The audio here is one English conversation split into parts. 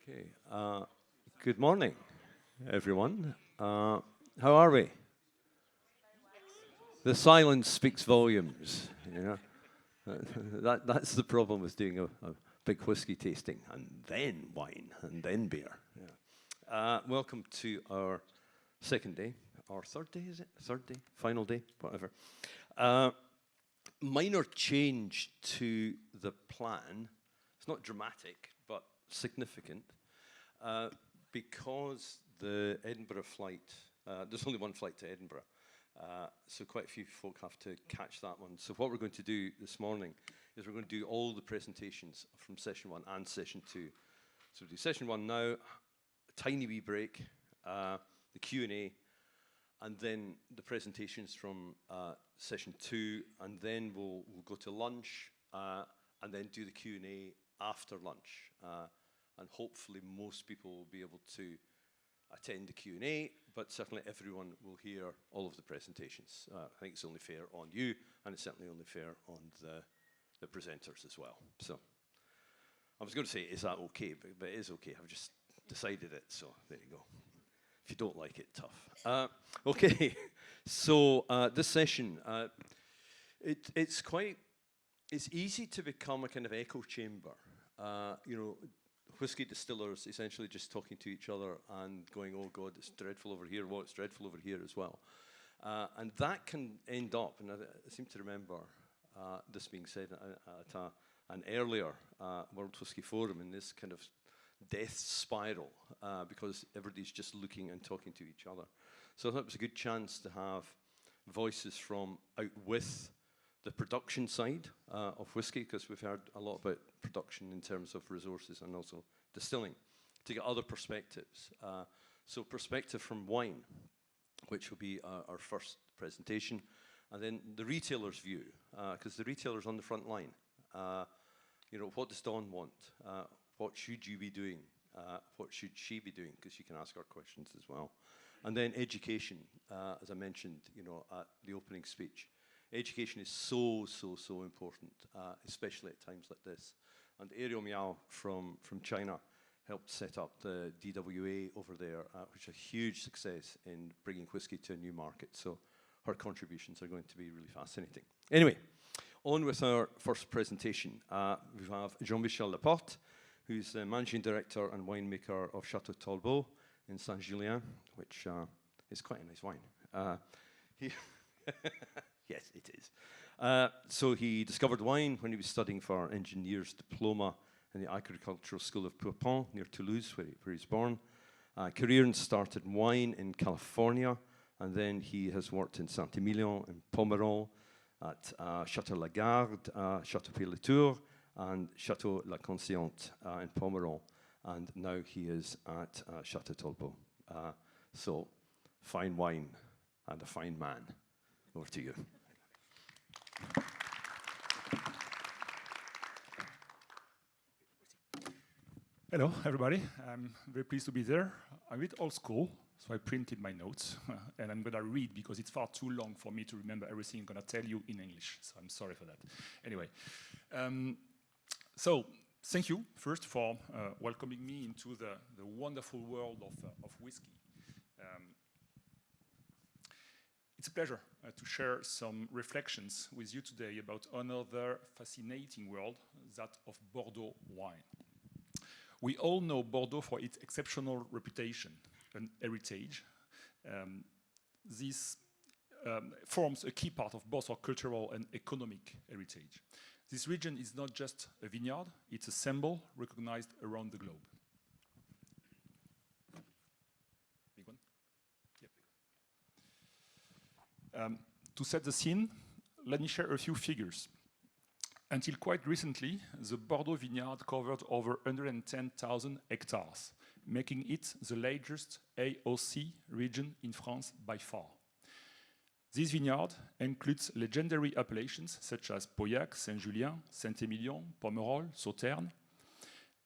Okay. Good morning, everyone. How are we? The silence speaks volumes. You know, that's the problem with doing a big whiskey tasting, and then wine, and then beer. Yeah. Welcome to our second day, or third day, is it? Third day, final day, whatever. Minor change to the plan. It's not dramatic, but significant, because the Edinburgh flight, there's only one flight to Edinburgh, so quite a few folk have to catch that one. So what we're going to do this morning is we're going to do all the presentations from session 1 and session 2. So we'll do session 1 now, a tiny wee break, the Q&A, and then the presentations from session 2, and then we'll go to lunch, and then do the Q&A after lunch. And hopefully most people will be able to attend the Q&A, but certainly everyone will hear all of the presentations. I think it's only fair on you, and it's certainly only fair on the presenters as well. So I was going to say, is that okay? But it is okay. I've just decided it, so there you go. If you don't like it, tough. Okay, so this session, it's easy to become a kind of echo chamber. You know, whiskey distillers essentially just talking to each other and going, oh God, it's dreadful over here, well, it's dreadful over here as well. And that can end up, and I seem to remember this being said at an earlier World Whisky Forum, in this kind of death spiral, because everybody's just looking and talking to each other. So I thought it was a good chance to have voices from out with the production side of whiskey, because we've heard a lot about production in terms of resources and also distilling, to get other perspectives. So perspective from wine, which will be our first presentation, and then the retailer's view, because the retailer's on the front line. You know, what does Dawn want? What should you be doing? What should she be doing? Because you can ask her questions as well. And then education, as I mentioned, you know, at the opening speech. Education is so important, especially at times like this. And Ariel Miao from China helped set up the DWA over there, which is a huge success in bringing whiskey to a new market. So her contributions are going to be really fascinating. Anyway, on with our first presentation. We have Jean-Michel Laporte, who's the managing director and winemaker of Chateau Talbot in Saint-Julien, which is quite a nice wine. Yes, it is. So he discovered wine when he was studying for engineer's diploma in the Agricultural School of Pourpont near Toulouse, where he was born. Career started in wine in California, and then he has worked in Saint-Emilion, in Pomerol, at Château Lagarde, Château Pied-le-Tour, and Château La Consciente in Pomerol, and now he is at Château Talbot. So, fine wine and a fine man. Over to you. Hello, everybody. I'm very pleased to be there. I'm a bit old school, so I printed my notes, and I'm going to read because it's far too long for me to remember everything I'm going to tell you in English, so I'm sorry for that. Anyway, so thank you first for welcoming me into the wonderful world of whiskey. It's a pleasure to share some reflections with you today about another fascinating world, that of Bordeaux wine. We all know Bordeaux for its exceptional reputation and heritage. This forms a key part of both our cultural and economic heritage. This region is not just a vineyard, it's a symbol recognized around the globe. Big one? Yep. To set the scene, let me share a few figures. Until quite recently, the Bordeaux vineyard covered over 110,000 hectares, making it the largest AOC region in France by far. This vineyard includes legendary appellations such as Pauillac, Saint-Julien, Saint-Emilion, Pomerol, Sauternes.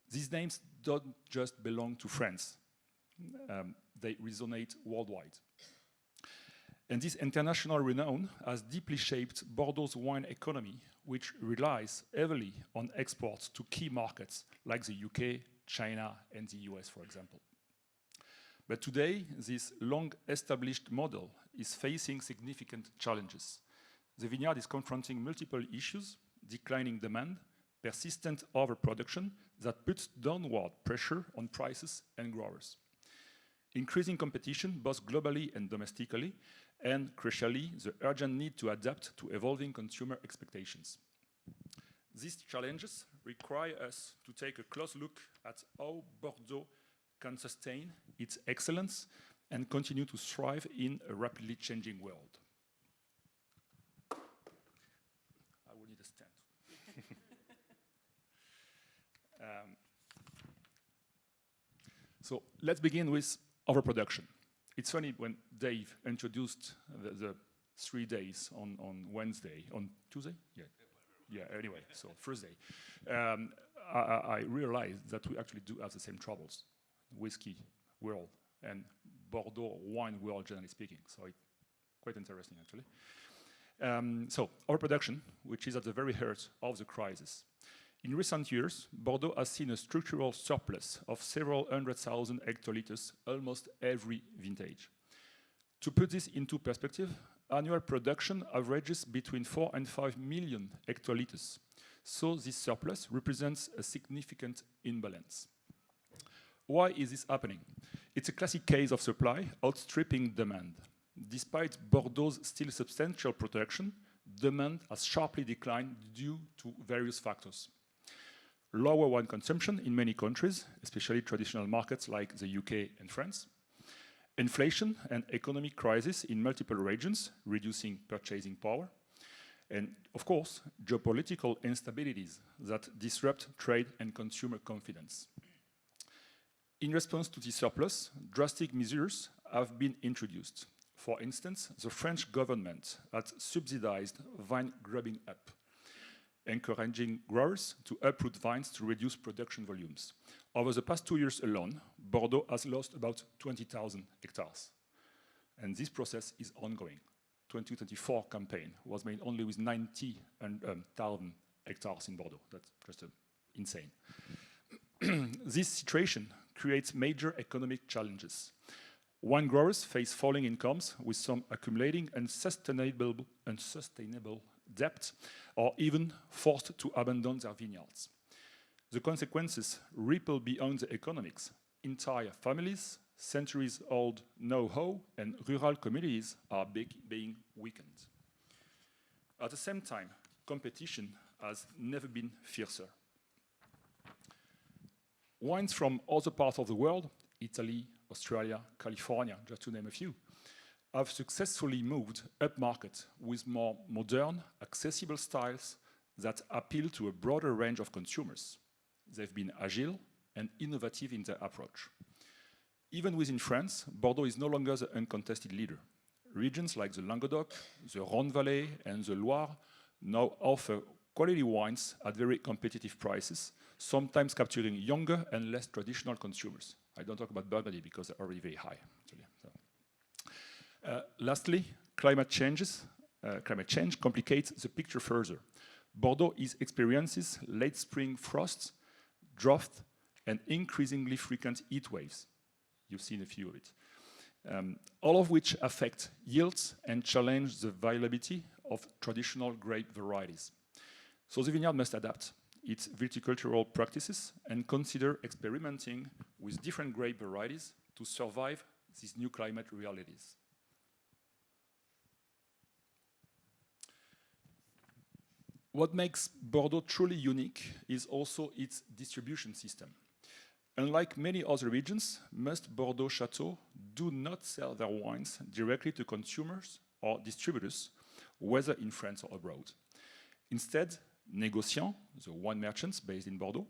These names don't just belong to France. They resonate worldwide. And this international renown has deeply shaped Bordeaux's wine economy, which relies heavily on exports to key markets like the UK, China and the US, for example. But today, this long-established model is facing significant challenges. The vineyard is confronting multiple issues: declining demand, persistent overproduction that puts downward pressure on prices and growers, increasing competition both globally and domestically, and crucially, the urgent need to adapt to evolving consumer expectations. These challenges require us to take a close look at how Bordeaux can sustain its excellence and continue to thrive in a rapidly changing world. I will need a stand. So let's begin with overproduction. It's funny, when Dave introduced the 3 days on Wednesday, on Tuesday? Yeah, anyway, so Thursday. I realized that we actually do have the same troubles. Whiskey world and Bordeaux wine world, generally speaking. So it's quite interesting, actually. So overproduction, which is at the very heart of the crisis. In recent years, Bordeaux has seen a structural surplus of several 100,000 hectoliters almost every vintage. To put this into perspective, annual production averages between 4 and 5 million hectoliters. So this surplus represents a significant imbalance. Why is this happening? It's a classic case of supply outstripping demand. Despite Bordeaux's still substantial production, demand has sharply declined due to various factors. Lower wine consumption in many countries, especially traditional markets like the UK and France. Inflation and economic crisis in multiple regions, reducing purchasing power. And of course, geopolitical instabilities that disrupt trade and consumer confidence. In response to this surplus, drastic measures have been introduced. For instance, the French government has subsidized vine grubbing up, encouraging growers to uproot vines to reduce production volumes. Over the past 2 years alone, Bordeaux has lost about 20,000 hectares. And this process is ongoing. 2024 campaign was made only with 90,000 hectares in Bordeaux. That's just insane. This situation creates major economic challenges. Wine growers face falling incomes, with some accumulating unsustainable debt, or even forced to abandon their vineyards. The consequences ripple beyond the economics. Entire families, centuries-old know-how, and rural communities are being weakened. At the same time, competition has never been fiercer. Wines from other parts of the world, Italy, Australia, California, just to name a few, have successfully moved upmarket with more modern, accessible styles that appeal to a broader range of consumers. They've been agile and innovative in their approach. Even within France, Bordeaux is no longer the uncontested leader. Regions like the Languedoc, the Rhône Valley, and the Loire now offer quality wines at very competitive prices, sometimes capturing younger and less traditional consumers. I don't talk about Burgundy because they're already very high, actually. Lastly, climate change complicates the picture further. Bordeaux experiences late spring frosts, drought, and increasingly frequent heat waves. You've seen a few of it. All of which affect yields and challenge the viability of traditional grape varieties. So the vineyard must adapt its viticultural practices and consider experimenting with different grape varieties to survive these new climate realities. What makes Bordeaux truly unique is also its distribution system. Unlike many other regions, most Bordeaux chateaux do not sell their wines directly to consumers or distributors, whether in France or abroad. Instead, négociants, the wine merchants based in Bordeaux,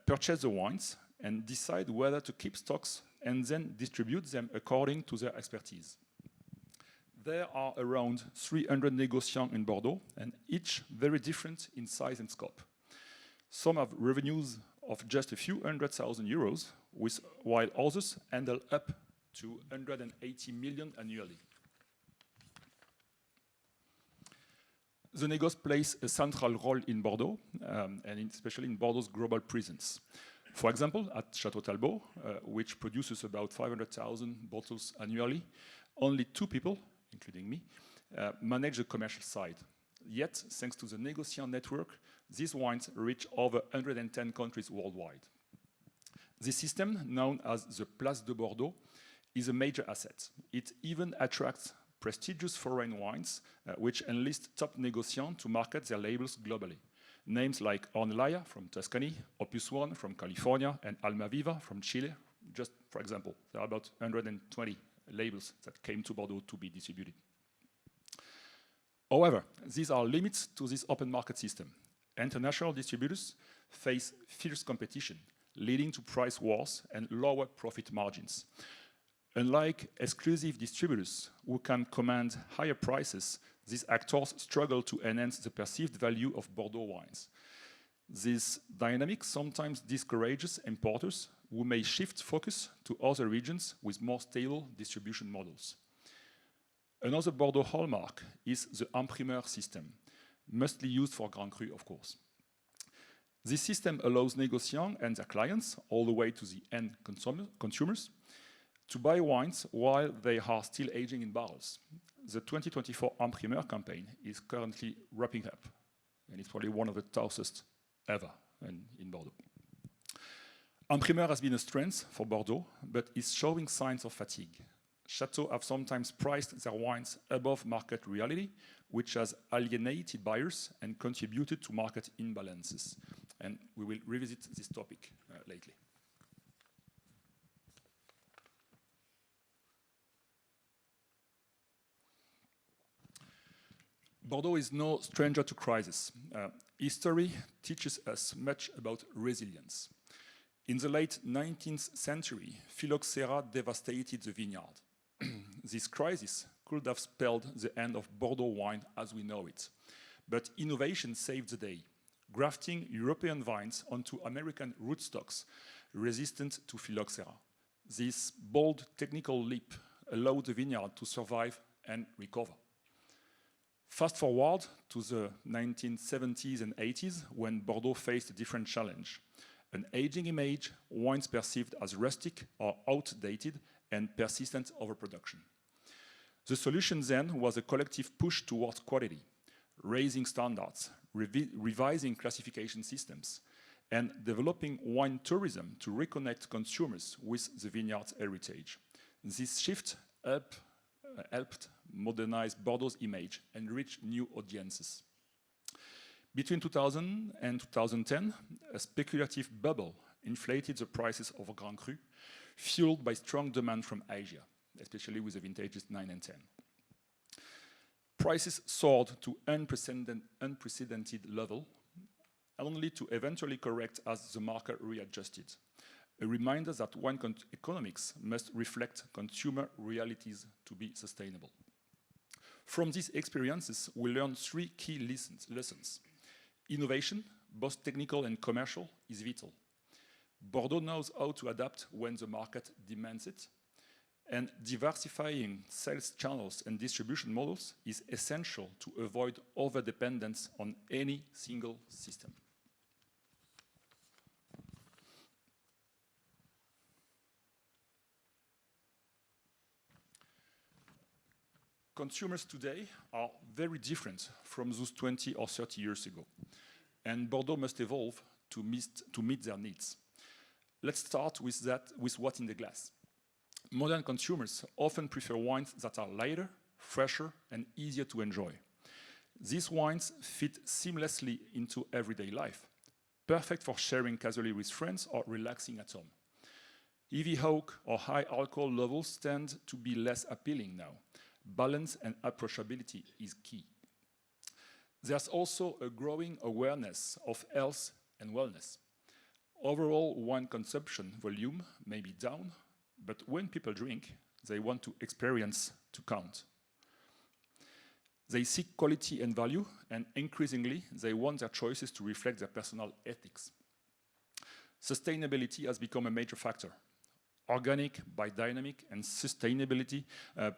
purchase the wines and decide whether to keep stocks and then distribute them according to their expertise. There are around 300 négociants in Bordeaux, and each very different in size and scope. Some have revenues of just a few €100,000, while others handle up to 180 million annually. The négoce plays a central role in Bordeaux, and especially in Bordeaux's global presence. For example, at Château Talbot, which produces about 500,000 bottles annually, only 2 people, including me, manage the commercial side. Yet, thanks to the Négociant network, these wines reach over 110 countries worldwide. This system, known as the Place de Bordeaux, is a major asset. It even attracts prestigious foreign wines, which enlist top négociants to market their labels globally. Names like Ornellaia from Tuscany, Opus One from California, and Almaviva from Chile, just for example. There are about 120 labels that came to Bordeaux to be distributed. However, these are limits to this open market system. International distributors face fierce competition, leading to price wars and lower profit margins. Unlike exclusive distributors who can command higher prices, these actors struggle to enhance the perceived value of Bordeaux wines. This dynamic sometimes discourages importers who may shift focus to other regions with more stable distribution models. Another Bordeaux hallmark is the imprimeur system, mostly used for Grand Cru, of course. This system allows négociants and their clients, all the way to the end consumers, to buy wines while they are still aging in barrels. The 2024 imprimeur campaign is currently wrapping up, and it's probably one of the toughest ever in Bordeaux. Imprimeur has been a strength for Bordeaux, but is showing signs of fatigue. Chateaux have sometimes priced their wines above market reality, which has alienated buyers and contributed to market imbalances. And we will revisit this topic lately. Bordeaux is no stranger to crisis. History teaches us much about resilience. In the late 19th century, phylloxera devastated the vineyard. This crisis could have spelled the end of Bordeaux wine as we know it. But innovation saved the day, grafting European vines onto American rootstocks resistant to phylloxera. This bold technical leap allowed the vineyard to survive and recover. Fast forward to the 1970s and 80s, when Bordeaux faced a different challenge. An aging image, wines perceived as rustic or outdated, and persistent overproduction. The solution then was a collective push towards quality, raising standards, revising classification systems, and developing wine tourism to reconnect consumers with the vineyard's heritage. This shift helped modernize Bordeaux's image and reach new audiences. Between 2000 and 2010, a speculative bubble inflated the prices of Grand Cru, fueled by strong demand from Asia, especially with the vintages 9 and 10. Prices soared to unprecedented level, only to eventually correct as the market readjusted. A reminder that wine economics must reflect consumer realities to be sustainable. From these experiences, we learn 3 key lessons. Innovation, both technical and commercial, is vital. Bordeaux knows how to adapt when the market demands it, and diversifying sales channels and distribution models is essential to avoid overdependence on any single system. Consumers today are very different from those 20 or 30 years ago, and Bordeaux must evolve to meet their needs. Let's start with what's in the glass. Modern consumers often prefer wines that are lighter, fresher, and easier to enjoy. These wines fit seamlessly into everyday life, perfect for sharing casually with friends or relaxing at home. Heavy oak or high alcohol levels tend to be less appealing now. Balance and approachability is key. There's also a growing awareness of health and wellness. Overall wine consumption volume may be down, but when people drink, they want to experience to count. They seek quality and value, and increasingly, they want their choices to reflect their personal ethics. Sustainability has become a major factor. Organic, biodynamic, and sustainability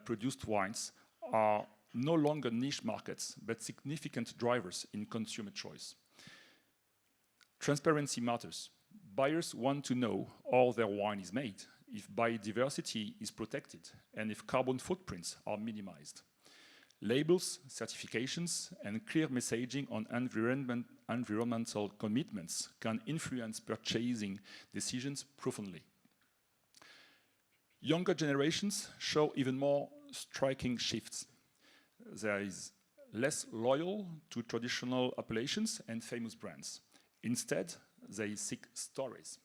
produced wines are no longer niche markets, but significant drivers in consumer choice. Transparency matters. Buyers want to know how their wine is made, if biodiversity is protected, and if carbon footprints are minimized. Labels, certifications, and clear messaging on environmental commitments can influence purchasing decisions profoundly. Younger generations show even more striking shifts. There is less loyal to traditional appellations and famous brands. Instead, they seek stories.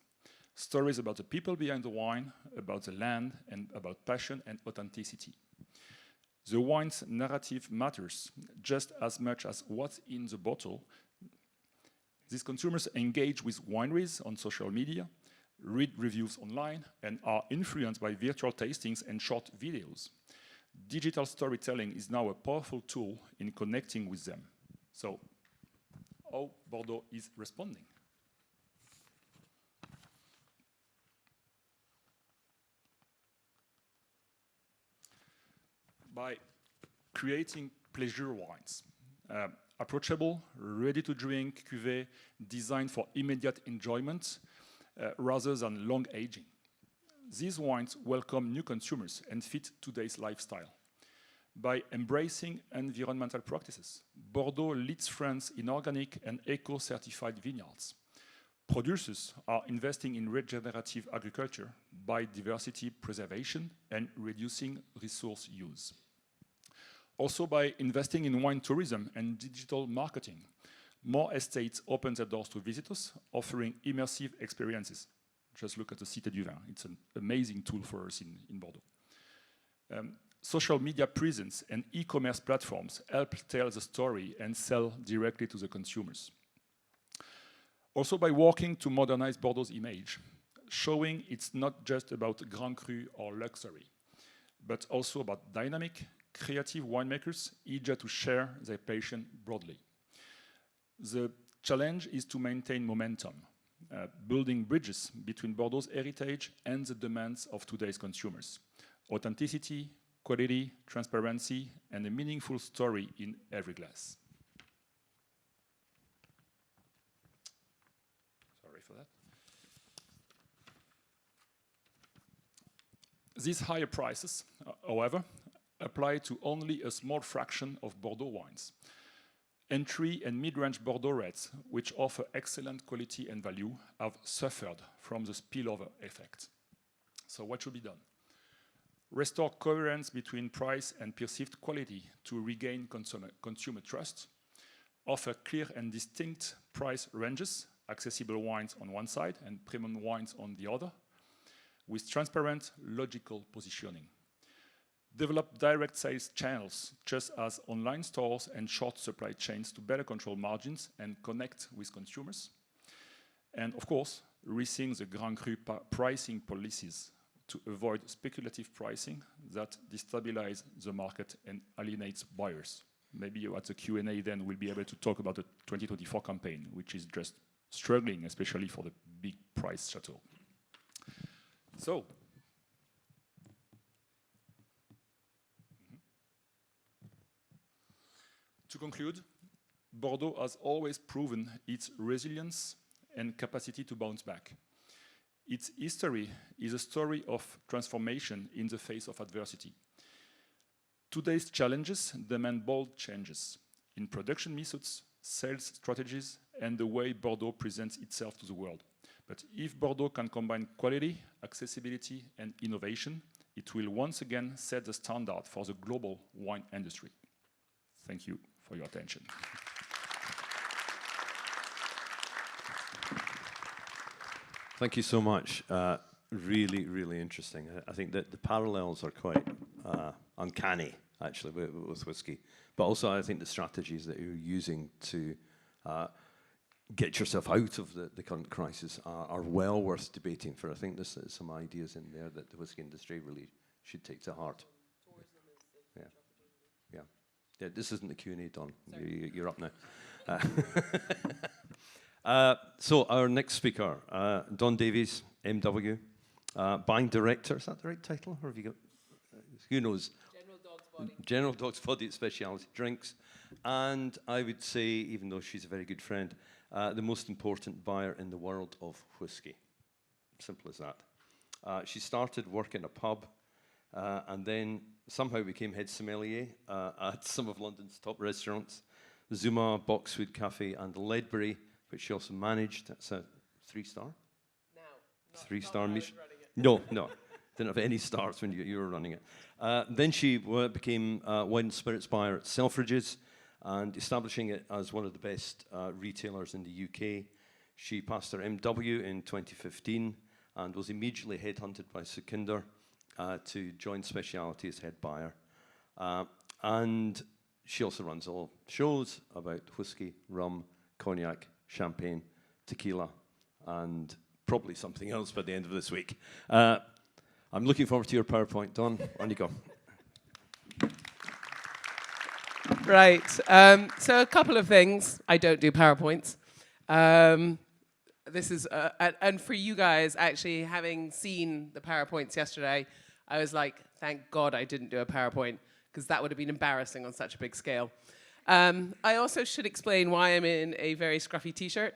Stories about the people behind the wine, about the land, and about passion and authenticity. The wine's narrative matters just as much as what's in the bottle. These consumers engage with wineries on social media, read reviews online, and are influenced by virtual tastings and short videos. Digital storytelling is now a powerful tool in connecting with them. So, how Bordeaux is responding? By creating pleasure wines. Approachable, ready-to-drink cuvée designed for immediate enjoyment rather than long aging. These wines welcome new consumers and fit today's lifestyle. By embracing environmental practices, Bordeaux leads France in organic and eco-certified vineyards. Producers are investing in regenerative agriculture, biodiversity preservation, and reducing resource use. Also by investing in wine tourism and digital marketing, more estates open their doors to visitors, offering immersive experiences. Just look at the Cité du Vin. It's an amazing tool for us in Bordeaux. Social media presence and e-commerce platforms help tell the story and sell directly to the consumers. Also by working to modernize Bordeaux's image, showing it's not just about Grand Cru or luxury, but also about dynamic, creative winemakers eager to share their passion broadly. The challenge is to maintain momentum, building bridges between Bordeaux's heritage and the demands of today's consumers. Authenticity, quality, transparency, and a meaningful story in every glass. Sorry for that. These higher prices, however, apply to only a small fraction of Bordeaux wines. Entry and mid-range Bordeaux reds, which offer excellent quality and value, have suffered from the spillover effect. So what should be done? Restore coherence between price and perceived quality to regain consumer trust. Offer clear and distinct price ranges, accessible wines on one side and premium wines on the other, with transparent, logical positioning. Develop direct sales channels, just as online stores and short supply chains to better control margins and connect with consumers. And of course, rethink the Grand Cru pricing policies to avoid speculative pricing that destabilize the market and alienates buyers. Maybe at the Q&A then we'll be able to talk about the 2024 campaign, which is just struggling, especially for the big price chateau. So, to conclude, Bordeaux has always proven its resilience and capacity to bounce back. Its history is a story of transformation in the face of adversity. Today's challenges demand bold changes in production methods, sales strategies, and the way Bordeaux presents itself to the world. But if Bordeaux can combine quality, accessibility, and innovation, it will once again set the standard for the global wine industry. Thank you for your attention. Thank you so much. Really, really interesting. I think that the parallels are quite uncanny, actually, with Whisky. But also, I think the strategies that you're using to get yourself out of the current crisis are well worth debating for. I think there's some ideas in there that the whisky industry really should take to heart. Yeah, this isn't the Q&A, Don. You're up now. So our next speaker, Don Davies, MW, buying director. Is that the right title? Or have you got? Who knows? General Dog's Body. General Dog's Body at Specialty Drinks, and I would say, even though she's a very good friend, the most important buyer in the world of whisky. Simple as that. She started work in a pub and then somehow became head sommelier at some of London's top restaurants, Zuma, Boxwood Cafe and Ledbury, which she also managed. That's a 3-star? No. 3-star Michelin? No, no. Didn't have any stars when you were running it. Then she became wine and spirits buyer at Selfridges and establishing it as one of the best retailers in the UK. She passed her MW in 2015 and was immediately headhunted by Sukhinder to join Speciality as head buyer. And she also runs all shows about whiskey, rum, cognac, champagne, tequila, and probably something else by the end of this week. I'm looking forward to your PowerPoint, Don. On you go. Right. So a couple of things. I don't do PowerPoints. This is, and for you guys, actually, having seen the PowerPoints yesterday, I was like, thank God I didn't do a PowerPoint, because that would have been embarrassing on such a big scale. I also should explain why I'm in a very scruffy t-shirt.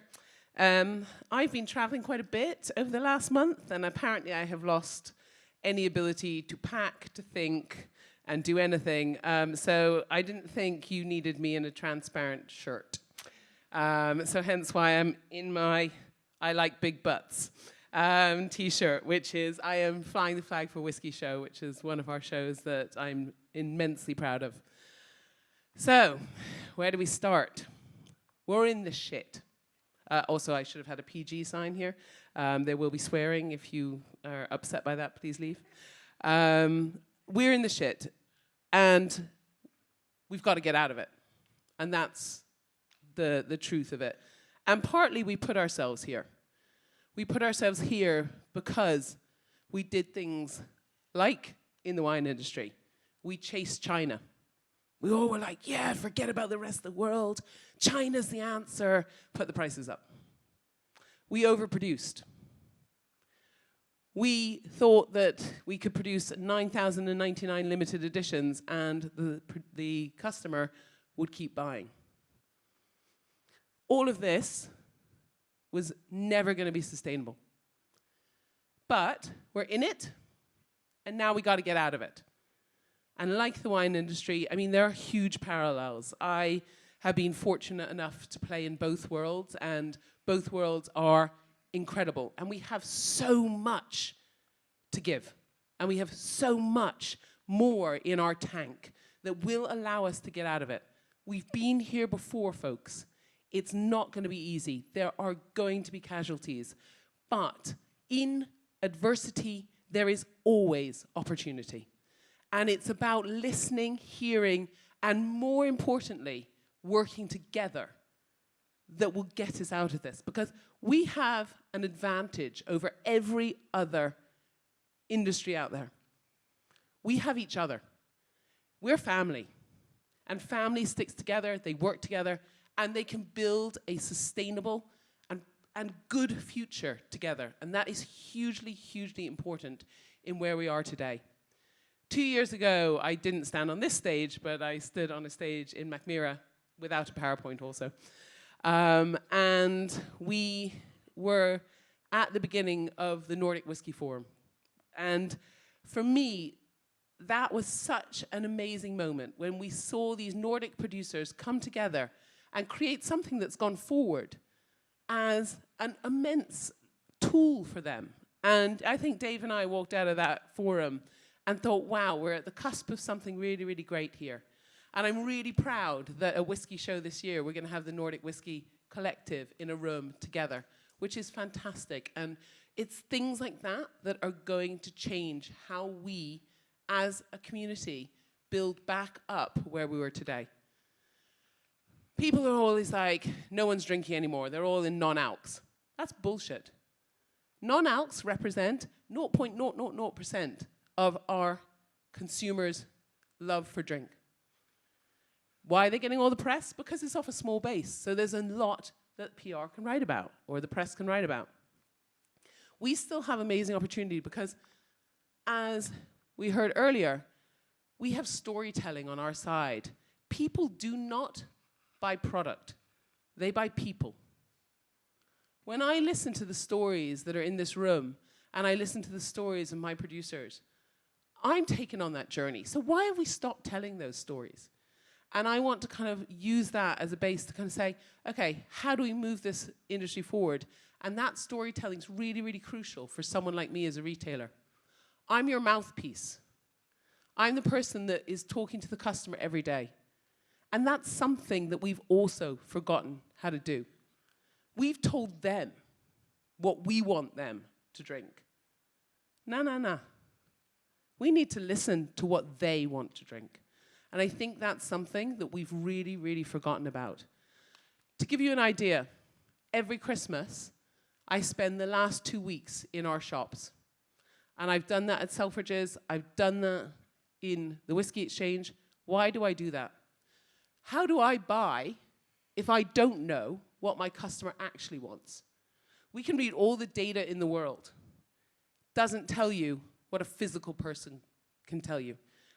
I've been traveling quite a bit over the last month, and apparently I have lost any ability to pack, to think, and do anything. So I didn't think you needed me in a transparent shirt. So hence why I'm in my I like big butts t-shirt, which is I am flying the flag for Whisky Show, which is one of our shows that I'm immensely proud of. So, where do we start? We're in the shit. Also, I should have had a PG sign here. There will be swearing. If you are upset by that, please leave. We're in the shit, and we've got to get out of it. And that's the truth of it. And partly we put ourselves here. We put ourselves here because we did things like in the wine industry. We chased China. We all were like, yeah, forget about the rest of the world. China's the answer. Put the prices up. We overproduced. We thought that we could produce 9,099 limited editions and the customer would keep buying. All of this was never going to be sustainable. But we're in it, and now we got to get out of it. And like the wine industry, I mean, there are huge parallels. I have been fortunate enough to play in both worlds, and both worlds are incredible. And we have so much to give. And we have so much more in our tank that will allow us to get out of it. We've been here before, folks. It's not going to be easy. There are going to be casualties. But in adversity, there is always opportunity. And it's about listening, hearing, and more importantly, working together that will get us out of this. Because we have an advantage over every other industry out there. We have each other. We're family. And family sticks together, they work together, and they can build a sustainable and good future together. And that is hugely, hugely important in where we are today. 2 years ago, I didn't stand on this stage, but I stood on a stage in Macmira without a PowerPoint also. And we were at the beginning of the Nordic Whisky Forum. And for me, that was such an amazing moment when we saw these Nordic producers come together and create something that's gone forward as an immense tool for them. And I think Dave and I walked out of that forum and thought, wow, we're at the cusp of something really, really great here. And I'm really proud that a Whisky Show this year, we're going to have the Nordic Whisky Collective in a room together, which is fantastic. And it's things like that that are going to change how we, as a community, build back up where we were today. People are always like, no one's drinking anymore. They're all in non-alcs. That's bullshit. Non-alcs represent 0.000% of our consumers' love for drink. Why are they getting all the press? Because it's off a small base. So there's a lot that PR can write about, or the press can write about. We still have amazing opportunity because, as we heard earlier, we have storytelling on our side. People do not buy product. They buy people. When I listen to the stories that are in this room, and I listen to the stories of my producers, I'm taken on that journey. So why have we stopped telling those stories? And I want to kind of use that as a base to kind of say, okay, how do we move this industry forward? And that storytelling is really, really crucial for someone like me as a retailer. I'm your mouthpiece. I'm the person that is talking to the customer every day. And that's something that we've also forgotten how to do. We've told them what we want them to drink. No. We need to listen to what they want to drink. And I think that's something that we've really, really forgotten about. To give you an idea, every Christmas, I spend the last 2 weeks in our shops. And I've done that at Selfridges. I've done that in the Whisky Exchange. Why do I do that? How do I buy if I don't know what my customer actually wants? We can read all the data in the world. Doesn't tell you what a physical person can tell you.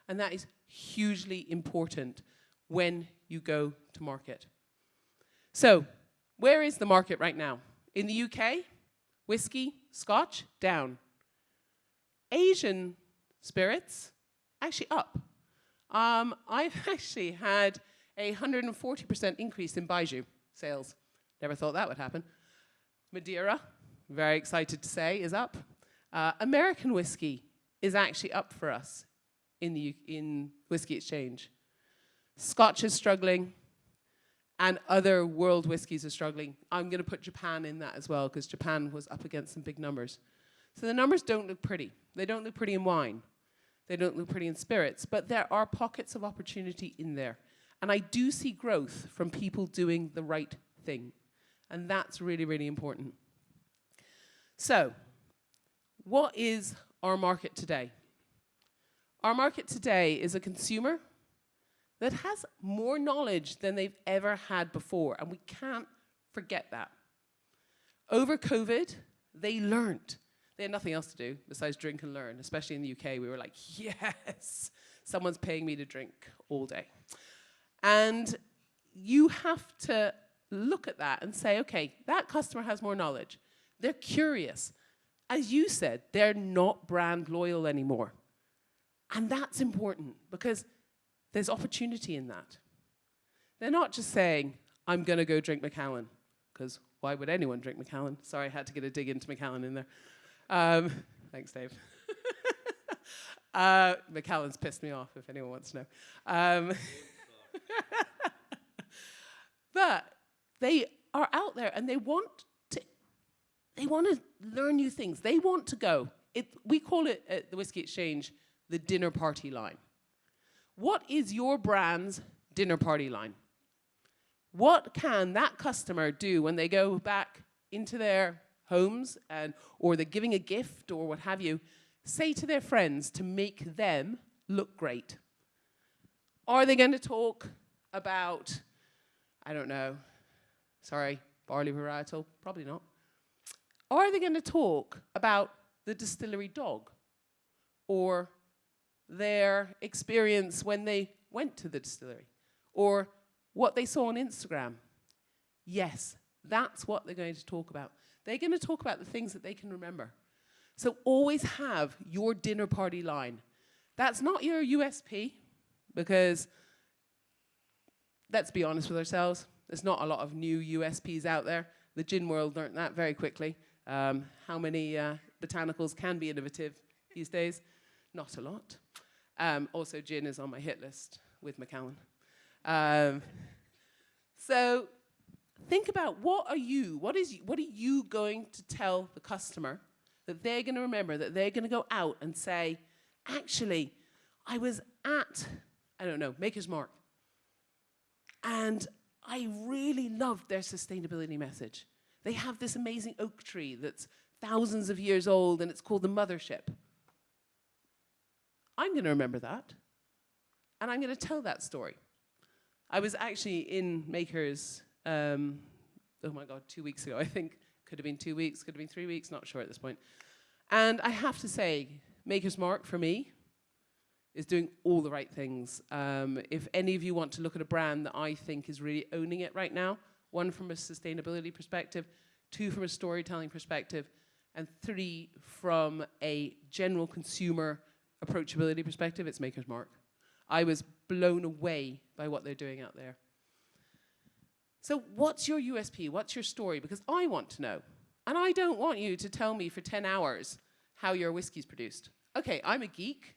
And that is hugely important when you go to market. So, where is the market right now? In the UK, whiskey, Scotch, down. Asian spirits, actually up. I've actually had a 140% increase in Baijiu sales. Never thought that would happen. Madeira, very excited to say, is up. American whiskey is actually up for us in Whisky Exchange. Scotch is struggling, and other world whiskies are struggling. I'm going to put Japan in that as well, because Japan was up against some big numbers. So the numbers don't look pretty. They don't look pretty in wine. They don't look pretty in spirits, but there are pockets of opportunity in there. And I do see growth from people doing the right thing. And that's really, really important. So, what is our market today? Our market today is a consumer that has more knowledge than they've ever had before, and we can't forget that. Over COVID, they learned. They had nothing else to do besides drink and learn, especially in the UK. We were like, yes, someone's paying me to drink all day. And you have to look at that and say, okay, that customer has more knowledge. They're curious. As you said, they're not brand loyal anymore. And that's important because there's opportunity in that. They're not just saying, I'm going to go drink Macallan, because why would anyone drink Macallan? Sorry, I had to get a dig into Macallan in there. Thanks, Dave. Macallan's pissed me off, if anyone wants to know. But they are out there and they want to learn new things. They want to go. We call it at the Whisky Exchange the dinner party line. What is your brand's dinner party line? What can that customer do when they go back into their homes or they're giving a gift or what have you, say to their friends to make them look great? Are they going to talk about, I don't know, barley varietal? Probably not. Are they going to talk about the distillery dog or their experience when they went to the distillery or what they saw on Instagram? Yes, that's what they're going to talk about. They're going to talk about the things that they can remember. So always have your dinner party line. That's not your USP, because let's be honest with ourselves, there's not a lot of new USPs out there. The gin world learned that very quickly. How many botanicals can be innovative these days? Not a lot. Also, gin is on my hit list with Macallan. So think about what are you going to tell the customer that they're going to remember, that they're going to go out and say, actually, I was at, Maker's Mark, and I really loved their sustainability message. They have this amazing oak tree that's thousands of years old, and it's called the Mothership. I'm going to remember that, and I'm going to tell that story. I was actually in Maker's, 2 weeks ago, I think. Could have been 2 weeks, could have been 3 weeks, not sure at this point. And I have to say, Maker's Mark, for me, is doing all the right things. If any of you want to look at a brand that I think is really owning it right now, one from a sustainability perspective, 2 from a storytelling perspective, and 3 from a general consumer approachability perspective, it's Maker's Mark. I was blown away by what they're doing out there. So what's your USP? What's your story? Because I want to know. And I don't want you to tell me for 10 hours how your whiskey's produced. Okay, I'm a geek.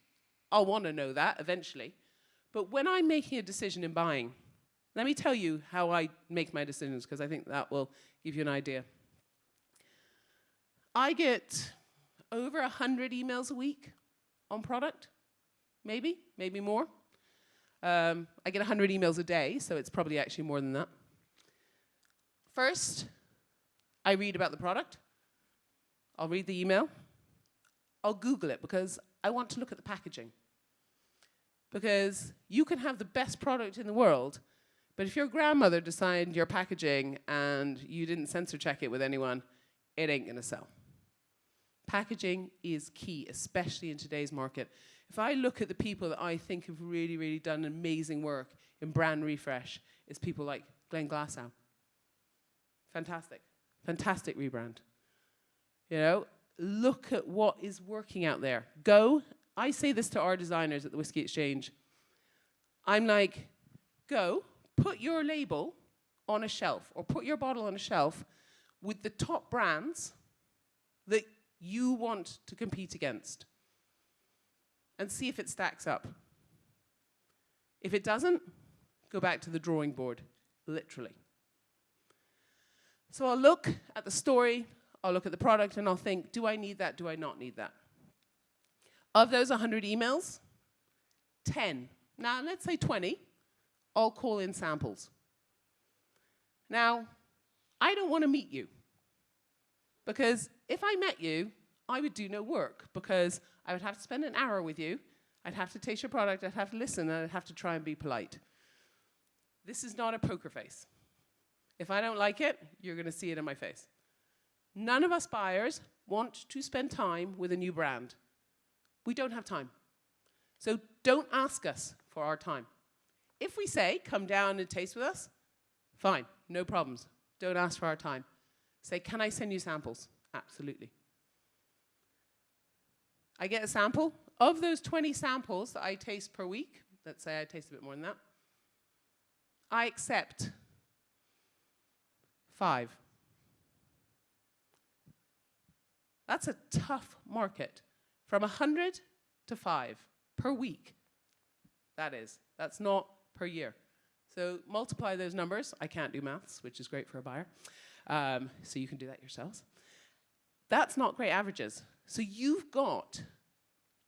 I'll want to know that eventually. But when I'm making a decision in buying, let me tell you how I make my decisions, because I think that will give you an idea. I get over 100 emails a week on product, maybe more. I get 100 emails a day, so it's probably actually more than that. First, I read about the product. I'll read the email. I'll Google it because I want to look at the packaging. Because you can have the best product in the world, but if your grandmother designed your packaging and you didn't censor check it with anyone, it ain't gonna sell. Packaging is key, especially in today's market. If I look at the people that I think have really, really done amazing work in brand refresh, it's people like Glenn Glasgow. Fantastic, fantastic rebrand. You know, look at what is working out there. I say this to our designers at the Whisky Exchange. I'm like, go, put your label on a shelf, or put your bottle on a shelf with the top brands that you want to compete against, and see if it stacks up. If it doesn't, go back to the drawing board, literally. So I'll look at the story, I'll look at the product, and I'll think, do I need that, do I not need that? Of those 100 emails, 10, now let's say 20, I'll call in samples. Now, I don't want to meet you, because if I met you, I would do no work, because I would have to spend an hour with you, I'd have to taste your product, I'd have to listen, and I'd have to try and be polite. This is not a poker face. If I don't like it, you're going to see it in my face. None of us buyers want to spend time with a new brand. We don't have time. So don't ask us for our time. If we say, come down and taste with us, fine, no problems. Don't ask for our time. Say, can I send you samples? Absolutely. I get a sample. Of those 20 samples that I taste per week, let's say I taste a bit more than that, I accept 5. That's a tough market. From 100 to 5 per week. That's not per year. So multiply those numbers. I can't do maths, which is great for a buyer. So you can do that yourselves. That's not great averages. So you've got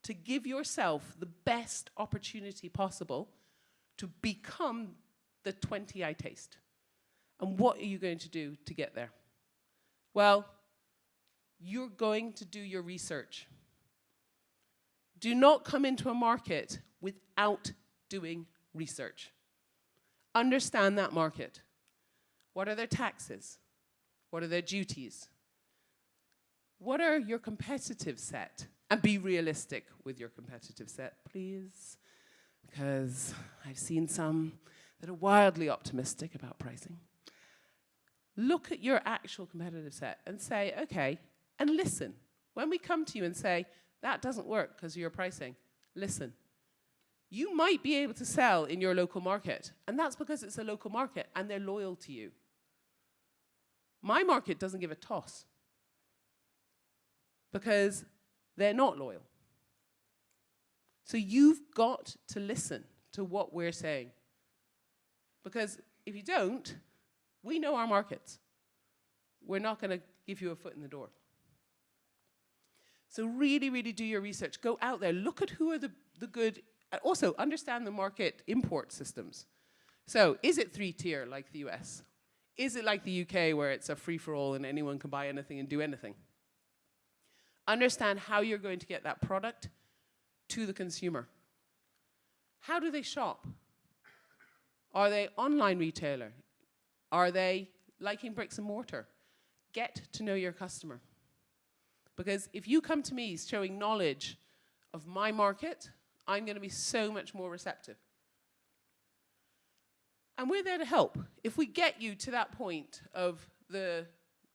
to give yourself the best opportunity possible to become the 20 I taste. And what are you going to do to get there? Well, you're going to do your research. Do not come into a market without doing research. Understand that market. What are their taxes? What are their duties? What are your competitive set? And be realistic with your competitive set, please. Because I've seen some that are wildly optimistic about pricing. Look at your actual competitive set and say, okay, and listen. When we come to you and say, that doesn't work because of your pricing, listen. You might be able to sell in your local market, and that's because it's a local market and they're loyal to you. My market doesn't give a toss because they're not loyal. So you've got to listen to what we're saying. Because if you don't, we know our markets. We're not going to give you a foot in the door. So really, really do your research. Go out there. Look at who are the good. Also, understand the market import systems. So is it 3-tier like the US? Is it like the UK where it's a free-for-all and anyone can buy anything and do anything? Understand how you're going to get that product to the consumer. How do they shop? Are they online retailer? Are they liking bricks and mortar? Get to know your customer. Because if you come to me showing knowledge of my market, I'm going to be so much more receptive. And we're there to help. If we get you to that point of the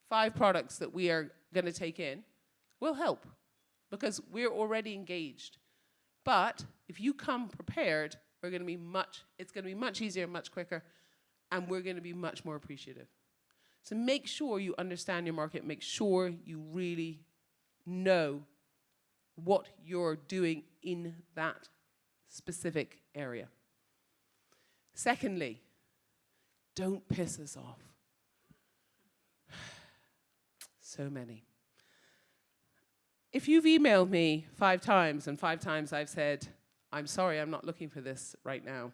5 products that we are going to take in will help because we're already engaged. But if you come prepared, it's going to be much easier, much quicker, and we're going to be much more appreciative. So make sure you understand your market. Make sure you really know what you're doing in that specific area. Secondly, don't piss us off. So many. If you've emailed me 5 times and 5 times I've said, I'm sorry, I'm not looking for this right now.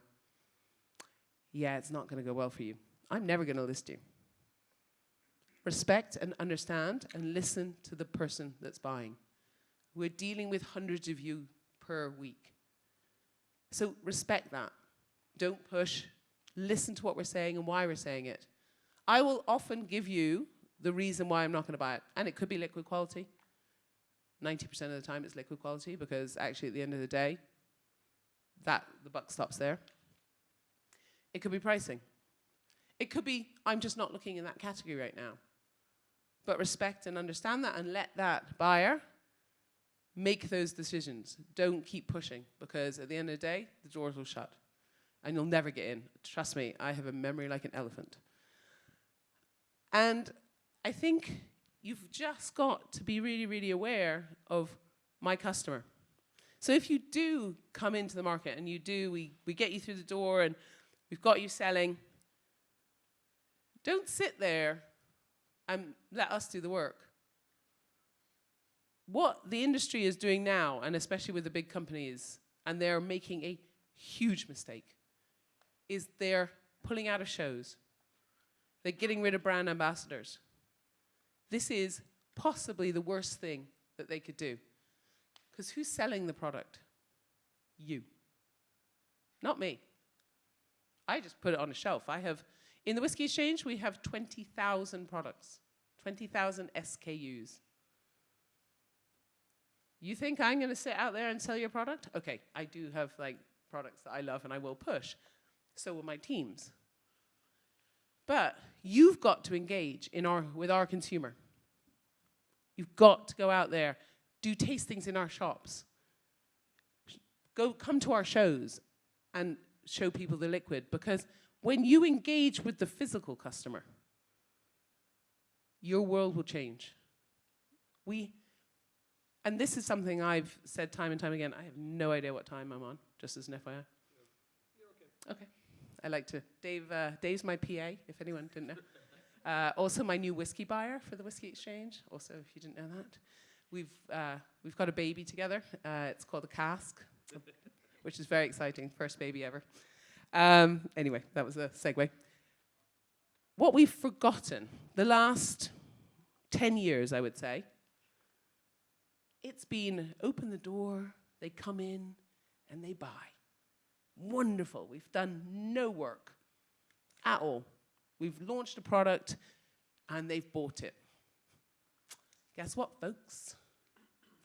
Yeah, it's not going to go well for you. I'm never going to list you. Respect and understand and listen to the person that's buying. We're dealing with hundreds of you per week. So respect that. Don't push. Listen to what we're saying and why we're saying it. I will often give you the reason why I'm not going to buy it. And it could be liquid quality. 90% of the time it's liquid quality because actually at the end of the day, the buck stops there. It could be pricing. It could be, I'm just not looking in that category right now. But respect and understand that and let that buyer make those decisions. Don't keep pushing because at the end of the day, the doors will shut and you'll never get in. Trust me, I have a memory like an elephant. And I think you've just got to be really, really aware of my customer. So if you do come into the market and we get you through the door and we've got you selling, don't sit there and let us do the work. What the industry is doing now, and especially with the big companies, and they're making a huge mistake, is they're pulling out of shows. They're getting rid of brand ambassadors. This is possibly the worst thing that they could do. Because who's selling the product? You. Not me. I just put it on a shelf. In the Whisky Exchange, we have 20,000 products, 20,000 SKUs. You think I'm going to sit out there and sell your product? Okay, I do have products that I love and I will push. So will my teams. But you've got to engage with our consumer. You've got to go out there, do tastings in our shops. Come to our shows and show people the liquid, because when you engage with the physical customer, your world will change. And this is something I've said time and time again. I have no idea what time I'm on, just as an FYI. You're okay. Okay. I like to. Dave's my PA, if anyone didn't know. Also my new whiskey buyer for the Whisky Exchange, also if you didn't know that. We've got a baby together. It's called a cask, which is very exciting. First baby ever. Anyway, that was a segue. What we've forgotten, the last 10 years, I would say, it's been open the door, they come in, and they buy. Wonderful. We've done no work at all. We've launched a product, and they've bought it. Guess what, folks?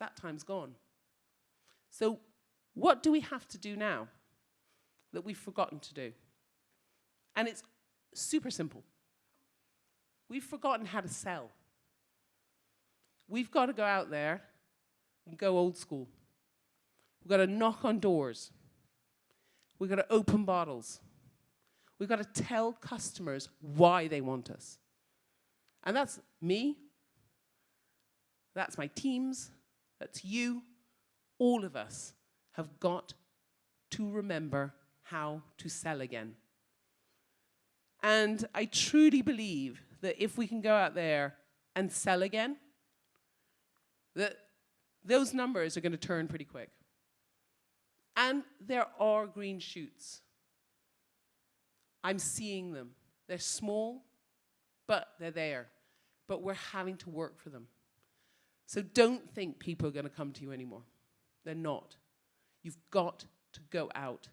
That time's gone. So what do we have to do now that we've forgotten to do? And it's super simple. We've forgotten how to sell. We've got to go out there and go old school. We've got to knock on doors. We've got to open bottles. We've got to tell customers why they want us. And that's me. That's my teams. That's you. All of us have got to remember how to sell again. And I truly believe that if we can go out there and sell again, that those numbers are going to turn pretty quick. And there are green shoots. I'm seeing them. They're small, but they're there. But we're having to work for them. So don't think people are going to come to you anymore. They're not. You've got to go out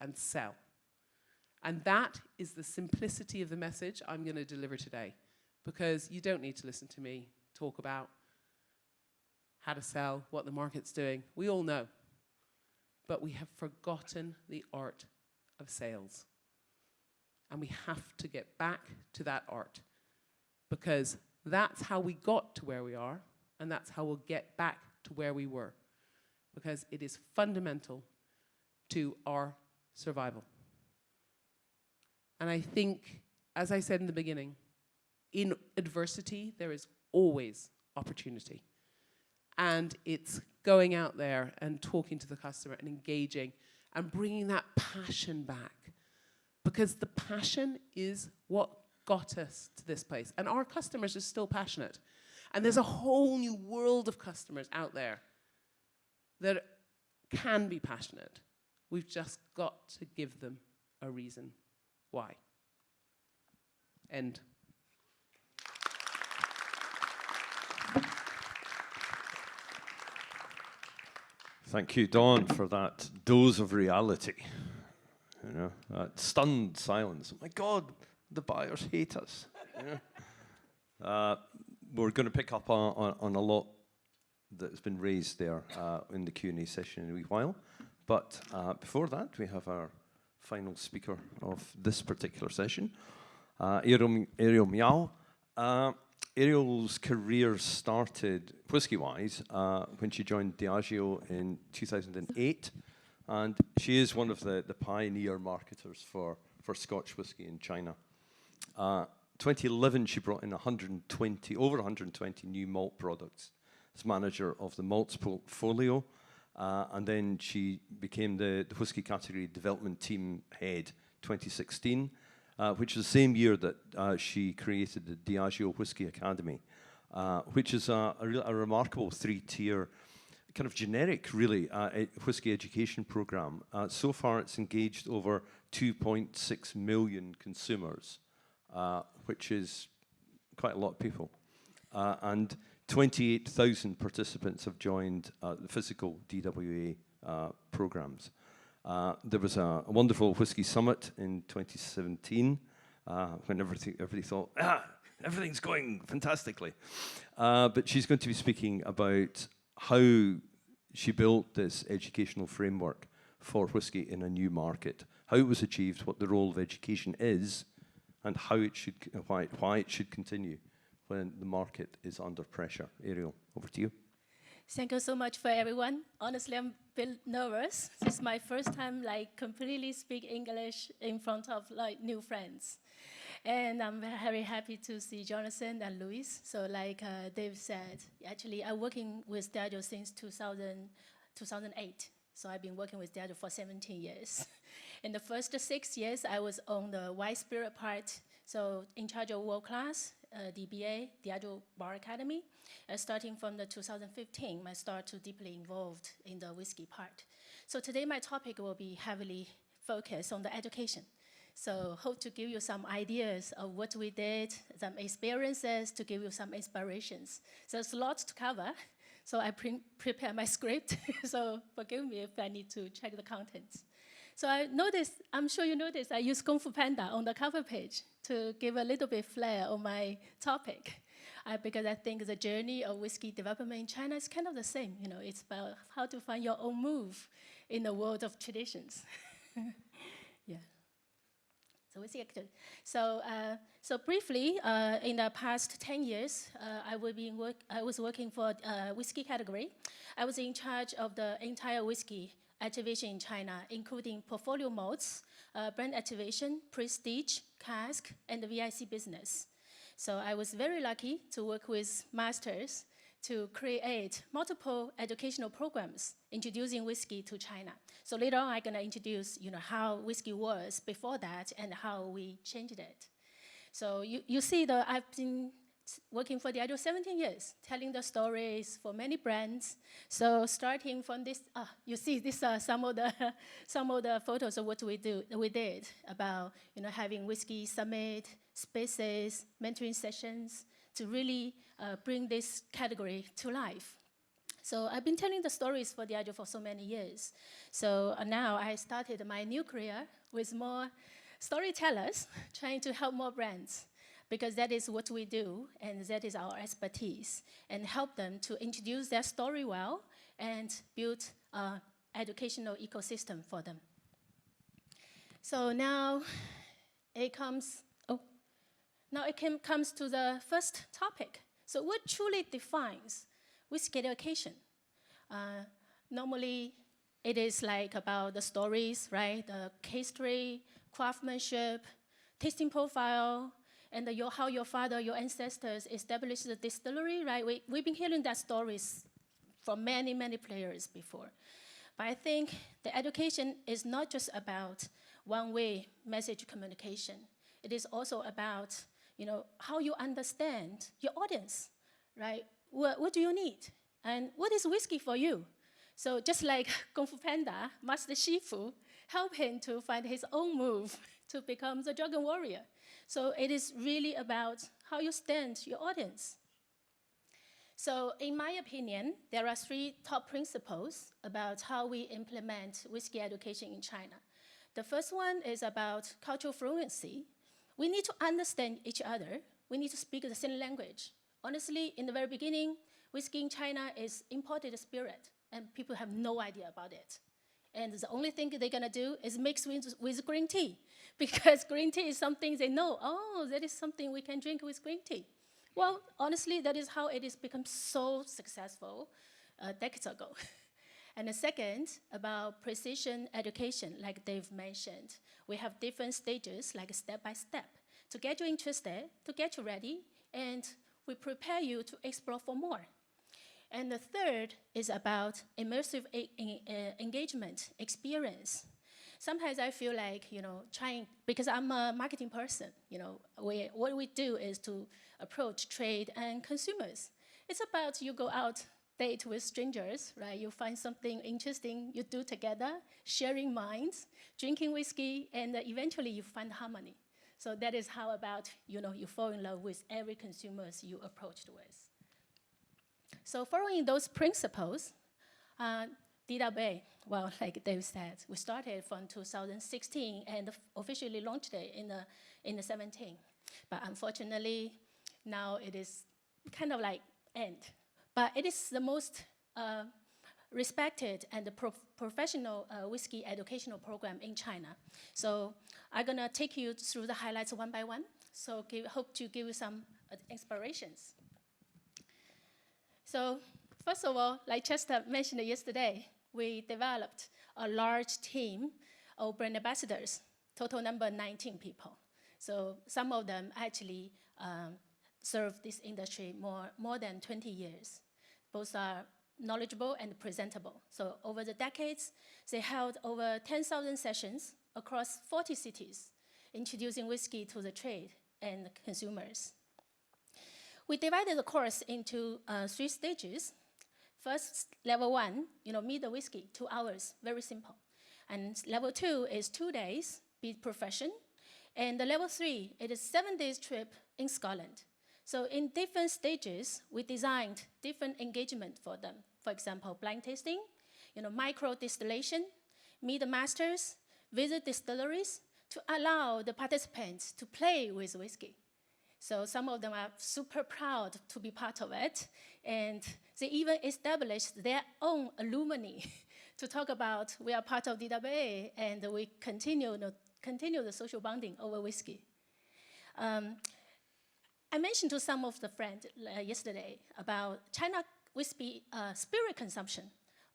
and sell. And that is the simplicity of the message I'm going to deliver today. Because you don't need to listen to me talk about how to sell, what the market's doing. We all know. But we have forgotten the art of sales. And we have to get back to that art. Because That's how we got to where we are, and that's how we'll get back to where we were, because it is fundamental to our survival. And I think, as I said in the beginning, in adversity, there is always opportunity. And it's going out there and talking to the customer and engaging and bringing that passion back. Because the passion is what got us to this place. And our customers are still passionate. And there's a whole new world of customers out there that can be passionate. We've just got to give them a reason why. End. Thank you, Dawn, for that dose of reality. You know, that stunned silence. Oh my God, the buyers hate us. We're going to pick up on a lot that's been raised there in the Q&A session in a wee while. But before that, we have our final speaker of this particular session, Ariel Miao. Ariel's career started, whisky-wise, when she joined Diageo in 2008. And she is one of the pioneer marketers for Scotch whisky in China. 2011, she brought in over 120 new malt products as manager of the malts portfolio. And then she became the whisky category development team head 2016, which is the same year that she created the Diageo Whisky Academy, which is a remarkable three-tier, kind of generic, really, whisky education program. So far, it's engaged over 2.6 million consumers, which is quite a lot of people. And 28,000 participants have joined the physical DWA programs. There was a wonderful whisky summit in 2017 when everybody thought, everything's going fantastically. But she's going to be speaking about how she built this educational framework for whisky in a new market, how it was achieved, what the role of education is, and how it should, why it should continue when the market is under pressure. Ariel, over to you. Thank you so much for everyone. Honestly, I'm a bit nervous. This is my first time completely speak English in front of new friends. And I'm very happy to see Jonathan and Louis. So Dave said, actually I'm working with Diageo since 2008. So I've been working with Diageo for 17 years. In the first 6 years, I was on the white spirit part, so in charge of world class, DBA, Diageo Bar Academy. Starting from the 2015, I started to deeply involved in the whiskey part. So today my topic will be heavily focused on the education. So hope to give you some ideas of what we did, some experiences to give you some inspirations. So there's lots to cover. So I prepare my script. So forgive me if I need to check the contents. So I'm sure you noticed, I use Kung Fu Panda on the cover page to give a little bit flair on my topic. Because I think the journey of whiskey development in China is kind of the same. You know, it's about how to find your own move in the world of traditions. Yeah. So whiskey actor. So briefly, in the past 10 years, I was working for whiskey category. I was in charge of the entire whiskey activation in China, including portfolio modes, brand activation, prestige, cask, and the VIC business. So I was very lucky to work with masters to create multiple educational programs introducing whiskey to China. So later on, I'm gonna introduce how whiskey was before that and how we changed it. So you see that I've been working for Diageo 17 years, telling the stories for many brands. So starting from this, you see these are some of the photos of what we did about having whiskey summit, spaces, mentoring sessions to really bring this category to life. So I've been telling the stories for Diageo for so many years. So now I started my new career with more storytellers, trying to help more brands, because that is what we do, and that is our expertise, and help them to introduce their story well and build an educational ecosystem for them. So now it comes, Now it comes to the first topic. So what truly defines whisky education? Normally, it is like about the stories, right? The history, craftsmanship, tasting profile, and how your father, your ancestors established the distillery, right? We've been hearing that stories from many, many players before. But I think the education is not just about one-way message communication. It is also about, how you understand your audience, right? What do you need? And what is whiskey for you? So just like Kung Fu Panda, Master Shifu helped him to find his own move to become the dragon warrior. So it is really about how you stand your audience. So in my opinion, there are 3 top principles about how we implement whiskey education in China. The first one is about cultural fluency. We need to understand each other. We need to speak the same language. Honestly, in the very beginning, whiskey in China is imported spirit, and people have no idea about it. And the only thing they're gonna do is mix with green tea, because green tea is something they know, that is something we can drink with green tea. Well, honestly, that is how it has become so successful decades ago. And the second, about precision education, like Dave mentioned. We have different stages, like step by step, to get you interested, to get you ready, and we prepare you to explore for more. And the third is about immersive engagement experience. Sometimes I feel like, trying, because I'm a marketing person, what we do is to approach trade and consumers. It's about you go out, date with strangers, right? You find something interesting you do together, sharing minds, drinking whiskey, and eventually you find harmony. So that is how about, you fall in love with every consumer you approached with. So following those principles, DWA, well, like Dave said, we started from 2016 and officially launched it in the 17. But unfortunately, now it is kind of like end. But it is the most respected and professional whiskey educational program in China. So I'm gonna take you through the highlights one by one. So hope to give you some inspirations. So first of all, like Chester mentioned yesterday, we developed a large team of brand ambassadors, total number 19 people. So some of them actually served this industry more than 20 years. Both are knowledgeable and presentable. So over the decades, they held over 10,000 sessions across 40 cities, introducing whiskey to the trade and consumers. We divided the course into 3 stages. First, level 1, meet the whiskey, 2 hours, very simple. And level 2 is 2 days, be profession. And the level 3, it is 7 days trip in Scotland. So in different stages, we designed different engagement for them. For example, blind tasting, micro distillation, meet the masters, visit distilleries to allow the participants to play with whiskey. So some of them are super proud to be part of it. And they even established their own alumni to talk about we are part of DWA and we continue the social bonding over whiskey. I mentioned to some of the friends yesterday about China whiskey spirit consumption.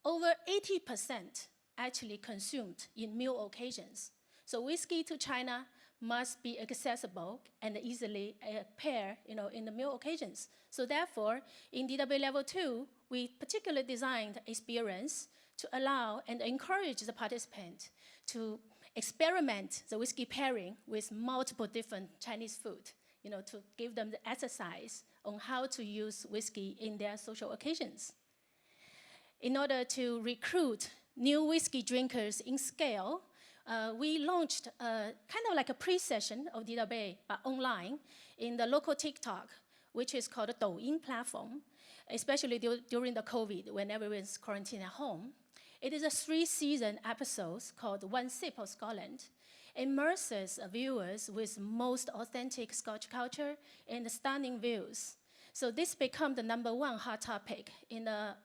Over 80% actually consumed in meal occasions. So whiskey to China must be accessible and easily pair, in the meal occasions. So therefore, in DWA Level 2, we particularly designed experience to allow and encourage the participant to experiment the whiskey pairing with multiple different Chinese food, to give them the exercise on how to use whiskey in their social occasions. In order to recruit new whiskey drinkers in scale, we launched kind of like a pre-session of DWA, but online, in the local TikTok, which is called a Douyin platform, especially during the COVID, when everyone's quarantined at home. It is a 3-season episode called One Sip of Scotland. Immerses viewers with most authentic Scotch culture and stunning views. So this became the #1 hot topic in the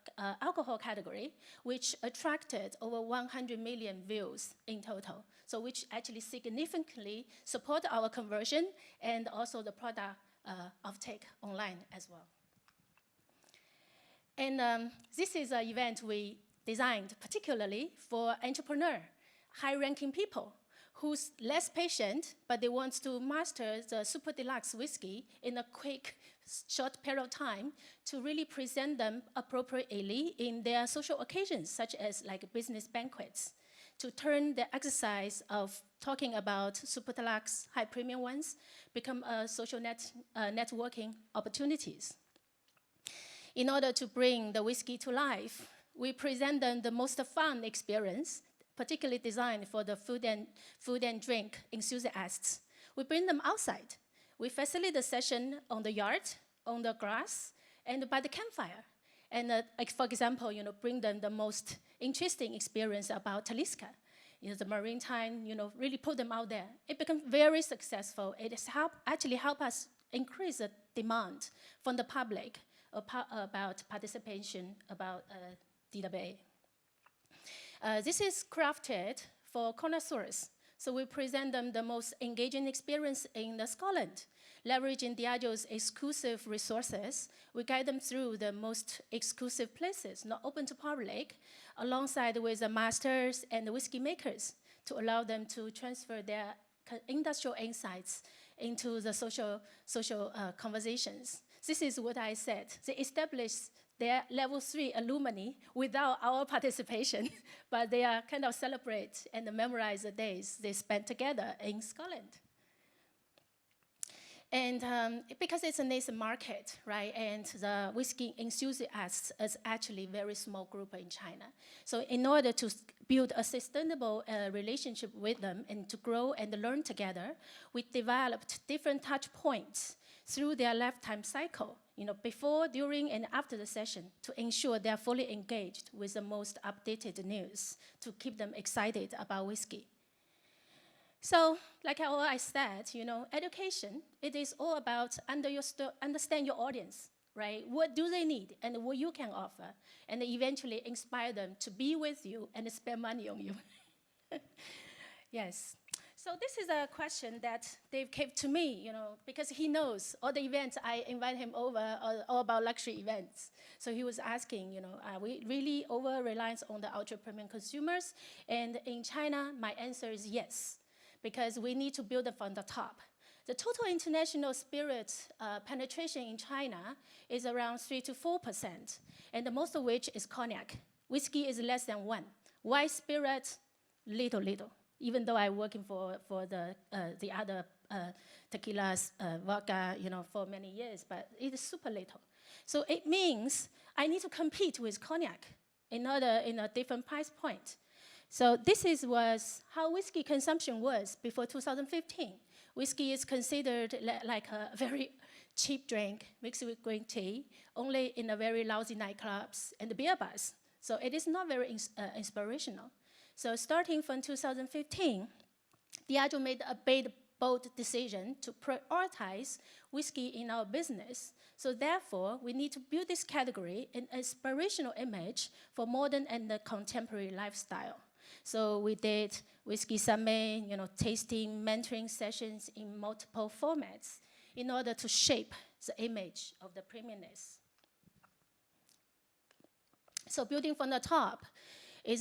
alcohol category, which attracted over 100 million views in total. So which actually significantly support our conversion and also the product offtake online as well. And this is an event we designed particularly for entrepreneur, high-ranking people who's less patient, but they want to master the super deluxe whiskey in a quick, short period of time to really present them appropriately in their social occasions, such as like business banquets, to turn the exercise of talking about super deluxe, high premium ones, become a social networking opportunities. In order to bring the whiskey to life, we present them the most fun experience, particularly designed for the food and drink enthusiasts. We bring them outside. We facilitate the session on the yard, on the grass, and by the campfire. And like for example, bring them the most interesting experience about Taliska, the marine time, really put them out there. It became very successful. It has actually helped us increase the demand from the public about participation about DWA. This is crafted for connoisseurs. So we present them the most engaging experience in Scotland. Leveraging Diageo's exclusive resources, we guide them through the most exclusive places, not open to public, alongside with the masters and the whiskey makers to allow them to transfer their industrial insights into the social conversations. This is what I said. They established their level 3 alumni without our participation, but they are kind of celebrate and memorize the days they spent together in Scotland. And because it's a nascent market, right, and the whiskey enthusiasts is actually a very small group in China. So in order to build a sustainable relationship with them and to grow and learn together, we developed different touch points through their lifetime cycle, before, during, and after the session to ensure they're fully engaged with the most updated news to keep them excited about whiskey. So, like I said, education, it is all about understand your audience, right? What do they need and what you can offer, and eventually inspire them to be with you and spend money on you. Yes. So this is a question that Dave gave to me, because he knows all the events I invite him over are all about luxury events. So he was asking, are we really over-reliant on the ultra-premium consumers? And in China, my answer is yes, because we need to build it from the top. The total international spirit penetration in China is around 3 to 4%, and the most of which is cognac. Whiskey is less than 1. White spirit, little. Even though I'm working for the other tequilas, vodka, for many years, but it is super little. So it means I need to compete with cognac in a different price point. So this was how whiskey consumption was before 2015. Whiskey is considered like a very cheap drink mixed with green tea, only in a very lousy nightclubs and beer bars. So it is not very inspirational. So starting from 2015, Diageo made a bold decision to prioritize whiskey in our business. So therefore, we need to build this category an inspirational image for modern and contemporary lifestyle. So we did whiskey summit, tasting, mentoring sessions in multiple formats in order to shape the image of the premiumness. So building from the top, it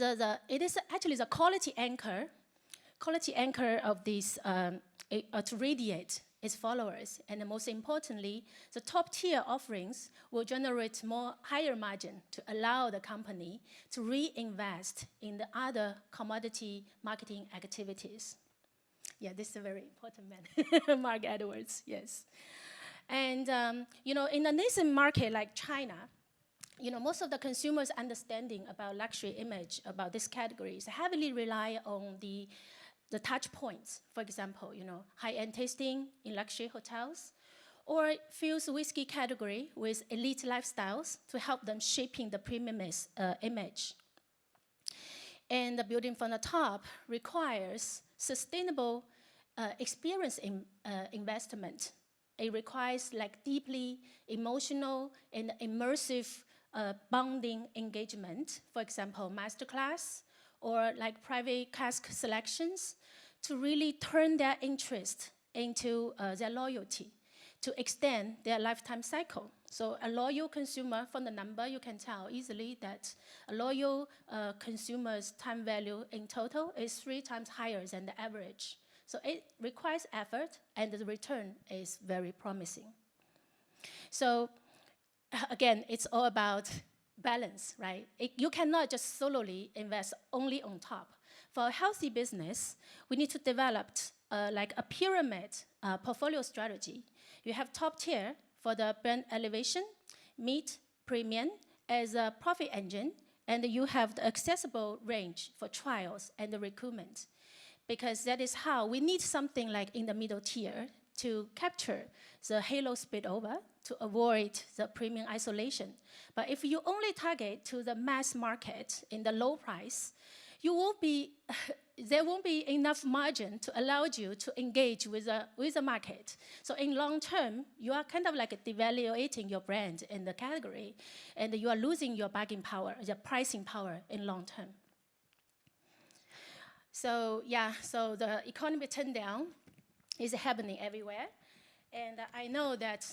is actually the quality anchor of this to radiate its followers. And most importantly, the top tier offerings will generate higher margin to allow the company to reinvest in the other commodity marketing activities. Yeah, this is a very important man, Mark Edwards, yes. And, in a nascent market like China, most of the consumers' understanding about luxury image, about this category, is heavily rely on the touch points. For example, high-end tasting in luxury hotels, or fuse whiskey category with elite lifestyles to help them shaping the premiumness image. And the building from the top requires sustainable experience investment it requires like deeply emotional and immersive bonding engagement, for example, masterclass or like private cask selections, to really turn their interest into their loyalty, to extend their lifetime cycle. So a loyal consumer, from the number you can tell easily that a loyal consumer's time value in total is 3 times higher than the average. So it requires effort, and the return is very promising. So again, it's all about balance, right? You cannot just solely invest only on top. For a healthy business, we need to develop like a pyramid portfolio strategy. You have top tier for the brand elevation, mid, premium as a profit engine, and you have the accessible range for trials and the recruitment. Because that is how we need something like in the middle tier to capture the halo spillover to avoid the premium isolation. But if you only target to the mass market in the low price, you won't be, there won't be enough margin to allow you to engage with the market. So in long term, you are kind of like devaluating your brand in the category, and you are losing your bargaining power, your pricing power in long term. So yeah, so the economy turndown is happening everywhere. And I know that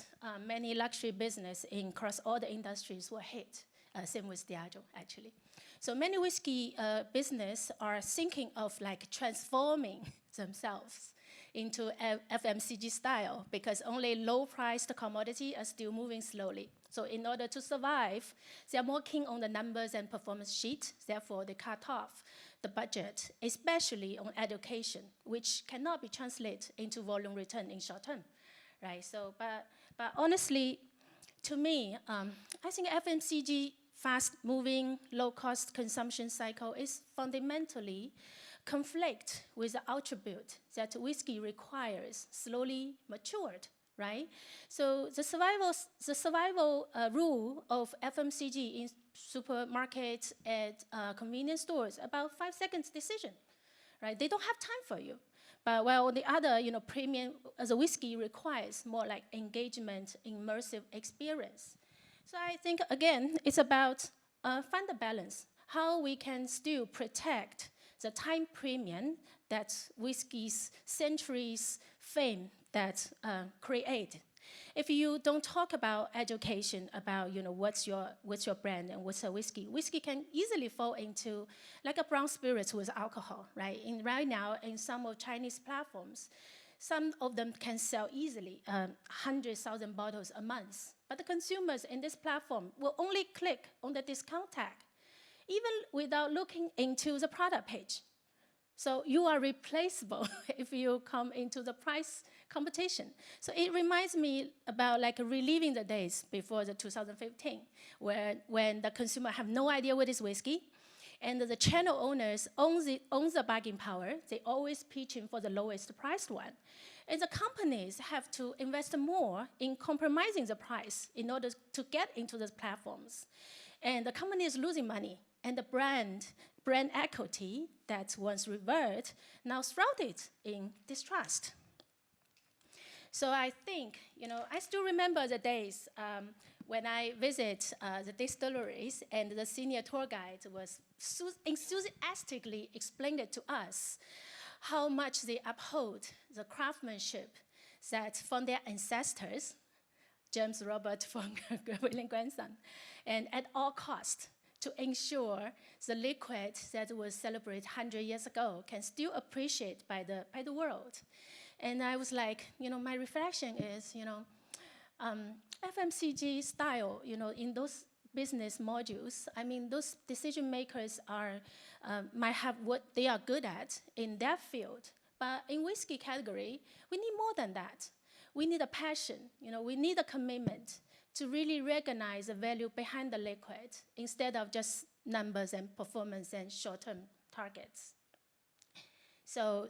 many luxury business across all the industries were hit, same with Diageo, actually. So many whiskey business are thinking of like transforming themselves into FMCG style, because only low-priced commodity are still moving slowly. So in order to survive, they are more keen on the numbers and performance sheet. Therefore, they cut off the budget, especially on education, which cannot be translated into volume return in short term, right? So, but honestly, to me, I think FMCG fast-moving, low-cost consumption cycle is fundamentally conflict with the attribute that whiskey requires, slowly matured, right? So the survival rule of FMCG in supermarkets and convenience stores, about 5 seconds decision, right? They don't have time for you. But while the other, premium as a whiskey requires more like engagement, immersive experience. So I think, again, it's about find the balance, how we can still protect the time premium that whiskey's centuries fame that create. If you don't talk about education, about what's your brand and what's a whiskey, whiskey can easily fall into like a brown spirits with alcohol, right? Right now, in some of Chinese platforms, some of them can sell easily 100,000 bottles a month. But the consumers in this platform will only click on the discount tag, even without looking into the product page. So you are replaceable if you come into the price competition. So it reminds me about like reliving the days before the 2015, when the consumer have no idea what is whiskey, and the channel owners owns the bargaining power. They always pitching for the lowest priced one. And the companies have to invest more in compromising the price in order to get into those platforms. And the company is losing money. And the brand equity that once revered now shrouded in distrust. So I think, I still remember the days when I visit the distilleries and the senior tour guide was enthusiastically explained it to us how much they uphold the craftsmanship that from their ancestors, James Robert von William grandson, and at all costs to ensure the liquid that was celebrated 100 years ago can still appreciate by the world. And I was like, my reflection is, FMCG style, in those business modules, I mean, those decision makers might have what they are good at in their field. But in whiskey category, we need more than that. We need a passion, we need a commitment to really recognize the value behind the liquid instead of just numbers and performance and short-term targets. So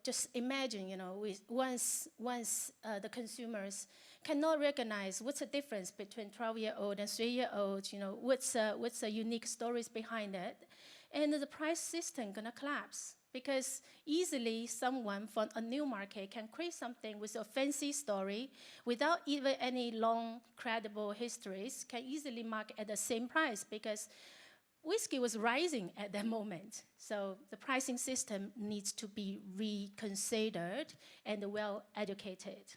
just imagine, once the consumers cannot recognize what's the difference between 12-year-old and 3-year-old, what's the unique stories behind it, and the price system gonna collapse. Because easily someone from a new market can create something with a fancy story without even any long, credible histories, can easily market at the same price because whiskey was rising at that moment. So the pricing system needs to be reconsidered and well educated.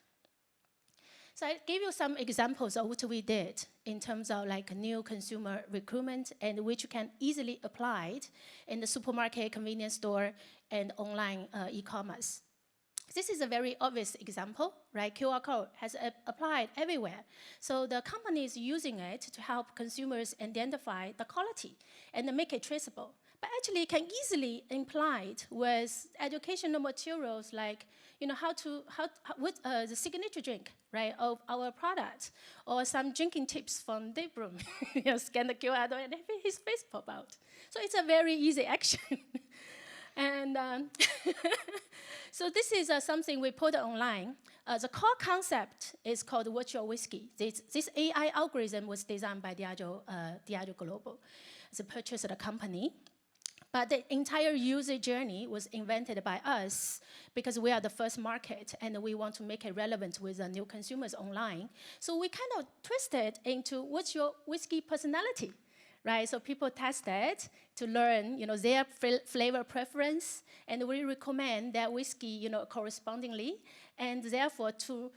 So I gave you some examples of what we did in terms of like new consumer recruitment and which you can easily apply in the supermarket, convenience store, and online e-commerce. This is a very obvious example, right? QR code has applied everywhere. So the company is using it to help consumers identify the quality and make it traceable. But actually, it can easily imply with educational materials like, you know, what the signature drink, right, of our product, or some drinking tips from Dave Broom. You know, scan the QR code and his face pop out. So it's a very easy action. And so this is something we put online. The core concept is called What's Your Whiskey? This AI algorithm was designed by Diageo Global. It's a purchaser company. But the entire user journey was invented by us because we are the first market and we want to make it relevant with the new consumers online. So we kind of twisted into what's your whiskey personality, right? So people tested to learn, you know, their flavor preference, and we recommend that whiskey, you know, correspondingly, and therefore to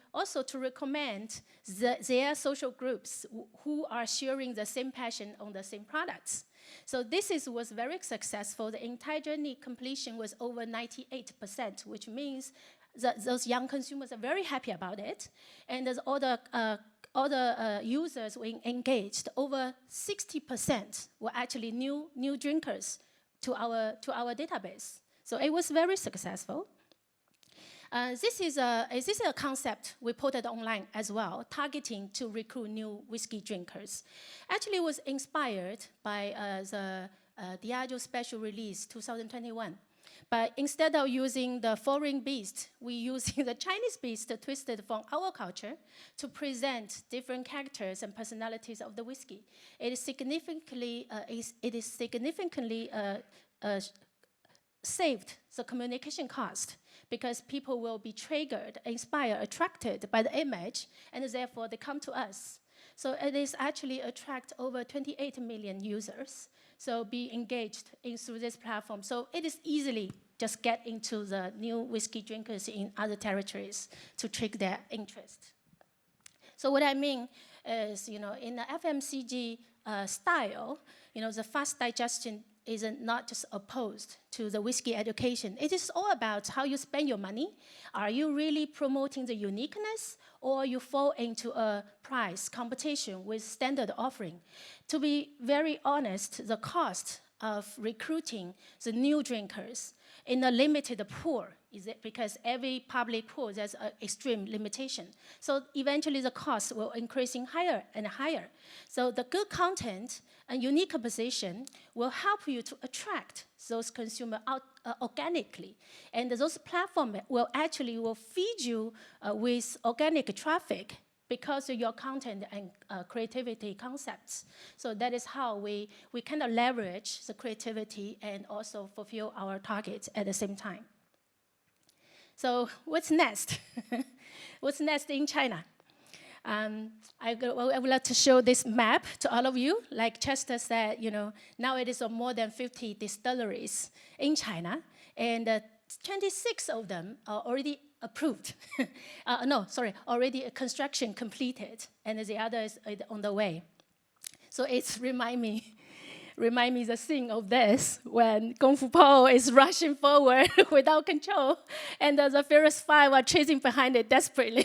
recommend their social groups who are sharing the same passion on the same products. So this was very successful. The entire journey completion was over 98%, which means that those young consumers are very happy about it. And there's all the users were engaged. Over 60% were actually new drinkers to our database. So it was very successful. This is a concept we put it online as well, targeting to recruit new whiskey drinkers. Actually, it was inspired by the Diageo Special Release 2021. But instead of using the foreign beast, we using the Chinese beast twisted from our culture to present different characters and personalities of the whiskey. It is significantly saved the communication cost because people will be triggered, inspired, attracted by the image, and therefore they come to us. So it is actually attract over 28 million users. So be engaged through this platform. So it is easily just get into the new whiskey drinkers in other territories to trigger their interest. So what I mean is, you know, in the FMCG style, you know, the fast digestion is not just opposed to the whiskey education. It is all about how you spend your money. Are you really promoting the uniqueness, or you fall into a price competition with standard offering? To be very honest, the cost of recruiting the new drinkers in a limited pool is it because every public pool there's an extreme limitation. So eventually the cost will increasing higher and higher. So the good content and unique position will help you to attract those consumers out organically. And those platforms will feed you with organic traffic because of your content and creativity concepts. So that is how we kind of leverage the creativity and also fulfill our targets at the same time. So what's next? What's next in China? I would like to show this map to all of you. Like Chester said, you know, now it is more than 50 distilleries in China, and 26 of them are already approved. Already construction completed, and the other is on the way. So it's remind me the scene of this when Kung Fu Po is rushing forward without control, and the Furious Five are chasing behind it desperately.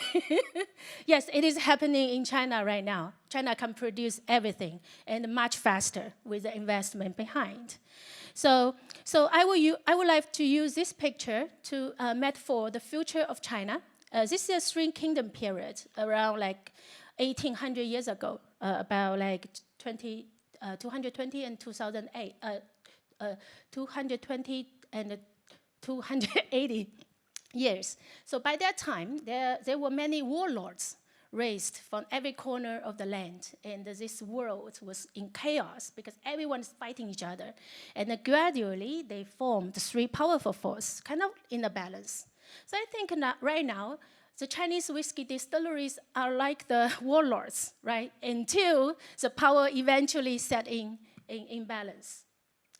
Yes, it is happening in China right now. China can produce everything and much faster with the investment behind. So I would like to use this picture to metaphor the future of China. This is a Three Kingdom period around like 1800 years ago, about like 220 and 2008, 220 and 280 years. So by that time, there were many warlords raised from every corner of the land, and this world was in chaos because everyone is fighting each other. And gradually, they formed three powerful forces, kind of in a balance. So I think right now, the Chinese whiskey distilleries are like the warlords, right? Until the power eventually set in balance.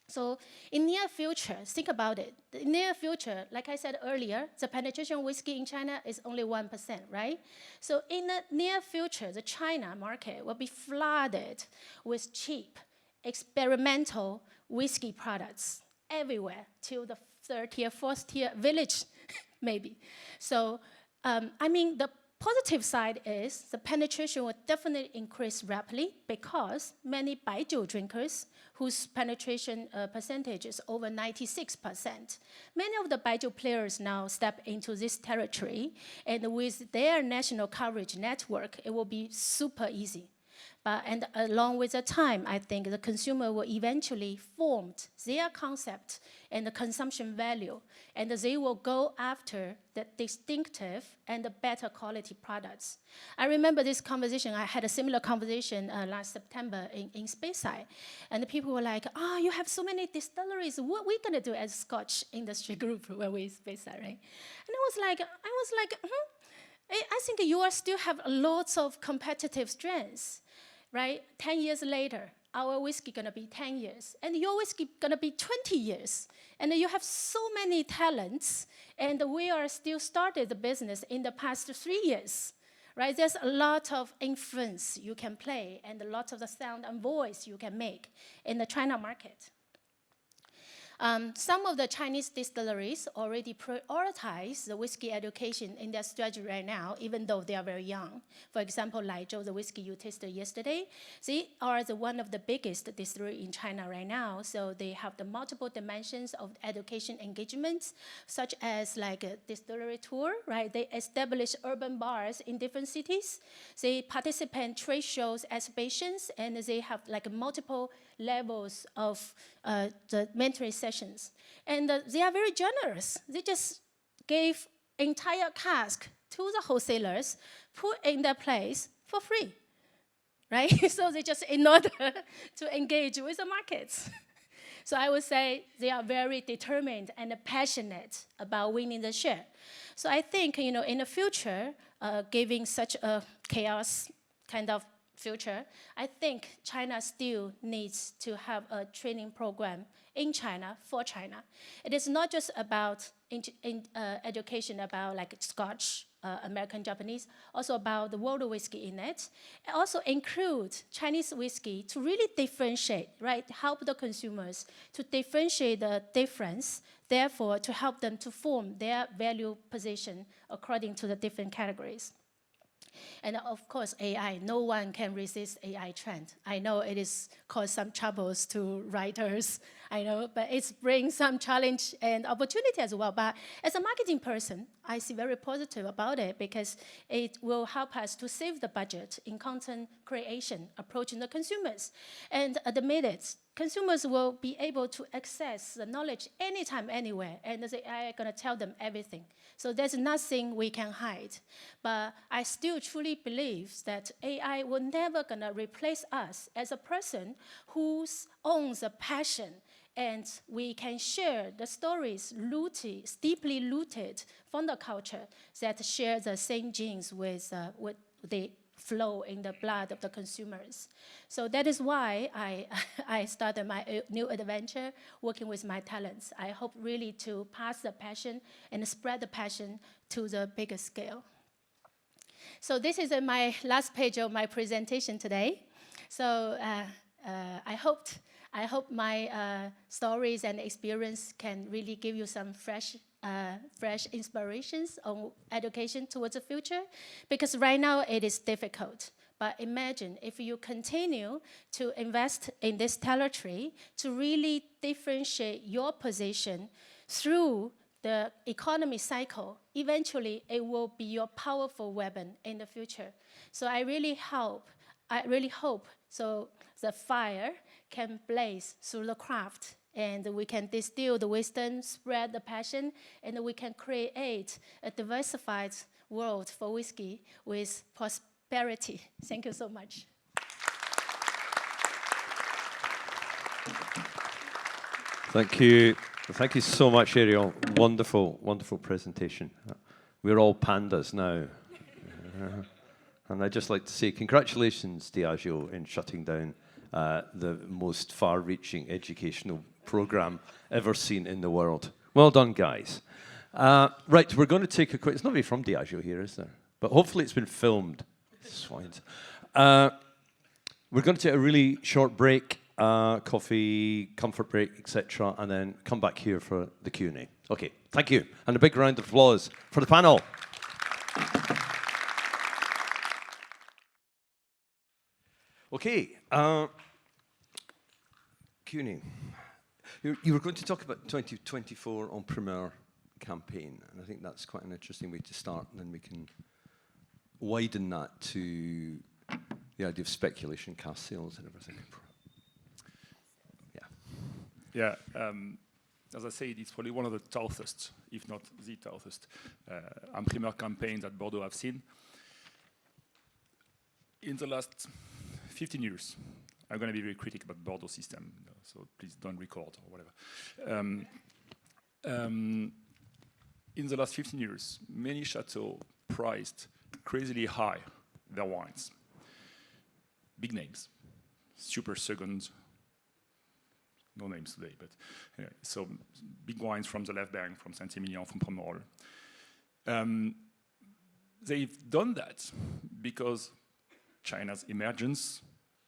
So in near future, think about it. In near future, like I said earlier, the penetration of whiskey in China is only 1%, right? So in the near future, the China market will be flooded with cheap, experimental whiskey products everywhere till the third tier, fourth tier village, maybe. So, I mean, the positive side is the penetration will definitely increase rapidly because many baijiu drinkers whose penetration percentage is over 96%. Many of the baijiu players now step into this territory, and with their national coverage network, it will be super easy. And along with the time, I think the consumer will eventually form their concept and the consumption value, and they will go after the distinctive and the better quality products. I remember this conversation. I had a similar conversation last September in Speyside, and the people were like, "Oh, you have so many distilleries. What are we gonna do as Scotch industry group when we Speyside, right?" And I was like, I think you are still have lots of competitive strengths. Right? 10 years later, our whiskey gonna be 10 years, and your whiskey gonna be 20 years. And you have so many talents, and we are still started the business in the past 3 years. Right? There's a lot of influence you can play, and a lot of the sound and voice you can make in the China market. Some of the Chinese distilleries already prioritize the whiskey education in their strategy right now, even though they are very young. For example, Laizhou, the whiskey you tasted yesterday, they are one of the biggest distillery in China right now. So they have the multiple dimensions of education engagements, such as like a distillery tour, right? They establish urban bars in different cities. They participate in trade shows, exhibitions, and they have like multiple levels of the mentoring sessions. And they are very generous. They just gave entire cask to the wholesalers, put in their place for free, right? So they just in order to engage with the markets. So I would say they are very determined and passionate about winning the share. So I think, in the future, giving such a chaos kind of future, I think China still needs to have a training program in China for China. It is not just about education about like Scotch, American, Japanese, also about the world whiskey in it. It also include Chinese whiskey to really differentiate, right? Help the consumers to differentiate the difference, therefore to help them to form their value position according to the different categories. And of course, AI, no one can resist AI trend. I know it is caused some troubles to writers, I know, but it brings some challenge and opportunity as well. But as a marketing person, I see very positive about it because it will help us to save the budget in content creation, approaching the consumers. And at the minute, consumers will be able to access the knowledge anytime, anywhere, and the AI are going to tell them everything. So there's nothing we can hide. But I still truly believe that AI will never going to replace us as a person who owns a passion, and we can share the stories deeply rooted from the culture that share the same genes with the flow in the blood of the consumers. So that is why I started my new adventure working with my talents. I hope really to pass the passion and spread the passion to the bigger scale. So this is my last page of my presentation today. So I hope my stories and experience can really give you some fresh inspirations on education towards the future, because right now it is difficult. But imagine if you continue to invest in this territory to really differentiate your position through the economy cycle, eventually it will be your powerful weapon in the future. So I really hope so the fire can blaze through the craft, and we can distill the wisdom, spread the passion, and we can create a diversified world for whiskey with prosperity. Thank you so much. Thank you. Thank you so much, Ariel. Wonderful, wonderful presentation. We're all pandas now. And I'd just like to say congratulations, Diageo, in shutting down the most far-reaching educational program ever seen in the world. Well done, guys. Right, we're going to take a quick... It's not really from Diageo here, is there? But hopefully it's been filmed. Swines. We're going to take a really short break, coffee, comfort break, etc., and then come back here for the Q&A. Okay, thank you. And a big round of applause for the panel. Okay, Q&A. You were going to talk about 2024 en primeur campaign, and I think that's quite an interesting way to start, and then we can widen that to the idea of speculation, cash sales, and everything. Yeah. As I said, it's probably one of the toughest, if not the toughest, en primeur campaigns that Bordeaux have seen. In the last 15 years, I'm going to be very critical about Bordeaux system, so please don't record or whatever. In the last 15 years, many chateaux priced crazily high their wines. Big names, super seconds, no names today, but anyway, so big wines from the left bank, from Saint-Emilion, from Pomerol. They've done that because China's emergence,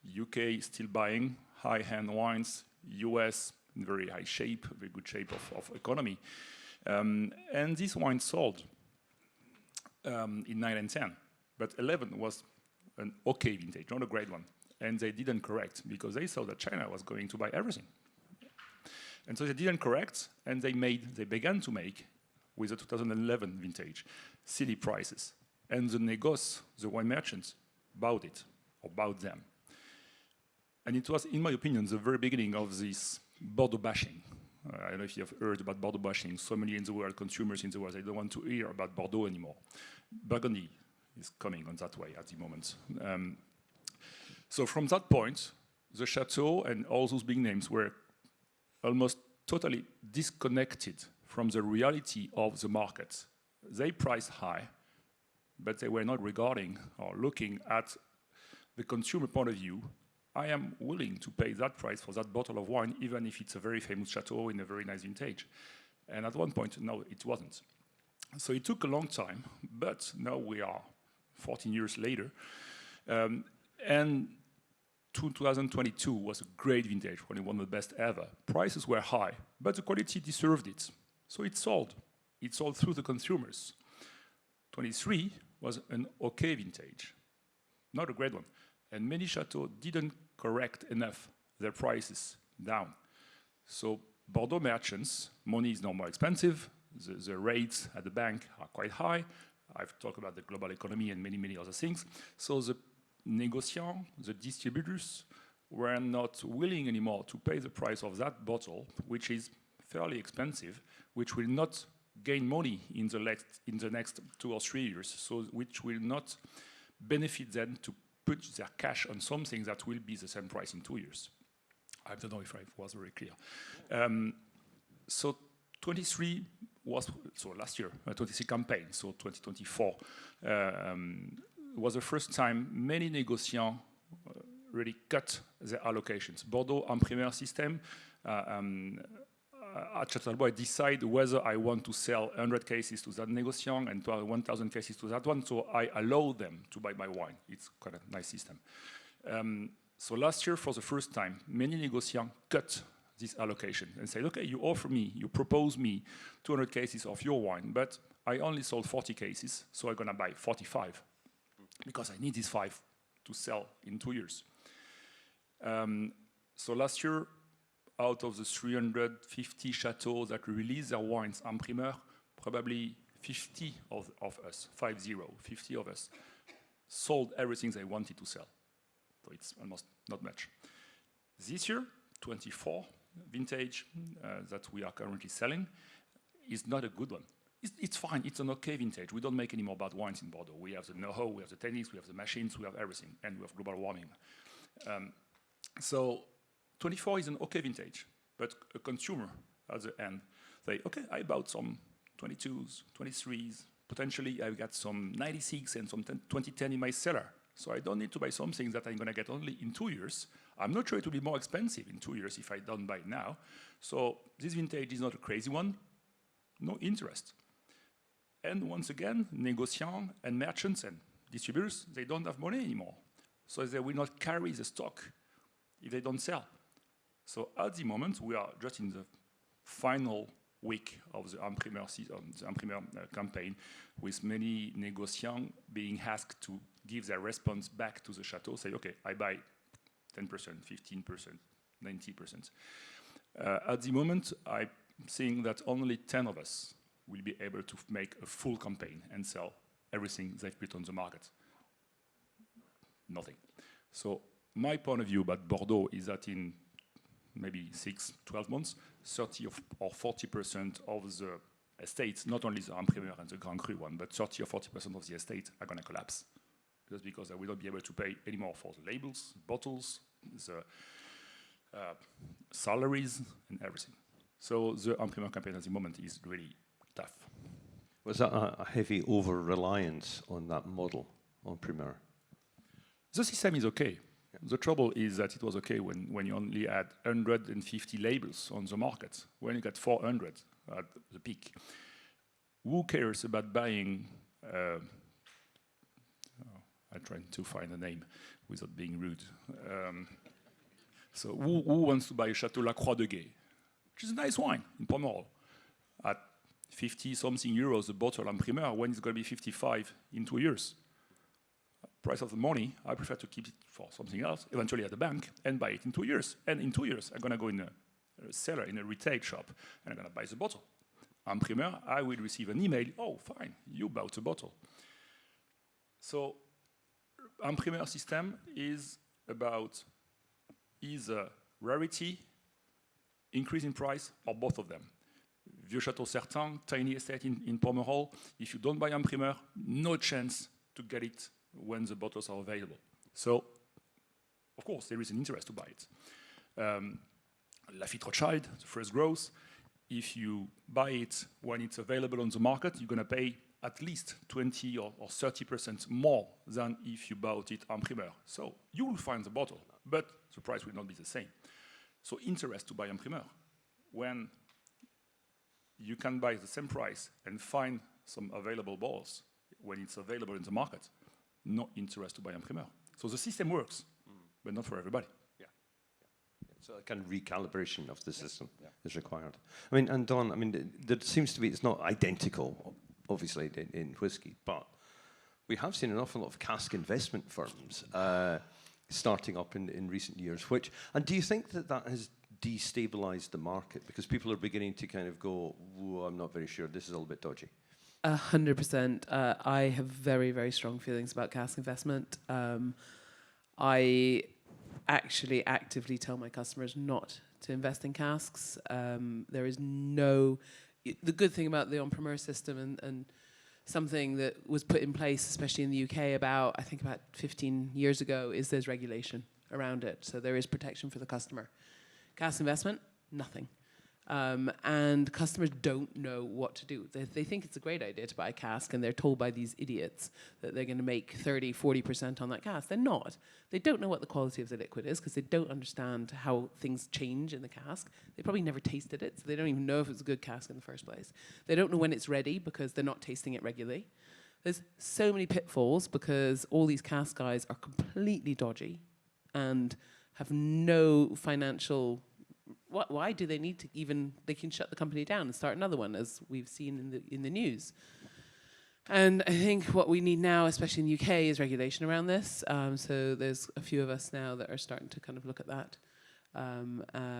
UK is still buying high-end wines, US in very high shape, very good shape of economy. And this wine sold in 9 and 10, but 11 was an okay vintage, not a great one. And they didn't correct because they saw that China was going to buy everything. And so they didn't correct, and they began to make, with the 2011 vintage, silly prices. And the négoce, the wine merchants, bought it, or bought them. And it was, in my opinion, the very beginning of this Bordeaux bashing. I don't know if you have heard about Bordeaux bashing. So many in the world, consumers in the world, they don't want to hear about Bordeaux anymore. Burgundy is coming on that way at the moment. So from that point, the chateau and all those big names were almost totally disconnected from the reality of the market. They priced high, but they were not regarding or looking at the consumer point of view. I am willing to pay that price for that bottle of wine, even if it's a very famous chateau in a very nice vintage. And at one point, no, it wasn't. So it took a long time, but now we are 14 years later. And 2022 was a great vintage, probably one of the best ever. Prices were high, but the quality deserved it. So it sold. It sold through the consumers. 23 was an okay vintage, not a great one. And many chateaux didn't correct enough their prices down. So Bordeaux merchants, money is now more expensive. The rates at the bank are quite high. I've talked about the global economy and many, many other things. So the négociants, the distributors, were not willing anymore to pay the price of that bottle, which is fairly expensive, which will not gain money in the next 2 or 3 years, so which will not benefit them to put their cash on something that will be the same price in 2 years. I don't know if I was very clear. So 23 was, so last year, 23 campaign, so 2024, was the first time many négociants really cut their allocations. Bordeaux en primeur system, at Château I decide whether I want to sell 100 cases to that négociant and 1,000 cases to that one, so I allow them to buy my wine. It's quite a nice system. So last year, for the first time, many négociants cut this allocation and said, okay, you offer me, you propose me 200 cases of your wine, but I only sold 40 cases, so I'm gonna buy 45, because I need these 5 to sell in 2 years. So last year, out of the 350 chateaux that released their wines en primeur, probably 50 of us, 50 of us, sold everything they wanted to sell. So it's almost not much. This year, 24 vintage that we are currently selling is not a good one. it's fine. It's an okay vintage. We don't make any more bad wines in Bordeaux. We have the know-how, we have the techniques, we have the machines, we have everything, and we have global warming. So 24 is an okay vintage, but a consumer at the end, say, okay, I bought some 22s, 23s, potentially I got some 96 and some 2010 in my cellar. So I don't need to buy something that I'm going to get only in 2 years. I'm not sure it will be more expensive in 2 years if I don't buy it now. So this vintage is not a crazy one, no interest. And once again, negociants and merchants and distributors, they don't have money anymore. So they will not carry the stock if they don't sell. So at the moment, we are just in the final week of the Imprimeur campaign, with many negociants being asked to give their response back to the chateau, say, okay, I buy 10%, 15%, 90%. At the moment, I'm seeing that only 10 of us will be able to make a full campaign and sell everything they've put on the market. Nothing. So my point of view about Bordeaux is that in maybe 6, 12 months, 30 or 40% of the estates, not only the Imprimeur and the Grand Cru one, but 30 or 40% of the estate are going to collapse. Just because I will not be able to pay anymore for the labels, bottles, the salaries, and everything. So the Imprimeur campaign at the moment is really tough. Was that a heavy over-reliance on that model, Imprimeur? The system is okay. The trouble is that it was okay when you only had 150 labels on the market. When you got 400 at the peak, who cares about buying? I'm trying to find a name without being rude. So who wants to buy a Chateau La Croix de Guay, which is a nice wine in Pomerol, at 50-something euros a bottle Imprimeur, when it's going to be 55 in 2 years? Price of the money, I prefer to keep it for something else, eventually at the bank, and buy it in 2 years. And in 2 years, I'm going to go in a cellar, in a retail shop, and I'm going to buy the bottle. Imprimeur, I will receive an email, oh, fine, you bought a bottle. So Imprimeur system is about either rarity, increase in price, or both of them. Vieux Château Certain, tiny estate in Pomerol, if you don't buy Imprimeur, no chance to get it when the bottles are available. So, of course, there is an interest to buy it. Lafite Rothschild, the first growth, if you buy it when it's available on the market, you're going to pay at least 20 or 30% more than if you bought it Imprimeur. So you will find the bottle, but the price will not be the same. So interest to buy Imprimeur. When you can buy the same price and find some available bottles when it's available in the market, no interest to buy Imprimeur. So the system works, but not for everybody. Yeah. So a kind of recalibration of the system is required. I mean, and Don, I mean, there seems to be, it's not identical, obviously, in whiskey, but we have seen an awful lot of cask investment firms starting up in recent years, and do you think that has destabilized the market? Because people are beginning to kind of go, whoa, I'm not very sure, this is a little bit dodgy. 100%. I have very, very strong feelings about cask investment. I actually actively tell my customers not to invest in casks. There is no... The good thing about the Imprimeur system and something that was put in place, especially in the UK about 15 years ago, is there's regulation around it. So there is protection for the customer. Cask investment, nothing. And customers don't know what to do. They think it's a great idea to buy a cask, and they're told by these idiots that they're going to make 30, 40% on that cask. They're not. They don't know what the quality of the liquid is because they don't understand how things change in the cask. They probably never tasted it, so they don't even know if it's a good cask in the first place. They don't know when it's ready because they're not tasting it regularly. There's so many pitfalls because all these cask guys are completely dodgy and have no financial... Why do they need to even? They can shut the company down and start another one, as we've seen in the news. And I think what we need now, especially in the UK, is regulation around this. So there's a few of us now that are starting to kind of look at that.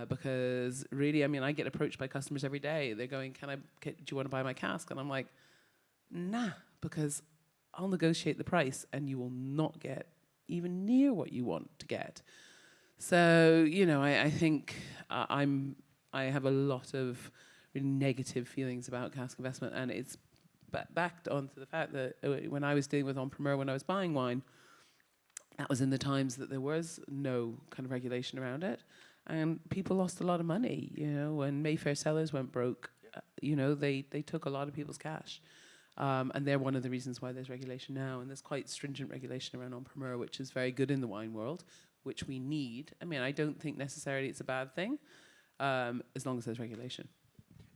Because really, I mean, I get approached by customers every day. They're going, do you want to buy my cask? And I'm like, nah, because I'll negotiate the price and you will not get even near what you want to get. So, you know, I think I have a lot of really negative feelings about cask investment, and it's backed onto the fact that when I was dealing with Entrepreneur, when I was buying wine, that was in the times that there was no kind of regulation around it, and people lost a lot of money. You know, when Mayfair Cellars went broke, you know, they took a lot of people's cash, and they're one of the reasons why there's regulation now, and there's quite stringent regulation around Entrepreneur, which is very good in the wine world, which we need. I mean, I don't think necessarily it's a bad thing, as long as there's regulation.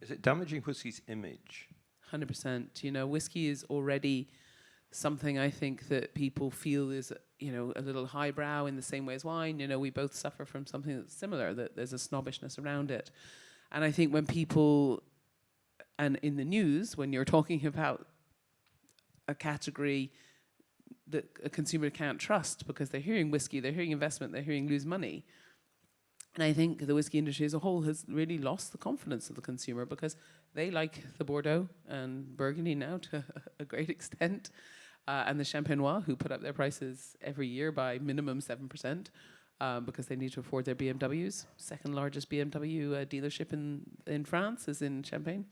Is it damaging whiskey's image? 100%. You know, whiskey is already something I think that people feel is, you know, a little highbrow in the same way as wine. You know, we both suffer from something that's similar, that there's a snobbishness around it. And I think when people, and in the news, when you're talking about a category that a consumer can't trust because they're hearing whiskey, they're hearing investment, they're hearing lose money. And I think the whiskey industry as a whole has really lost the confidence of the consumer because they like the Bordeaux and Burgundy now to a great extent, and the Champenois, who put up their prices every year by minimum 7%, because they need to afford their BMWs. Second largest BMW dealership in France is in Champagne.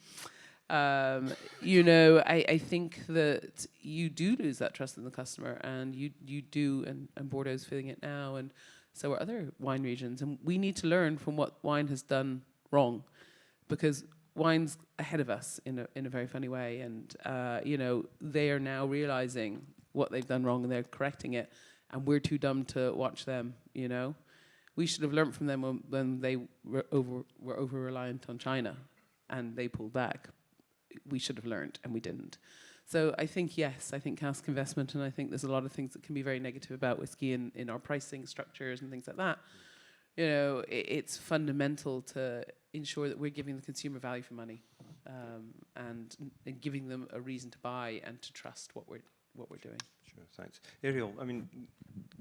You know, I think that you do lose that trust in the customer, and you do, and Bordeaux's feeling it now, and so are other wine regions. And we need to learn from what wine has done wrong, because wine's ahead of us in a very funny way. And, you know, they are now realizing what they've done wrong and they're correcting it. And we're too dumb to watch them, you know. We should have learned from them when they were over-reliant on China and they pulled back. We should have learned, and we didn't. So I think, yes, I think cask investment, and I think there's a lot of things that can be very negative about whiskey in our pricing structures and things like that. You know, it's fundamental to ensure that we're giving the consumer value for money, and giving them a reason to buy and to trust what we're doing. Sure, thanks. Ariel, I mean,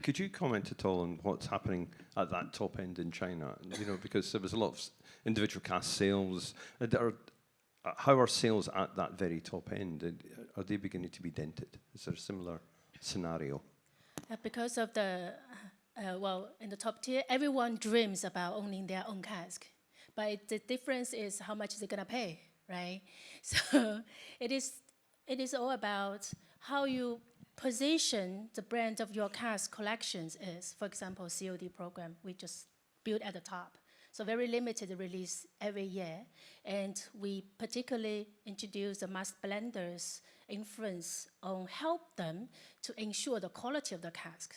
could you comment at all on what's happening at that top end in China? You know, because there was a lot of individual cask sales. How are sales at that very top end? Are they beginning to be dented? Is there a similar scenario? Because of the, well, in the top tier, everyone dreams about owning their own cask. But the difference is how much they're going to pay, right? So it is all about how you position the brand of your cask collections is. For example, COD program, we just built at the top. So very limited release every year. And we particularly introduce the master blenders influence on help them to ensure the quality of the cask.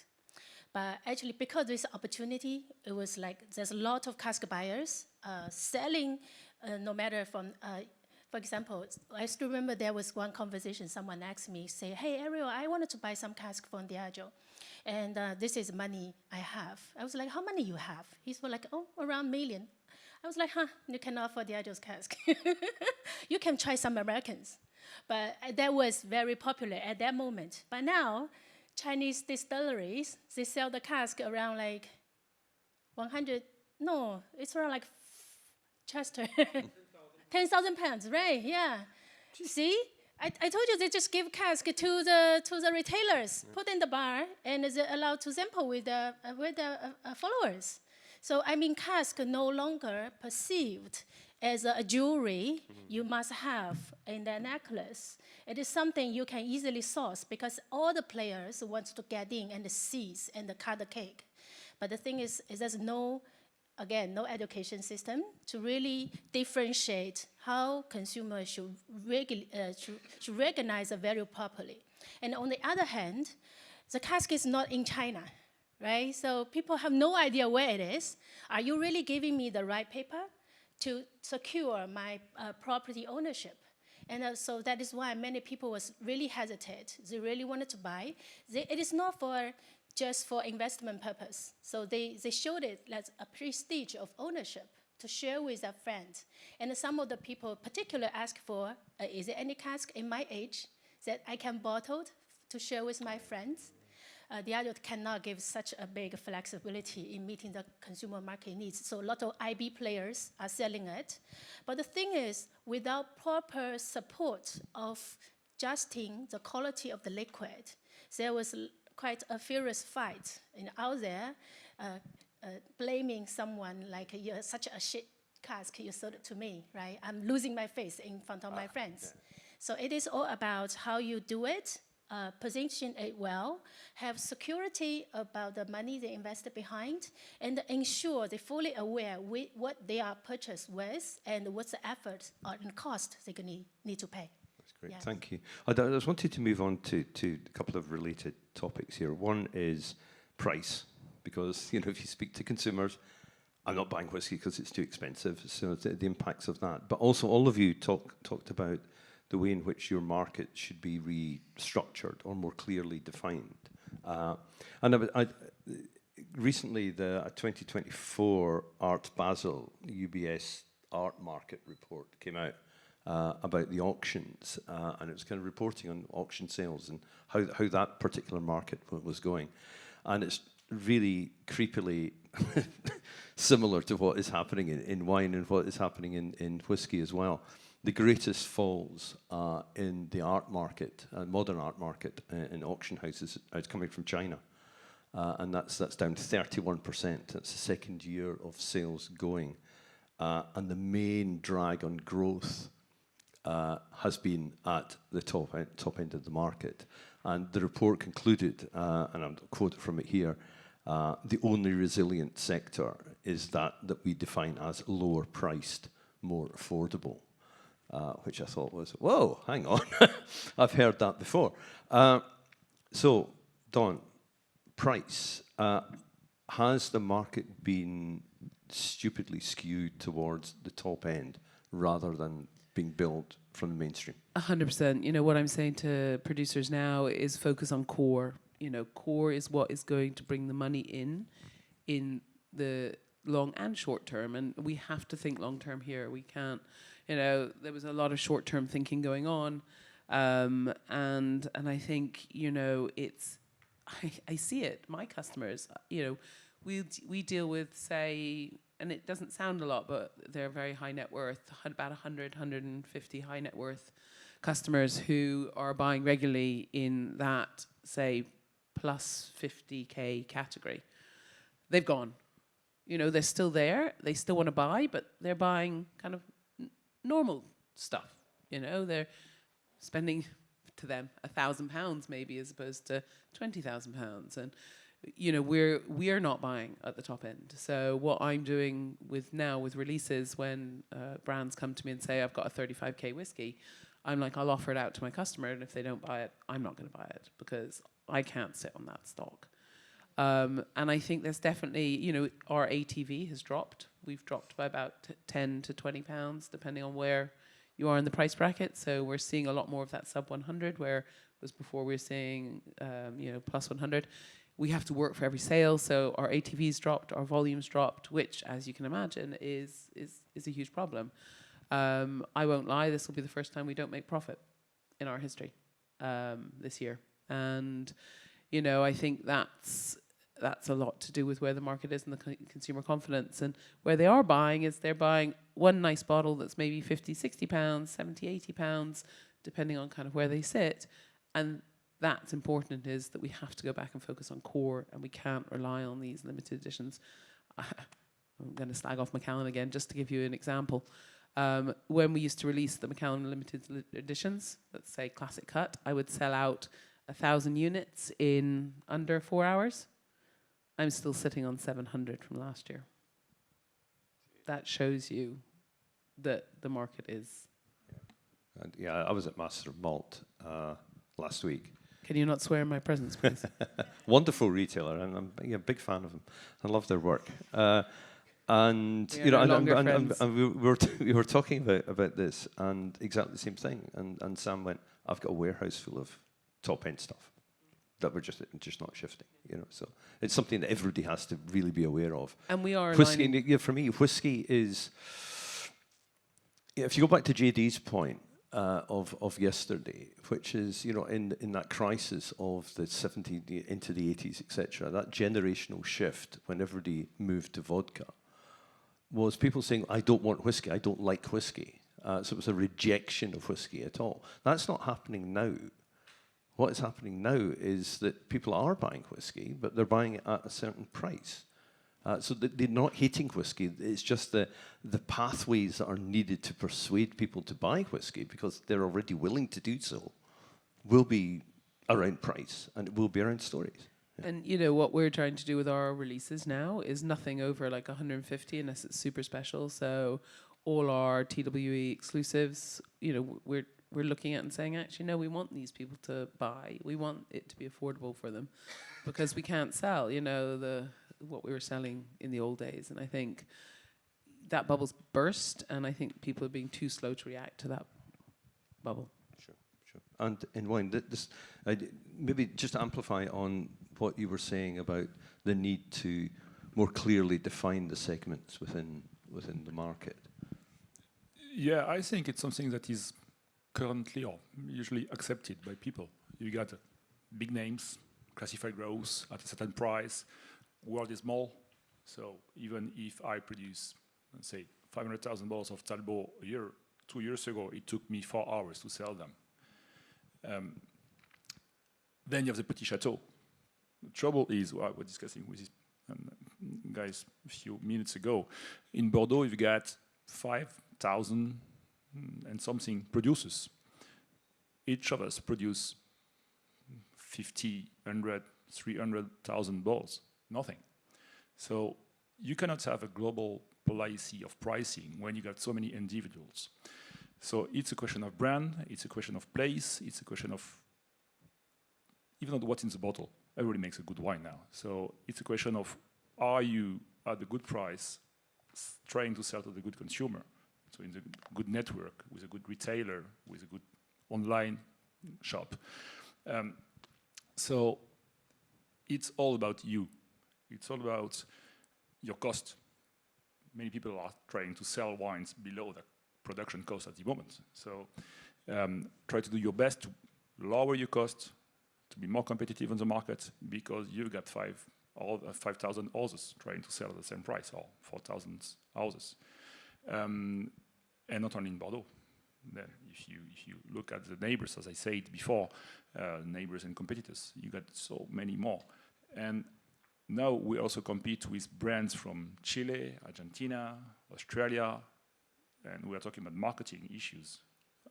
But actually, because there's opportunity, it was like there's a lot of cask buyers selling, no matter from, for example, I still remember there was one conversation, someone asked me, say, hey, Ariel, I wanted to buy some cask from Diageo. And this is money I have. I was like, how many you have? He's like, oh, around $1 million. I was like, you cannot afford Diageo's cask. You can try some Americans. But that was very popular at that moment. But now, Chinese distilleries, they sell the cask around like 100, no, it's around like Chester. 10,000 pounds, right, yeah. See? I told you they just give cask to the retailers, put in the bar, and is allowed to sample with the followers. So I mean, cask no longer perceived as a jewelry you must have in their necklace. It is something you can easily source because all the players want to get in and seize and cut the cake. But the thing is there's no education system to really differentiate how consumers should recognize the value properly. And on the other hand, the cask is not in China, right? So people have no idea where it is. Are you really giving me the right paper to secure my property ownership? And so that is why many people was really hesitant. They really wanted to buy. It is not just for investment purpose. So they showed it as a prestige of ownership to share with their friends. And some of the people particularly asked for, is there any cask in my age that I can bottle to share with my friends? The other cannot give such a big flexibility in meeting the consumer market needs. So a lot of IB players are selling it. But the thing is, without proper support of adjusting the quality of the liquid, there was quite a furious fight out there, blaming someone like, you're such a shit cask, you sold it to me, right? I'm losing my face in front of my friends. Yeah. So it is all about how you do it, position it well, have security about the money they invested behind, and ensure they're fully aware what they are purchased with and what's the effort and cost they're going to need to pay. That's great, Yes. thank you. I just wanted to move on to a couple of related topics here. One is price, because if you speak to consumers, I'm not buying whiskey because it's too expensive, so the impacts of that. But also all of you talked about the way in which your market should be restructured or more clearly defined. Recently, the 2024 Art Basel UBS Art Market report came out about the auctions, and it was kind of reporting on auction sales and how that particular market was going. And it's really creepily similar to what is happening in wine and what is happening in whiskey as well. The greatest falls in the art market, modern art market, in auction houses is coming from China. And that's down 31%. That's the second year of sales going. And the main drag on growth has been at the top end of the market. And the report concluded, and I'll quote from it here, the only resilient sector is that we define as lower priced, more affordable, which I thought was, whoa, hang on, I've heard that before. So, Don, price, has the market been stupidly skewed towards the top end rather than being built from the mainstream? 100%. What I'm saying to producers now is focus on core. Core is what is going to bring the money in the long and short term, and we have to think long term here. We can't, there was a lot of short term thinking going on, and I think it's, I see it. My customers, we deal with, say, and it doesn't sound a lot, but they're very high net worth, about 100, 150 high net worth customers who are buying regularly in that, say, plus 50K category. They've gone. They're still there. They still want to buy, but they're buying kind of normal stuff. They're spending, to them, £1,000 maybe as opposed to £20,000. And we are not buying at the top end. So what I'm doing with releases, when brands come to me and say I've got a 35K whiskey, I'm like, I'll offer it out to my customer, and if they don't buy it, I'm not going to buy it because I can't sit on that stock. And I think there's definitely, our ATV has dropped. We've dropped by about 10 to 20 pounds, depending on where you are in the price bracket. So we're seeing a lot more of that sub 100, where was before we were seeing, plus 100. We have to work for every sale, so our ATVs dropped, our volumes dropped, which, as you can imagine, is a huge problem. I won't lie, this will be the first time we don't make profit in our history this year. And, I think that's a lot to do with where the market is and the consumer confidence. And where they are buying is they're buying one nice bottle that's maybe 50, 60 pounds, 70, 80 pounds, depending on kind of where they sit. And that's important, is that we have to go back and focus on core, and we can't rely on these limited editions. I'm going to slag off Macallan again, just to give you an example. When we used to release the Macallan limited editions, let's say Classic Cut, I would sell out 1,000 units in under 4 hours. I'm still sitting on 700 from last year. That shows you that the market is. Yeah, I was at Master of Malt last week. Can you not swear in my presence, please? Wonderful retailer, and I'm a big fan of them. I love their work. And we we were talking about this, and exactly the same thing. And Sam went, "I've got a warehouse full of top end stuff that we're just not shifting." So it's something that everybody has to really be aware of. And we are whiskey. Yeah, for me, whiskey is. Yeah, if you go back to JD's point of yesterday, which is in that crisis of the 70s into the 80s, etc., that generational shift when everybody moved to vodka, was people saying, I don't want whiskey, I don't like whiskey. So it was a rejection of whiskey at all. That's not happening now. What is happening now is that people are buying whiskey, but they're buying it at a certain price. So they're not hating whiskey. It's just the pathways that are needed to persuade people to buy whiskey, because they're already willing to do so, will be around price and it will be around stories. And you know what we're trying to do with our releases now is nothing over like 150 unless it's super special. So all our TWE exclusives, you know, we're looking at and saying, actually, no, we want these people to buy. We want it to be affordable for them, because we can't sell, you know, what we were selling in the old days. And I think that bubble's burst, and I think people are being too slow to react to that bubble. Sure. And in wine, maybe just to amplify on what you were saying about the need to more clearly define the segments within the market. Yeah, I think it's something that is currently or usually accepted by people. You got big names, classified growth at a certain price. World is small, so even if I produce, let's say, 500,000 bottles of Talbot a year, 2 years ago, it took me 4 hours to sell them. Then you have the Petit Chateau. The trouble is, I was discussing with these guys a few minutes ago, in Bordeaux you've got 5,000 and something producers. Each of us produce 50, 100, 300,000 bottles. Nothing. So you cannot have a global policy of pricing when you got so many individuals. So it's a question of brand, it's a question of place, it's a question of even not what's in the bottle. Everybody makes a good wine now. So it's a question of, are you at a good price trying to sell to the good consumer? So in the good network, with a good retailer, with a good online shop. So it's all about you. It's all about your cost. Many people are trying to sell wines below the production cost at the moment. So try to do your best to lower your cost, to be more competitive on the market, because you got 5,000 houses trying to sell at the same price, or 4,000 houses. And not only in Bordeaux. Then if you look at the neighbors, as I said before, neighbors and competitors, you got so many more. And now we also compete with brands from Chile, Argentina, Australia, and we are talking about marketing issues.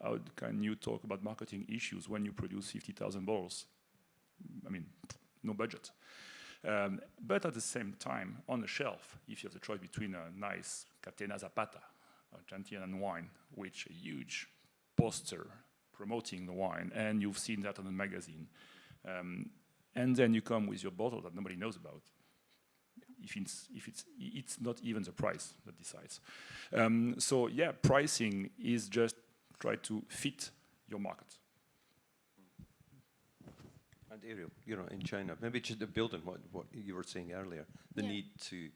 How can you talk about marketing issues when you produce 50,000 bottles? I mean, no budget. But at the same time, on the shelf, if you have the choice between a nice Catena Zapata, Argentinian wine, which a huge poster promoting the wine, and you've seen that on the magazine, and then you come with your bottle that nobody knows about. It's not even the price that decides. So yeah, pricing is just try to fit your market. And Ariel, you know, in China, maybe just to build on what you were saying earlier, the need to,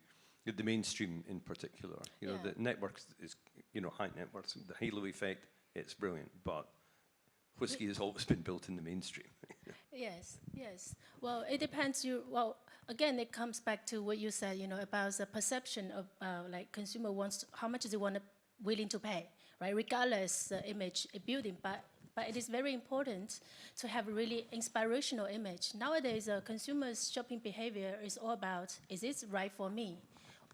the mainstream in particular, you know, the networks is, you know, high networks, the halo effect, it's brilliant, but whiskey has always been built in the mainstream. Yes. Well, it depends. Again, it comes back to what you said, you know, about the perception of like consumer wants, how much they willing to pay, right? Regardless the image building, but it is very important to have a really inspirational image. Nowadays, consumers' shopping behavior is all about, is this right for me?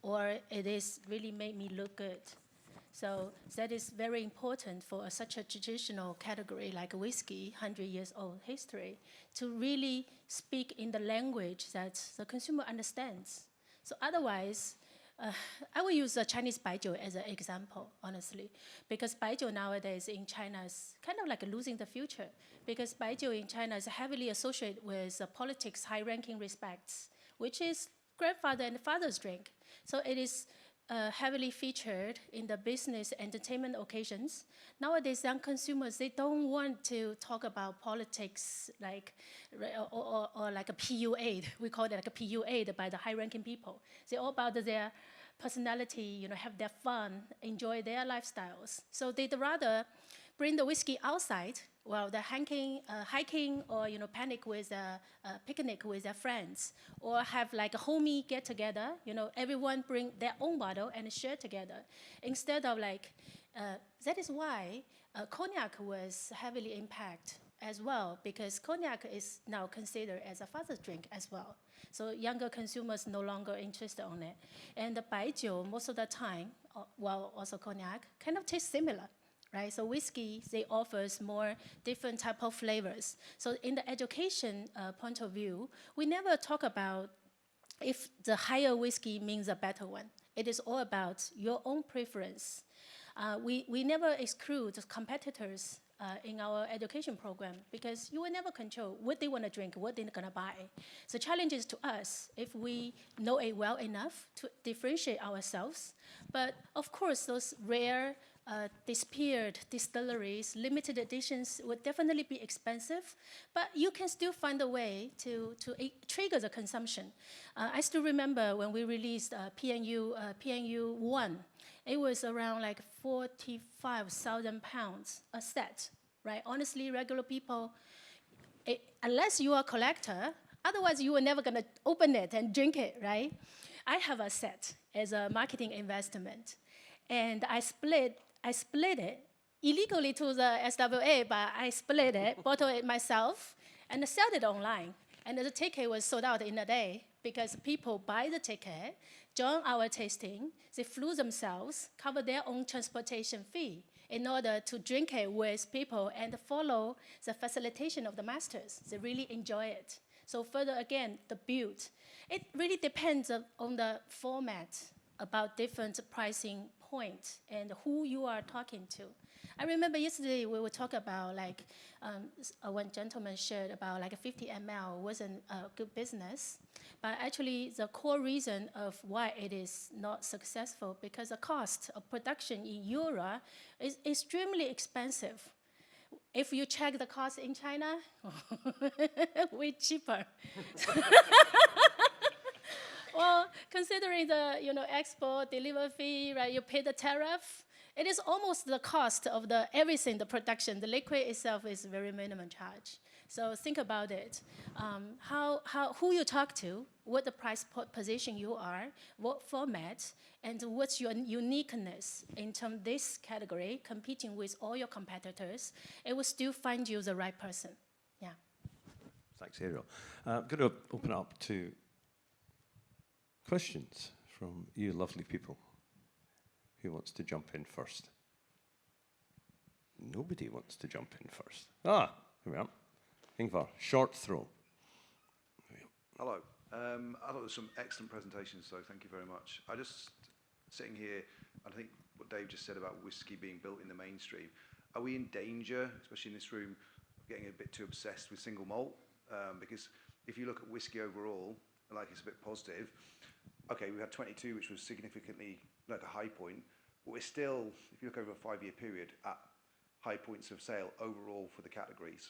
Or it is really make me look good? So that is very important for such a traditional category like whiskey, 100 years old history, to really speak in the language that the consumer understands. So otherwise, I will use Chinese baijiu as an example, honestly, because baijiu nowadays in China is kind of like losing the future, because baijiu in China is heavily associated with politics, high-ranking respects, which is grandfather and father's drink. So it is heavily featured in the business entertainment occasions. Nowadays, young consumers, they don't want to talk about politics like, or like a PU8. We call it like a PU8 by the high-ranking people. They're all about their personality, you know, have their fun, enjoy their lifestyles. So they'd rather bring the whiskey outside while they're hiking or, you know, picnic with their friends, or have like a homie get together, you know, everyone bring their own bottle and share together. Instead of like, that is why cognac was heavily impacted as well, because cognac is now considered as a father's drink as well. So younger consumers no longer interested on it. And the baijiu, most of the time, well, also cognac, kind of tastes similar, right? So whiskey, they offers more different type of flavors. So in the education point of view, we never talk about if the higher whiskey means a better one. It is all about your own preference. We never exclude competitors in our education program, because you will never control what they want to drink, what they're going to buy. So challenge is to us if we know it well enough to differentiate ourselves. But of course, those rare, disappeared distilleries, limited editions would definitely be expensive, but you can still find a way to trigger the consumption. I still remember when we released PNU 1, it was around like 45,000 pounds a set, right? Honestly, regular people, unless you are a collector, otherwise you were never gonna open it and drink it, right? I have a set as a marketing investment, and I split it illegally to the SWA, but I split it, bottled it myself, and sold it online. And the ticket was sold out in a day because people buy the ticket, join our tasting, they flew themselves, cover their own transportation fee in order to drink it with people and follow the facilitation of the masters. They really enjoy it. So further, again, the build. It really depends on the format about different pricing point and who you are talking to. I remember yesterday we were talking about like, one gentleman shared about like a 50 ml wasn't a good business, but actually the core reason of why it is not successful because the cost of production in Europe is extremely expensive. If you check the cost in China, way cheaper. Well, considering the export, delivery fee, right? You pay the tariff. It is almost the cost of everything, the production. The liquid itself is very minimum charge. So think about it. Who you talk to, what the price position you are, what format, and what's your uniqueness in terms of this category, competing with all your competitors, it will still find you the right person. Yeah. Thanks, Ariel. I'm going to open it up to questions from you lovely people. Who wants to jump in first? Nobody wants to jump in first. Here we are. Ingvar, short throw. Hello. I thought there were some excellent presentations, so thank you very much. I just, sitting here, I think what Dave just said about whiskey being built in the mainstream, are we in danger, especially in this room, of getting a bit too obsessed with single malt? Because if you look at whiskey overall, like it's a bit positive, okay, we had 22, which was significantly like a high point, but we're still, if you look over a 5-year period, at high points of sale overall for the categories,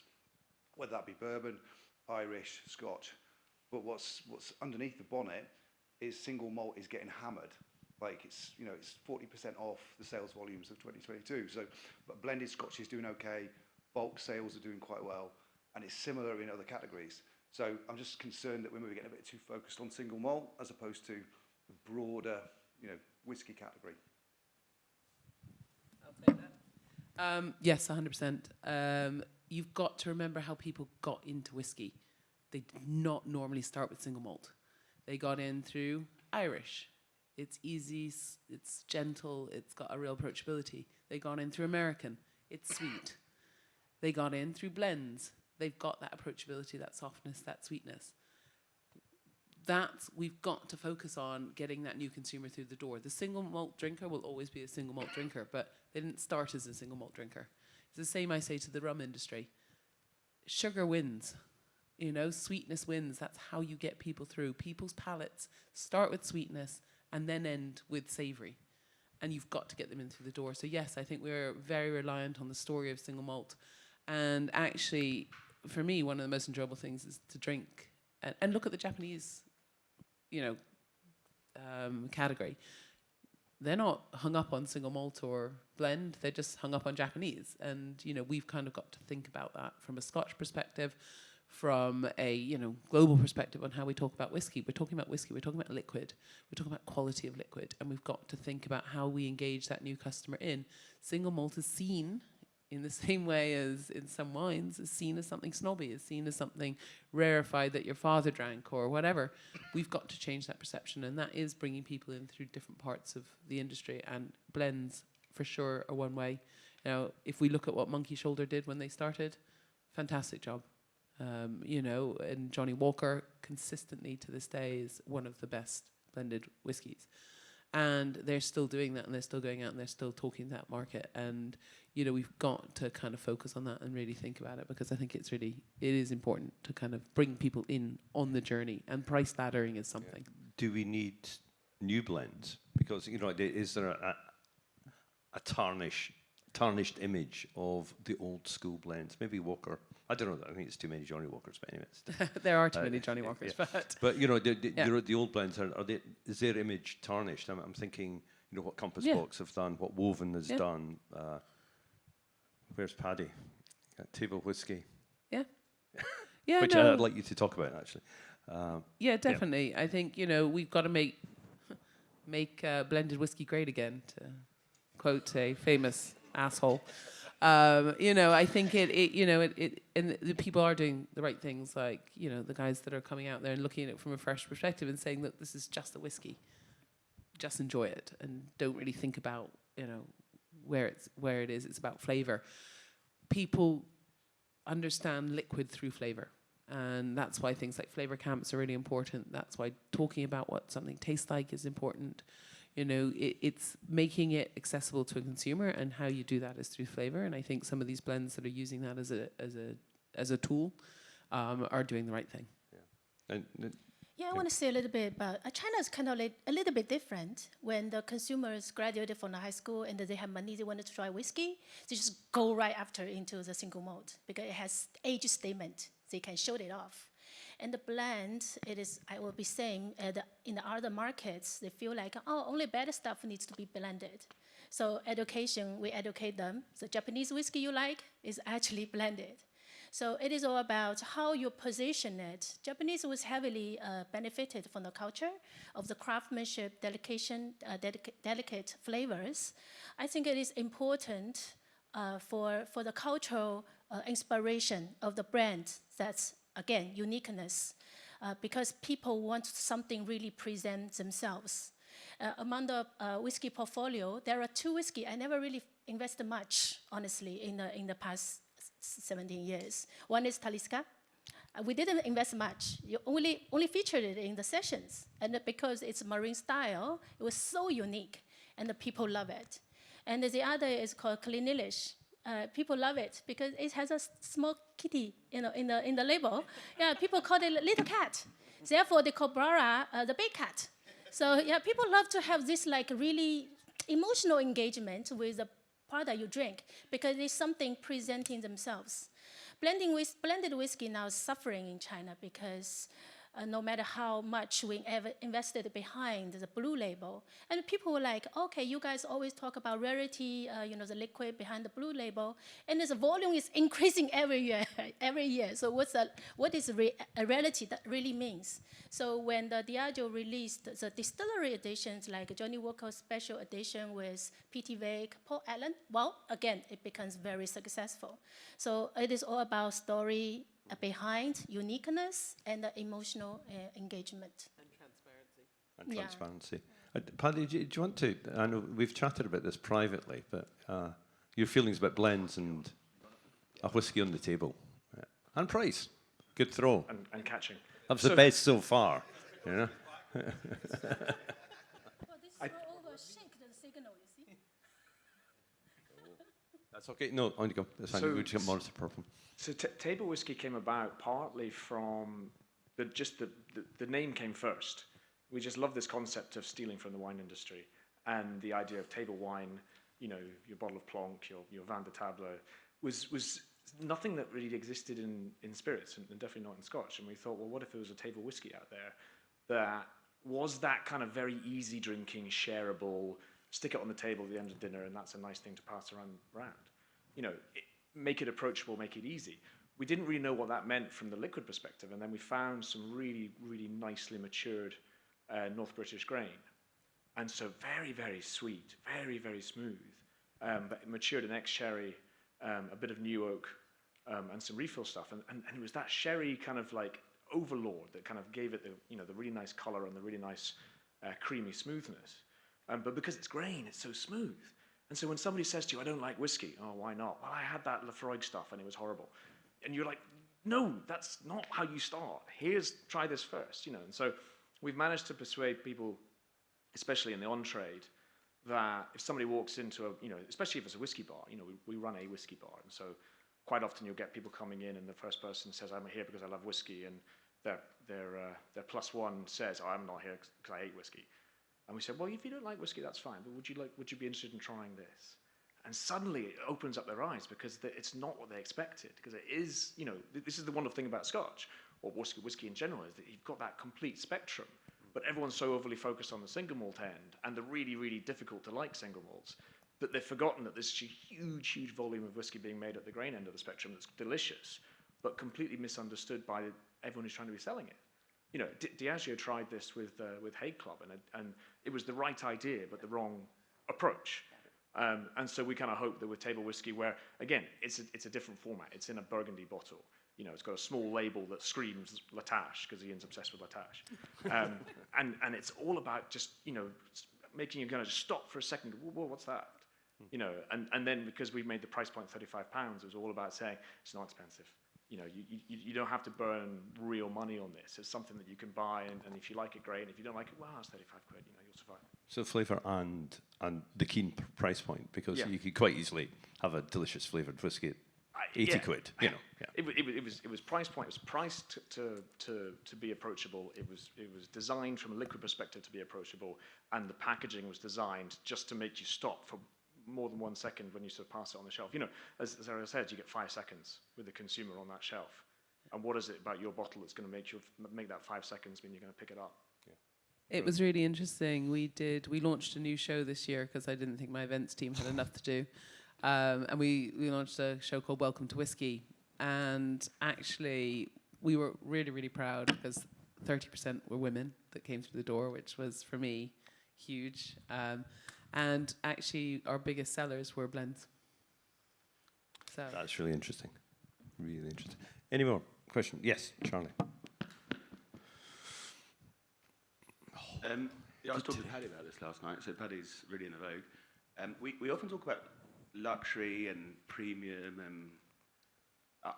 whether that be bourbon, Irish, Scotch. But what's underneath the bonnet is single malt is getting hammered. Like it's 40% off the sales volumes of 2022. So, but blended Scotch is doing okay, bulk sales are doing quite well, and it's similar in other categories. So I'm just concerned that we're maybe getting a bit too focused on single malt as opposed to the broader, whiskey category. I'll take that. Yes, 100%. You've got to remember how people got into whiskey. They did not normally start with single malt. They got in through Irish. It's easy, it's gentle, it's got a real approachability. They got in through American. It's sweet. They got in through blends. They've got that approachability, that softness, that sweetness. We've got to focus on getting that new consumer through the door. The single malt drinker will always be a single malt drinker, but they didn't start as a single malt drinker. It's the same I say to the rum industry. Sugar wins. Sweetness wins. That's how you get people through. People's palates start with sweetness and then end with savory. And you've got to get them in through the door. So yes, I think we're very reliant on the story of single malt. And actually, for me, one of the most enjoyable things is to drink and look at the Japanese, category. They're not hung up on single malt or blend. They're just hung up on Japanese. And, we've kind of got to think about that from a Scotch perspective, from a, global perspective on how we talk about whiskey. We're talking about whiskey. We're talking about liquid. We're talking about quality of liquid. And we've got to think about how we engage that new customer in. Single malt is seen in the same way as in some wines, is seen as something snobby, is seen as something rarefied that your father drank or whatever. We've got to change that perception, and that is bringing people in through different parts of the industry, and blends for sure are one way. Now, if we look at what Monkey Shoulder did when they started, fantastic job. You know, and Johnny Walker consistently to this day is one of the best blended whiskies. And they're still doing that, and they're still going out, and they're still talking that market. And, you know, we've got to kind of focus on that and really think about it, because I think it is important to kind of bring people in on the journey, and price laddering is something. Yeah. Do we need new blends? Because, you know, is there a tarnished image of the old school blends? Maybe Walker. I don't know. I think it's too many Johnny Walkers, but anyways. There are too many Johnny Walkers, yeah. But you know, the old blends is their image tarnished? I'm thinking, you know, what Compass Box have done, what Woven has done. Where's Paddy? Table Whisky. Yeah. Yeah. Which I'd like you to talk about, actually. Yeah, definitely. I think, you know, we've got to make blended whiskey great again, to quote a famous asshole. You know, I think and the people are doing the right things, like, you know, the guys that are coming out there and looking at it from a fresh perspective and saying that this is just a whiskey. Just enjoy it and don't really think about, you know, where it is. It's about flavor. People understand liquid through flavor. And that's why things like flavor camps are really important. That's why talking about what something tastes like is important. You know, it's making it accessible to a consumer, and how you do that is through flavor. And I think some of these blends that are using that as a tool are doing the right thing. Yeah. I want to say a little bit about China is kind of a little bit different. When the consumers graduated from the high school and they have money, they wanted to try whiskey, they just go right after into the single malt because it has age statement. They can show it off. And the blend, I will be saying, in the other markets, they feel like, oh, only better stuff needs to be blended. So education, we educate them. The Japanese whiskey you like is actually blended. So it is all about how you position it. Japanese was heavily benefited from the culture of the craftsmanship, delicate flavors. I think it is important for the cultural inspiration of the brand. That's, again, uniqueness, because people want something really present themselves. Among the whiskey portfolio, there are two whiskey I never really invested much, honestly, in the past 17 years. One is Taliska. We didn't invest much. You only featured it in the sessions, and because it's marine style, it was so unique, and the people love it. And the other is called Klinilish. People love it because it has a small kitty, you know, in the label. Yeah, people call it little cat. Therefore, they call Brara the big cat. So yeah, people love to have this like really emotional engagement with the product you drink because it's something presenting themselves. Blended whiskey now is suffering in China because no matter how much we ever invested behind the blue label, and people were like, okay, you guys always talk about rarity, you know, the liquid behind the blue label, and the volume is increasing every year. So what is a rarity that really means? So when the Diageo released the distillery editions, like Johnny Walker Special Edition with P.T. Vick, Paul Allen, well, again, it becomes very successful. So it is all about story behind uniqueness and emotional engagement. And transparency. Paddy, do you want to, I know we've chatted about this privately, but your feelings about blends and a whiskey on the table. And price. Good throw. And catching. That's the best so far, you know? Well, this is over shake the signal, you see? That's okay. No, on you go. That's fine. We'll just monitor problem. So table whiskey came about partly from the name came first. We just love this concept of stealing from the wine industry and the idea of table wine. You know, your bottle of Plonk, your Vin de Table was nothing that really existed in spirits and definitely not in Scotch. And we thought, well, what if there was a table whiskey out there that was that kind of very easy drinking, shareable, stick it on the table at the end of dinner, and that's a nice thing to pass around. You know, make it approachable, make it easy. We didn't really know what that meant from the liquid perspective, and then we found some really, really nicely matured North British grain. And so very, very sweet, very, very smooth, but matured in ex-sherry a bit of new oak, and some refill stuff. And it was that sherry kind of like overlord that kind of gave it the really nice color and the really nice creamy smoothness. But because it's grain, it's so smooth. And so when somebody says to you, I don't like whiskey, oh, why not? Well, I had that Lafroig stuff and it was horrible. And you're like, no, that's not how you start. Try this first, And so we've managed to persuade people, especially in the on-trade, that if somebody walks into especially if it's a whiskey bar, we run a whiskey bar. And so quite often you'll get people coming in and the first person says, I'm here because I love whiskey. And their plus one says, oh, I'm not here because I hate whiskey. And we said, well, if you don't like whiskey, that's fine. But would you be interested in trying this? And suddenly it opens up their eyes because it's not what they expected. Because it is, this is the wonderful thing about Scotch, or whiskey in general, is that you've got that complete spectrum. But everyone's so overly focused on the single malt end and the really, really difficult to like single malts that they've forgotten that there's a huge, huge volume of whiskey being made at the grain end of the spectrum that's delicious, but completely misunderstood by everyone who's trying to be selling it. Diageo tried this with Hague Club, and it was the right idea, but the wrong approach. And so we kind of hope that with table whiskey, where again it's a different format, it's in a burgundy bottle. It's got a small label that screams Latache because Ian's obsessed with Latache, and it's all about just making you kind of just stop for a second. Whoa, what's that? And then because we made the price point £35, it was all about saying it's not expensive. You don't have to burn real money on this. It's something that you can buy, and if you like it, great. And if you don't like it, well, it's £35. You'll survive. So flavour and the keen price point, because you could quite easily have a delicious flavoured whiskey at 80 quid. Yeah. It was price point. It was priced to be approachable. It was designed from a liquid perspective to be approachable, and the packaging was designed just to make you stop for more than 1 second when you sort of pass it on the shelf. As I said, you get 5 seconds with the consumer on that shelf. And what is it about your bottle that's going to make that 5 seconds mean you're going to pick it up? Yeah. It was really interesting. We launched a new show this year because I didn't think my events team had enough to do. And we launched a show called Welcome to Whisky. And actually, we were really, really proud because 30% were women that came through the door, which was, for me, huge. And actually, our biggest sellers were blends. So That's really interesting. Really interesting. Any more questions? Yes, Charlie. I was talking to Paddy about this last night, so Paddy's really in the vogue. We often talk about luxury and premium,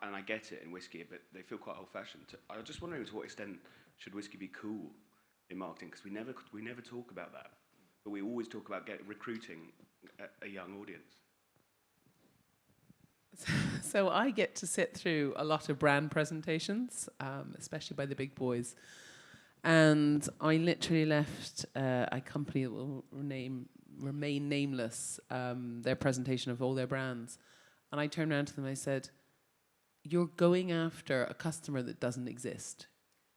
and I get it in whiskey, but they feel quite old-fashioned. I was just wondering to what extent should whiskey be cool in marketing, because we never talk about that. But we always talk about recruiting a young audience. So I get to sit through a lot of brand presentations, especially by the big boys. And I literally left a company that will remain nameless, their presentation of all their brands. And I turned around to them and I said, you're going after a customer that doesn't exist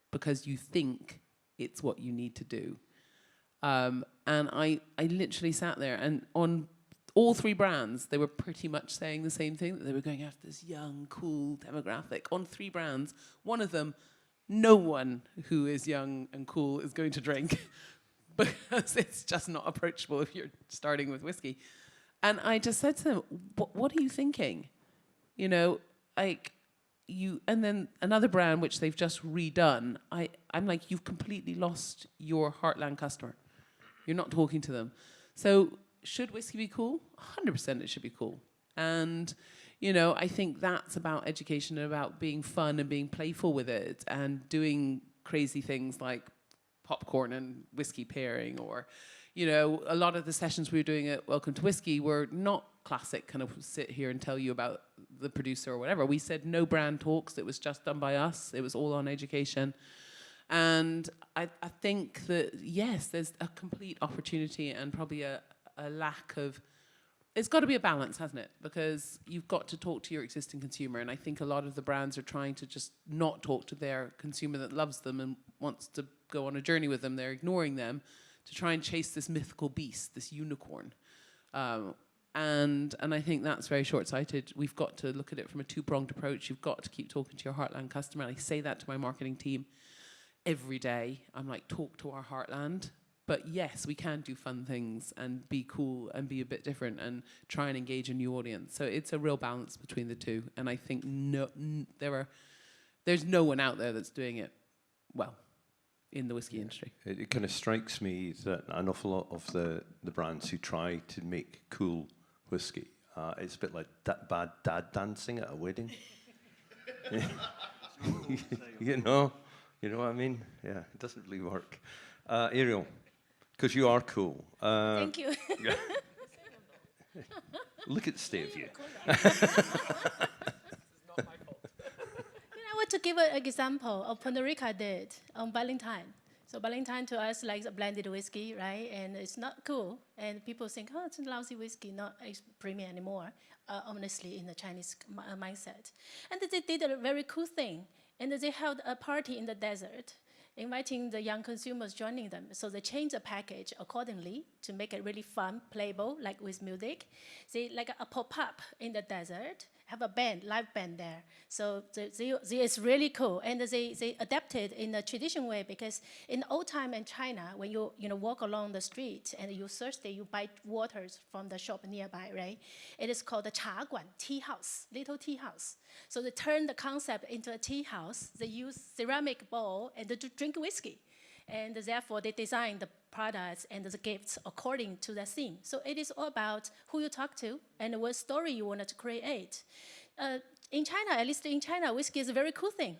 because you think it's what you need to do. And I literally sat there, and on all 3 brands, they were pretty much saying the same thing, that they were going after this young, cool demographic. On 3 brands, one of them, no one who is young and cool is going to drink because it's just not approachable if you're starting with whiskey. And I just said to them, what are you thinking? And then another brand, which they've just redone, I'm like, you've completely lost your heartland customer. You're not talking to them. So should whiskey be cool? 100% it should be cool. And, I think that's about education and about being fun and being playful with it and doing crazy things like popcorn and whiskey pairing, or, a lot of the sessions we were doing at Welcome to Whisky were not classic kind of sit here and tell you about the producer or whatever. We said no brand talks. It was just done by us. It was all on education. And I think that, yes, there's a complete opportunity and probably a lack of... It's got to be a balance, hasn't it? Because you've got to talk to your existing consumer. And I think a lot of the brands are trying to just not talk to their consumer that loves them and wants to go on a journey with them. They're ignoring them to try and chase this mythical beast, this unicorn. And I think that's very short-sighted. We've got to look at it from a 2-pronged approach. You've got to keep talking to your heartland customer. And I say that to my marketing team every day. I'm like, talk to our heartland. But yes, we can do fun things and be cool and be a bit different and try and engage a new audience. So it's a real balance between the two. And I think there's no one out there that's doing it well in the whiskey industry. It kind of strikes me that an awful lot of the brands who try to make cool whiskey, it's a bit like bad dad dancing at a wedding. you know what I mean? Yeah, it doesn't really work. Ariel, because you are cool. Thank you. Look at the state of you. I want to give an example of Puerto Rico did on Valentine. So Valentine to us like a blended whiskey, right? And it's not cool. And people think, oh, it's a lousy whiskey, not premium anymore, honestly, in the Chinese mindset. And they did a very cool thing. And they held a party in the desert, inviting the young consumers joining them. So they changed the package accordingly to make it really fun, playable, like with music. They like a pop-up in the desert, have a band, live band there. So it's really cool. And they adapted in a traditional way because in old time in China, when you walk along the street and you're thirsty, you buy waters from the shop nearby, right? It is called the cha guan, tea house, little tea house. So they turned the concept into a tea house. They use ceramic bowl and to drink whiskey. And therefore, they design the products and the gifts according to the theme. So it is all about who you talk to and what story you wanted to create. In China, at least in China, whiskey is a very cool thing,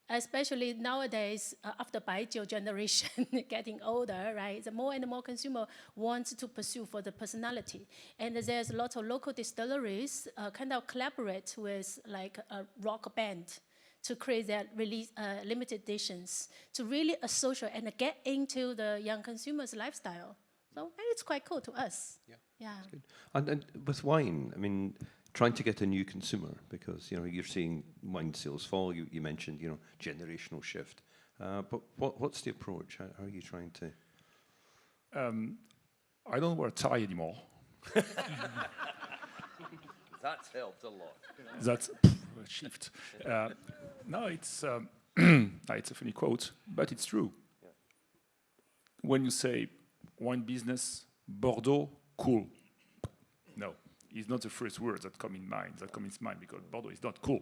especially nowadays after Baijiu generation getting older, right? The more and more consumer want to pursue for the personality. And there's a lot of local distilleries kind of collaborate with like a rock band to create their release, limited editions, to really associate and get into the young consumer's lifestyle. So it's quite cool to us. Yeah. Good. And with wine, I mean, trying to get a new consumer, because you're seeing wine sales fall. You mentioned generational shift, but what's the approach? How are you trying to? I don't wear a tie anymore. That's helped a lot. That's a shift. No, it's it's a funny quote, but it's true. Yeah. When you say wine business, Bordeaux, cool. No, it's not the first words that come in mind. Because Bordeaux is not cool.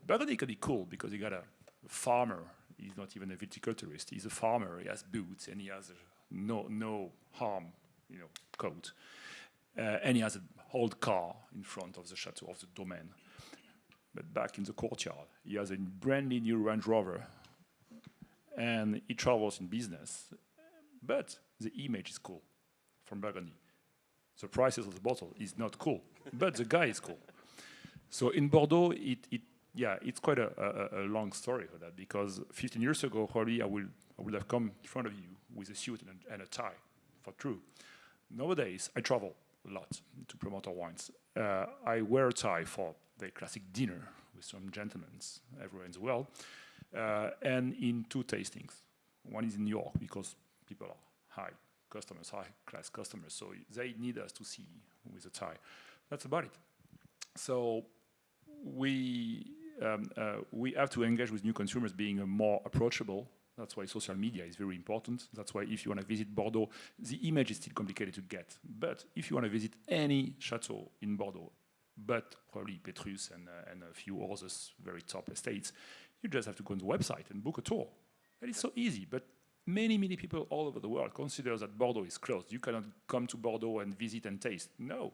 Burgundy can be cool because you got a farmer. He's not even a viticulturist. He's a farmer. He has boots and he has no harm, coat. And he has an old car in front of the chateau, of the domain. But back in the courtyard, he has a brand new Range Rover. And he travels in business. But the image is cool from Burgundy. The prices of the bottle is not cool, but the guy is cool. So in Bordeaux, it's quite a long story for that, because 15 years ago, probably I would have come in front of you with a suit and a tie, for true. Nowadays, I travel a lot to promote our wines. I wear a tie for the classic dinner with some gentlemen everywhere in the world, and in 2 tastings. One is in New York because people are high-class customers, so they need us to see with a tie. That's about it. So we have to engage with new consumers being more approachable. That's why social media is very important. That's why if you want to visit Bordeaux, the image is still complicated to get. But if you want to visit any chateau in Bordeaux, but probably Petrus and a few others very top estates, you just have to go on the website and book a tour. And it's so easy, but many people all over the world consider that Bordeaux is closed. You cannot come to Bordeaux and visit and taste. No.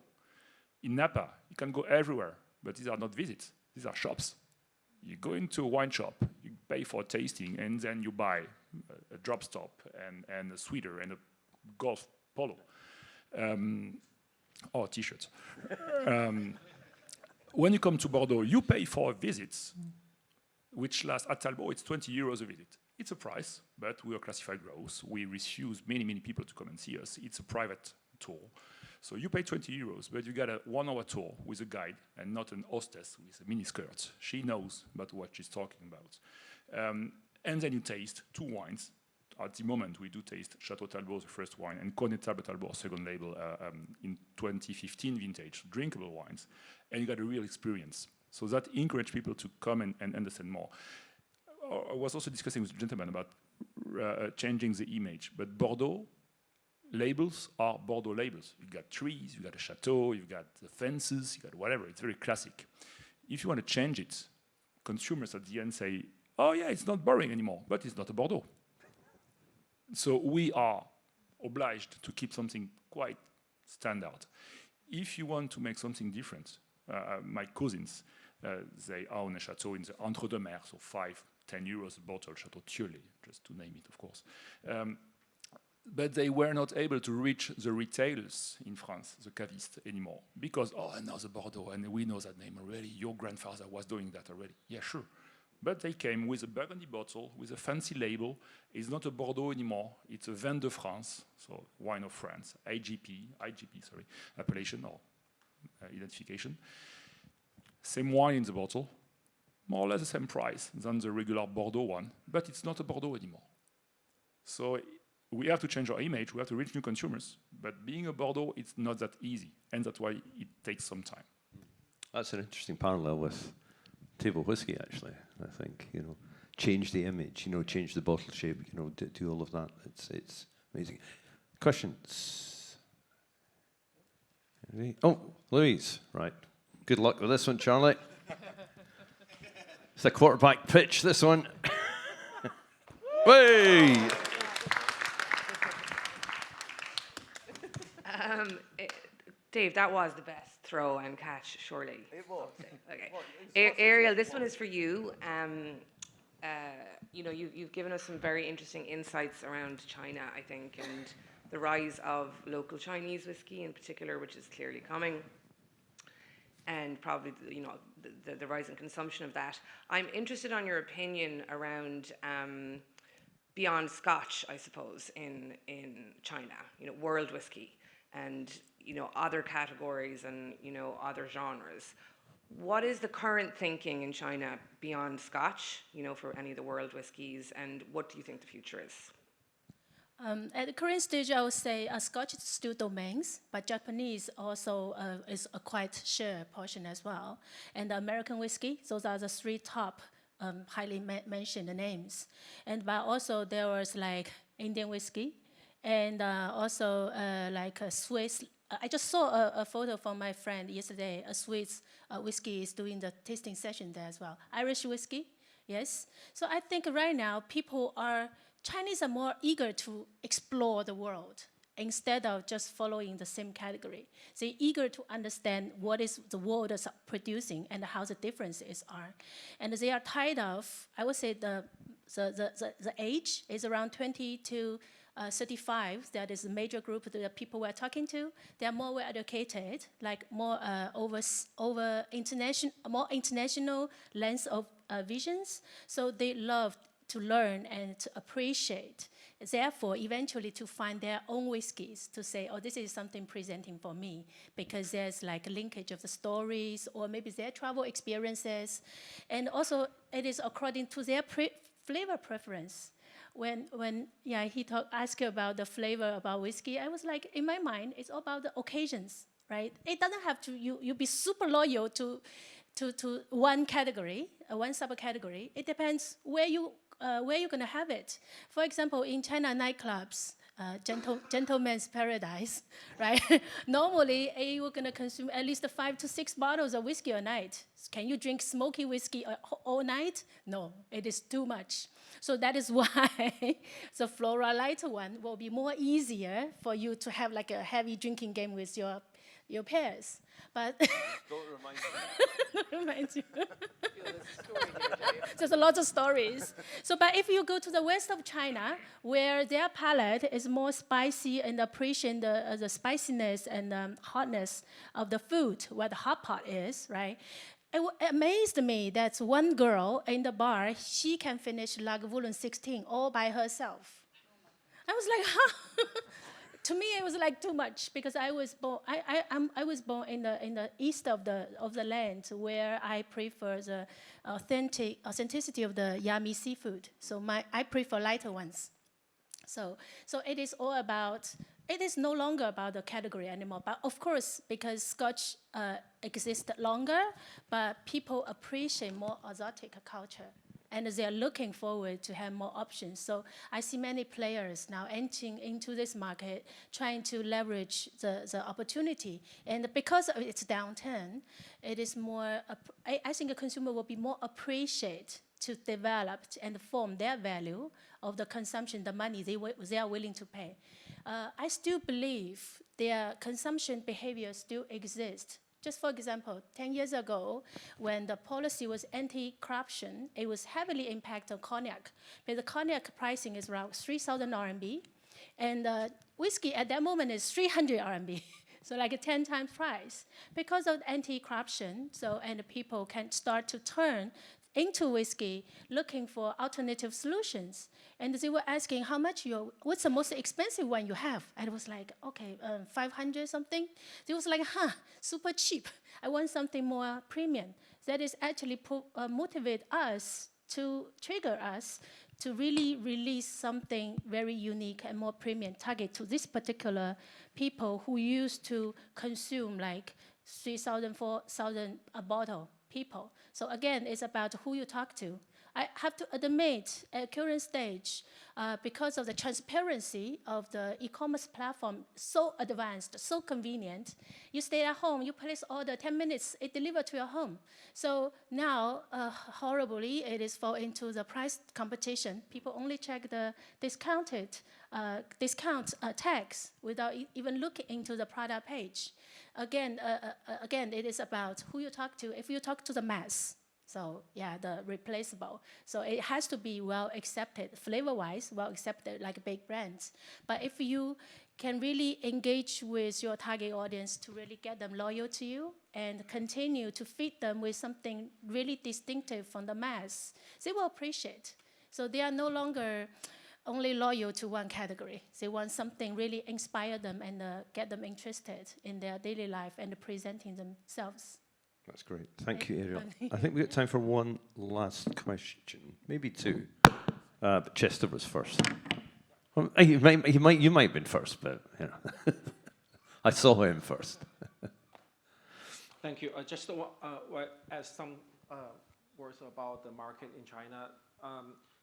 In Napa, you can go everywhere, but these are not visits. These are shops. You go into a wine shop, you pay for a tasting, and then you buy a drop stop and a sweater and a golf polo or T-shirts. When you come to Bordeaux, you pay for visits, which lasts at Talbot, it's 20 euros a visit. It's a price, but we are classified growth. We refuse many people to come and see us. It's a private tour. So you pay 20 euros, but you get a 1-hour tour with a guide and not an hostess with a miniskirt. She knows about what she's talking about. And then you taste 2 wines. At the moment, we do taste Chateau Talbot, the first wine, and Connétable Talbot, second label, in 2015 vintage, drinkable wines. And you got a real experience. So that encourages people to come and understand more. I was also discussing with the gentleman about changing the image, but Bordeaux labels are Bordeaux labels. You've got trees, you've got a chateau, you've got the fences, you've got whatever. It's very classic. If you want to change it, consumers at the end say, oh yeah, it's not boring anymore, but it's not a Bordeaux. So we are obliged to keep something quite standard. If you want to make something different, my cousins, they own a chateau in the Entre-deux-Mers, so 5-10 euros a bottle, Chateau Thieulet, just to name it, of course. But they were not able to reach the retailers in France, the cavistes, anymore. Because, oh, now the Bordeaux, and we know that name already. Your grandfather was doing that already. Yeah, sure. But they came with a Burgundy bottle, with a fancy label. It's not a Bordeaux anymore. It's a Vin de France, so wine of France, IGP, sorry, appellation or identification. Same wine in the bottle, more or less the same price than the regular Bordeaux one, but it's not a Bordeaux anymore. So we have to change our image, we have to reach new consumers, but being a Bordeaux, it's not that easy, and that's why it takes some time. That's an interesting parallel with table whiskey, actually. I think, you know, change the image, you know, change the bottle shape, you know, do all of that. It's amazing. Questions? Oh, Louise, right. Good luck with this one, Charlie. It's a quarterback pitch, this one. Way! Dave, that was the best throw and catch, surely. It was. Okay. Ariel, this one is for you. You know, you've given us some very interesting insights around China, I think, and the rise of local Chinese whiskey in particular, which is clearly coming, and probably, you know, the rise in consumption of that. I'm interested on your opinion around beyond Scotch, I suppose, in China, you know, world whiskey and, you know, other categories and, you know, other genres. What is the current thinking in China beyond Scotch, you know, for any of the world whiskies, and what do you think the future is? At the current stage, I would say Scotch is still domains, but Japanese also is a quite share portion as well. And the American whiskey, those are the three top highly mentioned names. And but also there was like Indian whiskey, and also like a Swiss. I just saw a photo from my friend yesterday. A Swiss whiskey is doing the tasting session there as well. Irish whiskey, yes. So I think right now Chinese are more eager to explore the world instead of just following the same category. They're eager to understand what is the world is producing and how the differences are. And they are tired of, I would say the age is around 20 to 35, that is a major group of the people we're talking to. They are more well educated, like more more international lens of visions. So they love to learn and to appreciate. Therefore, eventually to find their own whiskeys to say, oh, this is something presenting for me, because there's like a linkage of the stories or maybe their travel experiences. And also it is according to their flavor preference. When he asked about the flavor about whiskey, I was like, in my mind, it's all about the occasions, right? It doesn't have to, you be super loyal to one category, one subcategory. It depends where you're going to have it. For example, in China nightclubs, gentleman's paradise, right? Normally, you're going to consume at least 5 to 6 bottles of whiskey a night. Can you drink smoky whiskey all night? No, it is too much. So that is why the Flora lighter one will be more easier for you to have like a heavy drinking game with your peers. But Don't remind me. don't remind you. There's a lot of stories. So, but if you go to the west of China, where their palate is more spicy and appreciate the spiciness and hotness of the food, where the hot pot is, right? It amazed me that one girl in the bar, she can finish Lagavulin 16 all by herself. I was like, huh? To me, it was like too much, because I was born. I was born in the east of the land, where I prefer the authenticity of the yummy seafood. So I prefer lighter ones. So it is all about. It is no longer about the category anymore. But of course, because Scotch exists longer, but people appreciate more exotic culture. and they are looking forward to have more options. So I see many players now entering into this market, trying to leverage the opportunity. And because of its downturn, it is more, I think a consumer will be more appreciated to develop and form their value of the consumption, the money they are willing to pay. I still believe their consumption behavior still exists. Just for example, 10 years ago, when the policy was anti-corruption, it was heavily impacted on cognac. But the cognac pricing is around 3,000 RMB, and whiskey at that moment is 300 RMB. So like a 10 times price. Because of anti-corruption, and people can start to turn into whiskey, looking for alternative solutions. And they were asking, what's the most expensive one you have? And it was like, okay, 500 something. They was like, super cheap. I want something more premium. That is actually motivate us to trigger us to really release something very unique and more premium target to this particular people who used to consume like 3,000, 4,000 a bottle people. So again, it's about who you talk to. I have to admit, at current stage, because of the transparency of the e-commerce platform, so advanced, so convenient, you stay at home, you place order, 10 minutes, it delivered to your home. So now, horribly, it is fall into the price competition. People only check the discount tags without even looking into the product page. Again, it is about who you talk to. If you talk to the mass, so yeah, the replaceable. So it has to be well accepted, flavor-wise, well accepted, like big brands. But if you can really engage with your target audience to really get them loyal to you and continue to feed them with something really distinctive from the mass, they will appreciate. So they are no longer only loyal to one category. They want something really inspire them and get them interested in their daily life and presenting themselves. That's great. Thank you, Ariel. I think we've got time for one last question, maybe two. But Chester was first. Well, you might have been first, but you know, I saw him first. Thank you. I just want to add some words about the market in China.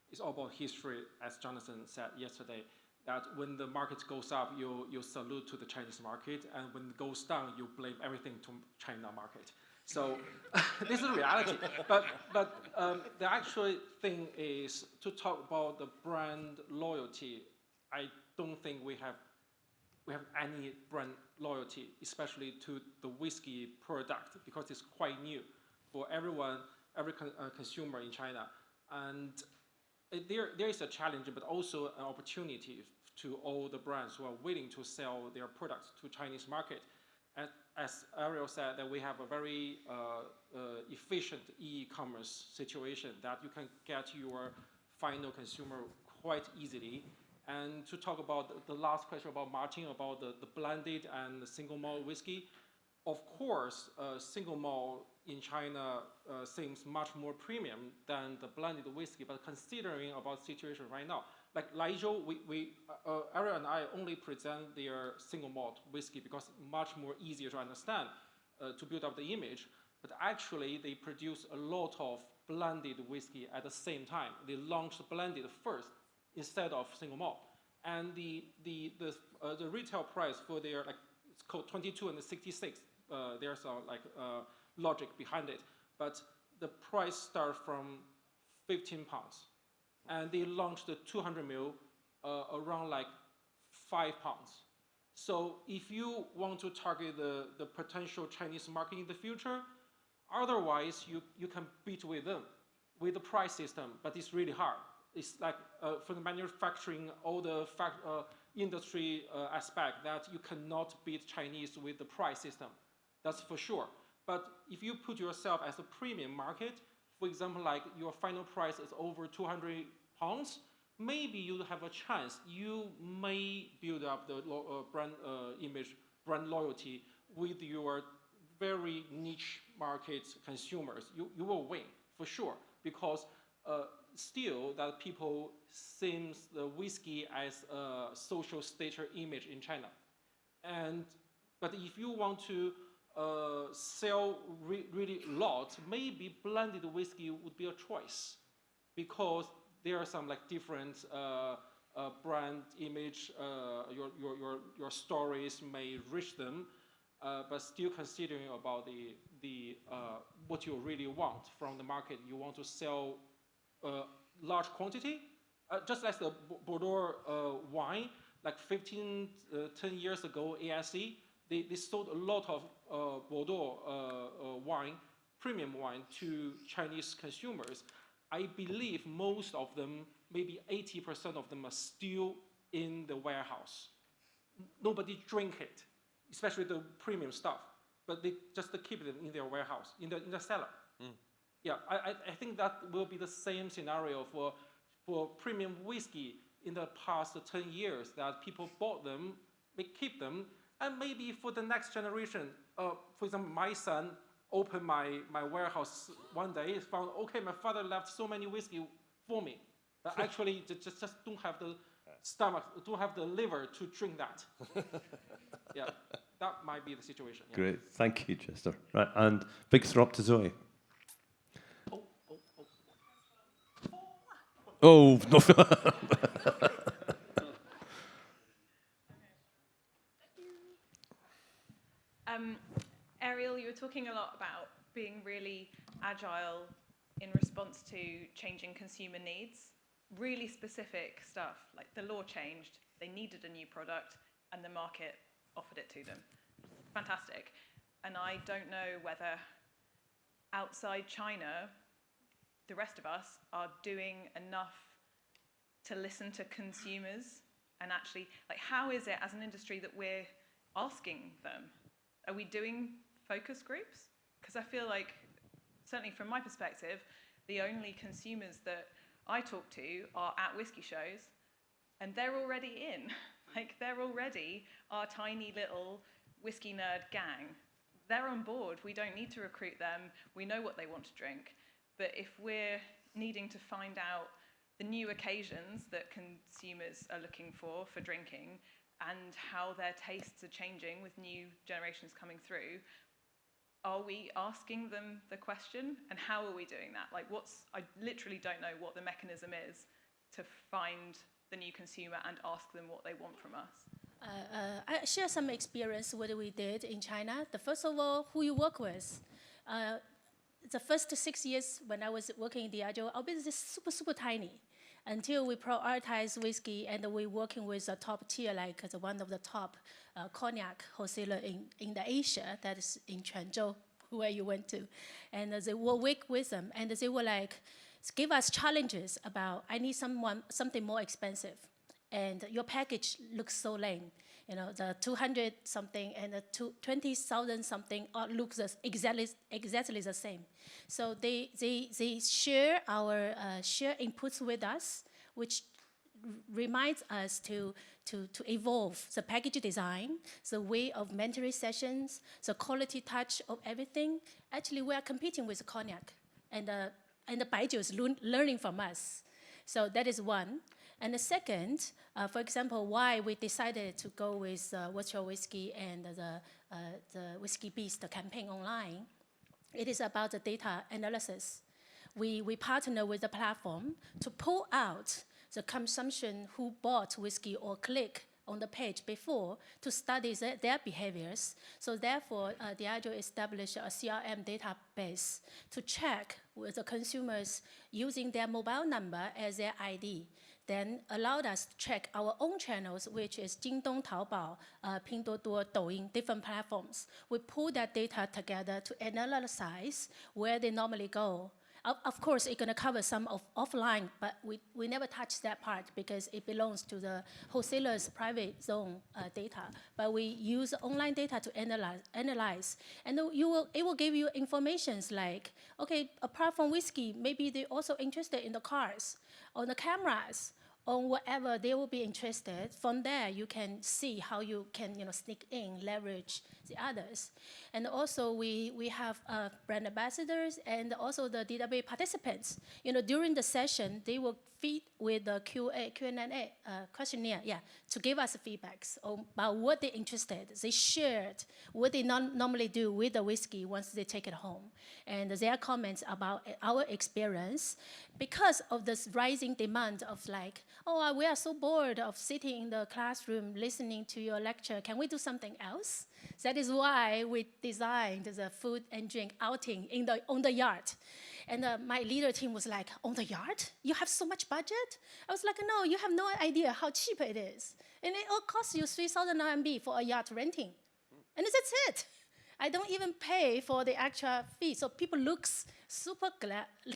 It's all about history, as Jonathan said yesterday, that when the market goes up, you salute to the Chinese market, and when it goes down, you blame everything to China market. So this is reality. But the actual thing is to talk about the brand loyalty. I don't think we have any brand loyalty, especially to the whiskey product, because it's quite new for everyone, every consumer in China. And there is a challenge, but also an opportunity to all the brands who are willing to sell their products to Chinese market. And as Ariel said, that we have a very efficient e-commerce situation that you can get your final consumer quite easily. And to talk about the last question about Martin, about the blended and the single malt whiskey, of course, single malt in China seems much more premium than the blended whiskey, but considering about the situation right now, like Laizhou, Ariel and I only present their single malt whiskey because it's much more easier to understand, to build up the image, but actually they produce a lot of blended whiskey at the same time. They launched blended first instead of single malt. And the retail price for their, like, it's called 22 and 66, there's a logic behind it, but the price starts from 15 pounds. And they launched the 200 ml around like 5 pounds. So if you want to target the potential Chinese market in the future, otherwise you can beat with them with the price system, but it's really hard. It's like for the manufacturing, all the industry aspect, that you cannot beat Chinese with the price system. That's for sure. But if you put yourself as a premium market, for example, like your final price is over 200 pounds, maybe you have a chance. You may build up the brand image, brand loyalty with your very niche market consumers. You will win for sure, because still that people seems the whiskey as a social status image in China. But if you want to sell really a lot, maybe blended whiskey would be a choice, because there are some like different brand image, your stories may reach them, but still considering about the what you really want from the market. You want to sell large quantity, just like the Bordeaux wine, like 10 years ago, ASE, they sold a lot of Bordeaux wine, premium wine, to Chinese consumers. I believe most of them, maybe 80% of them, are still in the warehouse. Nobody drink it, especially the premium stuff, but they just keep it in their warehouse, in the cellar. Yeah, I think that will be the same scenario for premium whiskey in the past 10 years, that people bought them, they keep them, and maybe for the next generation, for example, my son opened my warehouse one day, found, okay, my father left so many whiskey for me, but actually just don't have the stomach, don't have the liver to drink that. Yeah, that might be the situation. Yeah. Great, thank you, Chester. Right, and big throw up to Zoe. Oh, no. Ariel, you were talking a lot about being really agile in response to changing consumer needs. Really specific stuff, like the law changed, they needed a new product, and the market offered it to them. Fantastic. And I don't know whether outside China, the rest of us are doing enough to listen to consumers and actually, like, how is it as an industry that we're asking them? Are we doing focus groups? Because I feel like, certainly from my perspective, the only consumers that I talk to are at whiskey shows, and they're already in. Like, they're already our tiny little whiskey nerd gang. They're on board. We don't need to recruit them. We know what they want to drink. But if we're needing to find out the new occasions that consumers are looking for drinking, and how their tastes are changing with new generations coming through, are we asking them the question? And how are we doing that? Like, I literally don't know what the mechanism is to find the new consumer and ask them what they want from us. I share some experience what we did in China. First of all, who you work with. The first 6 years when I was working in Diageo, our business is super, super tiny. Until we prioritize whiskey and we're working with a top tier, like one of the top cognac wholesaler in the Asia, that is in Quanzhou, where you went to. And they will work with them, and they will like give us challenges about, I need something more expensive, and your package looks so lame. You know, the 200 something and the 20,000 something looks exactly the same. So they share our share inputs with us, which reminds us to evolve the package design, the way of mentoring sessions, the quality touch of everything. Actually, we are competing with cognac, and the baijiu is learning from us. So that is one. And the second, for example, why we decided to go with What's Your Whiskey and the Whiskey Beast campaign online, it is about the data analysis. We partner with the platform to pull out the consumption who bought whiskey or click on the page before to study their behaviors. So therefore, Diageo established a CRM database to check with the consumers using their mobile number as their ID. Then allowed us to check our own channels, which is Jingdong, Taobao, Pinduoduo, Douyin, different platforms. We pull that data together to analyze where they normally go. Of course, it's going to cover some of offline, but we never touch that part because it belongs to the wholesaler's private zone data. But we use online data to analyze. And it will give you informations like, okay, apart from whiskey, maybe they're also interested in the cars, or the cameras, on whatever they will be interested. From there, you can see how you can sneak in, leverage the others. And also we have brand ambassadors and also the DWA participants. During the session, they will feed with the Q&A questionnaire, to give us feedbacks about what they're interested. They shared what they normally do with the whiskey once they take it home. And their comments about our experience, because of this rising demand of like, oh, we are so bored of sitting in the classroom listening to your lecture. Can we do something else? That is why we designed the food and drink outing on the yard. And my leader team was like, on the yard? You have so much budget? I was like, no, you have no idea how cheap it is. And it all costs you 3,000 RMB for a yacht renting. And that's it. I don't even pay for the actual fee. So people looks super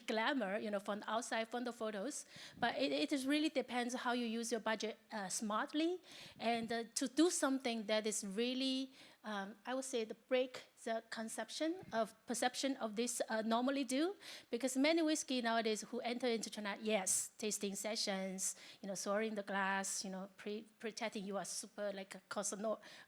glamour, from the outside, from the photos. But it is really depends how you use your budget smartly, and to do something that is really, I would say, break the perception of this normally do, because many whiskey nowadays who enter into China, yes, tasting sessions, swirling the glass, pretending you are super like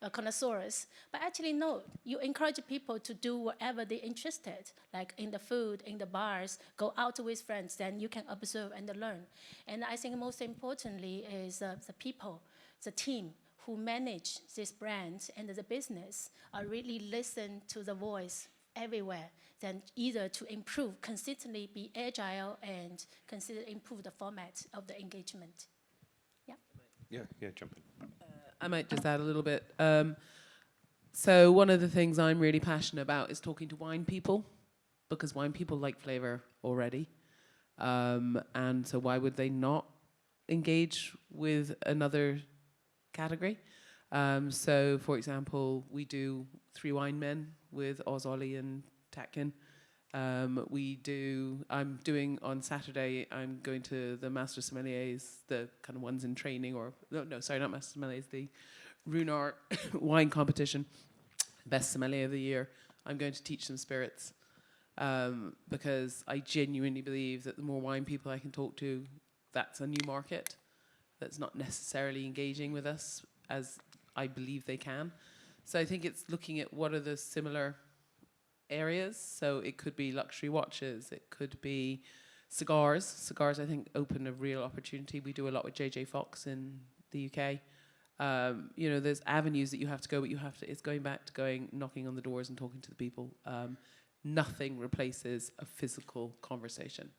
a connoisseurs, but actually no, you encourage people to do whatever they're interested, like in the food, in the bars, go out with friends, then you can observe and learn. And I think most importantly is the people, the team, who manage this brand and the business are really listen to the voice everywhere, then either to improve, consistently be agile and consider improve the format of the engagement. Yeah, jump in. I might just add a little bit. So one of the things I'm really passionate about is talking to wine people, because wine people like flavor already. And so why would they not engage with another category? So, for example, we do 3 wine men with Oz, Ollie and Tatkin. I'm doing on Saturday, I'm going to the Master Sommeliers, the kind of ones in training, or, no, sorry, not Master Sommeliers, the Runar wine competition, best sommelier of the year. I'm going to teach them spirits, because I genuinely believe that the more wine people I can talk to, that's a new market that's not necessarily engaging with us as I believe they can. So I think it's looking at what are the similar areas. So it could be luxury watches, it could be cigars. Cigars, I think, open a real opportunity. We do a lot with JJ Fox in the UK. There's avenues that you have to go, but it's going back to knocking on the doors and talking to the people. Nothing replaces a physical conversation.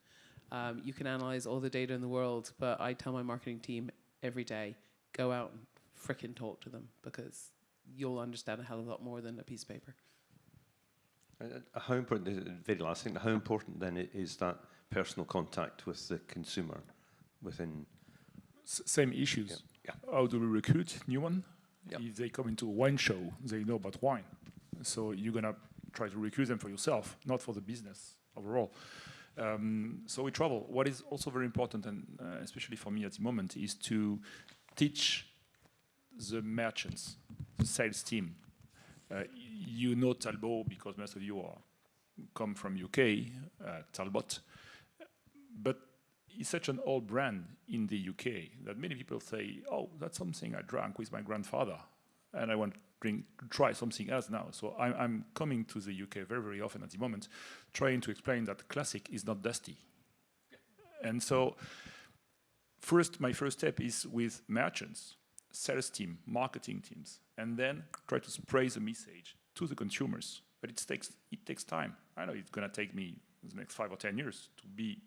You can analyze all the data in the world, but I tell my marketing team every day, go out and frickin' talk to them, because you'll understand a hell of a lot more than a piece of paper. How important, very last thing, how important then is that personal contact with the consumer within? Same issues. Yeah. How do we recruit new one? Yep. If they come into a wine show, they know about wine. So you're going to try to recruit them for yourself, not for the business overall. So we travel. What is also very important, and especially for me at the moment, is to teach the merchants, the sales team. Talbot, because most of you come from UK, Talbot. But it's such an old brand in the UK that many people say, oh, that's something I drank with my grandfather, and I want to try something else now. So I'm coming to the UK very, very often at the moment, trying to explain that classic is not dusty. And so my first step is with merchants, sales team, marketing teams, and then try to spray the message to the consumers. But it takes time. I know it's going to take me the next 5 or 10 years to be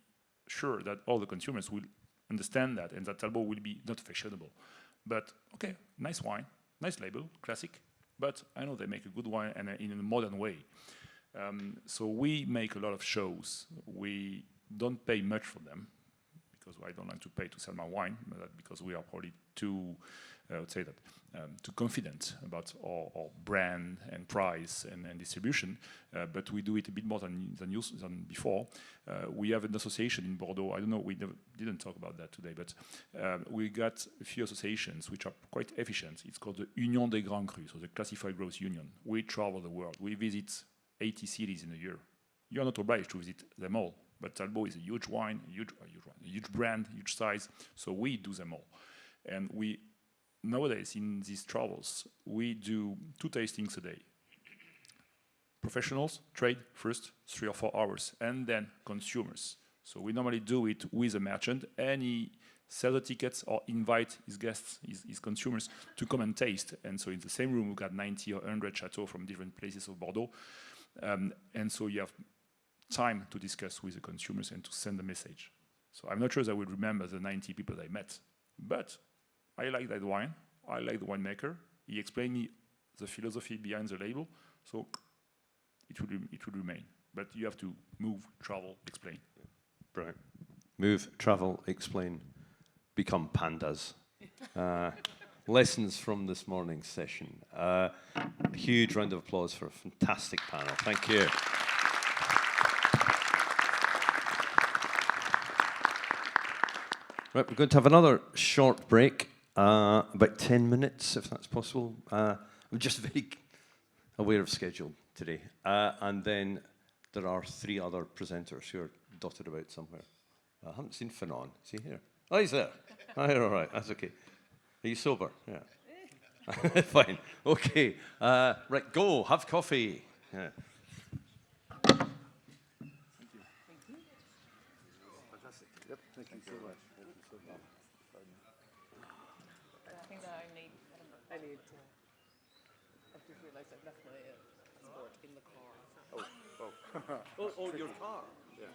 sure that all the consumers will understand that, and that Talbot will be not fashionable. But okay, nice wine, nice label, classic, but I know they make a good wine and in a modern way. So we make a lot of shows. We don't pay much for them, because I don't like to pay to sell my wine, because we are probably too confident about our brand and price and distribution, but we do it a bit more than before. We have an association in Bordeaux. I don't know, we didn't talk about that today, but we got a few associations which are quite efficient. It's called the Union des Grands Crus, so the Classified Growth Union. We travel the world. We visit 80 cities in a year. You're not obliged to visit them all, But Talbot is a huge wine, a huge brand, huge size, so we do them all. And nowadays, in these travels, we do 2 tastings a day. Professionals, trade, first 3 or 4 hours, and then consumers. So we normally do it with a merchant, and he sells the tickets or invite his guests, his consumers, to come and taste. And so in the same room, we got 90 or 100 chateaux from different places of Bordeaux. And so you have time to discuss with the consumers and to send a message. So I'm not sure that I will remember the 90 people I met, but I like that wine. I like the winemaker. He explained me the philosophy behind the label, so it will remain. But you have to move, travel, explain. Brilliant. Move, travel, explain, become pandas. Lessons from this morning's session. A huge round of applause for a fantastic panel. Thank you. Right, we're going to have another short break, about 10 minutes, if that's possible. I'm just very aware of schedule today. And then there are 3 other presenters who are dotted about somewhere. I haven't seen Fanon. Is he here? Oh, he's there. Oh, all right, that's okay. Are you sober? Yeah. Fine. Okay. Right, go. Have coffee. Yeah. Fantastic. Yep, thank you so much. I think that I need to. I've just realised I've left my passport in the car. Oh, your car. Yeah.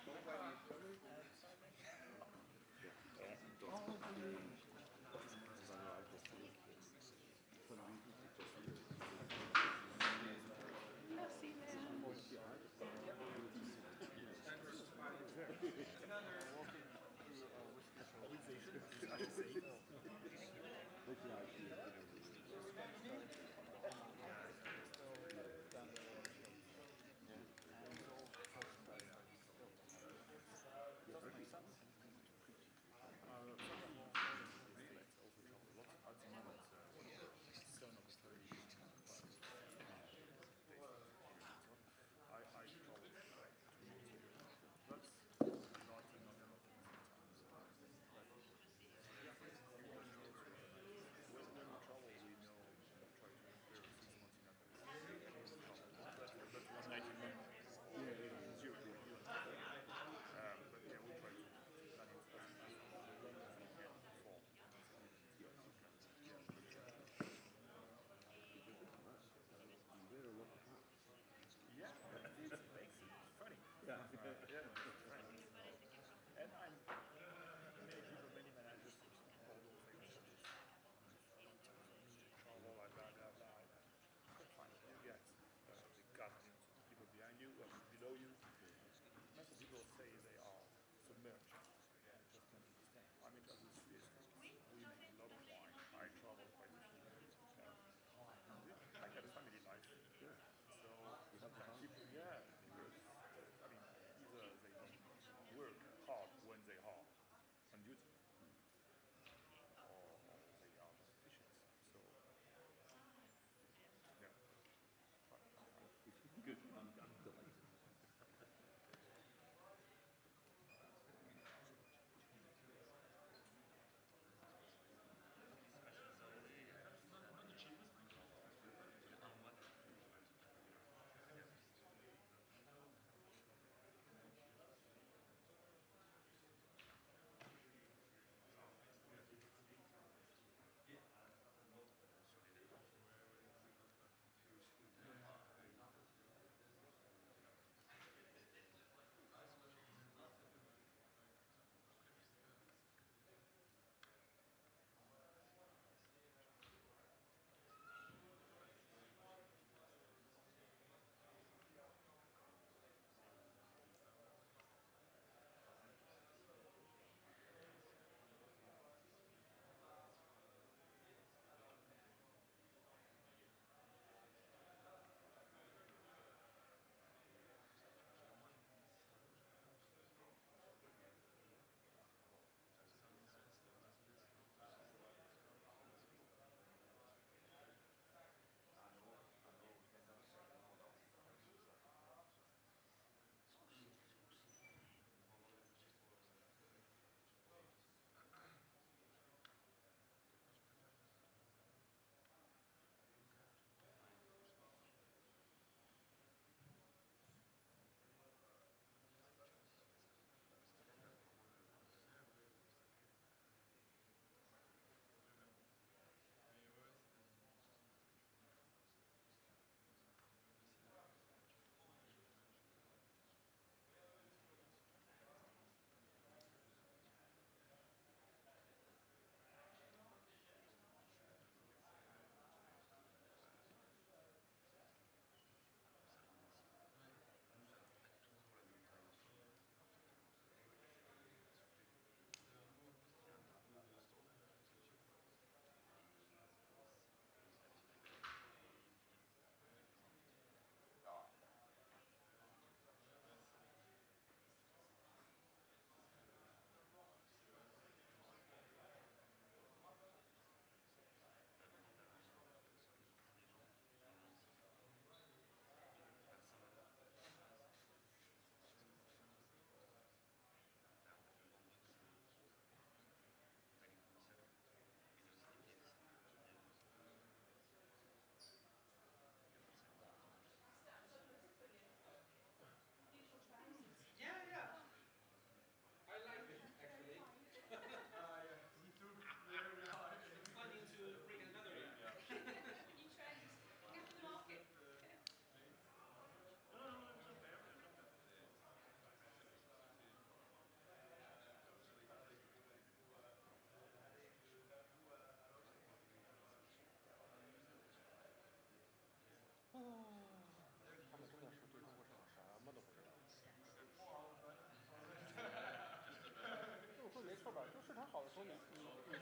常好的时候，你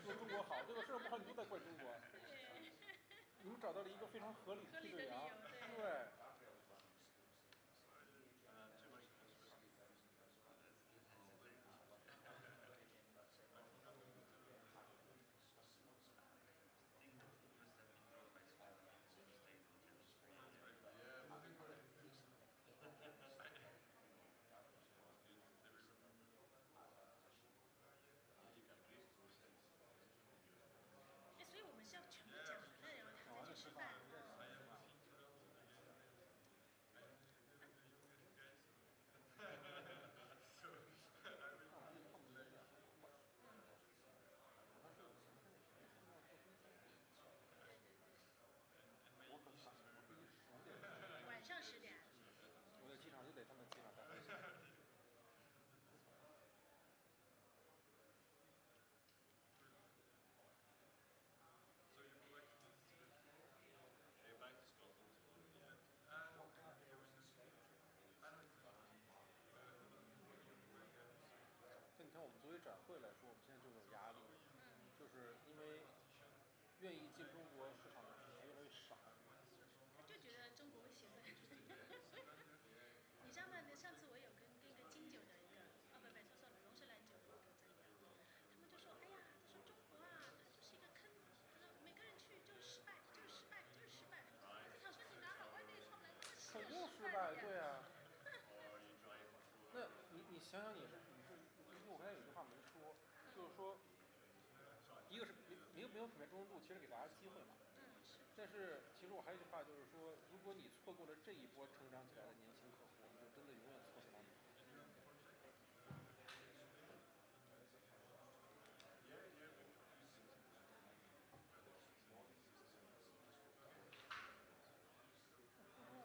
说中国好，这个事儿不好你都在怪中国。你们找到了一个非常合理的替罪羊，对。所以我们是要全部讲完了，然后他再去吃饭。晚上10点。我在机场就得他们机场带回去。但你看，我们作为展会来说，我们现在就有压力，就是因为愿意进中国市场的品牌越来越少。他就觉得中国行了。你知道吗？上次我有跟一个金酒的一个，不，说错了，龙舌兰酒的一个在聊，他们就说，哎呀，他说中国啊，它就是一个坑，他说每个人去就是失败，就是失败，就是失败。他说你拿老外那一套来，那是肯定失败，对啊。那你想想，因为我刚才有一句话没说，就是说，一个是没有品牌忠诚度，其实给大家机会嘛。但是其实我还有一句话，就是说，如果你错过了这一波成长起来的年轻客户，你就真的永远错失了你。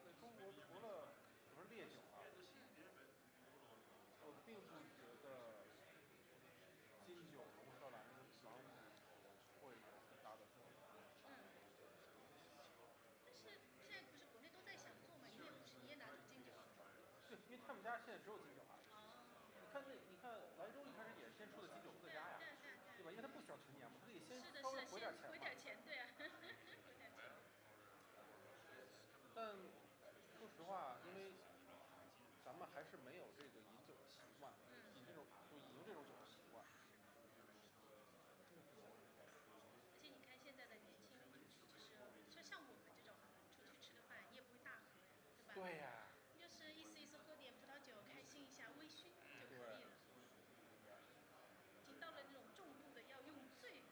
在中国除了烈酒啊，我并不觉得金酒、龙舌兰、朗姆会有很大的作用。但是现在不是国内都在想做嘛，你也拿出金酒。对，因为他们家现在只有金酒啊。你看莱州一开始也是先出的金酒伏特加呀，对吧？因为它不需要陈年嘛，它可以先稍微回点钱嘛。回点钱，对啊。但说实话，因为咱们还是没有这个饮酒的习惯，饮这种酒的习惯。而且你看现在的年轻人，就是就像我们这种，出去吃个饭，你也不会大喝呀，对吧？对呀。就是意思喝点葡萄酒，开心一下，微醺就可以了。已经到了那种重度的要用醉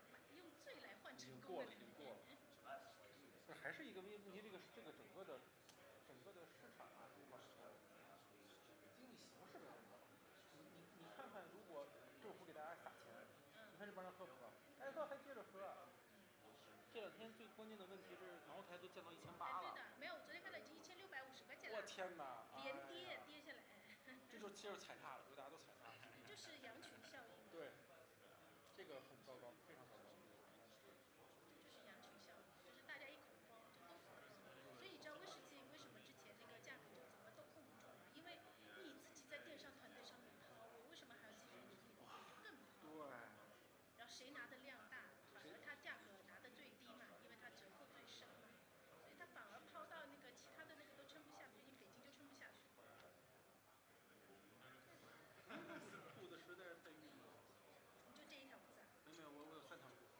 来换成功的。已经过了。这还是一个问题，这个整个的市场啊，经济形势没有那么好。你看看，如果政府给大家撒钱，你看这帮人喝不喝？爱喝还接着喝。这2天最关键的问题是茅台都降到1800了。对的，没有，我昨天看到已经1650块钱了。我天哪！连跌下来。这就是其实踩踏了，大家都踩踏了。就是羊群效应。对，这个很糟糕，非常糟糕。就是羊群效应，就是大家一恐慌就都喝。所以你知道威士忌为什么之前那个价格就怎么都控不住吗？因为你自己在电商团队上面掏，我为什么还要继续努力？更掏。对。然后谁拿的量大，反而它价格拿的最低嘛，因为它折扣最少嘛，所以它反而抛到那个其他的那个都撑不下去，你北京就撑不下去。裤子实在是太郁闷了。你就这一条裤子啊？没有，我有3条裤子。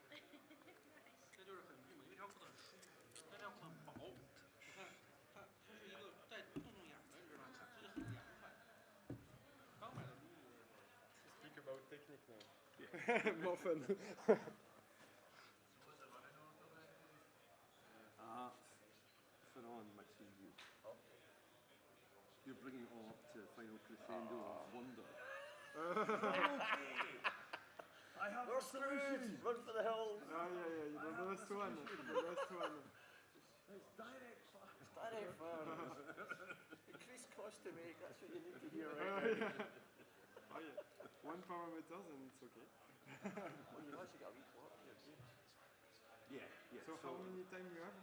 这就是很郁闷，因为这条裤子很舒服，但这条裤子很薄。你看，它是一个带洞眼的，你知道吗？所以很凉快。刚买的撸撸。Speak about technique now. More fun. Ferran, Maxime, you're bringing it all up to a final crescendo of wonder. I have a solution. Run for the hills. Yeah, the last one. It's direct fire. Direct fire. Increased cost to make, that's what you need to hear right now. 1 parameter and it's okay. Well, you've actually got a wee clock here too. Yeah. So how many time you have?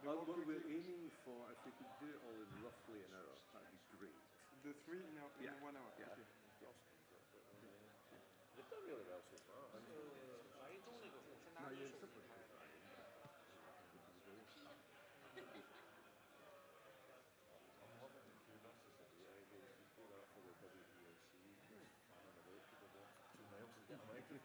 What we're aiming for, if we could do it all in roughly an hour, that'd be great. The 3 in 1 hour. Yeah. You've done really well so far. 听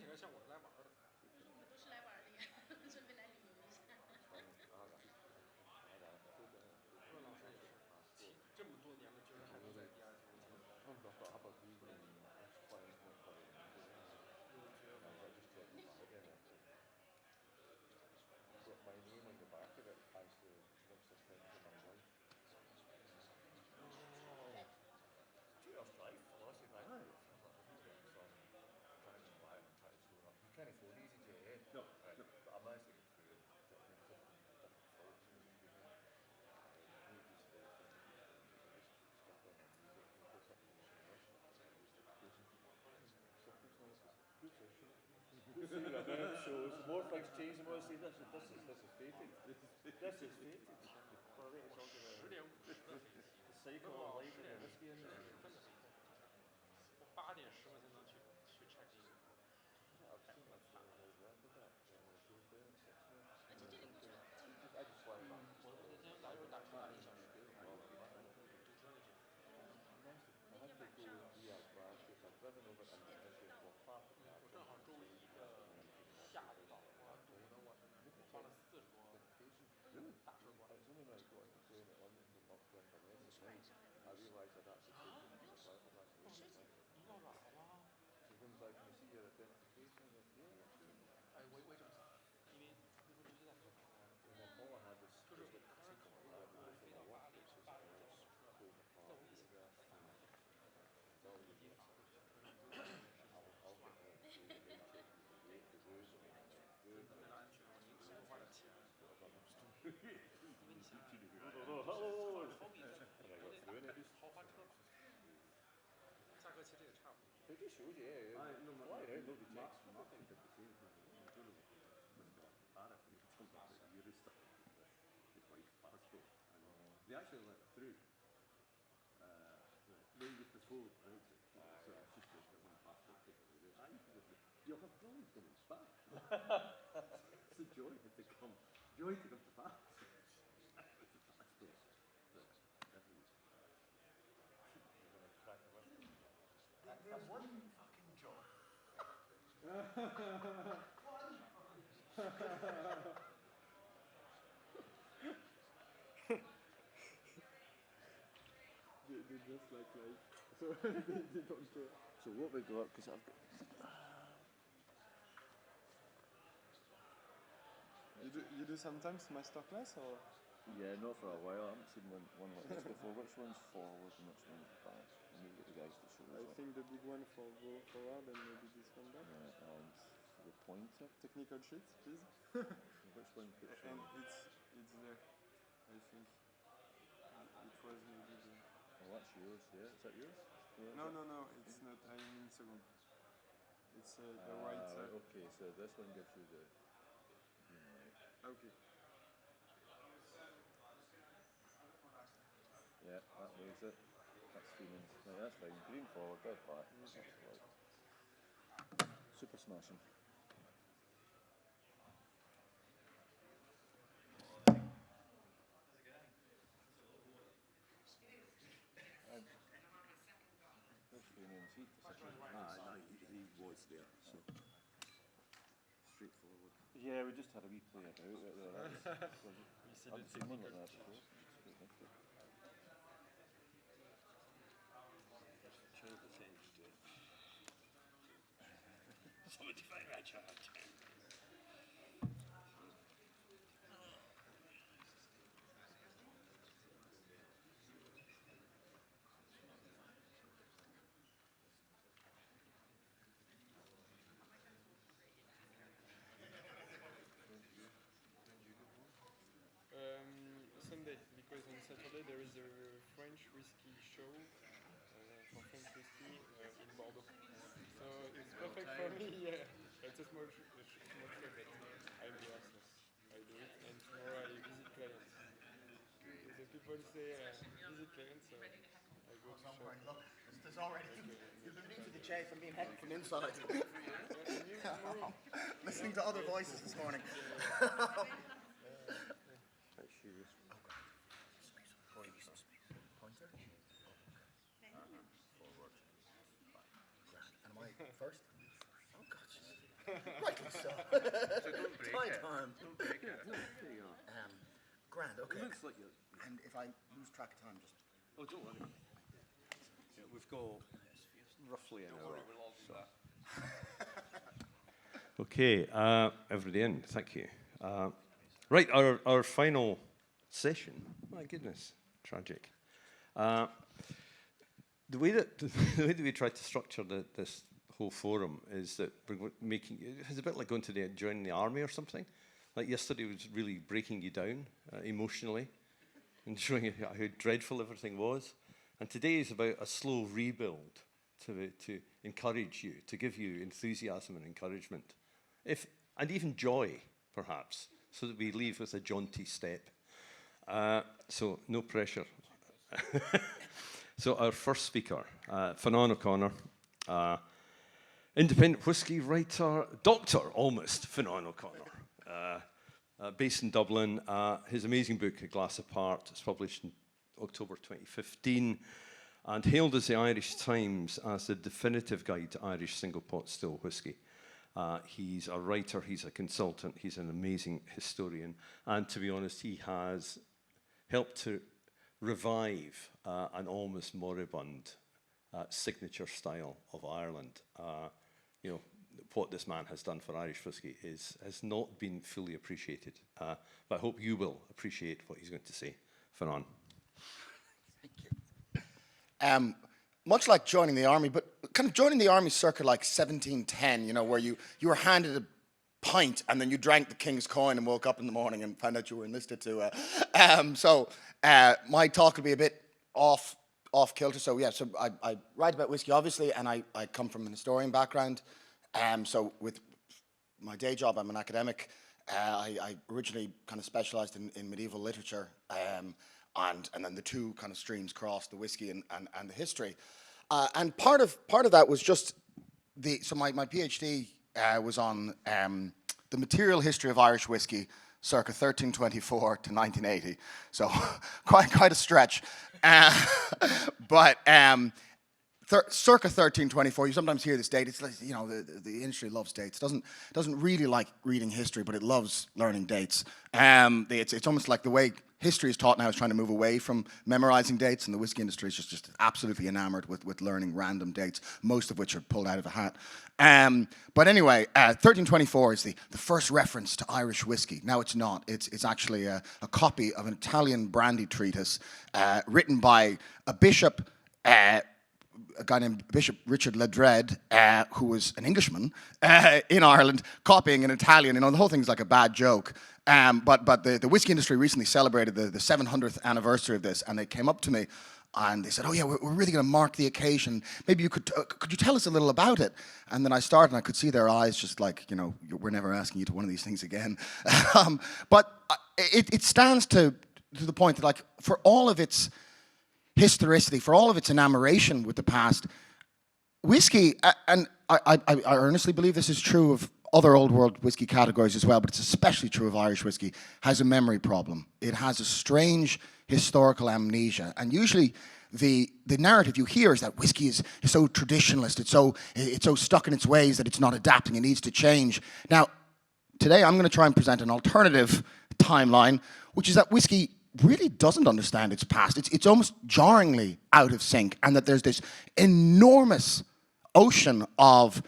起来像我是来玩的。我们都是来玩的呀，准备来旅游一下。问老师也是，这么多年了，居然还能在第二天见到。So more things change. And we'll say this is fated. This is fated. Well, I think it's all going to the cycle of life in the whiskey industry. 我8点10分才能去 check in。我那天打打车打1个小时。我正好周1的下午到，花了40多大车馆。要软了吗？哎，我也这么想，因为那不是一直在做吗？就是我开始考虑飞到巴黎，巴黎坐火车，在我以前的为了安全，我宁可多花点钱。因为你想，好比豪华车，价格其实也差不多。It just shows you, flying out, nobody checks. They actually let her through. They just before Brexit. You'll have problems coming back. It's a joy to come. Joy to come to Paris. There's one fucking job. They just like life. So they don't care. So what we got, because I've got... You do sometimes masterclass or? Yeah, not for a while. I haven't seen one like this before. Which one's forward and which one's back? And maybe get the guys to show us. I think the big one for go forward and maybe this one back. Yeah, and the pointer. Technical sheet, please. Which one puts And on? it's there, I think. It was maybe the... Oh, that's yours, yeah. Is that yours? No, it's not. I mean second. It's the right side. Okay, so this one gives you the... Okay. Yeah, that moves it. That's Siemens. No, that's fine. Green forward, dead back. That's right. Super smashing. He was there, so straightforward. Yeah, we just had a wee play about it there. I haven't seen one like that before. It's quite nifty. Child attention to it. Somebody find that child. Sunday, because on Saturday there is a French whiskey show for French whiskey in Bordeaux. So it's perfect for me. Yeah, it's a small trip, but I'm the assess. I do it, and tomorrow I visit clients. The people say visit clients, so I go to shop. Look, there's already you've been beneath the chase. I'm being headed from inside. listening to other voices this morning. Am I first? Oh, God. Rightly so. Time. Don't break it. There you are. Grand, okay. It looks like you're... And if I lose track of time, just... Oh, don't worry. Yeah, we've got roughly an hour. We'll all do that. Okay, everybody in, thank you. Right, our final session. My goodness, tragic. The way that we tried to structure this whole forum is that we're making it's a bit like joining the army or something. Like yesterday was really breaking you down emotionally and showing you how dreadful everything was. And today is about a slow rebuild to encourage you, to give you enthusiasm and encouragement, and even joy, perhaps, so that we leave with a jaunty step. So no pressure. So our first speaker, Fionnán O'Connor, independent whiskey writer, doctor almost, Fionnán O'Connor, based in Dublin. His amazing book, A Glass Apart, is published in October 2015, and hailed as the Irish Times as the definitive guide to Irish single pot still whiskey. He's a writer, he's a consultant, he's an amazing historian, and to be honest, he has helped to revive an almost moribund signature style of Ireland. You know, what this man has done for Irish whiskey has not been fully appreciated, but I hope you will appreciate what he's going to say. Fionnán. Thank you. Much like joining the army, but kind of joining the army circa like 1710, you know, where you were handed a pint and then you drank the king's coin and woke up in the morning and found out you were enlisted to. So my talk will be a bit off kilter. So yeah, so I write about whiskey, obviously, and I come from an historian background. So with my day job, I'm an academic. I originally kind of specialized in medieval literature. And then the two kind of streams crossed, the whiskey and the history. And part of that was just so my PhD was on the material history of Irish whiskey, circa 1324 to 1980. So quite a stretch. But circa 1324, you sometimes hear this date. It's like, you know, the industry loves dates. Doesn't really like reading history, but it loves learning dates. It's almost like the way history is taught now is trying to move away from memorizing dates, and the whiskey industry is just absolutely enamored with learning random dates, most of which are pulled out of a hat. But anyway, 1324 is the first reference to Irish whiskey. Now it's not. It's actually a copy of an Italian brandy treatise written by a bishop, a guy named Bishop Richard Ledred, who was an Englishman in Ireland, copying an Italian. You know, the whole thing's like a bad joke. But the whiskey industry recently celebrated the 700th anniversary of this, and they came up to me and they said, "Oh yeah, we're really going to mark the occasion. Maybe you could you tell us a little about it?" And then I started, and I could see their eyes just like, you know, we're never asking you to one of these things again. But it stands to the point that, like, for all of its historicity, for all of its enamoration with the past, whiskey, and I earnestly believe this is true of other old world whiskey categories as well, but it's especially true of Irish whiskey, has a memory problem. It has a strange historical amnesia, and usually the narrative you hear is that whiskey is so traditionalist, it's so stuck in its ways that it's not adapting, it needs to change. Now, today I'm going to try and present an alternative timeline, which is that whiskey really doesn't understand its past. It's almost jarringly out of sync, and that there's this enormous ocean of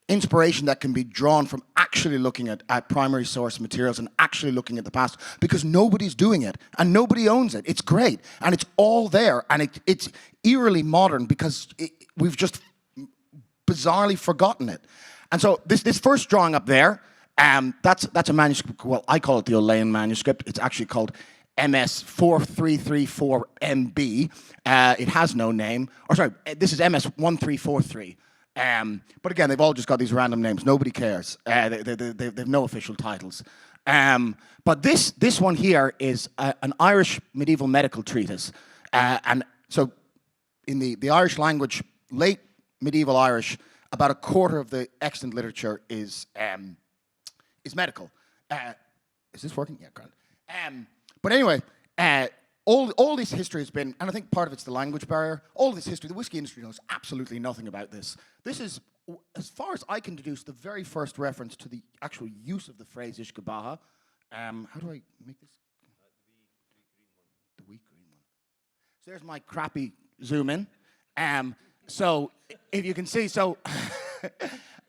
inspiration that can be drawn from actually looking at primary source materials and actually looking at the past, because nobody's doing it and nobody owns it. It's great and it's all there, and it's eerily modern because we've just bizarrely forgotten it. And so this first drawing up there, that's a manuscript. Well, I call it the Olayan manuscript. It's actually called MS 4334MB. It has no name. Or sorry, this is MS 1343. But again, they've all just got these random names. Nobody cares. They've no official titles. But this one here is an Irish medieval medical treatise. And so in the Irish language, late medieval Irish, about a quarter of the extant literature is is medical. Is this working? Yeah, grand. But anyway, all this history has been, and I think part of it's the language barrier. All this history, the whiskey industry knows absolutely nothing about this. This is, as far as I can deduce, the very first reference to the actual use of the phrase Ishkabaha. How do I make this? The wheat green one. So there's my crappy zoom in. So if you can see, so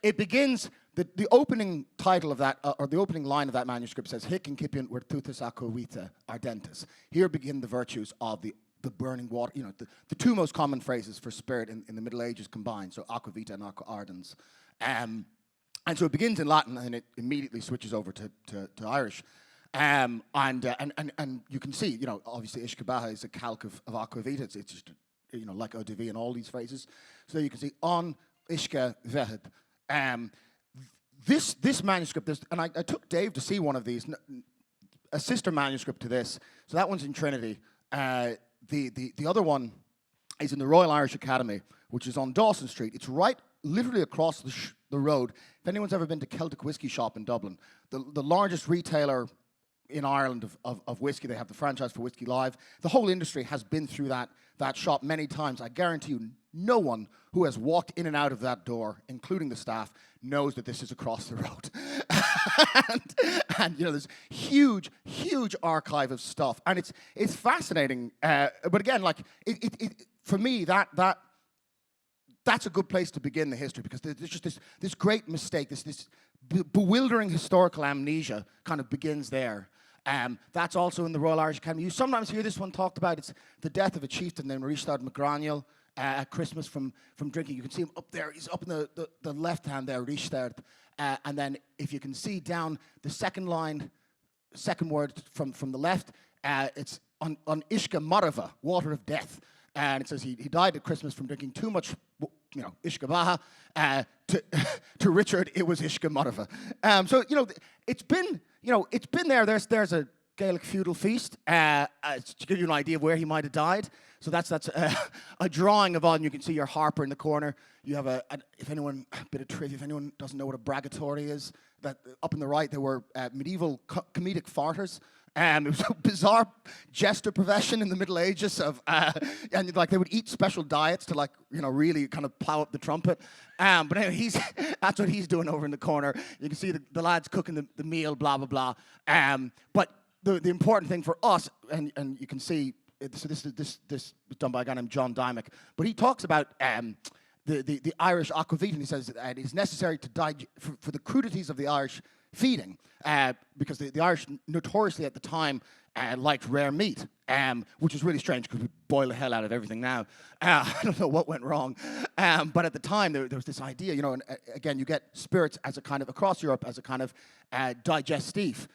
it begins. The opening title of that, or the opening line of that manuscript says, "Hic incipiunt virtutis aqua vitae ardentis." Here begin the virtues of the burning water. You know, the two most common phrases for spirit in the Middle Ages combined. So aqua vitae and aqua ardens. And so it begins in Latin, and it immediately switches over to Irish. And you can see, you know, obviously Ishkabaha is a calque of aqua vitae. It's just, you know, like eau de vie and all these phrases. So you can see on Ishka vehed. This manuscript, and I took Dave to see one of these, a sister manuscript to this. So that one's in Trinity. The other one is in the Royal Irish Academy, which is on Dawson Street. It's right, literally across the road. If anyone's ever been to Celtic Whisky Shop in Dublin, the largest retailer in Ireland of whiskey, they have the franchise for Whiskey Live. The whole industry has been through that shop many times. I guarantee you, no one who has walked in and out of that door, including the staff, knows that this is across the road. and you know, there's huge archive of stuff, and it's fascinating. But again, like for me, that's a good place to begin the history, because there's just this great mistake, this bewildering historical amnesia kind of begins there. That's also in the Royal Irish Academy. You sometimes hear this one talked about. It's the death of a chieftain named Richard McGraniel at Christmas from drinking. You can see him up there. He's up in the left hand there, Richard. And then if you can see down the second line, second word from the left, it's on Ishka Marava, water of death. And it says he died at Christmas from drinking too much, you know, Ishkabaha. To Richard, it was Ishka Marava. So, you know, it's been there. There's a Gaelic feudal feast to give you an idea of where he might have died. So that's a drawing of on. You can see your harper in the corner. You have a bit of trivia. If anyone doesn't know what a bragatory is, that up in the right there were medieval comedic farters. It was a bizarre jester profession in the Middle Ages and like they would eat special diets to, like, you know, really kind of plow up the trumpet. But anyway, that's what he's doing over in the corner. You can see the lads cooking the meal, blah blah blah. But the important thing for us, and you can see, so this was done by a guy named John Dymock, but he talks about the Irish aquavit, and he says that it is necessary to for the crudities of the Irish feeding, because the Irish notoriously at the time liked rare meat, which is really strange because we boil the hell out of everything now. I don't know what went wrong, but at the time there was this idea, you know, and again you get spirits as a kind of, across Europe, as a kind of digestif.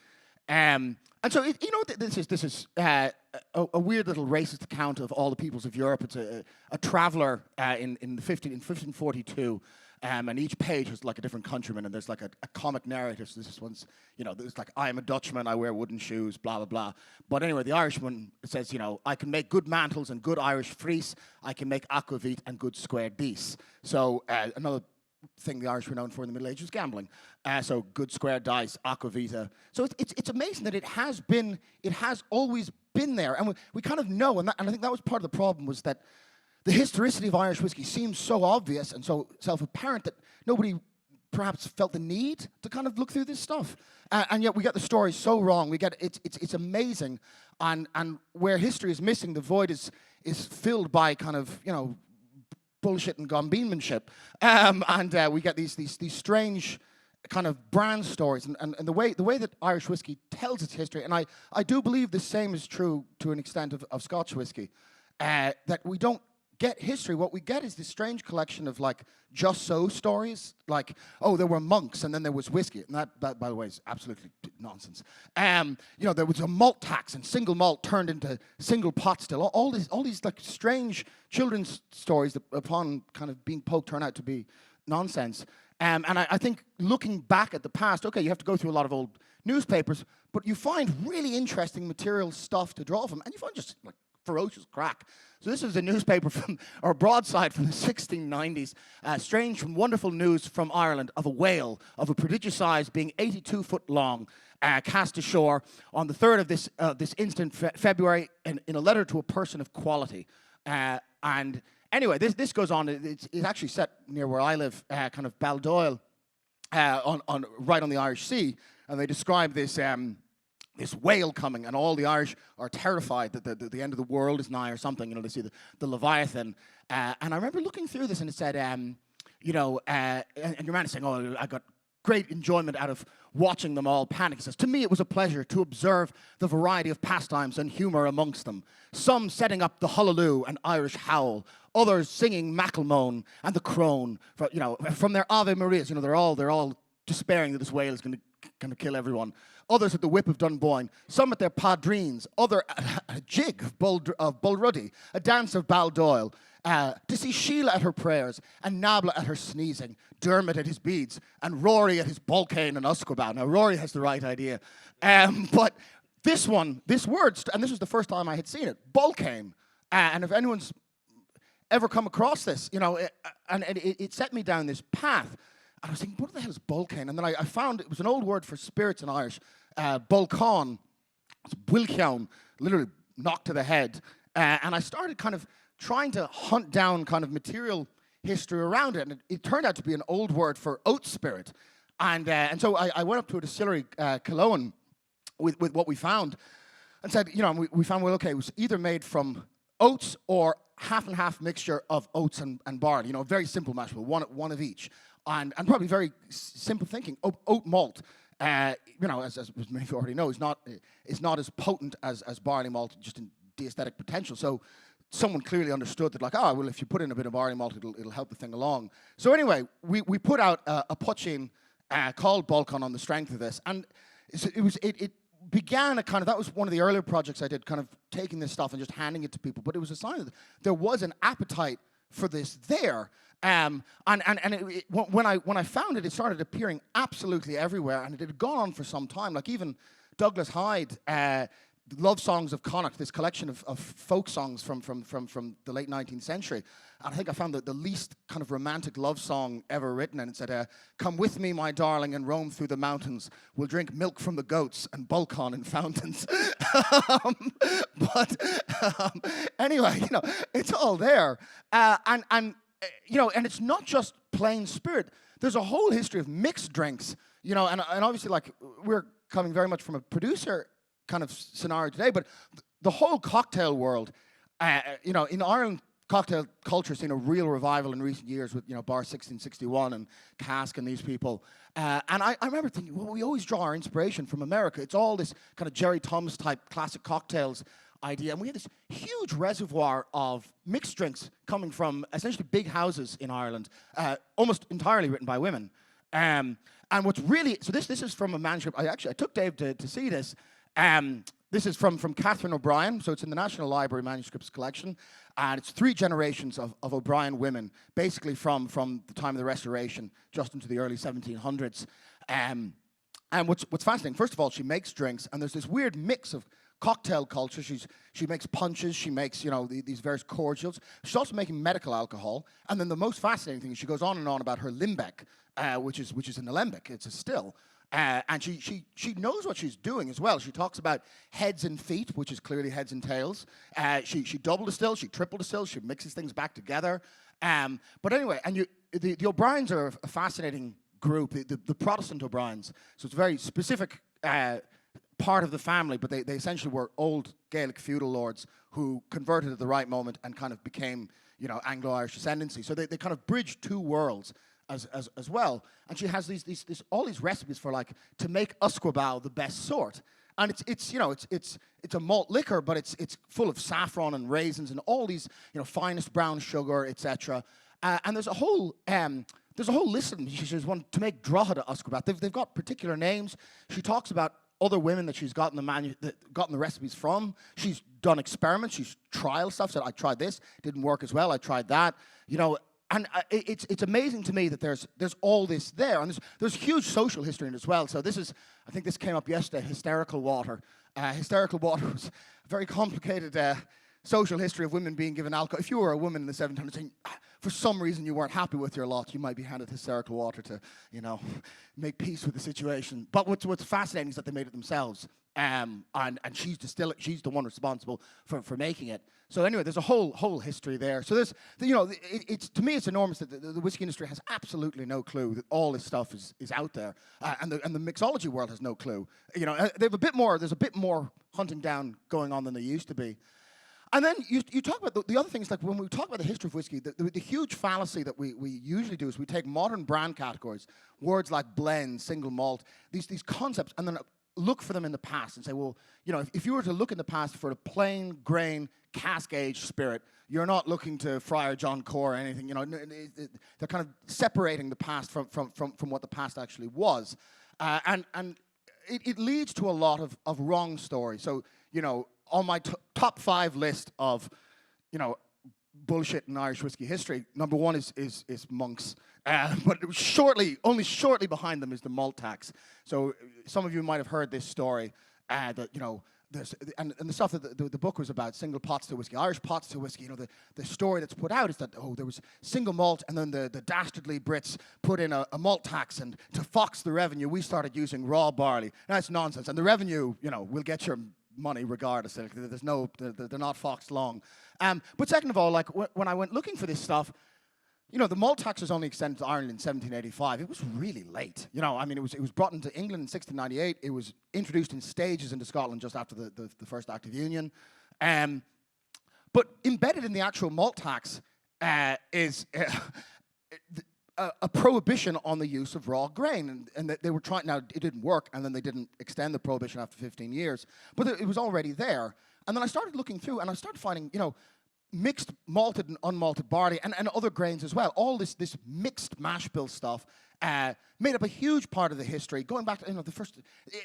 And so, you know, this is a weird little racist account of all the peoples of Europe. It's a traveller in 1542, and each page has like a different countryman, and there's like a comic narrative. So this one's, you know, there's like, I am a Dutchman, I wear wooden shoes, blah, blah, blah. But anyway, the Irishman says, you know, I can make good mantles and good Irish friese. I can make aquavit and good square dice. So another thing the Irish were known for in the Middle Ages was gambling. So good square dice, aquavita. So it's amazing that it has always been there. And we kind of know, and I think that was part of the problem, was that the historicity of Irish whiskey seems so obvious and so self-apparent that nobody perhaps felt the need to kind of look through this stuff. And yet we get the story so wrong. We get it's amazing. And where history is missing, the void is filled by kind of, you know, bullshit and gombeanmanship. And we get these strange kind of brand stories, and the way that Irish whiskey tells its history, and I do believe the same is true to an extent of Scotch whiskey, that we don't get history. What we get is this strange collection of like just so stories, like, oh, there were monks and then there was whiskey, and that by the way is absolutely nonsense. You know, there was a malt tax and single malt turned into single pot still. All these like strange children's stories that upon kind of being poked turn out to be nonsense. And I think looking back at the past, okay, you have to go through a lot of old newspapers, but you find really interesting material stuff to draw from, and you find just like ferocious crack. So this is a newspaper or a broadside from the 1690s. Strange and wonderful news from Ireland of a whale of a prodigious size being 82 foot long, cast ashore on the 3rd of this instant February in a letter to a person of quality. And anyway, this goes on. It's actually set near where I live, kind of Baldoyle, right on the Irish Sea. And they describe this whale coming, and all the Irish are terrified that the end of the world is nigh or something. You know, they see the Leviathan. And I remember looking through this, and it said, and your man is saying, oh, I got great enjoyment out of watching them all panic. He says, to me it was a pleasure to observe the variety of pastimes and humour amongst them. Some setting up the hullabaloo and Irish howl, others singing Macklemone and the crone, from their Ave Marias. You know, they're all despairing that this whale is going to kill everyone. Others at the whip of Dunboyne, some at their padrines, other at a jig of Bulruddy, a dance of Baldoyle, to see Sheila at her prayers, and Nabla at her sneezing, Dermot at his beads, and Rory at his Bolcane and Usquebaugh. Now, Rory has the right idea. But this word, and this was the first time I had seen it, Bolcane. And if anyone's ever come across this, it set me down this path. And I was thinking, what the hell is Bolcane? And then I found it was an old word for spirits in Irish. Bolcán, it's Bwilciaun, literally knocked to the head. And I started kind of trying to hunt down kind of material history around it. And it turned out to be an old word for oat spirit. And so I went up to a distillery, Killowen, with what we found. And said, we found, well, okay, it was either made from oats or half and half mixture of oats and barley. A very simple mash bill, one of each. And probably very simple thinking. Oat malt, as many of you already know, is not as potent as barley malt, just in the aesthetic potential. So someone clearly understood that, if you put in a bit of barley malt, it'll help the thing along. So anyway, we put out a putching called Bolcán on the strength of this, and it began a kind of, that was one of the earlier projects I did, kind of taking this stuff and just handing it to people. But it was a sign that there was an appetite for this there. When I found it, it started appearing absolutely everywhere, and it had gone on for some time. Like even Douglas Hyde, Love Songs of Connacht, this collection of folk songs from the late 19th century. And I think I found the least kind of romantic love song ever written, and it said, "Come with me, my darling, and roam through the mountains. We'll drink milk from the goats and Bolcán in fountains." Anyway, it's all there, and it's not just plain spirit. There's a whole history of mixed drinks, and obviously, like, we're coming very much from a producer kind of scenario today, but the whole cocktail world, in Ireland, cocktail culture has seen a real revival in recent years with, Bar 1661 and Cask and these people. And I remember thinking, well, we always draw our inspiration from America. It's all this kind of Jerry Thomas type classic cocktails idea. And we had this huge reservoir of mixed drinks coming from essentially big houses in Ireland, almost entirely written by women. And what's really, so this is from a manuscript. I took Dave to see this. This is from Catherine O'Brien, so it's in the National Library Manuscripts Collection, and it's 3 generations of O'Brien women, basically from the time of the Restoration just into the early 1700s. And what's fascinating, first of all, she makes drinks, and there's this weird mix of cocktail culture. She makes punches, she makes these various cordials. She's also making medical alcohol, and then the most fascinating thing is she goes on and on about her limbeck, which is an alembic. It's a still. And she knows what she's doing as well. She talks about heads and feet, which is clearly heads and tails. She double distills, she triple distills, she mixes things back together. But anyway, and the O'Briens are a fascinating group, the Protestant O'Briens. So it's a very specific part of the family, but they essentially were old Gaelic feudal lords who converted at the right moment and kind of became, Anglo-Irish ascendancy. So they kind of bridged 2 worlds as well. And she has all these recipes for, like, to make Usquebaugh the best sort. And it's a malt liquor, but it's full of saffron and raisins and all these, finest brown sugar, etc. And there's a whole list of them. She says one to make Drogheda Usquebaugh. They've got particular names. She talks about other women that she's gotten the recipes from. She's done experiments. She's trial stuff. Said, I tried this, didn't work as well. I tried that. And it's amazing to me that there's all this there, and there's huge social history in it as well. So I think this came up yesterday. Hysterical water. Hysterical water was a very complicated social history of women being given alcohol. If you were a woman in the 1700s and for some reason you weren't happy with your lot, you might be handed hysterical water to, make peace with the situation. But what's fascinating is that they made it themselves. And she's the one responsible for making it. So anyway, there's a whole history there. So there's, it's to me it's enormous that the whiskey industry has absolutely no clue that all this stuff is out there, and the mixology world has no clue. There's a bit more hunting down going on than there used to be. And then you talk about the other things, like when we talk about the history of whiskey, the huge fallacy that we usually do is we take modern brand categories, words like blend, single malt, these concepts, and then look for them in the past and say, well, if you were to look in the past for a plain grain cask-aged spirit, you're not looking to Friar John Core or anything. They're kind of separating the past from what the past actually was, and it leads to a lot of wrong stories. So on my top 5 list of bullshit in Irish whiskey history, number 1 is monks. But only shortly behind them is the malt tax. So some of you might have heard this story that there's and the stuff that the book was about, single pots to whiskey, Irish pots to whiskey. The story that's put out is that there was single malt, and then the dastardly Brits put in a malt tax, and to fox the revenue, we started using raw barley. That's nonsense, and the revenue, will get your money regardless. They're not foxed long. But second of all, like when I went looking for this stuff, the malt tax was only extended to Ireland in 1785. It was really late. It was brought into England in 1698. It was introduced in stages into Scotland just after the First Act of Union. But embedded in the actual malt tax is a prohibition on the use of raw grain. And they were trying, now it didn't work, and then they didn't extend the prohibition after 15 years. But it was already there. And then I started looking through, and I started finding, mixed malted and unmalted barley and other grains as well. All this mixed mash bill stuff made up a huge part of the history. Going back to the first,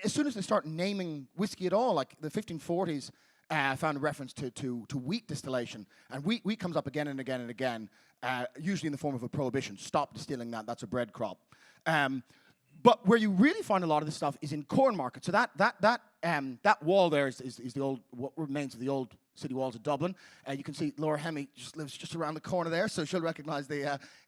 as soon as they start naming whiskey at all, like the 1540s found a reference to wheat distillation, and wheat comes up again and again and again, usually in the form of a prohibition. Stop distilling that. That's a bread crop. But where you really find a lot of this stuff is in corn market. So that wall there is the old, what remains of the old city walls of Dublin. You can see Laura Hemme lives just around the corner there, so she'll recognise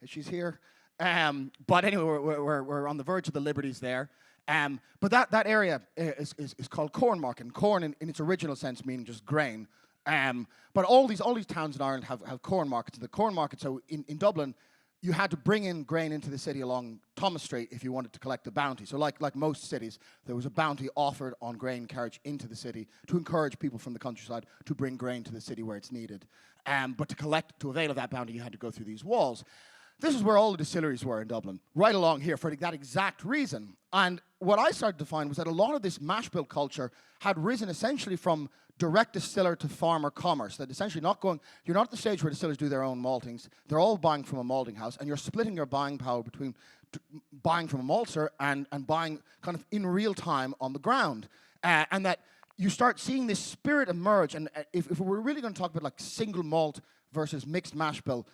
she's here. But anyway, we're on the verge of the Liberties there. But that area is called corn market. And corn in its original sense meaning just grain. But all these towns in Ireland have corn markets. The corn market, so in Dublin, you had to bring in grain into the city along Thomas Street if you wanted to collect the bounty. So like most cities, there was a bounty offered on grain carriage into the city to encourage people from the countryside to bring grain to the city where it's needed. But to avail of that bounty, you had to go through these walls. This is where all the distilleries were in Dublin, right along here for that exact reason. And what I started to find was that a lot of this mash bill culture had risen essentially from direct distiller to farmer commerce. That essentially you're not at the stage where distillers do their own maltings. They're all buying from a malting house, and you're splitting your buying power between buying from a maltster and buying kind of in real time on the ground. And that you start seeing this spirit emerge. And if we're really going to talk about like single malt versus mixed mash bill,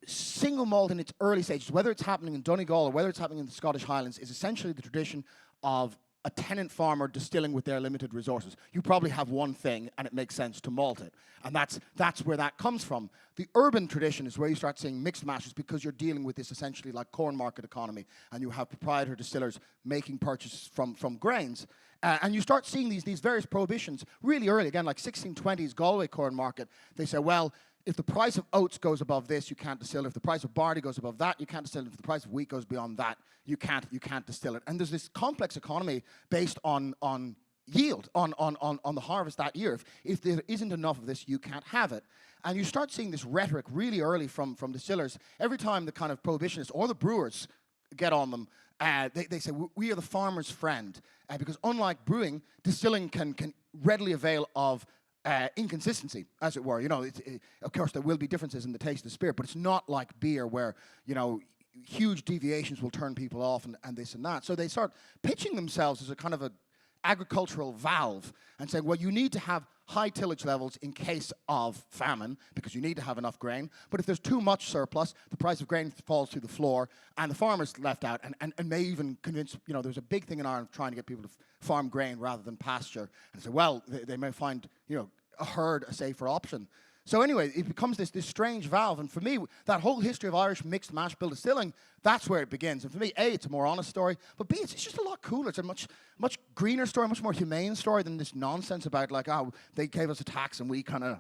single malt in its early stages, whether it's happening in Donegal or whether it's happening in the Scottish Highlands, is essentially the tradition of a tenant farmer distilling with their limited resources. You probably have one thing, and it makes sense to malt it. And that's where that comes from. The urban tradition is where you start seeing mixed mashes because you're dealing with this essentially like corn market economy, and you have proprietor distillers making purchases from grains. And you start seeing these various prohibitions really early, again, like 1620s Galway corn market. They say, well, if the price of oats goes above this, you can't distill it. If the price of barley goes above that, you can't distill it. If the price of wheat goes beyond that, you can't distill it. And there's this complex economy based on yield, on the harvest that year. If there isn't enough of this, you can't have it. And you start seeing this rhetoric really early from distillers. Every time the kind of prohibitionists or the brewers get on them, they say, we are the farmer's friend. Because unlike brewing, distilling can readily avail of inconsistency, as it were. Of course, there will be differences in the taste of the spirit, but it's not like beer where, huge deviations will turn people off and this and that. So they start pitching themselves as a kind of a agricultural valve and saying, well, you need to have high tillage levels in case of famine because you need to have enough grain. But if there's too much surplus, the price of grain falls through the floor and the farmer's left out and may even convince, there's a big thing in Ireland trying to get people to farm grain rather than pasture. And say, well, they may find, a herd a safer option. So anyway, it becomes this strange valve. And for me, that whole history of Irish mixed mash bill distilling, that's where it begins. And for me, A, it's a more honest story, but B, it's just a lot cooler. It's a much greener story, much more humane story than this nonsense about like, oh, they gave us a tax and we kind of,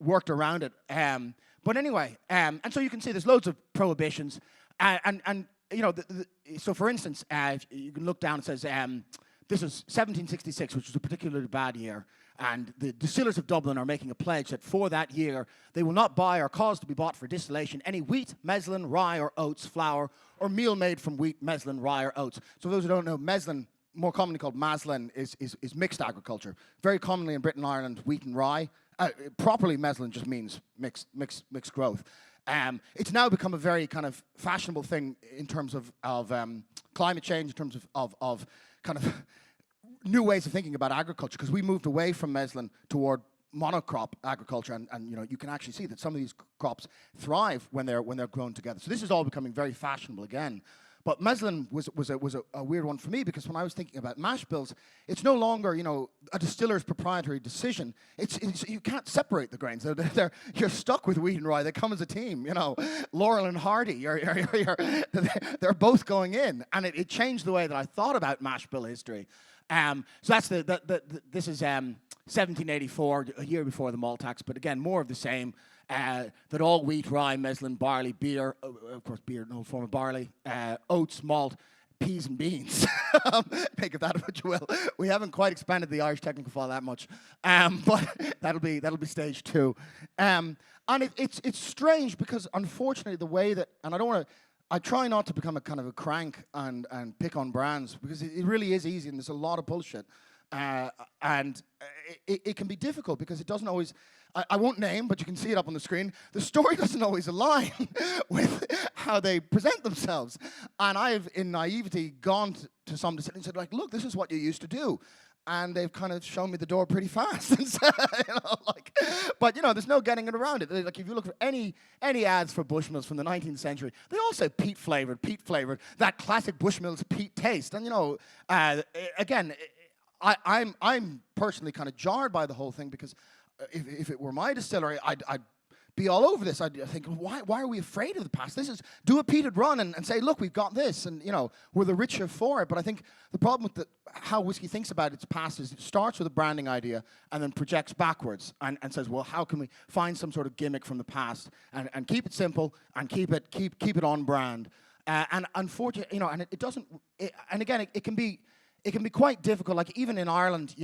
worked around it. But anyway, and so you can see there's loads of prohibitions. So for instance, you can look down, it says, this is 1766, which was a particularly bad year. And the distillers of Dublin are making a pledge that for that year, they will not buy or cause to be bought for distillation any wheat, meslin, rye, or oats, flour, or meal made from wheat, meslin, rye, or oats. So for those who don't know, meslin, more commonly called maslin, is mixed agriculture. Very commonly in Britain and Ireland, wheat and rye. Properly, meslin just means mixed growth. It's now become a very kind of fashionable thing in terms of climate change, in terms of kind of new ways of thinking about agriculture, because we moved away from meslin toward monocrop agriculture, and you can actually see that some of these crops thrive when they're grown together. So this is all becoming very fashionable again. But meslin was a weird one for me, because when I was thinking about mash bills, it's no longer a distiller's proprietary decision. It's you can't separate the grains. You're stuck with wheat and rye. They come as a team. Laurel and Hardy. They're both going in, and it changed the way that I thought about mash bill history. So that's this is 1784, a year before the malt tax, but again more of the same. That all wheat, rye, meslin, barley, beer, of course beer, no form of barley, oats, malt, peas and beans. Make of that what you will. We haven't quite expanded the Irish technical file that much, but that'll be stage 2. And it's strange because unfortunately the way that, and I try not to become a kind of a crank and pick on brands, because it really is easy and there's a lot of bullshit. And it can be difficult because it doesn't always, I won't name, but you can see it up on the screen, the story doesn't always align with how they present themselves. And I've, in naivety, gone to some distillery and said, like, look, this is what you used to do. And they've kind of shown me the door pretty fast. And so, but there's no getting it around it. Like if you look for any ads for Bushmills from the 19th century, they all say peat flavored, that classic Bushmills peat taste. And again, I'm personally kind of jarred by the whole thing, because if it were my distillery, I'd be all over this. I'd think, why are we afraid of the past? Do a peated run and say, look, we've got this, and we're the richer for it. But I think the problem with how whiskey thinks about its past is it starts with a branding idea and then projects backwards and says, well, how can we find some sort of gimmick from the past and keep it simple and keep it on brand? And unfortunately, and it doesn't. And again, it can be quite difficult. Like even in Ireland,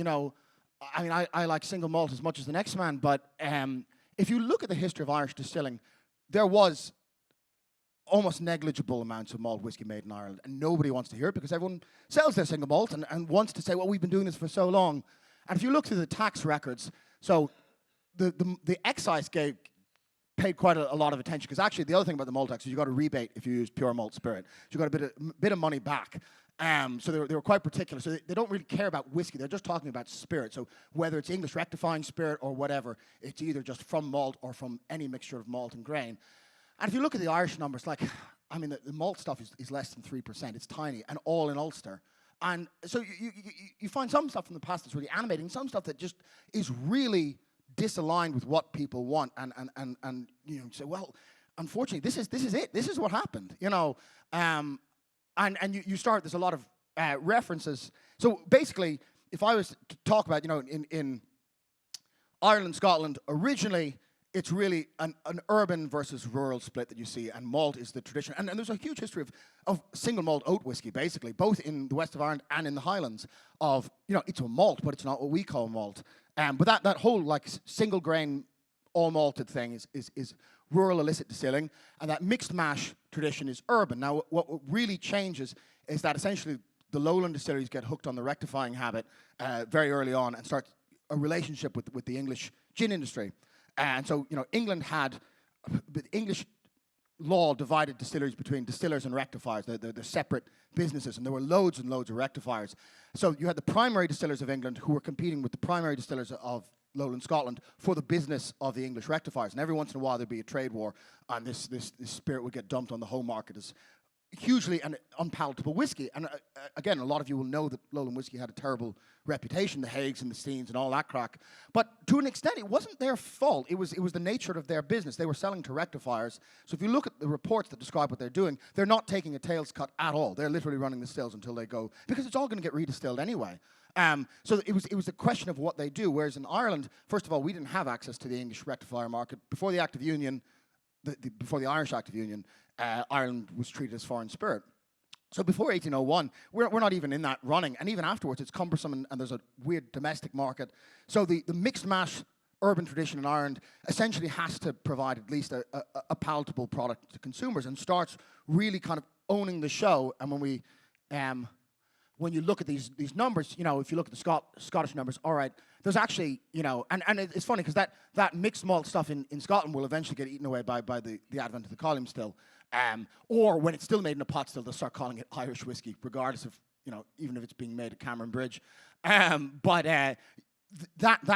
I mean, I like single malt as much as the next man, but if you look at the history of Irish distilling, there was almost negligible amounts of malt whiskey made in Ireland, and nobody wants to hear it because everyone sells their single malt and wants to say, well, we've been doing this for so long. And if you look through the tax records, so the excise paid quite a lot of attention, because actually the other thing about the malt tax is you got a rebate if you use pure malt spirit. So you got a bit of money back. So they were quite particular. So they don't really care about whiskey. They're just talking about spirit. So whether it's English rectifying spirit or whatever, it's either just from malt or from any mixture of malt and grain. And if you look at the Irish numbers, like, I mean, the malt stuff is less than 3%. It's tiny, and all in Ulster. And so you find some stuff from the past that's really animating, some stuff that just is really disaligned with what people want. And you say, well, unfortunately, this is it. This is what happened. And you start, there's a lot of references. So basically, if I was to talk about, in Ireland, Scotland, originally, it's really an urban versus rural split that you see, and malt is the tradition. And there's a huge history of single malt oat whiskey, basically, both in the west of Ireland and in the Highlands, of, it's a malt, but it's not what we call malt. But that whole, like, single grain, all malted thing is rural illicit distilling, and that mixed mash tradition is urban. Now, what really changes is that essentially the lowland distilleries get hooked on the rectifying habit very early on and start a relationship with the English gin industry. And so, England had, the English law divided distilleries between distillers and rectifiers. They're separate businesses, and there were loads and loads of rectifiers. So you had the primary distillers of England who were competing with the primary distillers of lowland Scotland for the business of the English rectifiers. And every once in a while there'd be a trade war, and this spirit would get dumped on the home market as hugely and unpalatable whiskey. And again, a lot of you will know that Lowland whiskey had a terrible reputation, the Haigs and the Steens and all that crack. But to an extent, it wasn't their fault. It was the nature of their business. They were selling to rectifiers. So if you look at the reports that describe what they're doing, they're not taking a tails cut at all. They're literally running the stills until they go, because it's all going to get redistilled anyway. So it was a question of what they do. Whereas in Ireland, first of all, we didn't have access to the English rectifier market. Before the Act of Union, before the Irish Act of Union, Ireland was treated as foreign spirit. So before 1801, we're not even in that running. And even afterwards, it's cumbersome and there's a weird domestic market. So the mixed mash urban tradition in Ireland essentially has to provide at least a palatable product to consumers and starts really kind of owning the show. And when you look at these numbers, you know, if you look at the Scottish numbers, all right, there's actually, you know, and it's funny because that mixed malt stuff in Scotland will eventually get eaten away by the advent of the column still. Or when it's still made in a pot still, they'll start calling it Irish whiskey, regardless of, you know, even if it's being made at Cameron Bridge. That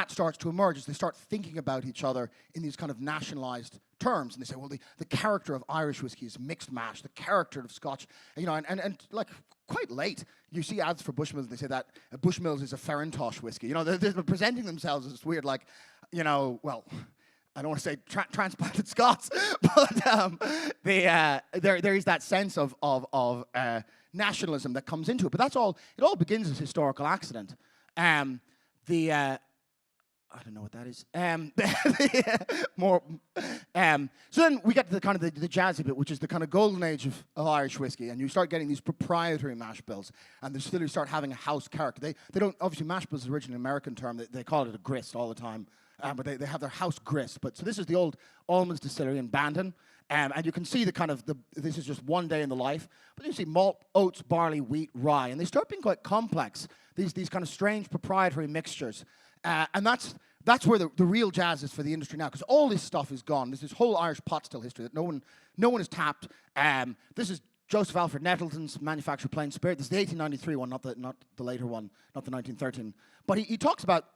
starts to emerge as they start thinking about each other in these kind of nationalized terms. And they say, well, the character of Irish whiskey is mixed mash, the character of Scotch, you know, and like quite late, you see ads for Bushmills, and they say that Bushmills is a Ferrantosh whiskey. You know, they're presenting themselves as this weird, like, you know, well, I don't want to say transplanted Scots, but there is that sense of nationalism that comes into it. But that's all. It all begins as historical accident. I don't know what that is. So then we get to the kind of the jazzy bit, which is the kind of golden age of Irish whiskey, and you start getting these proprietary mash bills, and the distilleries start having a house character. They don't, obviously mash bills is originally an American term. They call it a grist all the time, but they have their house grist. But so this is the old Almonds distillery in Bandon, and you can see the kind of this is just one day in the life. But you see malt, oats, barley, wheat, rye, and they start being quite complex. These kind of strange proprietary mixtures. And that's where the real jazz is for the industry now, because all this stuff is gone. There's this whole Irish pot still history that no one has tapped. This is Joseph Alfred Nettleton's manufactured plain spirit. This is the 1893 one, not the later one, not the 1913. But he talks about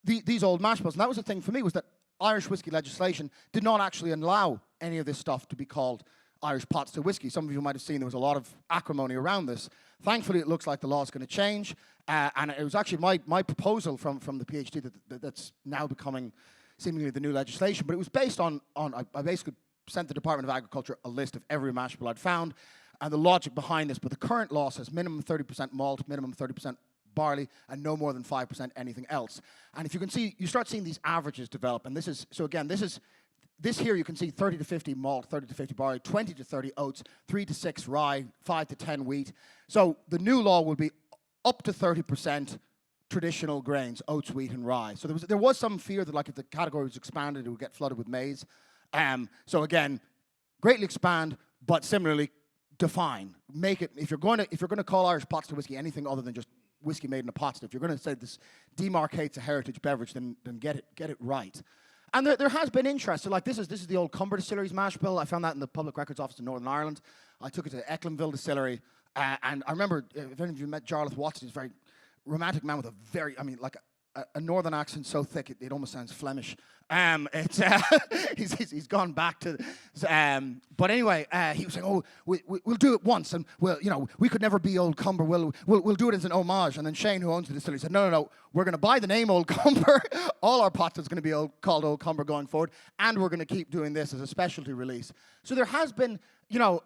these old mash bills, and that was the thing for me, was that Irish whiskey legislation did not actually allow any of this stuff to be called Irish pot still whiskey. Some of you might have seen there was a lot of acrimony around this. Thankfully, it looks like the law is going to change. And it was actually my proposal from the PhD that's now becoming seemingly the new legislation. But it was based on I basically sent the Department of Agriculture a list of every mash bill I'd found and the logic behind this. But the current law says minimum 30% malt, minimum 30% barley, and no more than 5% anything else. And if you can see, you start seeing these averages develop. And this here you can see 30 to 50 malt, 30 to 50 barley, 20 to 30 oats, 3 to 6 rye, 5 to 10 wheat. So the new law will be up to 30% traditional grains, oats, wheat, and rye. So there was some fear that, like, if the category was expanded, it would get flooded with maize. So again, greatly expand, but similarly define. Make it, if you're going to call Irish pot still whiskey anything other than just whiskey made in a pot still, if you're going to say this demarcates a heritage beverage, then get it right. And there has been interest. So, like, this is the old Cumber Distilleries mash bill. I found that in the Public Records Office in Northern Ireland. I took it to Ecklandville Distillery, and I remember, if any of you met Jarlath Watson, he's a very romantic man with a very, I mean, like a northern accent so thick it almost sounds Flemish. He's gone back to, but anyway, he was saying, "Oh, we'll do it once, and we could never be Old Cumber. We'll do it as an homage." And then Shane, who owns the distillery, said, "No, we're going to buy the name Old Cumber. All our pots is going to be called Old Cumber going forward, and we're going to keep doing this as a specialty release." So there has been,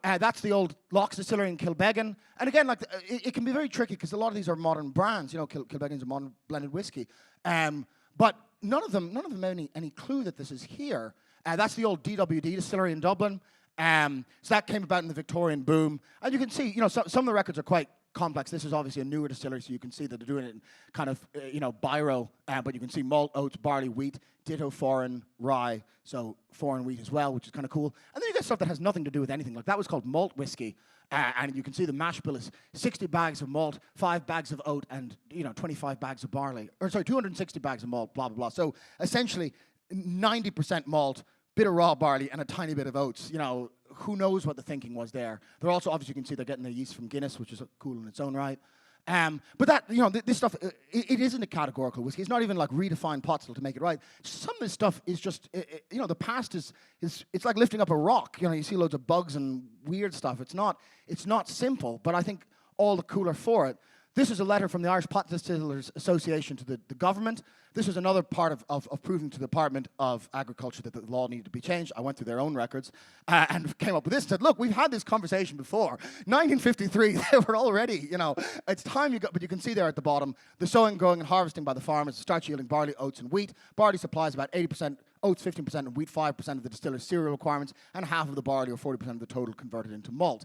that's the old Locks Distillery in Kilbeggan, and again, like it can be very tricky because a lot of these are modern brands. Kilbeggan's a modern blended whiskey, but none of them have any clue that this is here. That's the old DWD distillery in Dublin. So that came about in the Victorian boom. And you can see, some of the records are quite complex. This is obviously a newer distillery, so you can see that they're doing it in kind of, biro. But you can see malt, oats, barley, wheat, ditto foreign, rye, so foreign wheat as well, which is kind of cool. And then you get stuff that has nothing to do with anything. Like that was called malt whiskey. And you can see the mash bill is 60 bags of malt, 5 bags of oat, and 25 bags of barley. 260 bags of malt, blah, blah, blah. So essentially 90% malt, bit of raw barley, and a tiny bit of oats. Who knows what the thinking was there. They're also, obviously, you can see they're getting their yeast from Guinness, which is cool in its own right. But that, you know, this stuff, it isn't a categorical whiskey. It's not even like redefined pot still to make it right. Some of this stuff is just, you know, the past is it's like lifting up a rock. You know, you see loads of bugs and weird stuff. It's not simple, but I think all the cooler for it. This is a letter from the Irish Pot Distillers Association to the government. This is another part of proving to the Department of Agriculture that the law needed to be changed. I went through their own records and came up with this. Said, look, we've had this conversation before. 1953, they were already, you know, it's time you go. But you can see there at the bottom, the sowing, growing, and harvesting by the farmers starts yielding barley, oats, and wheat. Barley supplies about 80%, oats 15%, and wheat 5% of the distiller's cereal requirements, and half of the barley, or 40% of the total, converted into malt.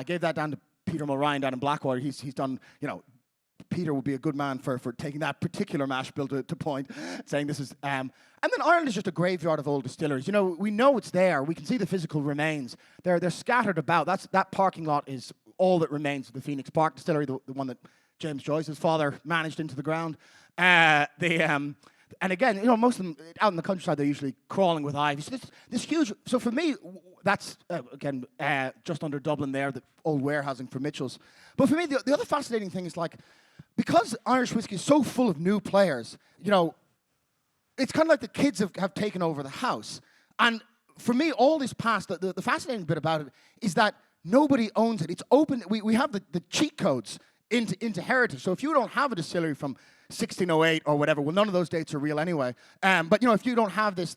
Gave that down to Peter Mulryan down in Blackwater. He's done, you know, Peter would be a good man for taking that particular mash bill to point, saying this is... and then Ireland is just a graveyard of old distilleries. You know it's there. We can see the physical remains. They're scattered about. That parking lot is all that remains of the Phoenix Park distillery, the one that James Joyce's father managed into the ground. And again, you know, most of them out in the countryside, they're usually crawling with ivy. So this huge... So for me, that's, again, just under Dublin there, the old warehousing for Mitchell's. But for me, the other fascinating thing is, like, because Irish whiskey is so full of new players, you know, it's kind of like the kids have taken over the house. And for me, all this past, the fascinating bit about it is that nobody owns it. It's open. We have the cheat codes into heritage. So if you don't have a distillery from 1608 or whatever, well, none of those dates are real anyway. But you know, if you don't have this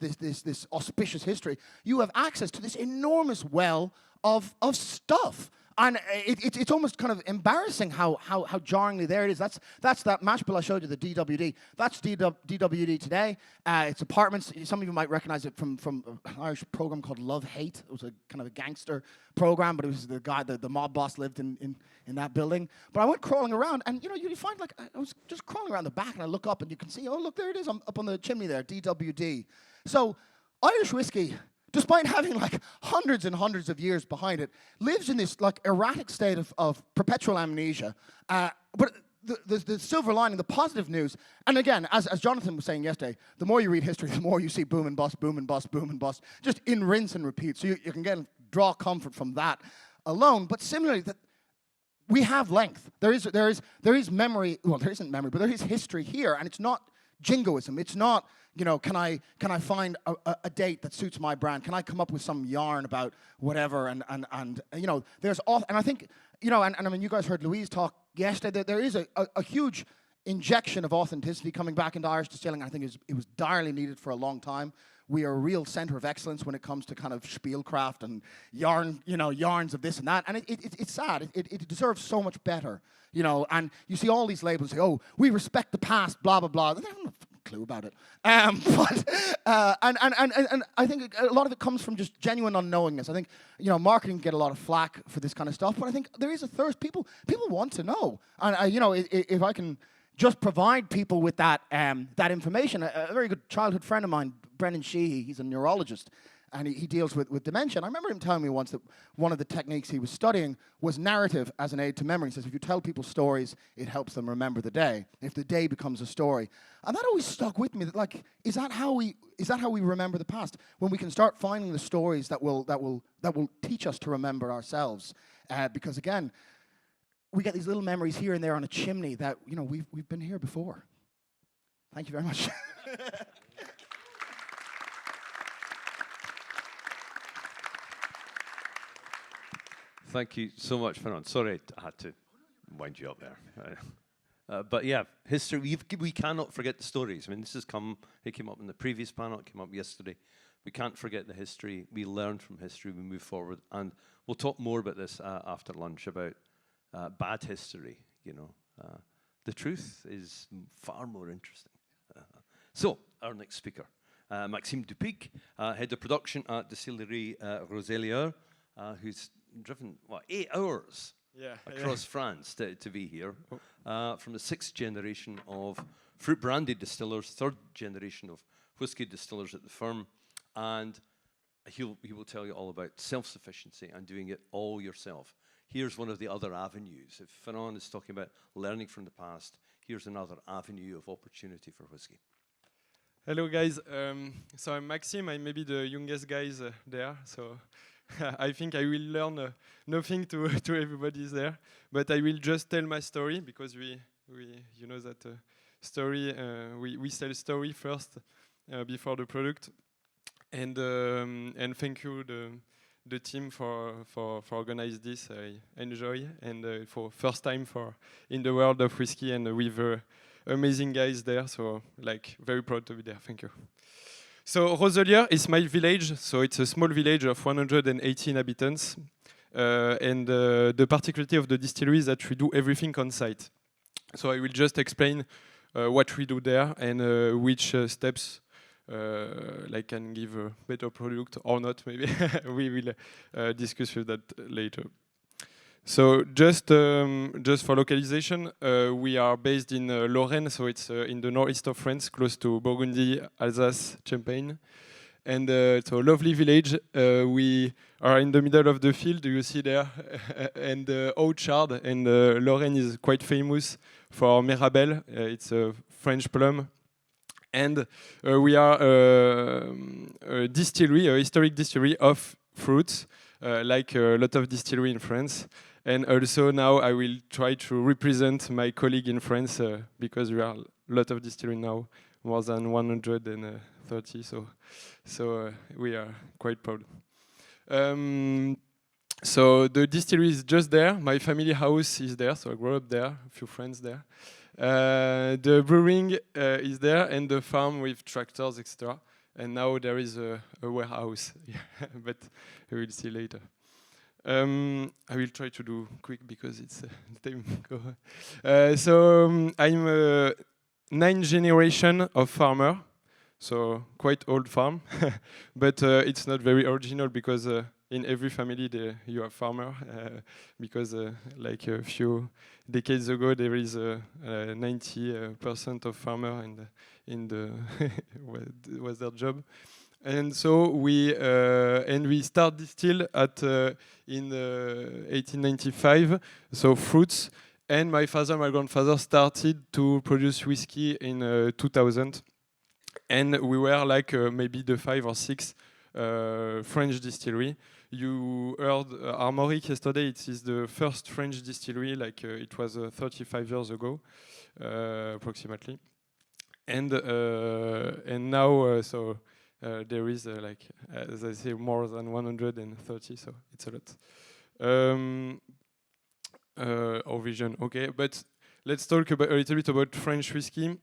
auspicious history, you have access to this enormous well of stuff. And it's almost kind of embarrassing how jarringly there it is. That's that mash bill I showed you, the DWD. That's DWD today. It's apartments. Some of you might recognize it from an Irish program called Love Hate. It was a kind of a gangster program, but it was the guy, the mob boss lived in that building. But I went crawling around, and you know, you find, like, I was just crawling around the back, and I look up, and you can see, oh, look, there it is up on the chimney there, DWD. So Irish whiskey, despite having like hundreds and hundreds of years behind it, lives in this like erratic state of perpetual amnesia. But the silver lining, the positive news, and again, as Jonathan was saying yesterday, the more you read history, the more you see boom and bust, boom and bust, boom and bust, just in rinse and repeat. So you can draw comfort from that alone. But similarly, that we have length. There is memory. Well, there isn't memory, but there is history here, and it's not jingoism. It's not, you know, can I find a date that suits my brand? Can I come up with some yarn about whatever? And you know, and I think, you know, and I mean, you guys heard Louise talk yesterday. There is a huge injection of authenticity coming back into Irish distilling. I think it was direly needed for a long time. We are a real center of excellence when it comes to kind of spielcraft and yarn, you know, yarns of this and that. And it's sad. It deserves so much better, you know. And you see all these labels say, oh, we respect the past, blah, blah, blah. They haven't a clue about it. And I think a lot of it comes from just genuine unknowingness. I think, you know, marketing get a lot of flack for this kind of stuff, but I think there is a thirst. People want to know. And, you know, if I can just provide people with that information. A very good childhood friend of mine, Brendan Sheehy, he's a neurologist, and he deals with dementia. And I remember him telling me once that one of the techniques he was studying was narrative as an aid to memory. He says, if you tell people stories, it helps them remember the day. If the day becomes a story. And that always stuck with me, that, like, is that how we remember the past? When we can start finding the stories that will teach us to remember ourselves. Because again, we get these little memories here and there on a chimney that, you know, we've been here before. Thank you very much. Thank you so much, Fernand. Sorry, I had to wind you up there. But yeah, history, we cannot forget the stories. I mean, it came up in the previous panel, it came up yesterday. We can't forget the history. We learn from history, we move forward. And we'll talk more about this after lunch, about bad history, you know. The truth is far more interesting. So, our next speaker, Maxime Dupic, Head of Production at Distillerie Roselier, who's driven, 8 hours across France to be here, from the 6th generation of fruit brandy distillers, 3rd generation of whiskey distillers at the firm, and he will tell you all about self-sufficiency and doing it all yourself. Here's one of the other avenues. If Fernand is talking about learning from the past, here's another avenue of opportunity for whiskey. Hello guys, so I'm Maxime, I'm maybe the youngest guys there, so I think I will learn nothing to to everybody there, but I will just tell my story because we you know that story we sell story first before the product, and thank you the team for organize this. I enjoy, and for first time for in the world of whiskey, and with amazing guys there, so like very proud to be there. Thank you. So Roselier is my village, so it's a small village of 180 inhabitants, and the particularity of the distillery is that we do everything on site. So I will just explain what we do there and which steps like can give a better product or not, maybe. We will discuss with that later. So just for localization, we are based in Lorraine, so it's in the northeast of France, close to Burgundy, Alsace, Champagne. And it's a lovely village. We are in the middle of the field, you see there, and orchard. And Lorraine is quite famous for Mirabelle. It's a French plum. And we are a distillery, a historic distillery of fruits, like a lot of distillery in France. And also now I will try to represent my colleague in France because we are a lot of distillery now, more than 130. So we are quite proud. So the distillery is just there. My family house is there, so I grew up there. A few friends there. The brewing is there, and the farm with tractors, etc. And now there is a warehouse, but we will see later. I will try to do quick because it's time. I'm a 9th generation of farmer, so quite old farm, but it's not very original because in every family you have farmer, because like a few decades ago there is 90% of farmer in the was their job. And so we start distill at in 1895. So fruits, and my grandfather started to produce whiskey in 2000, and we were like maybe the 5 or 6 French distillery. You heard Armoric yesterday. It is the first French distillery. Like it was 35 years ago, approximately, and now so. There is, like, as I say, more than 130, so it's a lot. Our vision, okay. But let's talk about a little bit about French whiskey.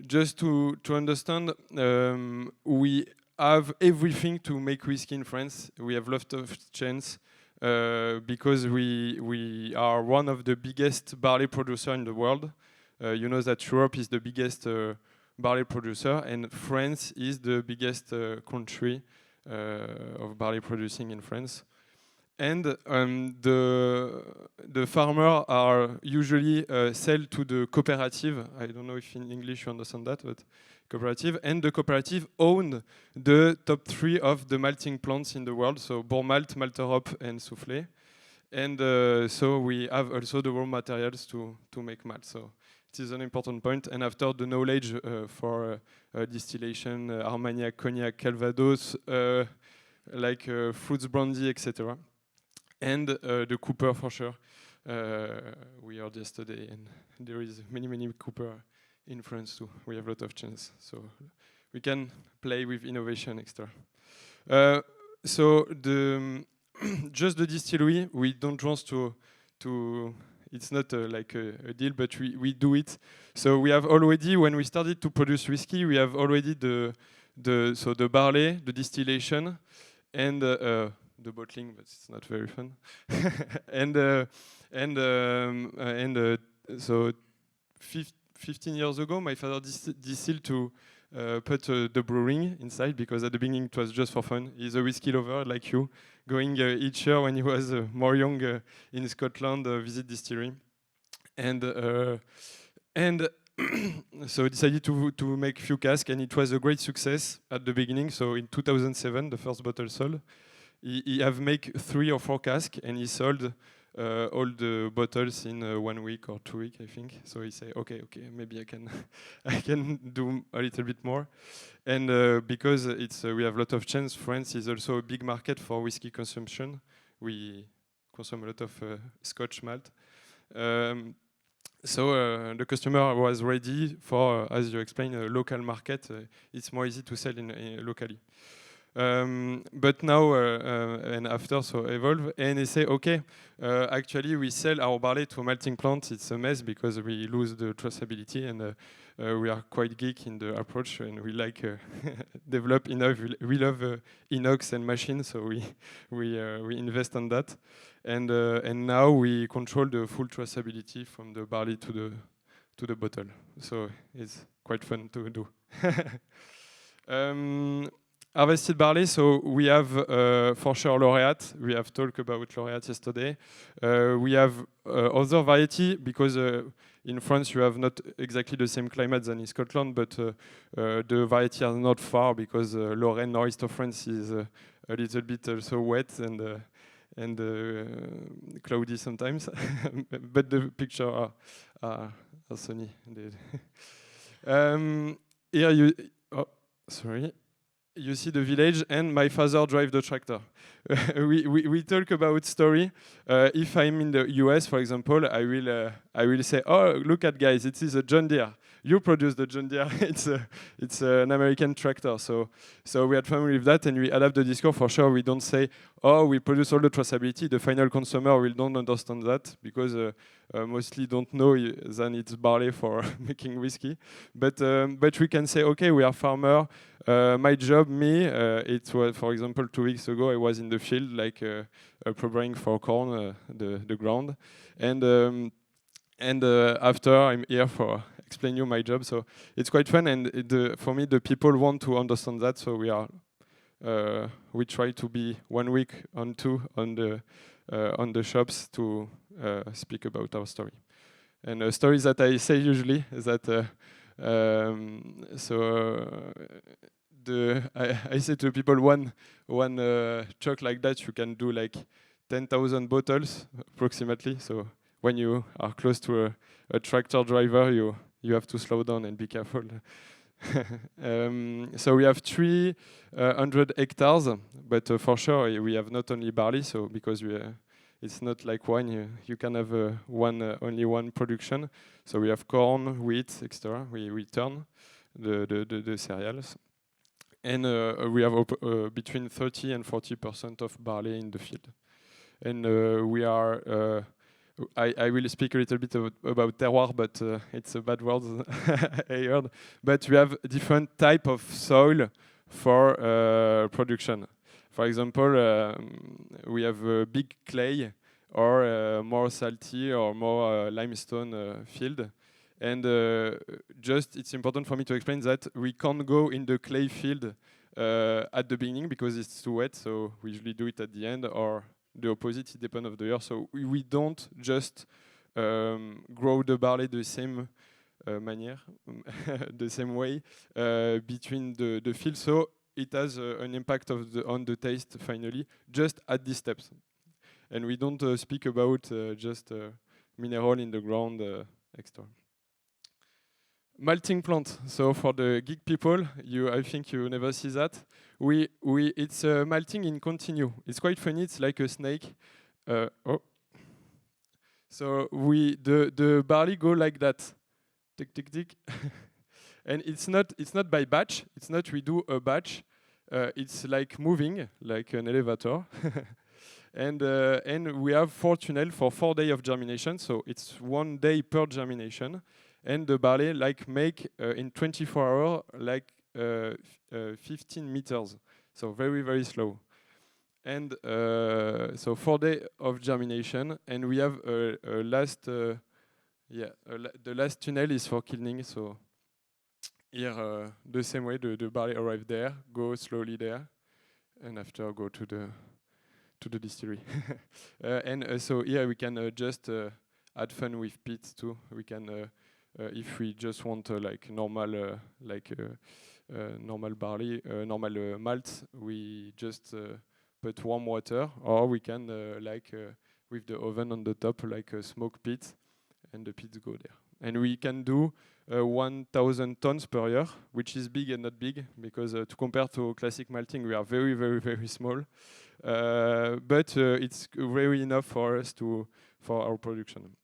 Just to understand, we have everything to make whiskey in France. We have lots of chance because we are one of the biggest barley producers in the world. You know that Europe is the biggest barley producer, and France is the biggest country of barley producing in France. And the farmers are usually sell to the cooperative. I don't know if in English you understand that, but cooperative. And the cooperative own the top 3 of the malting plants in the world, so Bourmalt, Malterop, and Soufflé. And so we have also the raw materials to make malt. So it is an important point. And after the knowledge for distillation, Armagnac, Cognac, Calvados, like fruits brandy, etc. And the cooper for sure. We heard yesterday, and there is many cooper in France too. We have a lot of chance, so we can play with innovation extra. So the just the distillery, we don't want to it's not like a deal, but we do it. So we have already, when we started to produce whiskey, we have already the barley, the distillation, and the bottling, but it's not very fun. So 15 years ago, my father distilled to put the brewing inside, because at the beginning it was just for fun. He's a whiskey lover like you, going each year when he was more young in Scotland, visit distillery, and so decided to make few casks, and it was a great success at the beginning. So in 2007, the first bottle sold. He have make 3 or 4 casks, and he sold all the bottles in 1 week or 2 weeks, I think. So he say, okay, maybe I can I can do a little bit more. And because it's we have a lot of chance, France is also a big market for whiskey consumption. We consume a lot of Scotch malt. So the customer was ready for, as you explained, a local market. It's more easy to sell in locally. But now and after, so evolve and they say, okay, actually we sell our barley to a malting plant. It's a mess because we lose the traceability, and we are quite geek in the approach, and we like develop enough. We love inox and machines, so we invest on that, and now we control the full traceability from the barley to the bottle. So it's quite fun to do. Harvested barley, so we have for sure laureate. We have talked about laureate yesterday. We have other variety because in France you have not exactly the same climate than in Scotland, but the variety are not far because Lorraine, northeast of France, is a little bit also wet and cloudy sometimes. But the picture are sunny. Here you, sorry. You see the village, and my father drive the tractor. We talk about story. If I'm in the US, for example, I will say, "Oh, look at guys, this is a John Deere. You produce the John Deere. It's an American tractor." So we had fun with that, and we adapt the discourse for sure. We don't say, "Oh, we produce all the traceability." The final consumer will don't understand that because mostly don't know then it's barley for making whiskey. But we can say, okay, we are farmer. My job, it was, for example, 2 weeks ago, I was in the field, like preparing for corn, the ground, and after I'm here for explain you my job. So it's quite fun, and for me, the people want to understand that. So we try to be 1 week on 2 on the shops to speak about our story. And stories that I say usually is that I say to people, one truck like that you can do like 10,000 bottles approximately. So when you are close to a tractor driver, you have to slow down and be careful. So we have 300 hectares, but for sure we have not only barley. So because it's not like wine, you can have only one production. So we have corn, wheat, etc. We turn the cereals, and we have between 30 and 40% of barley in the field. And we are. I will speak a little bit about terroir, but it's a bad word I heard. But we have different type of soil for production. For example, we have a big clay or more salty or more limestone field. And just it's important for me to explain that we can't go in the clay field at the beginning because it's too wet. So we usually do it at the end, or the opposite, it depends of the year. So we don't just grow the barley the same manner, the same way between the fields. So it has an impact on the taste finally, just at these steps. And we don't speak about just mineral in the ground extra. Malting plant. So for the geek people, I think you never see that. It's malting in continue. It's quite funny. It's like a snake. So the barley go like that, tick tick tick, and it's not by batch. It's not we do a batch. It's like moving, like an elevator. And we have 4 tunnels for 4 days of germination. So it's 1 day per germination. And the barley make in 24 hours like 15 meters, so very, very slow. And so 4 days of germination, and we have the last tunnel is for kilning. So here the same way, the barley arrive there, go slowly there, and after go to the distillery. And so here we can just add fun with peat too. We can. If we just want like normal barley, normal malt, we just put warm water, or we can with the oven on the top, like a smoke pit, and the pits go there. And we can do 1,000 tons per year, which is big and not big, because to compare to classic malting, we are very, very, very small. But it's very enough for us for our production.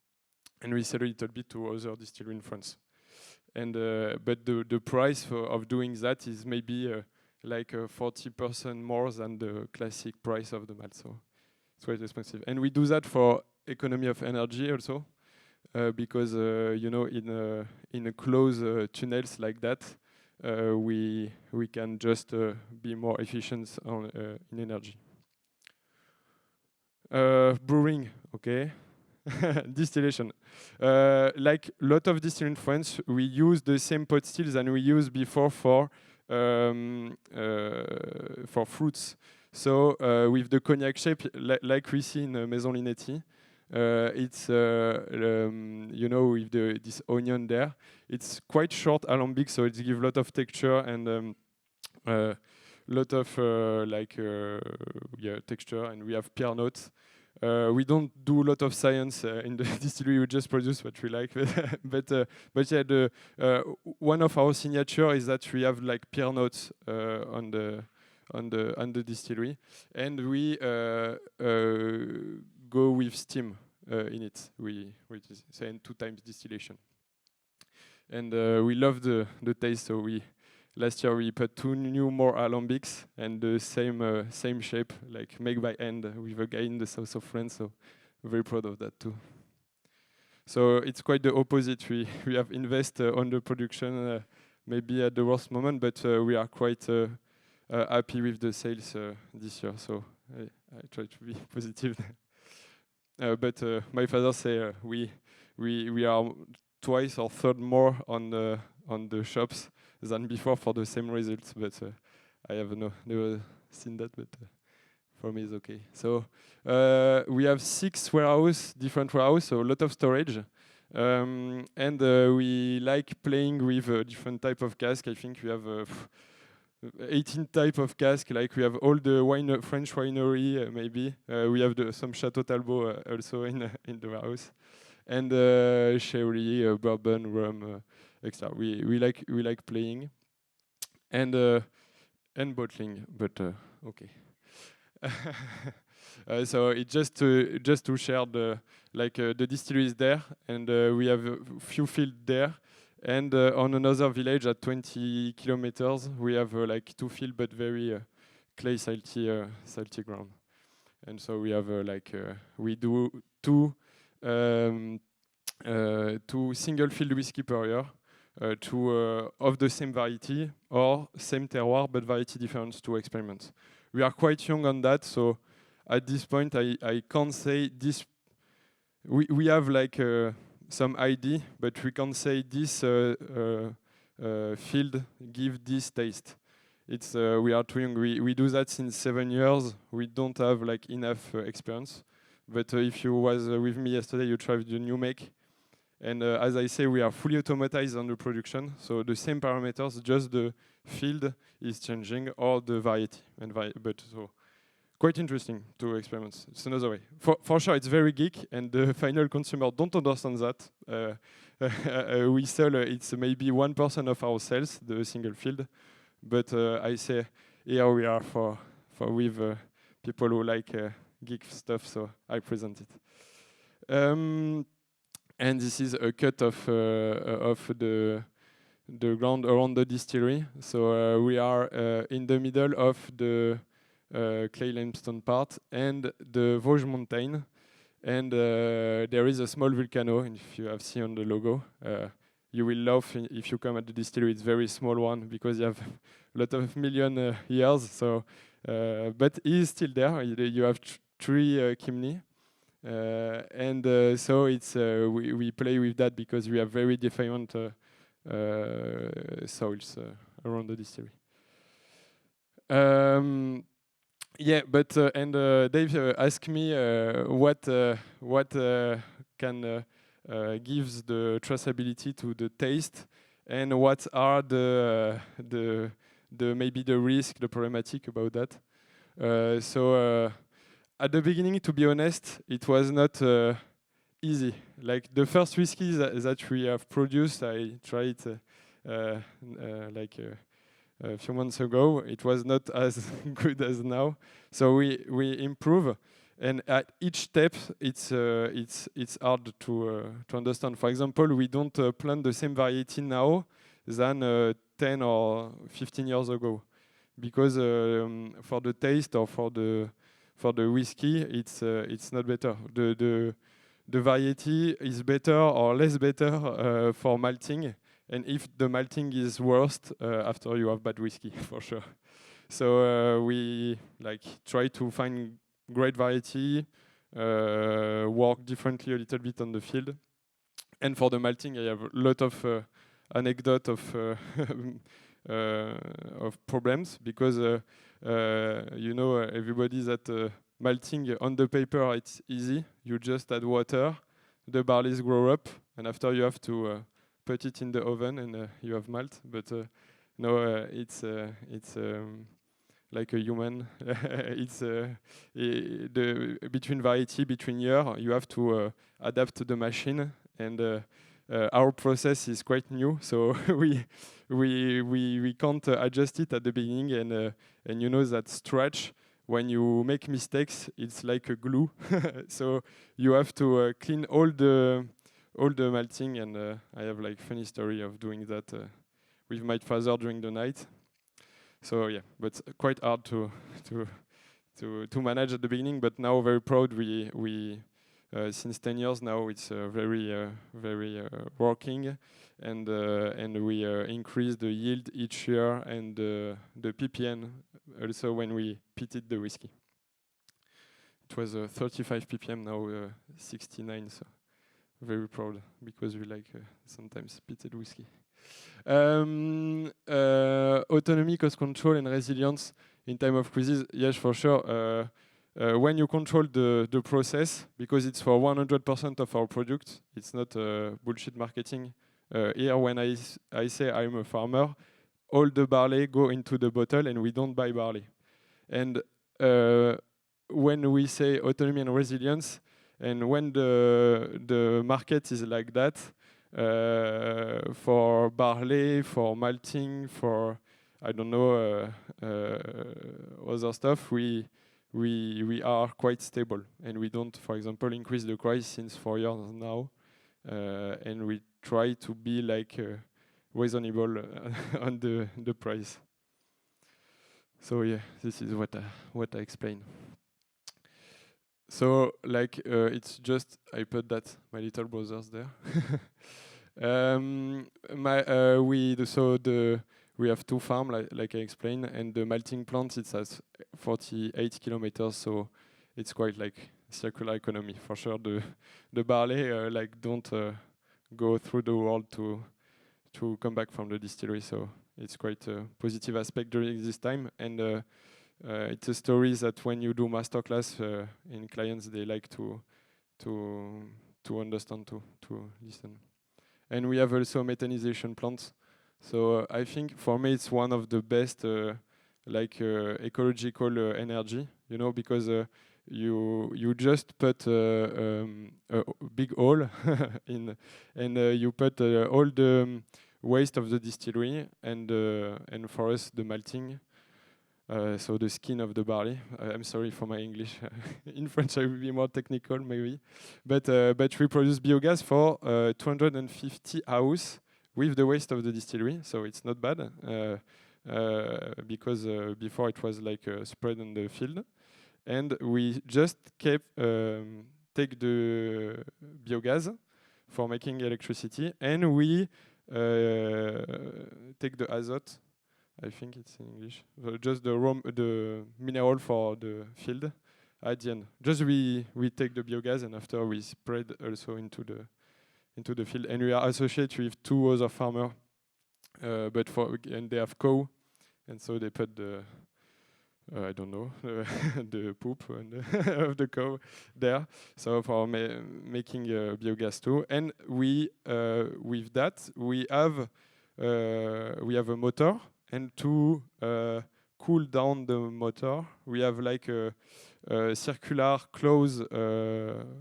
And we sell a little bit to other distilleries in France. And but the price of doing that is maybe like 40% more than the classic price of the malt. So it's quite expensive. And we do that for economy of energy also, because you know, in a closed tunnels like that, we can just be more efficient in energy. Brewing, okay. Distillation. Like a lot of distillery in France, we use the same pot stills than we used before for fruits. So with the cognac shape, like we see in Maison Lineti, it's you know, with this onion there, it's quite short alembic, so it gives a lot of texture and lot of texture, and we have pear notes. We don't do a lot of science in the distillery. We just produce what we like. but yeah, one of our signature is that we have like pear notes on the distillery, and we go with steam in it. We say 2 times distillation, and we love the taste. So last year we put 2 new more alembics and the same shape, like made by hand with a guy in the south of France. So very proud of that too. So it's quite the opposite. We have invested on the production, maybe at the worst moment, but we are quite happy with the sales this year. So I try to be positive. But my father say we are twice or third more on the shops than before for the same results, but I have never seen that, but for me it's okay. So we have 6 different warehouses, so a lot of storage, and we like playing with different type of cask. I think we have 18 type of cask. Like we have all the French winery, maybe we have some Chateau Talbot also in the warehouse, and sherry, bourbon, rum. Extra. We like playing and bottling, but okay. So it's just to share the distillery is there, and we have a few fields there, and on another village at 20 kilometers we have like 2 fields, but very clay salty ground, and so we have we do 2 single field whiskey per year. Of the same variety or same terroir but variety difference to experiment. We are quite young on that, so at this point I can't say this. We have like some idea, but we can't say this field give this taste. It's we are too young. We do that since 7 years. We don't have like enough experience. But if you was with me yesterday, you tried the new make. And as I say, we are fully automatized on the production, so the same parameters, just the field is changing or the variety. But so quite interesting to experiment. It's another way. For sure, it's very geek, and the final consumer don't understand that. We sell it's maybe 1% of our sales, the single field, but I say here we are for with people who like geek stuff, so I present it. And this is a cut of the ground around the distillery. So we are in the middle of the clay limestone part and the Vosges mountain. And there is a small volcano, if you have seen on the logo. You will love if you come at the distillery. It's a very small one because you have a lot of million years. So, but it is still there. You have 3 chimney. So it's we play with that because we have very different soils around the distillery. Yeah, but and Dave asked me what can gives the traceability to the taste, and what are the maybe the risk, the problematic about that. So at the beginning, to be honest, it was not easy. Like the first whiskey that we have produced, I tried like a few months ago. It was not as good as now, so we improve. And at each step, it's hard to understand. For example, we don't plant the same variety now than 10 or 15 years ago, because for the taste or for the whiskey, it's not better. The variety is better or less better for malting, and if the malting is worst, after you have bad whiskey for sure. So we like try to find great variety, work differently a little bit on the field. And for the malting, I have a lot of anecdote of problems, because you know, everybody that malting on the paper, it's easy. You just add water, the barleys grow up, and after you have to put it in the oven, and you have malt. But no, it's like a human. It's between variety, between year, you have to adapt the machine, and our process is quite new, so we can't adjust it at the beginning, and you know that stretch, when you make mistakes, it's like a glue. So you have to clean all the malting, and I have like funny story of doing that with my father during the night. So yeah, but quite hard to manage at the beginning. But now very proud. We since 10 years now, it's very working, and we increase the yield each year, and the ppm also when we pitted the whiskey. It was 35 ppm, now 69. So very proud, because we like sometimes pitted whiskey. Autonomy, cost control, and resilience in time of crisis. Yes, for sure. When you control the process, because it's for 100% of our product, it's not bullshit marketing. Here, when I say I'm a farmer, all the barley go into the bottle, and we don't buy barley. And when we say autonomy and resilience, and when the market is like that, for barley, for malting, for I don't know other stuff, we are quite stable, and we don't, for example, increase the price since 4 years now, and we try to be like reasonable on the price. So yeah, this is what I explain. So like it's just I put that my little brothers there. We have 2 farms, like I explained, and the malting plant, it's at 48 kilometers, so it's quite like circular economy for sure. The barley like don't go through the world to come back from the distillery, so it's quite a positive aspect during this time. And it's a story that when you do masterclass in clients, they like to understand, to listen. And we have also methanization plants. So I think for me it's one of the best ecological energy, you know, because you just put a big hole in, and you put all the waste of the distillery, and for us the malting. So the skin of the barley. I'm sorry for my English. In French, I will be more technical, maybe. But we produce biogas for 250 houses with the waste of the distillery. So it's not bad, because before it was like spread in the field. And we just take the biogas for making electricity, and we take the azote. I think it's in English. So just the mineral for the field at the end. Just we take the biogas, and after we spread also into the field. And we are associated with 2 other farmers, and they have cow, and so they put the I don't know the poop of the cow there. So for making biogas too. And we with that we have a motor and 2 cool down the motor, we have like a circular close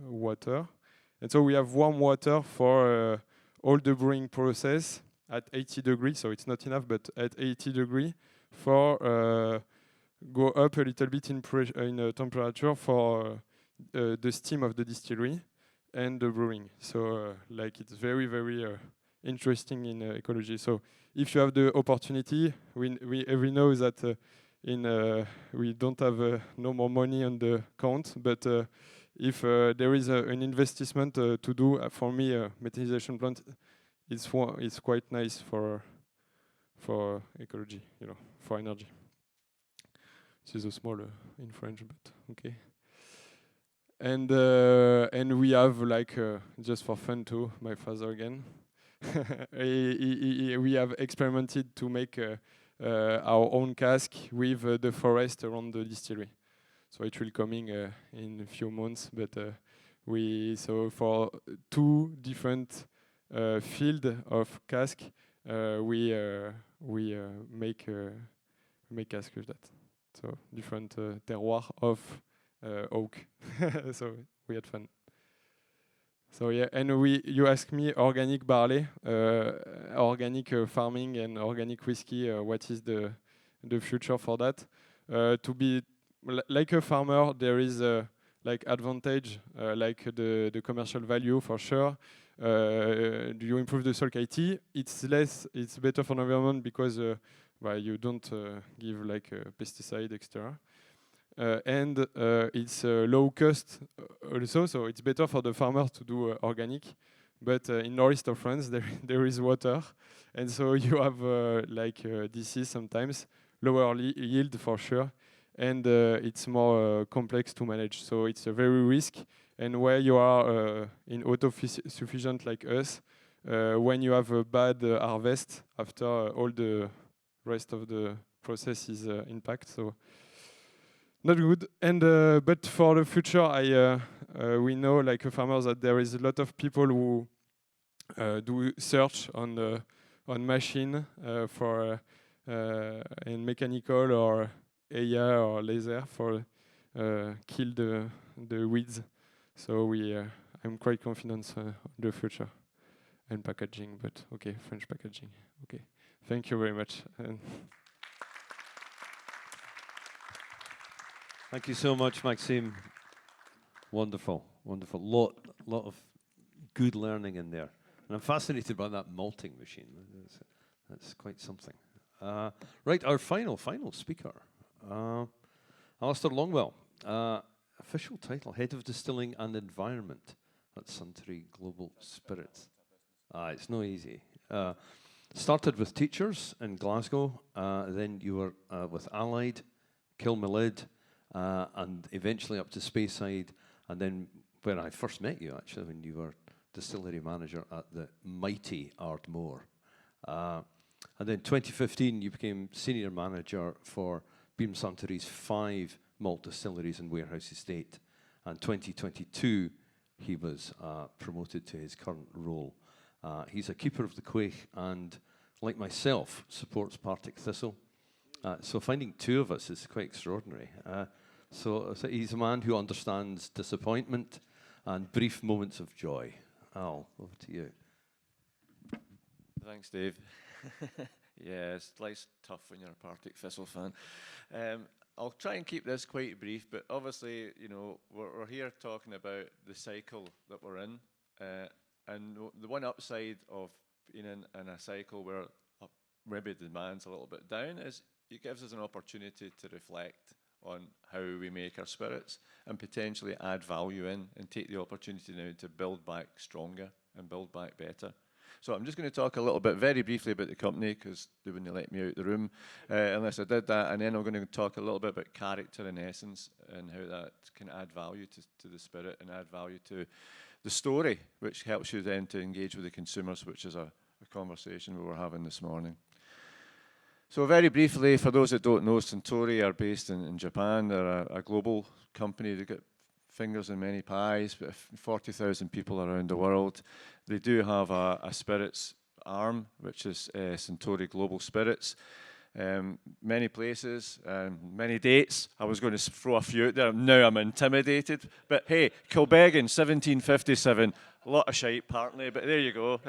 water. And so we have warm water for all the brewing process at 80 degrees. So it's not enough, but at 80 degrees for go up a little bit in temperature for the steam of the distillery and the brewing. So like it's very, very interesting in ecology. So if you have the opportunity, we know that we don't have no more money on the account, but if there is an investment to do, for me, a methanization plant is quite nice for ecology, for energy. This is a small in French, but okay. And we have like just for fun too. My father again. We have experimented to make our own cask with the forest around the distillery. So it will coming in a few months. But so for 2 different field of cask, we make cask with that. So different terroir of oak. So we had fun. So yeah, and you asked me organic barley, organic farming and organic whiskey. What is the future for that? To be like a farmer, there is like advantage, like the commercial value for sure. Do you improve the soil quality? It's better for the environment because you don't give like pesticide, etc. And it's low cost also, so it's better for the farmer to do organic. But in northeast of France, there is water, and so you have like disease sometimes, lower yield for sure, and it's more complex to manage. So it's a very risk. And where you are in auto-sufficient like us, when you have a bad harvest after all the rest of the process is impact, so not good. And but for the future, we know like farmers that there is a lot of people who do search on machine for in mechanical or AI or laser for kill the weeds. So I'm quite confident on the future and packaging. But okay, French packaging. Okay, thank you very much. Thank you so much, Maxime. Wonderful, wonderful. Lot of good learning in there. And I'm fascinated by that malting machine. That's quite something. Right, our final speaker, Alistair Longwell. Official title, Head of Distilling and Environment at Suntory Global Spirits. It's no easy. Started with Teachers in Glasgow, then you were with Allied, Kilmalid, and eventually up to Speyside, and then when I first met you, actually, when you were distillery manager at the mighty Ardmore. And then 2015, you became senior manager for Beam Suntory's 5 malt distilleries and warehouse estate. And 2022, he was promoted to his current role. He's a keeper of the Quaich and, like myself, supports Partick Thistle. So finding 2 of us is quite extraordinary. So he's a man who understands disappointment and brief moments of joy. Al, over to you. Thanks, Dave. Yeah, life's tough when you're a Partick Thistle fan. I'll try and keep this quite brief, but obviously, we're here talking about the cycle that we're in, and the one upside of being in a cycle where maybe demand's a little bit down is it gives us an opportunity to reflect on how we make our spirits and potentially add value in and take the opportunity now to build back stronger and build back better. So I'm just going to talk a little bit very briefly about the company because they wouldn't let me out the room unless I did that, and then I'm going to talk a little bit about character and essence and how that can add value to the spirit and add value to the story, which helps you then to engage with the consumers, which is a conversation we were having this morning. So very briefly, for those that don't know, Suntory are based in Japan. They're a global company. They get fingers in many pies, but 40,000 people around the world. They do have a spirits arm, which is Suntory Global Spirits. Many places, many dates. I was going to throw a few out there. Now I'm intimidated. But hey, Kilbeggan, 1757. A lot of shite, apparently, but there you go.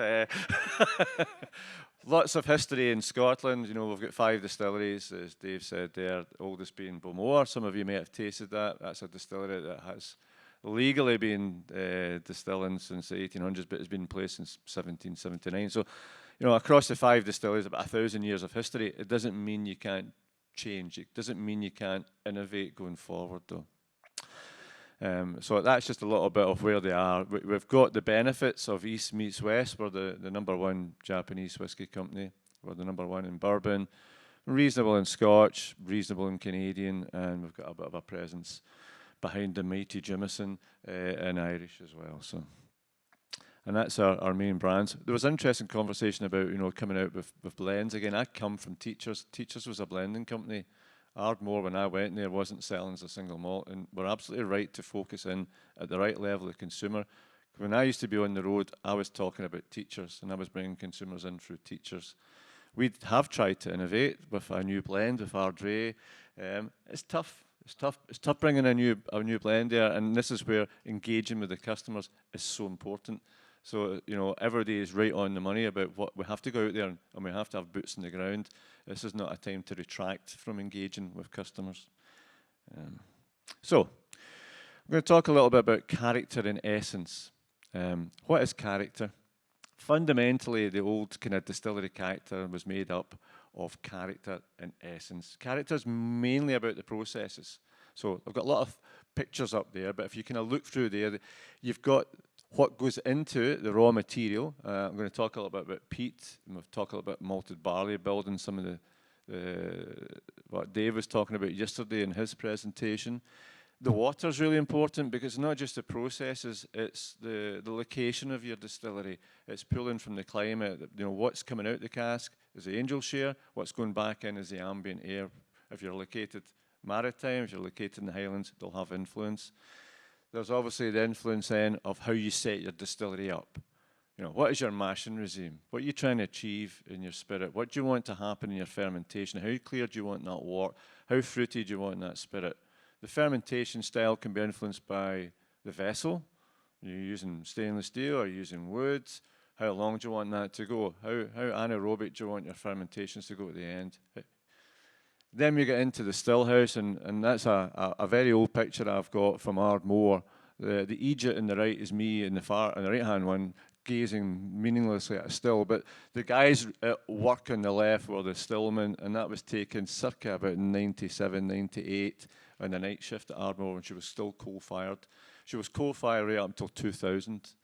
Lots of history in Scotland. You know, we've got 5 distilleries, as Dave said there, the oldest being Beaumont. Some of you may have tasted that. That's a distillery that has legally been distilling since the 1800s, but has been in place since 1779. So, you know, across the 5 distilleries, about 1,000 years of history. It doesn't mean you can't change. It doesn't mean you can't innovate going forward, though. So that's just a little bit of where they are. We've got the benefits of East meets West. We're the #1 Japanese whiskey company. We're the #1 in bourbon, reasonable in Scotch, reasonable in Canadian, and we've got a bit of a presence behind the mighty Jameson in Irish as well. So, and that's our main brands. There was an interesting conversation about, you know, coming out with blends. Again, I come from Teachers. Teachers was a blending company. Ardmore, when I went there, wasn't selling as a single malt, and we're absolutely right to focus in at the right level of consumer. When I used to be on the road, I was talking about Teachers, and I was bringing consumers in through Teachers. We have tried to innovate with a new blend with Ardray. It's tough. It's tough bringing a new blend there, and this is where engaging with the customers is so important. So, you know, every day is right on the money about what we have to go out there and we have to have boots on the ground. This is not a time to retract from engaging with customers. So, I'm going to talk a little bit about character and essence. What is character? Fundamentally, the old kind of distillery character was made up of character and essence. Character is mainly about the processes. So I've got a lot of pictures up there, but if you kind of look through there, you've got what goes into it, the raw material. I'm going to talk a little bit about peat, and we've talked a little bit malted barley, building some of what Dave was talking about yesterday in his presentation. The water is really important because it's not just the processes, it's the location of your distillery. It's pulling from the climate, you know, what's coming out the cask is the angel share, what's going back in is the ambient air. If you're located maritime, if you're located in the Highlands, they'll have influence. There's obviously the influence then of how you set your distillery up. You know, what is your mashing regime? What are you trying to achieve in your spirit? What do you want to happen in your fermentation? How clear do you want that wort? How fruity do you want that spirit? The fermentation style can be influenced by the vessel. You're using stainless steel or using wood. How long do you want that to go? How anaerobic do you want your fermentations to go at the end? Then we get into the stillhouse, and that's a very old picture I've got from Ardmore. The Egypt on the right is me, and the right-hand one, gazing meaninglessly at a still. But the guys at work on the left were the stillmen, and that was taken circa about 97, 98 on the night shift at Ardmore, when she was still coal-fired. She was coal-fired right up until 2000.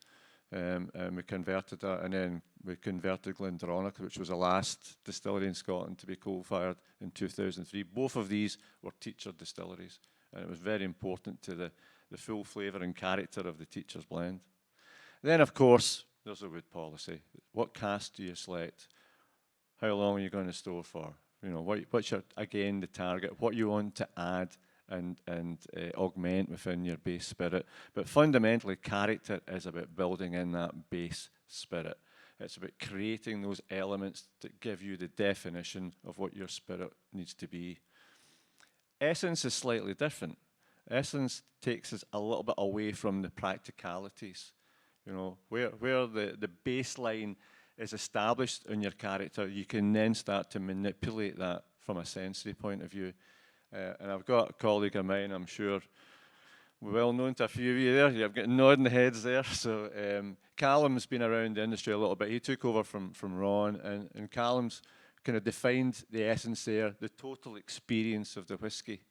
And we converted that, and then we converted Glendronach, which was the last distillery in Scotland to be coal-fired in 2003. Both of these were Teacher distilleries, and it was very important to the full flavour and character of the Teacher's blend. Then, of course, there's a wood policy. What cask do you select? How long are you going to store for? You know, what's your, again, the target? What you want to add and augment within your base spirit. But fundamentally, character is about building in that base spirit. It's about creating those elements that give you the definition of what your spirit needs to be. Essence is slightly different. Essence takes us a little bit away from the practicalities. You know, where the baseline is established in your character, you can then start to manipulate that from a sensory point of view. And I've got a colleague of mine, I'm sure, well known to a few of you there. You've got nodding heads there. So Callum's been around the industry a little bit. He took over from Ron, and Callum's kind of defined the essence there, the total experience of the whiskey.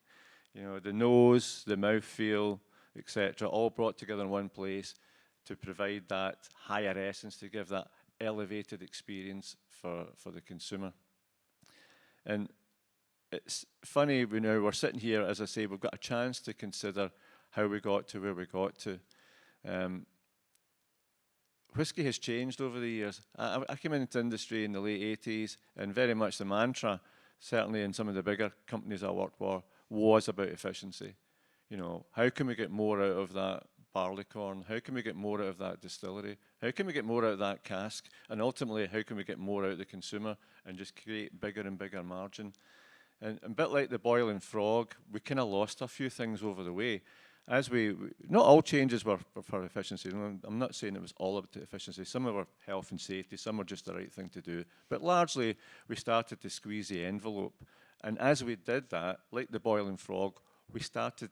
You know, the nose, the mouthfeel, etc., all brought together in one place to provide that higher essence, to give that elevated experience for the consumer. And it's funny, you know, we're sitting here, as I say, we've got a chance to consider how we got to where we got to. Whiskey has changed over the years. I came into industry in the late 80s, and very much the mantra, certainly in some of the bigger companies I worked for, was about efficiency. You know, how can we get more out of that barley corn? How can we get more out of that distillery? How can we get more out of that cask? And ultimately, how can we get more out of the consumer and just create bigger and bigger margin? And a bit like the boiling frog, we kind of lost a few things over the way. Not all changes were for efficiency. I'm not saying it was all about efficiency. Some were health and safety, some were just the right thing to do. But largely, we started to squeeze the envelope. And as we did that, like the boiling frog, we started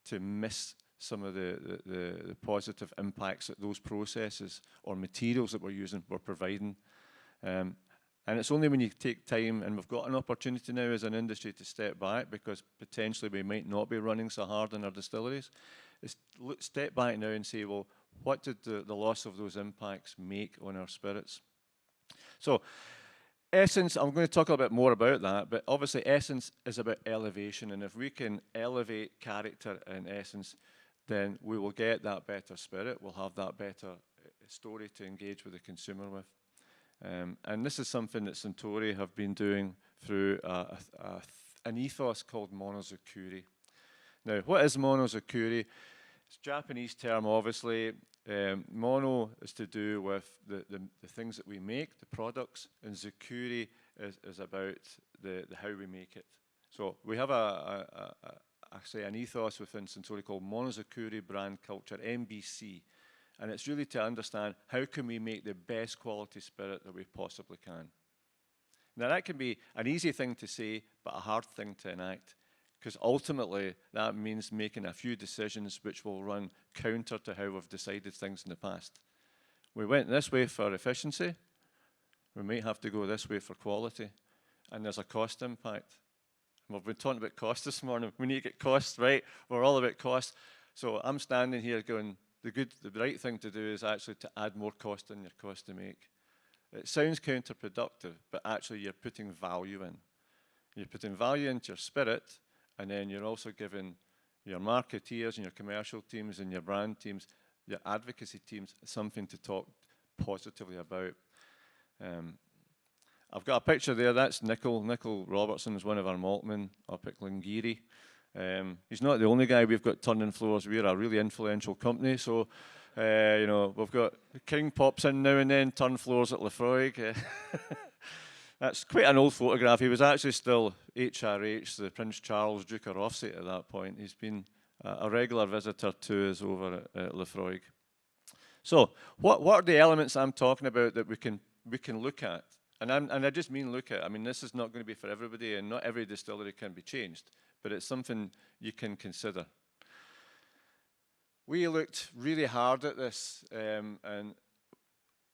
to miss some of the positive impacts that those processes or materials that we're using were providing. And it's only when you take time, and we've got an opportunity now as an industry to step back, because potentially we might not be running so hard in our distilleries, is step back now and say, well, what did the loss of those impacts make on our spirits? So essence, I'm going to talk a little bit more about that, but obviously essence is about elevation, and if we can elevate character and essence, then we will get that better spirit, we'll have that better story to engage with the consumer with. And this is something that Suntory have been doing through an ethos called monozukuri. Now, what is monozukuri? It's a Japanese term, obviously. Mono is to do with the things that we make, the products, and zukuri is about the how we make it. So we have an ethos within Suntory called Monozukuri Brand Culture, MBC. And it's really to understand how can we make the best quality spirit that we possibly can. Now that can be an easy thing to say, but a hard thing to enact, because ultimately that means making a few decisions which will run counter to how we've decided things in the past. We went this way for efficiency, we might have to go this way for quality, and there's a cost impact. We've been talking about cost this morning. We need to get costs right. We're all about cost. So I'm standing here going, the right thing to do is actually to add more cost in your cost to make. It sounds counterproductive, but actually you're putting value in. You're putting value into your spirit, and then you're also giving your marketeers and your commercial teams and your brand teams, your advocacy teams, something to talk positively about. I've got a picture there, that's Nicol. Nicol Robertson is one of our maltmen up at Glengiri. He's not the only guy we've got turning floors. We're a really influential company, so you know, we've got King pops in now and then, turn floors at Lefroy. That's quite an old photograph. He was actually still HRH, the Prince Charles Duke of Rothesay at that point. He's been a regular visitor to us over at Lefroy. So, what are the elements I'm talking about that we can look at? And I just mean look at. I mean, this is not going to be for everybody, and not every distillery can be changed. But it's something you can consider. We looked really hard at this, and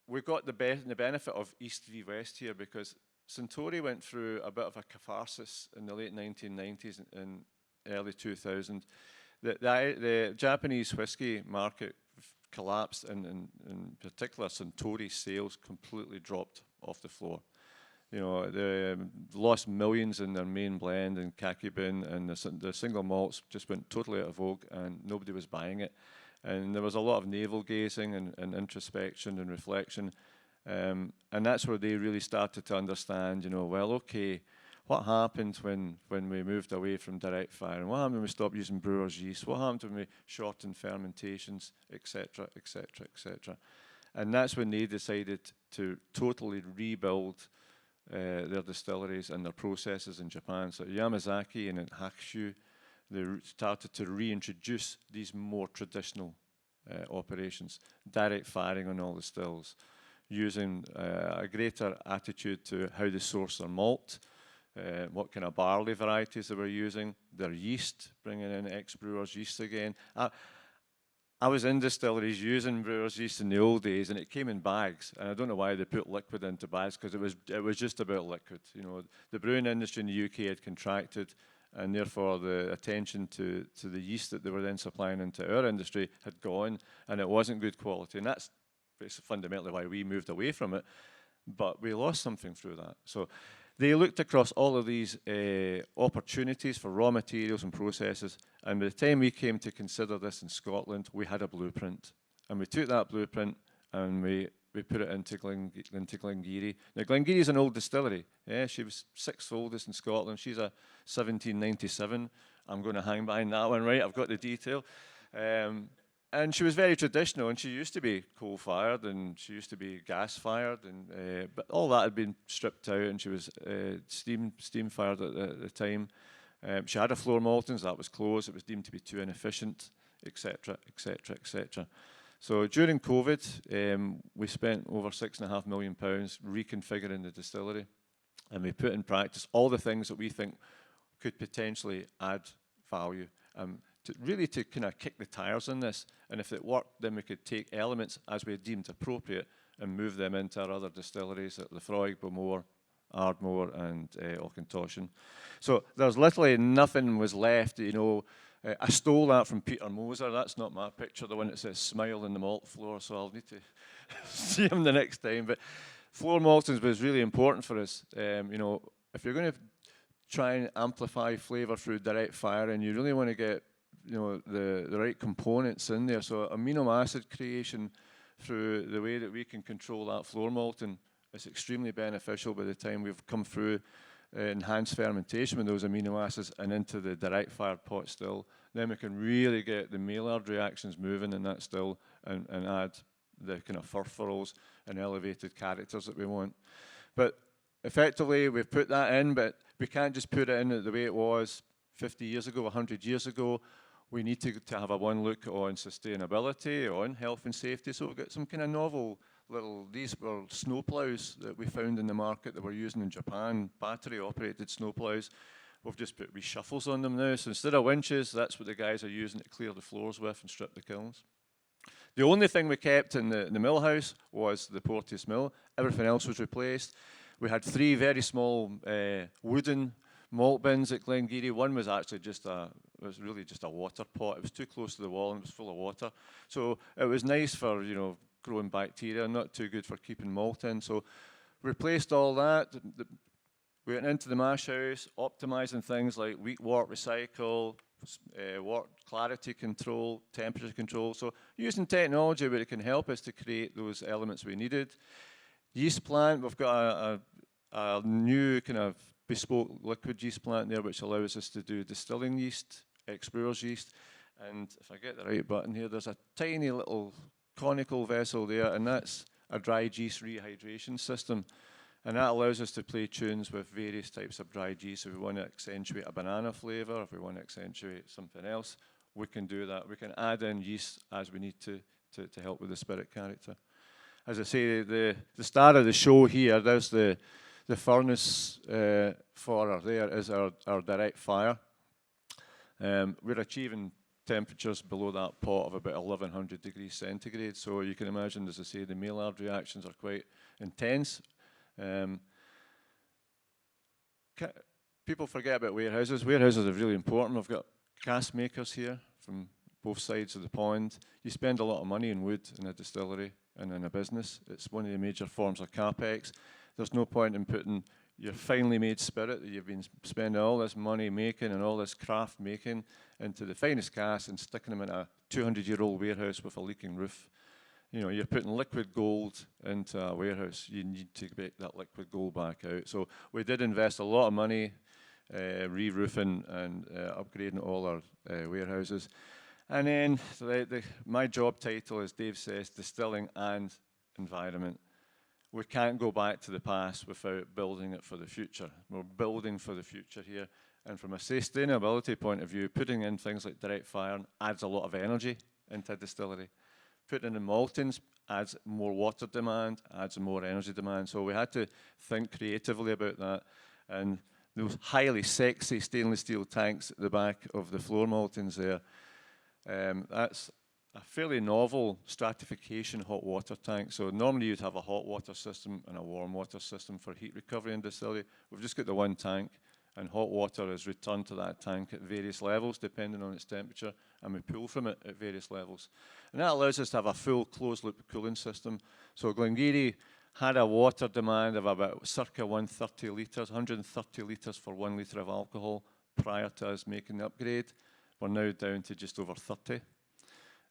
we got the benefit of East v West here, because Suntory went through a bit of a catharsis in the late 1990s and early 2000s. The Japanese whiskey market collapsed, and in particular Suntory sales completely dropped off the floor. You know, they lost millions in their main blend and Kakibin, and the single malts just went totally out of vogue, and nobody was buying it. And there was a lot of navel gazing and introspection and reflection, and that's where they really started to understand, you know, well, okay, what happened when we moved away from direct firing? What happened when we stopped using brewer's yeast? What happened when we shortened fermentations, etc., etc., etc.? And that's when they decided to totally rebuild their distilleries and their processes in Japan. So Yamazaki and in Hakushu, they started to reintroduce these more traditional operations, direct firing on all the stills, using a greater attitude to how they source their malt, what kind of barley varieties they were using, their yeast, bringing in ex-brewers' yeast again. I was in distilleries using brewer's yeast in the old days, and it came in bags. And I don't know why they put liquid into bags, because it was just about liquid. You know, the brewing industry in the UK had contracted, and therefore the attention to the yeast that they were then supplying into our industry had gone, and it wasn't good quality. And that's fundamentally why we moved away from it. But we lost something through that. So they looked across all of these opportunities for raw materials and processes, and by the time we came to consider this in Scotland, we had a blueprint. And we took that blueprint and we put it into Glengiri. Now, Glengiri is an old distillery. Yeah, she was 6th oldest in Scotland. She's a 1797. I'm going to hang behind that one, right? I've got the detail. And she was very traditional, and she used to be coal-fired, and she used to be gas-fired, and but all that had been stripped out, and she was steam-fired at the time. She had a floor maltings, that was closed, it was deemed to be too inefficient, etc., etc., etc. So during COVID, we spent over £6.5 million reconfiguring the distillery, and we put in practice all the things that we think could potentially add value. To kind of kick the tires on this, and if it worked, then we could take elements as we deemed appropriate and move them into our other distilleries at Lefroy, Beaumont, Ardmore, and Auchentoshan. So there's literally nothing was left. You know, I stole that from Peter Moser. That's not my picture, the one that says "smile" in the malt floor. So I'll need to see him the next time. But floor maltings was really important for us. You know, if you're going to try and amplify flavour through direct firing, you really want to get the right components in there. So amino acid creation through the way that we can control that floor malting is extremely beneficial by the time we've come through enhanced fermentation with those amino acids and into the direct fired pot still. Then we can really get the Maillard reactions moving in that still and add the kind of furfural and elevated characters that we want. But effectively we've put that in, but we can't just put it in the way it was 50 years ago, 100 years ago. We need to have a one look on sustainability, on health and safety. So we've got some kind of novel these were snow plows that we found in the market that we're using in Japan, battery operated snow plows. We've just put reshuffles on them now. So instead of winches, that's what the guys are using to clear the floors with and strip the kilns. The only thing we kept in the mill house was the Porteous mill. Everything else was replaced. We had 3 very small wooden malt bins at Glengarry. One was actually really just a water pot. It was too close to the wall and it was full of water. So it was nice for, growing bacteria, not too good for keeping malt in. So replaced all that. We went into the mash house, optimizing things like wheat wort recycle, wort clarity control, temperature control. So using technology where it can help us to create those elements we needed. Yeast plant, we've got a new kind of bespoke liquid yeast plant there, which allows us to do distilling yeast, explorers yeast, and if I get the right button here, there's a tiny little conical vessel there, and that's a dried yeast rehydration system, and that allows us to play tunes with various types of dried yeast. If we want to accentuate a banana flavour, if we want to accentuate something else, we can do that. We can add in yeast as we need to help with the spirit character. As I say, the start of the show here, there's the furnace for her there is our direct fire. We're achieving temperatures below that pot of about 1100 degrees centigrade. So you can imagine, as I say, the Maillard reactions are quite intense. People forget about warehouses. Warehouses are really important. We've got cask makers here from both sides of the pond. You spend a lot of money in wood in a distillery and in a business. It's one of the major forms of capex. There's no point in putting your finely made spirit that you've been spending all this money making and all this craft making into the finest casks and sticking them in a 200-year-old warehouse with a leaking roof. You're putting liquid gold into a warehouse. You need to get that liquid gold back out. So we did invest a lot of money re-roofing and upgrading all our warehouses. And then my job title, as Dave says, distilling and environment. We can't go back to the past without building it for the future. We're building for the future here. And from a sustainability point of view, putting in things like direct firing adds a lot of energy into a distillery. Putting in maltings adds more water demand, adds more energy demand. So we had to think creatively about that. And those highly sexy stainless steel tanks at the back of the floor maltings there, that's a fairly novel stratification hot water tank. So normally you'd have a hot water system and a warm water system for heat recovery in distillery. We've just got the one tank, and hot water is returned to that tank at various levels depending on its temperature, and we pull from it at various levels. And that allows us to have a full closed loop cooling system. So Glengarry had a water demand of about circa 130 litres, 130 litres for 1 litre of alcohol prior to us making the upgrade. We're now down to just over 30.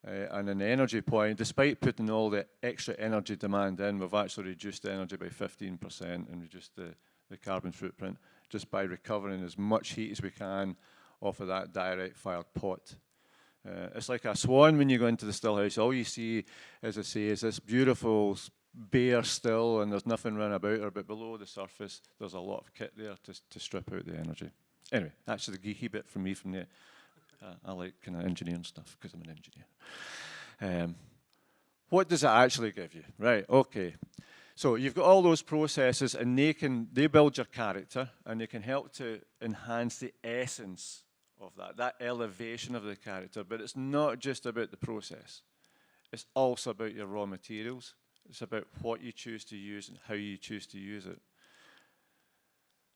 And an energy point, despite putting all the extra energy demand in, we've actually reduced the energy by 15% and reduced the carbon footprint just by recovering as much heat as we can off of that direct fired pot. It's like a swan when you go into the still house. All you see, as I say, is this beautiful bare still, and there's nothing run about her, but below the surface, there's a lot of kit there to strip out the energy. Anyway, that's the geeky bit from me from there. I like kind of engineering stuff, because I'm an engineer. What does it actually give you? Right, okay. So you've got all those processes, and they build your character, and they can help to enhance the essence of that elevation of the character. But it's not just about the process. It's also about your raw materials. It's about what you choose to use and how you choose to use it.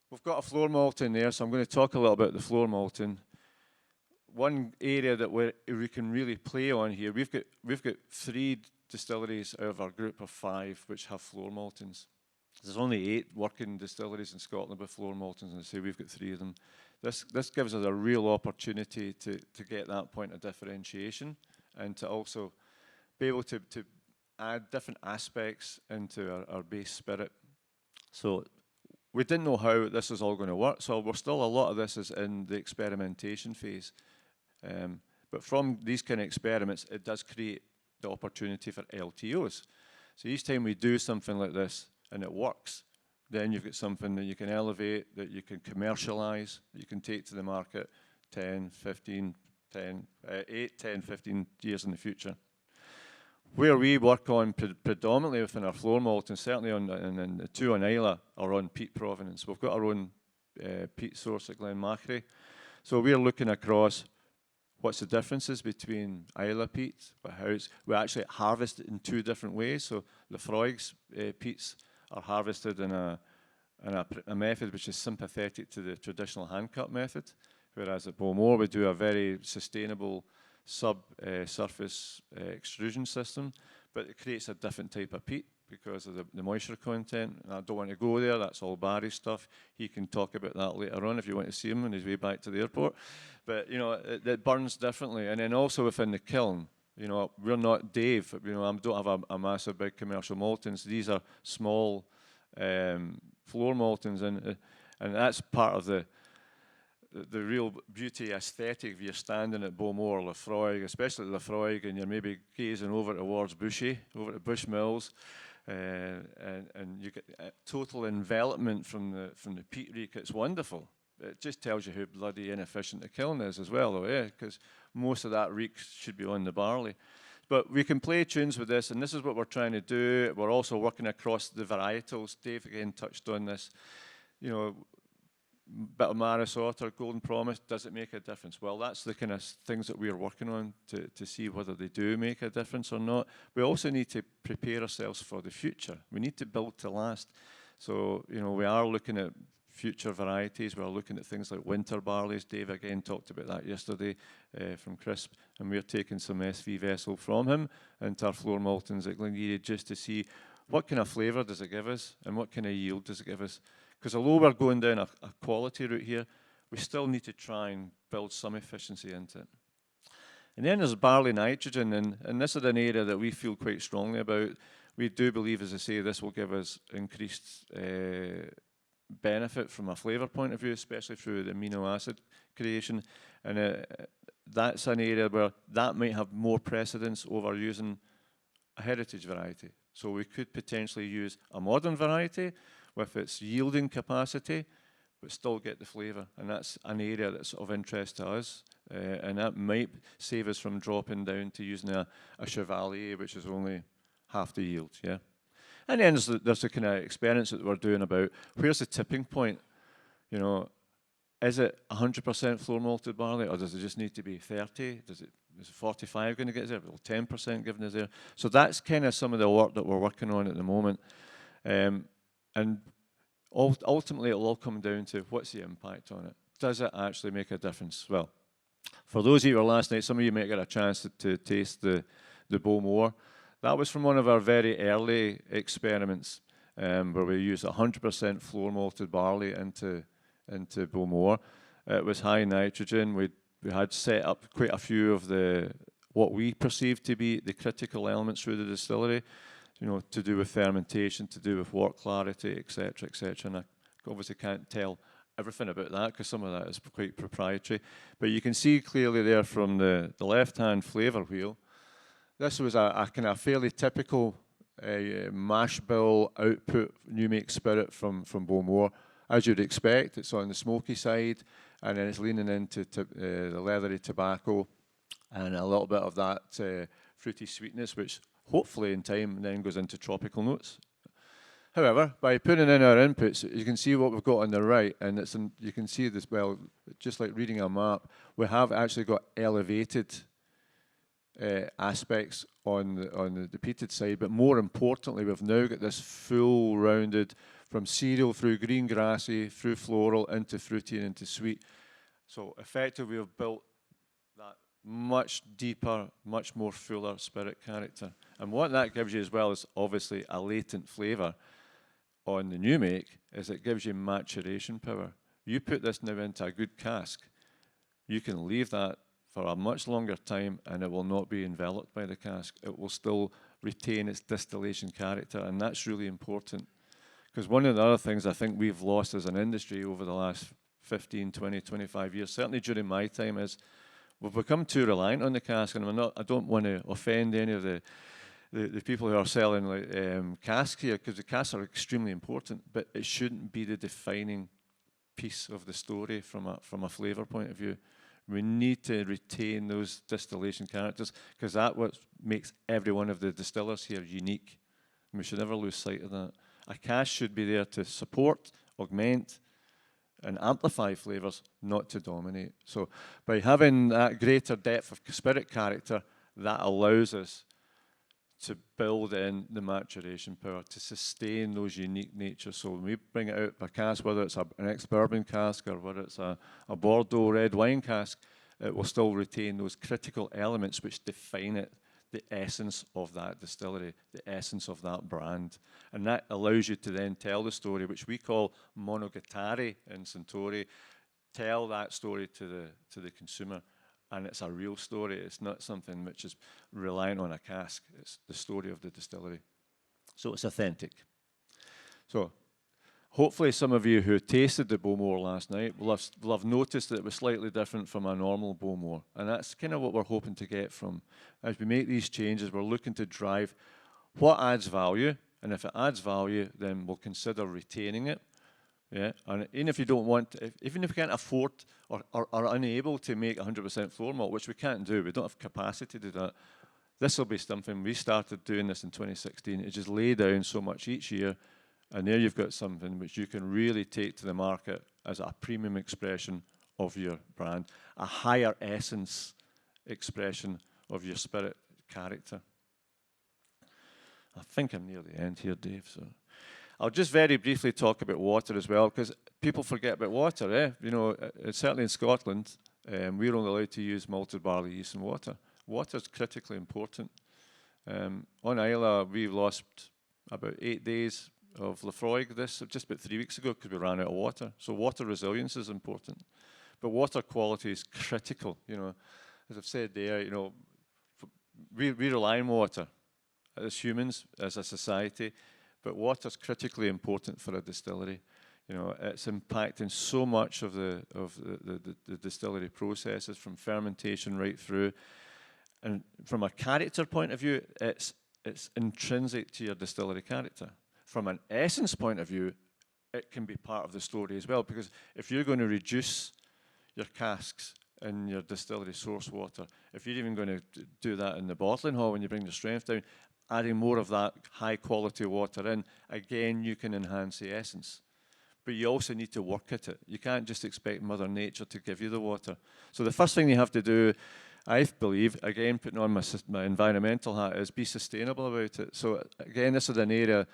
We've got a floor malting there, so I'm going to talk a little about the floor malting. One area that we can really play on here, we've got 3 distilleries out of our group of 5 which have floor maltings. There's only 8 working distilleries in Scotland with floor maltings, and I say we've got 3 of them. This gives us a real opportunity to get that point of differentiation, and to also be able to add different aspects into our base spirit. So we didn't know how this is all going to work, so we're still, a lot of this is in the experimentation phase. But from these kind of experiments, it does create the opportunity for LTOs. So each time we do something like this and it works, then you've got something that you can elevate, that you can commercialize, that you can take to the market 8, 10, 15 years in the future. Where we work on predominantly within our floor malt, and certainly on the 2 on Isla, are on peat provenance. We've got our own peat source at Glenmachrie. So we're looking across what's the differences between Isla peats, we actually harvest it in 2 different ways. So Lefroyg's peats are harvested in a method which is sympathetic to the traditional hand-cut method, whereas at Beaumont we do a very sustainable subsurface extrusion system, but it creates a different type of peat because of the moisture content. And I don't want to go there, that's all Barry's stuff. He can talk about that later on if you want to see him on his way back to the airport. But you know, it burns differently. And then also within the kiln, you know, we're not Dave, you know, I don't have a massive big commercial maltings. These are small floor maltings, and that's part of the real beauty aesthetic. If you're standing at Beaumont or Lefroy, especially Lefroy, and you're maybe gazing over towards Bushy, over to Bushmills, and you get total envelopment from the peat reek. It's wonderful. It just tells you how bloody inefficient the kiln is as well, though, yeah, because most of that reek should be on the barley. But we can play tunes with this, and this is what we're trying to do. We're also working across the varietals. Dave again touched on this. You know, bit of Maris Otter, Golden Promise, does it make a difference? Well, that's the kind of things that we're working on to see whether they do make a difference or not. We also need to prepare ourselves for the future. We need to build to last. So, you know, we are looking at future varieties. We're looking at things like winter barleys. Dave again talked about that yesterday from Crisp, and we're taking some SV vessel from him into our floor maltings at Glengarry just to see what kind of flavour does it give us and what kind of yield does it give us. Because although we're going down a quality route here, we still need to try and build some efficiency into it. And then there's barley nitrogen, and this is an area that we feel quite strongly about. We do believe, as I say, this will give us increased benefit from a flavour point of view, especially through the amino acid creation. And that's an area where that might have more precedence over using a heritage variety. So we could potentially use a modern variety with its yielding capacity, but still get the flavour. And that's an area that's of interest to us. And that might save us from dropping down to using a Chevalier, which is only half the yield, yeah? And then there's the kind of experiments that we're doing about where's the tipping point? You know, is it 100% floor malted barley, or does it just need to be 30? Is 45 going to get us there? Will 10% given us there? So that's kind of some of the work that we're working on at the moment. And ultimately, it'll all come down to what's the impact on it? Does it actually make a difference? Well, for those of you who were last night, some of you might get a chance to taste the Beaumont. That was from one of our very early experiments where we used 100% floor malted barley into Beaumont. It was high nitrogen. We had set up quite a few of what we perceived to be the critical elements through the distillery, you know, to do with fermentation, to do with wort clarity, etc., etc. And I obviously can't tell everything about that because some of that is quite proprietary. But you can see clearly there from the left-hand flavour wheel, this was a kind of fairly typical mash bill output new make spirit from Bowmore. As you'd expect, it's on the smoky side, and then it's leaning into the leathery tobacco and a little bit of that fruity sweetness, which hopefully in time then goes into tropical notes. However, by putting in our inputs, you can see what we've got on the right, and you can see this, well, just like reading a map, we have actually got elevated aspects on the peated side, but more importantly, we've now got this full rounded from cereal through green grassy, through floral, into fruity and into sweet. So effectively, we've built that much deeper, much more fuller spirit character. And what that gives you as well is obviously a latent flavour on the new make, is it gives you maturation power. You put this now into a good cask, you can leave that for a much longer time and it will not be enveloped by the cask. It will still retain its distillation character, and that's really important. Because one of the other things I think we've lost as an industry over the last 15, 20, 25 years, certainly during my time, is we've become too reliant on the cask. And I don't want to offend any of the people who are selling like casks here, because the casks are extremely important, but it shouldn't be the defining piece of the story from a flavour point of view. We need to retain those distillation characters, because that's what makes every one of the distillers here unique. And we should never lose sight of that. A cask should be there to support, augment, and amplify flavours, not to dominate. So by having that greater depth of spirit character, that allows us to build in the maturation power, to sustain those unique natures. So when we bring it out of a cask, whether it's an ex-bourbon cask or whether it's a Bordeaux red wine cask, it will still retain those critical elements which define it, the essence of that distillery, the essence of that brand. And that allows you to then tell the story, which we call monogatari in Suntory, tell that story to the consumer. And it's a real story. It's not something which is reliant on a cask. It's the story of the distillery. So it's authentic. So hopefully some of you who tasted the Bowmore last night will have noticed that it was slightly different from a normal Bowmore. And that's kind of what we're hoping to get from. As we make these changes, we're looking to drive what adds value. And if it adds value, then we'll consider retaining it. Yeah, and even if you don't want, even if you can't afford or are unable to make 100% floor malt, which we can't do, we don't have capacity to do that, this will be something, we started doing this in 2016, it just lay down so much each year, and there you've got something which you can really take to the market as a premium expression of your brand, a higher essence expression of your spirit character. I think I'm near the end here, Dave, so I'll just very briefly talk about water as well, because people forget about water. Eh? You know, certainly in Scotland, we're only allowed to use malted barley yeast and water. Water is critically important. On Islay, we've lost about 8 days of Lefroy just about 3 weeks ago because we ran out of water. So water resilience is important, but water quality is critical. You know, as I've said there, you know, we rely on water as humans, as a society. But water is critically important for a distillery. You know, it's impacting so much of the distillery processes, from fermentation right through. And from a character point of view, it's intrinsic to your distillery character. From an essence point of view, it can be part of the story as well, because if you're going to reduce your casks in your distillery source water, if you're even going to do that in the bottling hall when you bring the strength down, adding more of that high quality water in, again, you can enhance the essence. But you also need to work at it. You can't just expect Mother Nature to give you the water. So the first thing you have to do, I believe, again, putting on my environmental hat, is be sustainable about it. So again, this is an area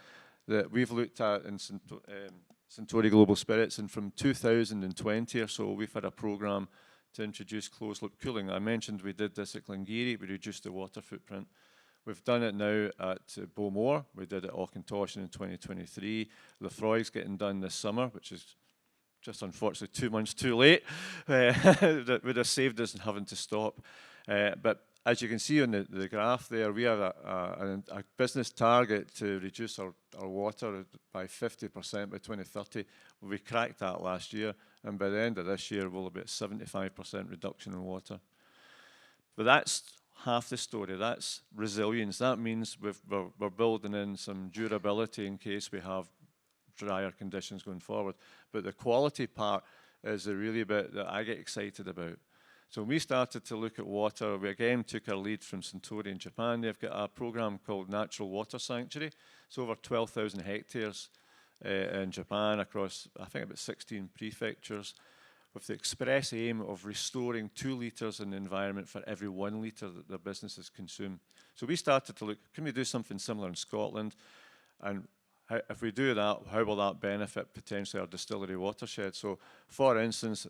that we've looked at in Suntory Global Spirits, and from 2020 or so, we've had a program to introduce closed-loop cooling. I mentioned we did this at Glengiri. We reduced the water footprint. We've done it now at Bowmore. We did it at Auchentoshan in 2023. Lefroy's getting done this summer, which is just unfortunately 2 months too late. That would have saved us having to stop. But as you can see on the graph there, we have a business target to reduce our water by 50% by 2030. We cracked that last year, and by the end of this year, we'll be at 75% reduction in water. But that's half the story. That's resilience. That means we're building in some durability in case we have drier conditions going forward. But the quality part is the really bit that I get excited about. So when we started to look at water, we again took our lead from Suntory in Japan. They've got a program called Natural Water Sanctuary. It's over 12,000 hectares in Japan across, I think, about 16 prefectures, with the express aim of restoring 2 litres in the environment for every 1 litre that their businesses consume. So we started to look, can we do something similar in Scotland? And if we do that, how will that benefit potentially our distillery watershed? So, for instance,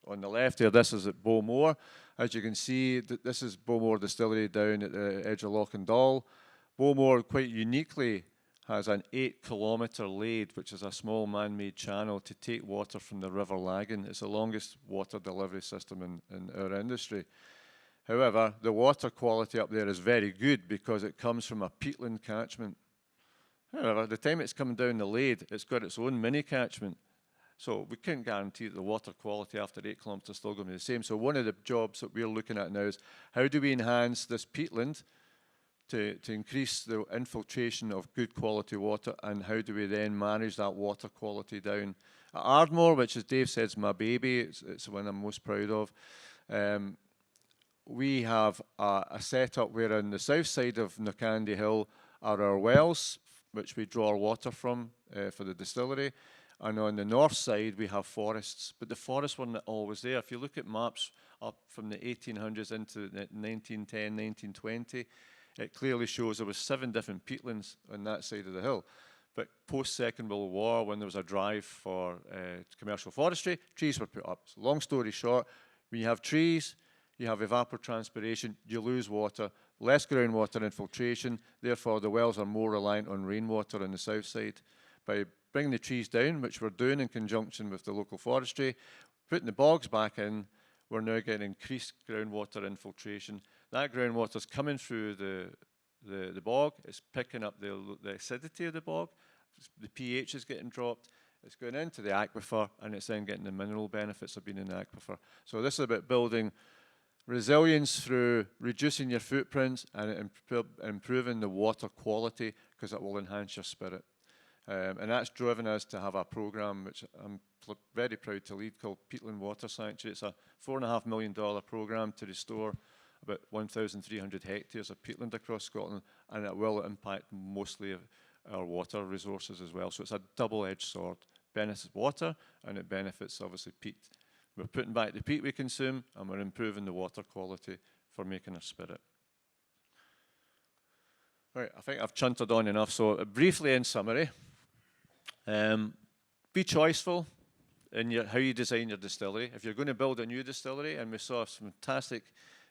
on the left here, this is at Bowmore. As you can see, this is Bowmore Distillery down at the edge of Loch-and-Dal. Bowmore, quite uniquely, has an 8-kilometre lade, which is a small man-made channel to take water from the River Lagan. It's the longest water delivery system in our industry. However, the water quality up there is very good because it comes from a peatland catchment. However, the time it's coming down the lade, it's got its own mini catchment. So we can't guarantee that the water quality after 8 kilometres is still going to be the same. So one of the jobs that we're looking at now is how do we enhance this peatland to increase the infiltration of good quality water, and how do we then manage that water quality down? At Ardmore, which as Dave said is my baby, it's the one I'm most proud of, we have a setup where on the south side of Knockandy Hill are our wells, which we draw our water from for the distillery. And on the north side, we have forests, but the forests weren't always there. If you look at maps up from the 1800s into the 1910, 1920, it clearly shows there was 7 different peatlands on that side of the hill. But post-Second World War, when there was a drive for commercial forestry, trees were put up. So long story short, when you have trees, you have evapotranspiration, you lose water, less groundwater infiltration, therefore the wells are more reliant on rainwater on the south side. By bringing the trees down, which we're doing in conjunction with the local forestry, putting the bogs back in, we're now getting increased groundwater infiltration. That groundwater's coming through the bog, it's picking up the acidity of the bog, the pH is getting dropped, it's going into the aquifer, and it's then getting the mineral benefits of being in the aquifer. So this is about building resilience through reducing your footprints and improving the water quality, because it will enhance your spirit. And that's driven us to have a program which I'm very proud to lead called Peatland Water Sanctuary. It's a $4.5 million program to restore about 1,300 hectares of peatland across Scotland, and it will impact mostly our water resources as well. So it's a double-edged sword. Benefits water, and it benefits obviously peat. We're putting back the peat we consume, and we're improving the water quality for making our spirit. Right, I think I've chunted on enough. So briefly in summary, be choiceful in how you design your distillery. If you're going to build a new distillery, and we saw some fantastic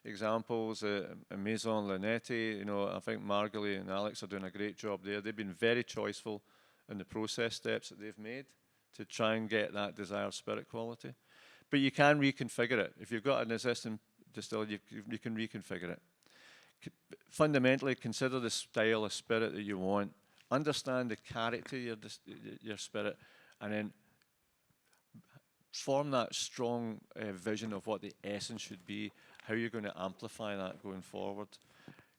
examples in Maison, Lineti, you know, I think Margalie and Alex are doing a great job there. They've been very choiceful in the process steps that they've made to try and get that desired spirit quality. But you can reconfigure it. If you've got an existing distillery, you can reconfigure it. Fundamentally, consider the style of spirit that you want. Understand the character of your spirit, and then form that strong vision of what the essence should be, how you're going to amplify that going forward.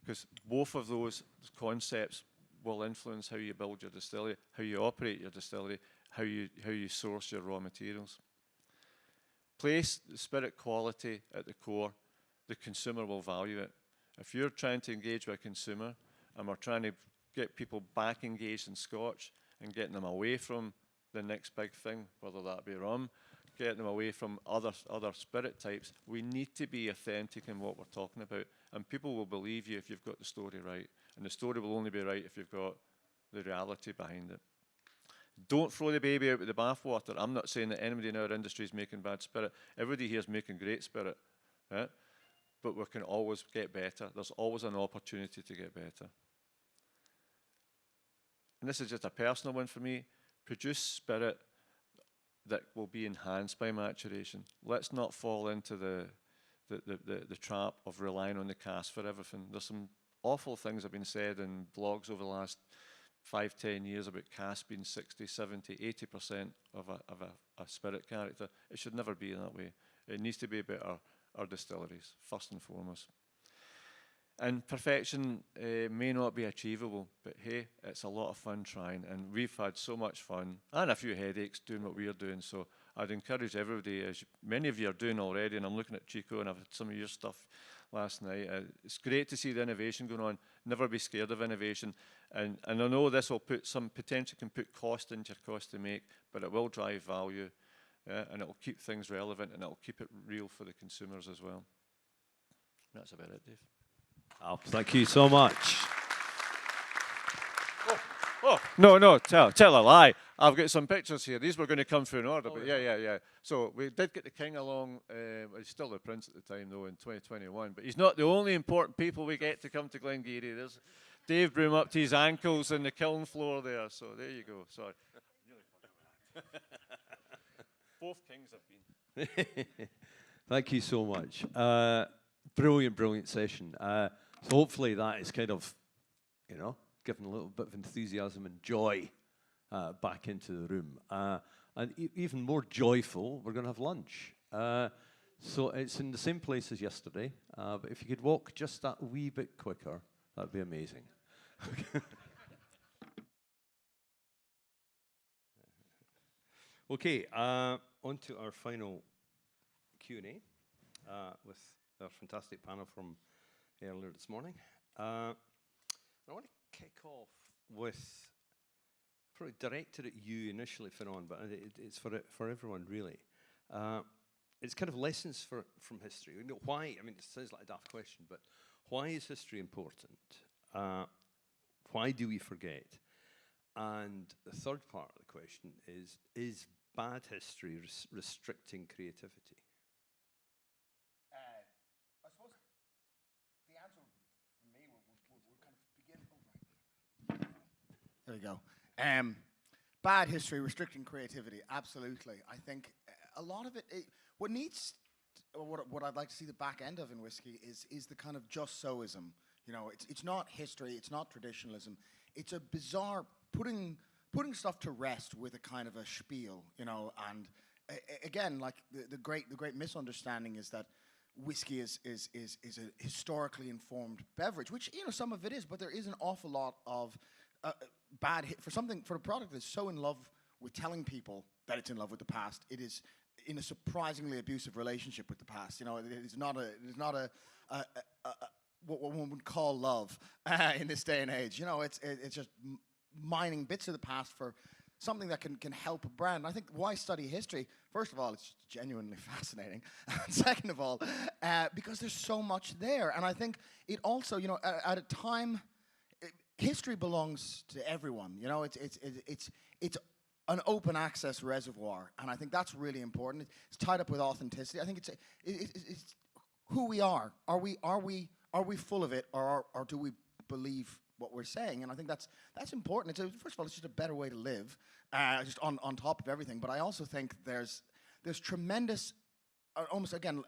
Because both of those concepts will influence how you build your distillery, how you operate your distillery, how you source your raw materials. Place the spirit quality at the core, the consumer will value it. If you're trying to engage with a consumer, and we're trying to get people back engaged in Scotch and getting them away from the next big thing, whether that be rum, getting them away from other spirit types, we need to be authentic in what we're talking about. And people will believe you if you've got the story right. And the story will only be right if you've got the reality behind it. Don't throw the baby out with the bathwater. I'm not saying that anybody in our industry is making bad spirit. Everybody here is making great spirit. Right? But we can always get better. There's always an opportunity to get better. And this is just a personal one for me. Produce spirit that will be enhanced by maturation. Let's not fall into the the trap of relying on the cask for everything. There's some awful things have been said in blogs over the last 5-10 years about cask being 60, 70, 80% of a spirit character. It should never be that way. It needs to be about our distilleries, first and foremost. And perfection may not be achievable, but hey, it's a lot of fun trying, and we've had so much fun and a few headaches doing what we're doing. So I'd encourage everybody, as many of you are doing already, and I'm looking at Chico, and I've had some of your stuff last night. It's great to see the innovation going on. Never be scared of innovation. And I know this will put some potential, can put cost into your cost to make, but it will drive value, and it will keep things relevant, and it will keep it real for the consumers as well. That's about it, Dave. Oh, thank you so much. Oh, no, tell a lie. I've got some pictures here. These were going to come through in order, but yeah. So we did get the king along. He's still the prince at the time, though, in 2021. But he's not the only important people we get to come to Glengarry. There's Dave Broom up to his ankles in the kiln floor there. So there you go. Sorry. Both kings have been. Thank you so much. Brilliant session. So hopefully that is kind of, given a little bit of enthusiasm and joy back into the room. And even more joyful, we're going to have lunch. So it's in the same place as yesterday, but if you could walk just that wee bit quicker, that'd be amazing. Okay, on to our final Q&A with our fantastic panel from earlier this morning. I want to kick off with, probably directed at you initially, Finan, but it's for everyone, really. It's kind of lessons from history. Why, it sounds like a daft question, but why is history important? Why do we forget? And the third part of the question is bad history restricting creativity? I suppose the answer for me will kind of begin. There you go. Bad history restricting creativity. Absolutely. I think a lot of it what I'd like to see the back end of in whiskey is the kind of just soism. It's not history. It's not traditionalism. It's a bizarre putting stuff to rest with a kind of a spiel. And again, like the great misunderstanding is that whiskey is a historically informed beverage, which some of it is, but there is an awful lot of for a product that's so in love with telling people that it's in love with the past. It is in a surprisingly abusive relationship with the past. It is not a what one would call love in this day and age. It's just mining bits of the past for something that can help a brand. And I think why study history? First of all, it's genuinely fascinating. And second of all, because there's so much there. And I think it also, at a time, history belongs to everyone. It's an open access reservoir, and I think that's really important. It's tied up with authenticity. I think it's who we are. Are we full of it, or do we believe what we're saying? And I think that's important. First of all, it's just a better way to live, just on top of everything. But I also think there's tremendous, almost again,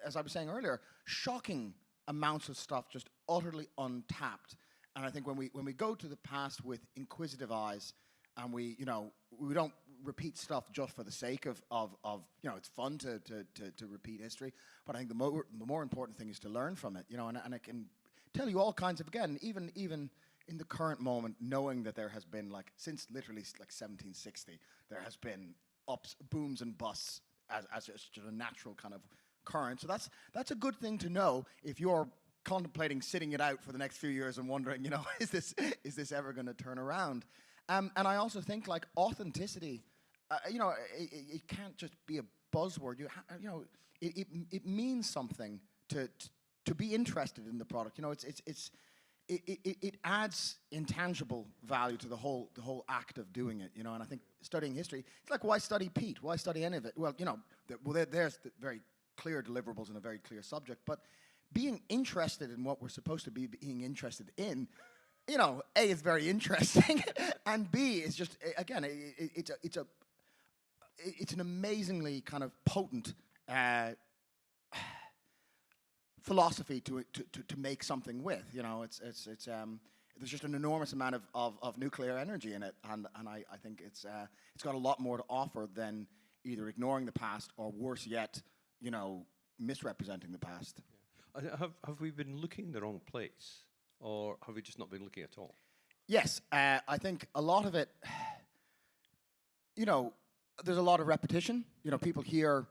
as I was saying earlier, shocking amounts of stuff just utterly untapped. And I think when we go to the past with inquisitive eyes, and we don't repeat stuff just for the sake of it's fun to repeat history, but I think the more important thing is to learn from it, and I can tell you all kinds of, again, even in the current moment, knowing that there has been since literally 1760, there has been ups, booms and busts as just a natural kind of current. So that's a good thing to know if you're contemplating sitting it out for the next few years and wondering, is this ever going to turn around? And I also think authenticity, it can't just be a buzzword. It means something to be interested in the product. It adds intangible value to the whole act of doing it. And I think studying history, it's like, why study peat? Why study any of it? Well, there's the very clear deliverables in a very clear subject, but being interested in what we're supposed to be being interested in, A, is very interesting, and B, is just, again, it's an amazingly kind of potent philosophy to make something with. You know, there's just an enormous amount of nuclear energy in it, and I think it's got a lot more to offer than either ignoring the past or, worse yet, you know, misrepresenting the past. Yeah. Have we been looking in the wrong place, or have we just not been looking at all? Yes, I think a lot of it, you know, there's a lot of repetition. You know, people hear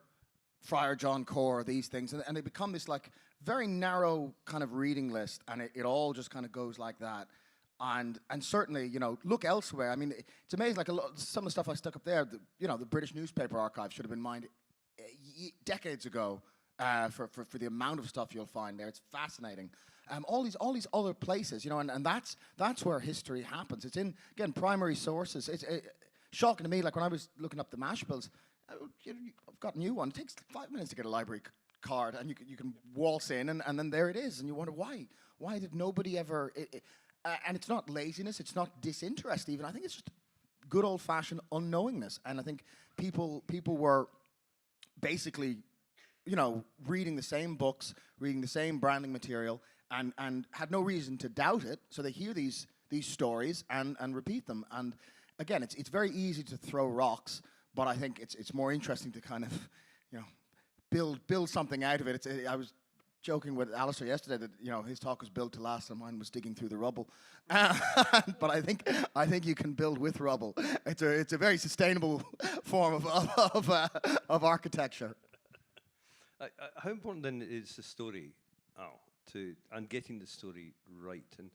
Friar John Core, these things, and they become this like very narrow kind of reading list, and it all just kind of goes like that. And certainly, you know, look elsewhere. I mean, it's amazing. Like some of the stuff I stuck up there, you know, the British newspaper archive should have been mined decades ago for the amount of stuff you'll find there. It's fascinating. All these other places, you know, and that's where history happens. It's in, again, primary sources. It's shocking to me. Like when I was looking up the mash bills, I've got a new one. It takes 5 minutes to get a library card, and you can waltz in, and then there it is, and you wonder why. Why did nobody ever? And it's not laziness. It's not disinterest even. I think it's just good old-fashioned unknowingness. And I think people were basically, you know, reading the same books, reading the same branding material, and had no reason to doubt it. So they hear these stories and repeat them. And again, it's very easy to throw rocks, but I think it's more interesting to kind of, you know, build something out of it. I was joking with Alistair yesterday that, you know, his talk was built to last and mine was digging through the rubble. But I think you can build with rubble. It's a very sustainable form of architecture. How important then is the story, Al, and getting the story right, and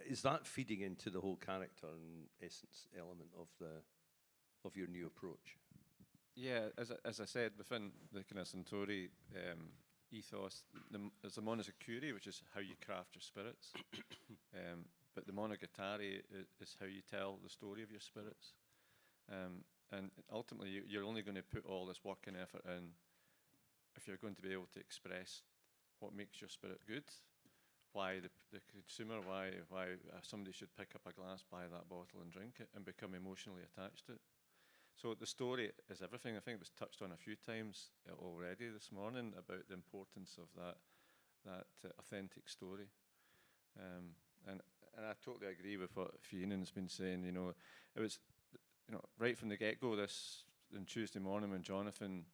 is that feeding into the whole character and essence element of your new approach? Yeah, as I said, within the kind of Suntory ethos, there's the monogatari, which is how you craft your spirits, but the monogatari is how you tell the story of your spirits, and ultimately you're only going to put all this work and effort in if you're going to be able to express what makes your spirit good, why the consumer, why somebody should pick up a glass, buy that bottle and drink it and become emotionally attached to it. So the story is everything. I think it was touched on a few times already this morning about the importance of that authentic story. And I totally agree with what Fionnan's been saying. You know, it was, you know, right from the get-go this on Tuesday morning when Jonathan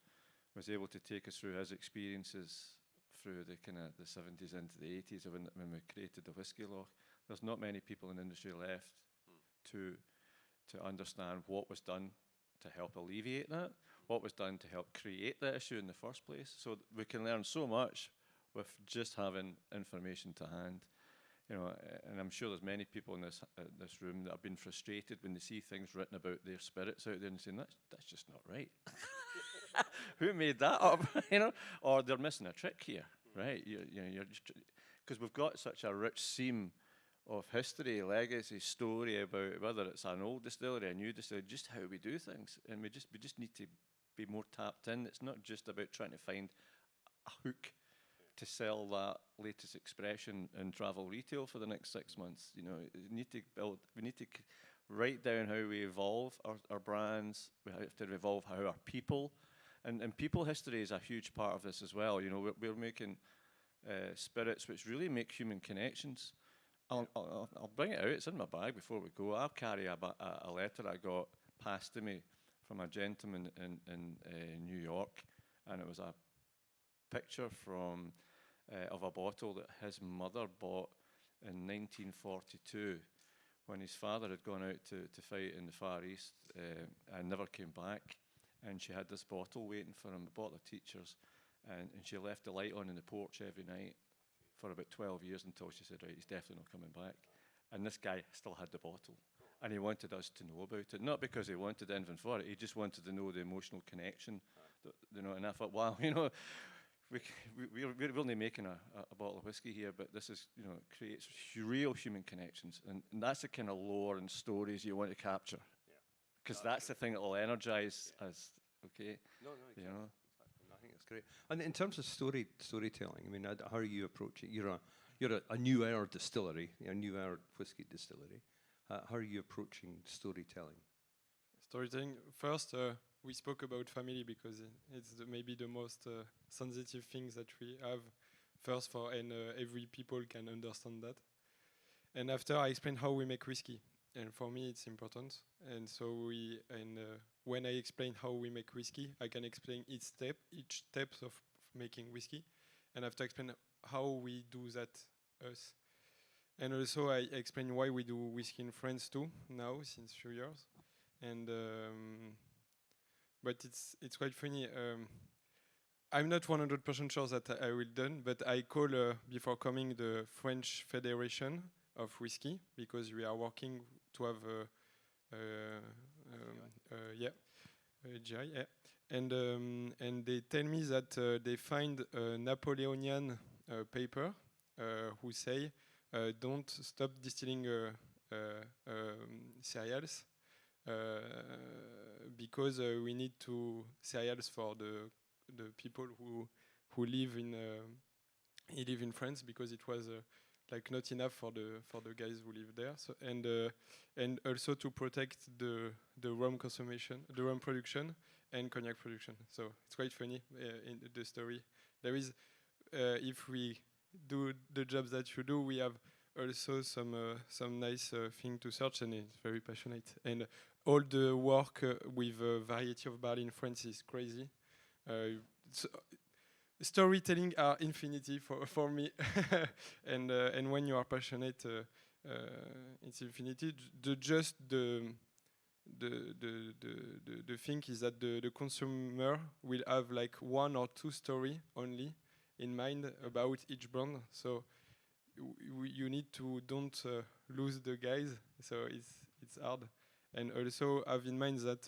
was able to take us through his experiences through the kind of the 70s into the 80s when we created the Whisky Law. There's not many people in the industry left to understand what was done to help alleviate that, what was done to help create that issue in the first place. So we can learn so much with just having information to hand. You know, and I'm sure there's many people in this room that have been frustrated when they see things written about their spirits out there and saying that's just not right. Who made that up? You know, or they're missing a trick here, right? You're just, because we've got such a rich seam of history, legacy, story about whether it's an old distillery, a new distillery, just how we do things, and we just need to be more tapped in. It's not just about trying to find a hook to sell that latest expression in travel retail for the next 6 months. You know, we need to write down how we evolve our brands. We have to evolve how our people, and people history is a huge part of this as well. You know, we're making spirits which really make human connections. I'll bring it out. It's in my bag before we go. I'll carry a letter I got passed to me from a gentleman in New York, and it was a picture from of a bottle that his mother bought in 1942 when his father had gone out to fight in the Far East and never came back. And she had this bottle waiting for him, bought the teachers, and she left the light on in the porch every night for about 12 years until she said, right, he's definitely not coming back. And this guy still had the bottle. And he wanted us to know about it, not because he wanted anything for it, he just wanted to know the emotional connection. You know, and I thought, wow, you know, we're only making a bottle of whiskey here, but this is, you know, creates real human connections. And that's the kind of lore and stories you want to capture. Because that's the thing that will energize us, okay? No, exactly. You know? Exactly. I think it's great. And in terms of storytelling, I mean, how are you approaching? You're a new era distillery, a new era whiskey distillery. How are you approaching storytelling? Storytelling, first, we spoke about family because it's maybe the most sensitive things that we have first and every people can understand that. And after I explain how we make whiskey, and for me it's important. And so when I explain how we make whiskey, I can explain each step of making whiskey, and after explain how we do that us. And also I explain why we do whiskey in France too now since few years. And but it's quite funny. I'm not 100% sure that I will done, but I call before coming the French Federation of Whiskey because we are working to have GI, yeah. And they tell me that they find a Napoleonian paper who say don't stop distilling cereals because we need cereals for the people who live in France because it was like not enough for the guys who live there. So and also to protect the rum consumption, the rum production and cognac production. So it's quite funny in the story. There is if we do the jobs that you do, we have also some nice thing to search, and it's very passionate. And all the work with variety of barley in France is crazy. Storytelling are infinity for me, and when you are passionate, it's infinity. The thing is that the consumer will have like 1 or 2 story only in mind about each brand. So you need to don't lose the guys. So it's hard, and also have in mind that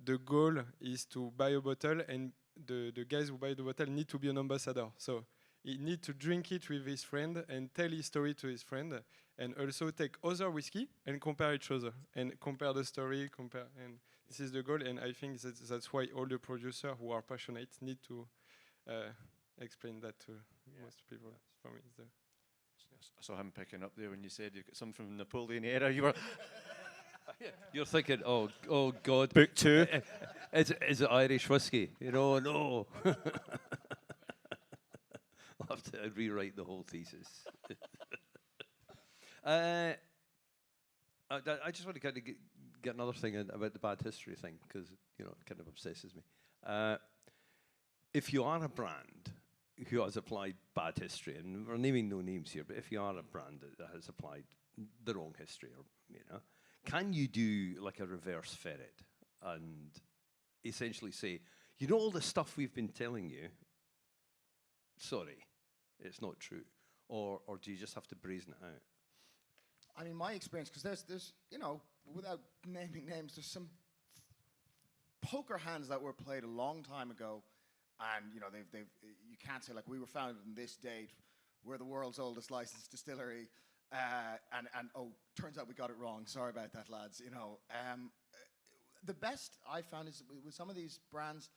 the goal is to buy a bottle, and the guys who buy the bottle need to be an ambassador. So he need to drink it with his friend and tell his story to his friend, and also take other whiskey and compare each other and compare the story, and this is the goal. And I think that's why all the producers who are passionate need to explain that to most people. For me, it's I saw him picking up there when you said you've got some from the Napoleon era. You were. You're thinking, oh God. Book 2. Is it Irish whiskey? You know, no. I'll have to rewrite the whole thesis. I just want to kind of get another thing in about the bad history thing, because it kind of obsesses me. If you are a brand who has applied bad history, and we're naming no names here, but if you are a brand that has applied the wrong history, or can you do like a reverse ferret and essentially say, all the stuff we've been telling you, sorry, it's not true, or do you just have to brazen it out? I mean, my experience, because there's without naming names, there's some poker hands that were played a long time ago, and they've you can't say like we were founded on this date, we're the world's oldest licensed distillery, and oh, turns out we got it wrong. Sorry about that, lads. The best I found is with some of these brands,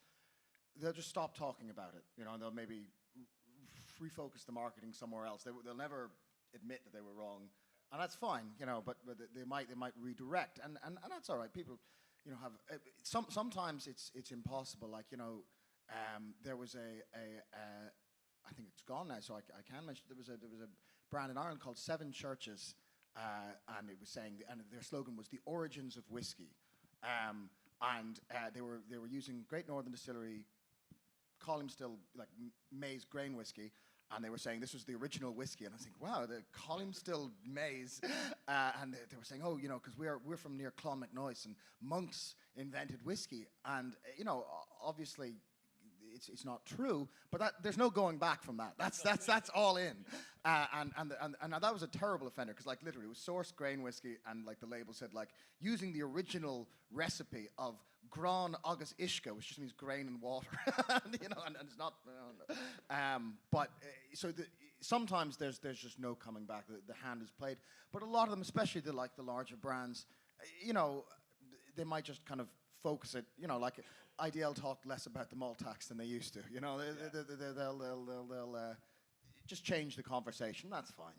they'll just stop talking about it. And they'll maybe refocus the marketing somewhere else. They'll never admit that they were wrong, and that's fine. But they might redirect, and that's all right. People, have sometimes it's impossible. Like there was I think it's gone now, so I can mention there was a brand in Ireland called Seven Churches, and it was saying, and their slogan was the origins of whiskey, and they were using Great Northern Distillery, Column Still like maize grain whiskey, and they were saying this was the original whiskey, and I was thinking, wow, the Column Still maize, and they were saying, because we're from near Clonmacnoise, and monks invented whiskey, and obviously. It's not true, but there's no going back from that. That's all in, and that was a terrible offender because like literally it was sourced grain whiskey, and like the label said like using the original recipe of Gran Agus Ishka, which just means grain and water, and it's not. But sometimes there's just no coming back. The hand is played, but a lot of them, especially the larger brands, they might just kind of focus it, like IDL talk less about the malt tax than they used to. They'll just change the conversation. That's fine,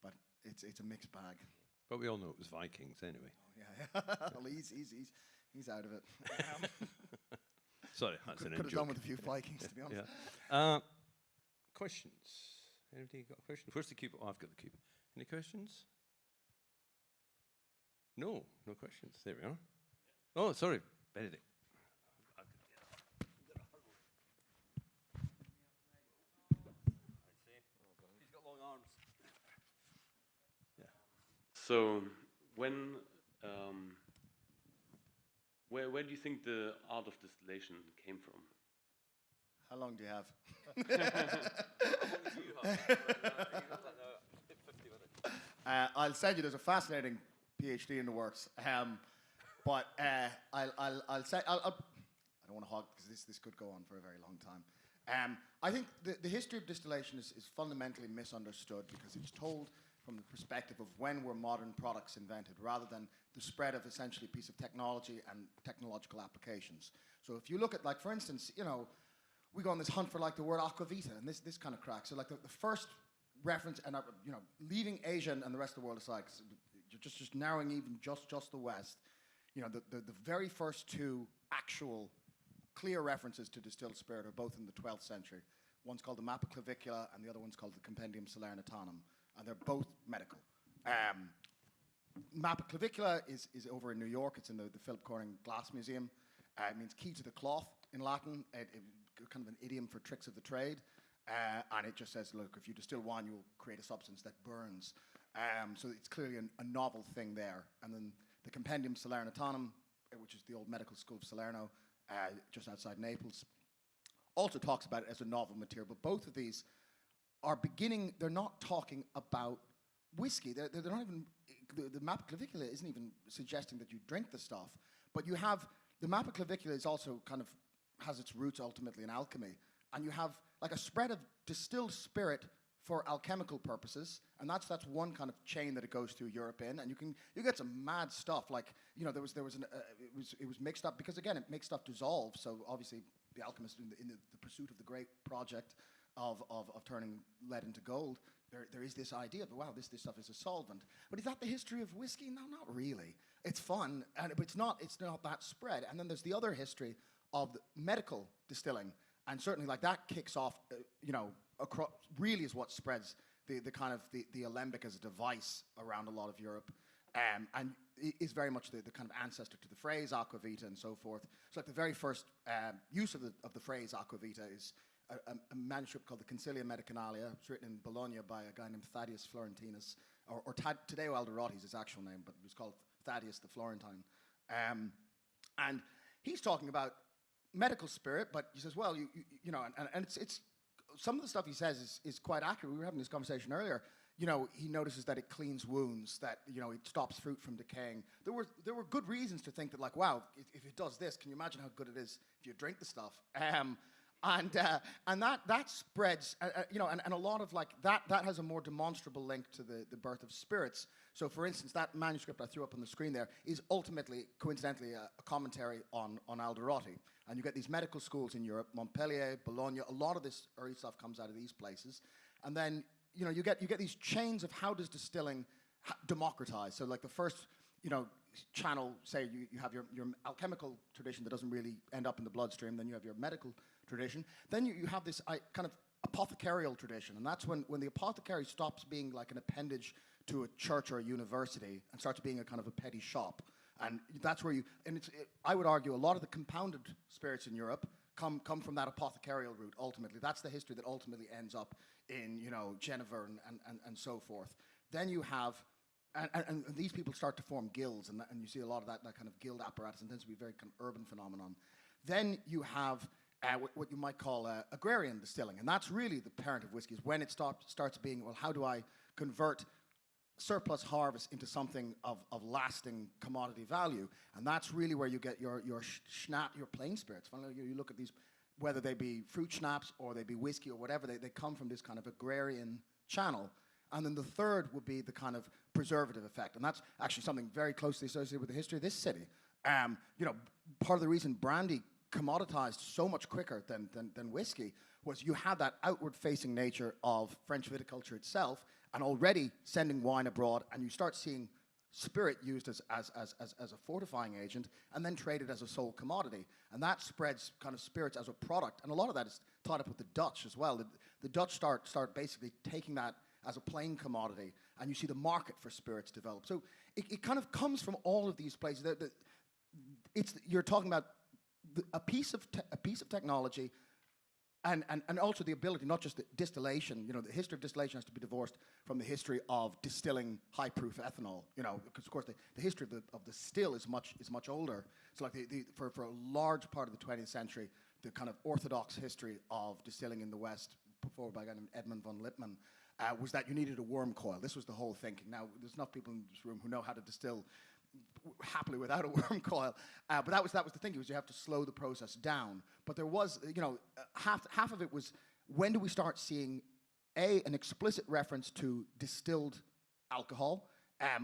but it's a mixed bag. But we all know it was Vikings anyway. Oh, yeah. Well, he's out of it. Sorry, that's an in Could have joke. done with a few Vikings, to be honest. Yeah. questions? Anybody got a question? Where's the cube? Oh, I've got the cube. Any questions? No, no questions. There we are. Oh, sorry, Benedict. He's got long arms. Yeah. So, where do you think the art of distillation came from? How long do you have? I'll send you. There's a fascinating PhD in the works, but I'll say I don't want to hog because this could go on for a very long time. I think the history of distillation is fundamentally misunderstood because it's told from the perspective of when were modern products invented rather than the spread of essentially a piece of technology and technological applications. So if you look at, like, for instance, we go on this hunt for, like, the word aquavita and this kind of crack. So, like, the first reference, and leaving Asia and the rest of the world aside, 'cause you're just narrowing even just the West, the very first two actual clear references to distilled spirit are both in the 12th century. One's called the Mappa Clavicula and the other one's called the Compendium Salernitanum, and they're both medical. Mappa Clavicula is over in New York. It's in the Philip Corning Glass Museum. It means key to the cloth in Latin. Kind of an idiom for tricks of the trade. And it just says, look, if you distill wine, you'll create a substance that burns. So it's clearly a novel thing there. And then the Compendium Salernitanum, which is the old medical school of Salerno, just outside Naples, also talks about it as a novel material. But both of these are they're not talking about whiskey. They're not even, the Mappa Clavicula isn't even suggesting that you drink the stuff. But you have, the Mappa Clavicula is also kind of, has its roots ultimately in alchemy. And you have like a spread of distilled spirit for alchemical purposes, and that's one kind of chain that it goes through Europe in, and you get some mad stuff. Like, there was it was mixed up because, again, it makes stuff dissolve. So obviously the alchemist in the pursuit of the great project of turning lead into gold, there is this idea of, wow, this stuff is a solvent. But is that the history of whiskey? No, not really. It's fun, but it's not that spread. And then there's the other history of medical distilling. And certainly, like, that kicks off, across, really is what spreads the kind of the alembic as a device around a lot of Europe, and is very much the kind of ancestor to the phrase aquavita and so forth. So, like, the very first use of the phrase aquavita is a manuscript called the Consilia Medicinalia. It's written in Bologna by a guy named Thaddeus Florentinus, or Taddeo Alderotti is his actual name, but it was called Thaddeus the Florentine, and he's talking about medical spirit, but he says, well, and it's some of the stuff he says is quite accurate. We were having this conversation earlier. He notices that it cleans wounds, that it stops fruit from decaying. There were good reasons to think that, like, wow, if it does this, can you imagine how good it is if you drink the stuff? And that spreads, and a lot of, like, that has a more demonstrable link to the birth of spirits. So, for instance, that manuscript I threw up on the screen there is ultimately, coincidentally, a commentary on Alderotti. And you get these medical schools in Europe, Montpellier, Bologna. A lot of this early stuff comes out of these places. And then, you get these chains of how does distilling democratize. So, like, the first, channel, say you have your alchemical tradition that doesn't really end up in the bloodstream, then you have your medical tradition, then you have this kind of apothecarial tradition, and that's when the apothecary stops being like an appendage to a church or a university and starts being a kind of a petty shop. And that's where I would argue a lot of the compounded spirits in Europe come from that apothecarial route ultimately. That's the history that ultimately ends up in, Geneva and so forth. Then you have And these people start to form guilds, and you see a lot of that kind of guild apparatus, and tends to be a very kind of urban phenomenon. Then you have what you might call agrarian distilling, and that's really the parent of whiskey, is when it starts being, well, how do I convert surplus harvest into something of lasting commodity value? And that's really where you get your plain spirits. Finally, you look at these, whether they be fruit schnapps or they be whiskey or whatever, they come from this kind of agrarian channel. And then the third would be the kind of preservative effect. And that's actually something very closely associated with the history of this city. Part of the reason brandy commoditized so much quicker than whiskey was you had that outward-facing nature of French viticulture itself, and already sending wine abroad, and you start seeing spirit used as a fortifying agent, and then traded as a sole commodity. And that spreads kind of spirits as a product. And a lot of that is thought up with the Dutch as well. The Dutch start basically taking that as a plain commodity, and you see the market for spirits develop. So it kind of comes from all of these places. You're talking about a piece of technology, and also the ability, not just the distillation. You know, the history of distillation has to be divorced from the history of distilling high-proof ethanol. You know, because of course the history of the still is much older. So like for a large part of the 20th century, the kind of orthodox history of distilling in the West, before by a guy named Edmund von Lippmann, was that you needed a worm coil. This was the whole thinking. Now, there's enough people in this room who know how to distill happily without a worm coil, but that was the thinking, was you have to slow the process down. But there was, you know, half of it was, when do we start seeing an explicit reference to distilled alcohol,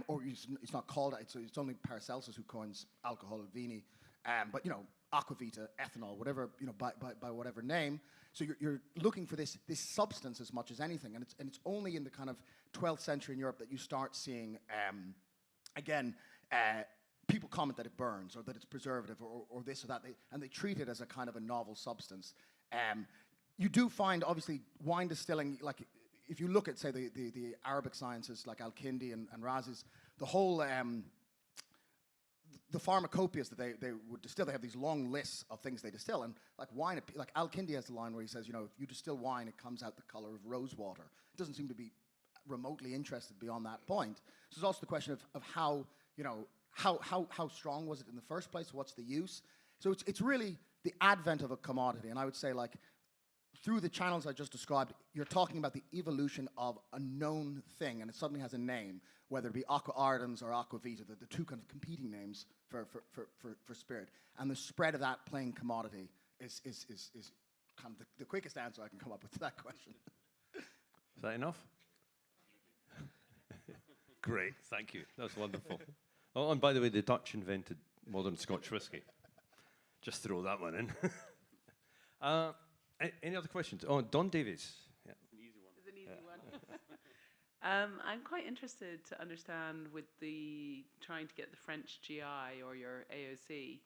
or it's not called, it's only Paracelsus who coins alcohol vini, but you know, aquavita, ethanol, whatever, you know, by whatever name. So you're looking for this substance as much as anything, and it's only in the kind of 12th century in Europe that you start seeing, again, people comment that it burns, or that it's preservative, or this or that, and they treat it as a kind of a novel substance. You do find, obviously, wine distilling, like if you look at, say, the Arabic sciences like Al-Kindi and Razis, the whole the pharmacopoeias that they would distill, they have these long lists of things they distill, and like wine, like Al-Kindi has the line where he says, you know, if you distill wine, it comes out the color of rose water. It doesn't seem to be remotely interested beyond that point. So there's also the question of how, you know, how strong was it in the first place? What's the use? So it's really the advent of a commodity, and I would say, like, through the channels I just described, you're talking about the evolution of a known thing, and it suddenly has a name, whether it be Aqua Ardens or Aqua Vita, the two kind of competing names for spirit. And the spread of that plain commodity is kind of the quickest answer I can come up with to that question. Is that enough? Great, thank you. That's wonderful. Oh, and by the way, the Dutch invented modern Scotch whisky. Just throw that one in. Any other questions? Oh, Don Davies. Yeah. It's an easy one. I'm quite interested to understand, with the trying to get the French GI or your AOC,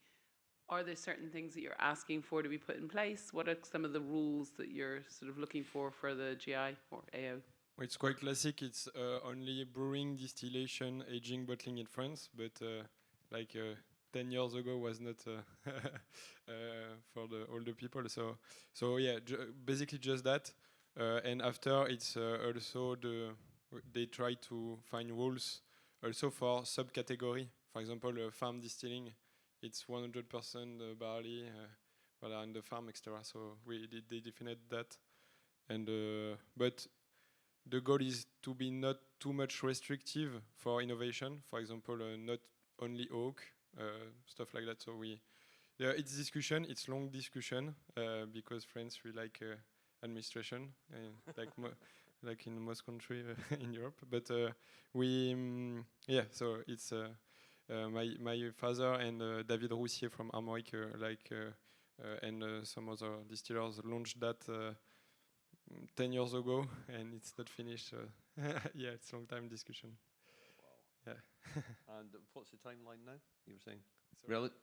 are there certain things that you're asking for to be put in place? What are some of the rules that you're sort of looking for the GI or AO? Well, it's quite classic. It's only brewing, distillation, aging, bottling in France, but 10 years ago was not for the older people. So yeah, basically just that. And after, it's also they try to find rules also for subcategory. For example, farm distilling, it's 100% barley, and the farm, etc. So they defined that. And but the goal is to be not too much restrictive for innovation. For example, not only oak, stuff like that. So it's discussion. It's long discussion because France, we like administration, like in most countries in Europe. But so it's my father and David Roussier from Armoric, and some other distillers launched that 10 years ago, and it's not finished. Yeah, it's a long time discussion. Wow. Yeah. And what's the timeline now? You were saying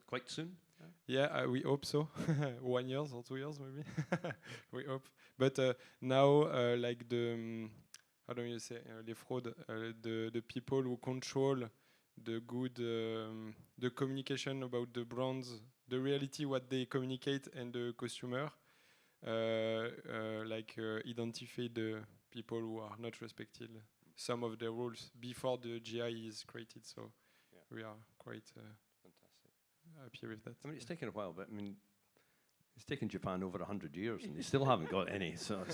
quite soon? Yeah, we hope so. 1 year or 2 years maybe. We hope. But now, like the how do you say, les fraudes, the people who control the good, the communication about the brands, the reality, what they communicate, and the consumer, identify the people who are not respected some of the rules before the GI is created. So we are quite fantastic, happy with that. I mean, it's taken a while, but I mean, it's taken Japan over 100 years, and they still haven't got any. So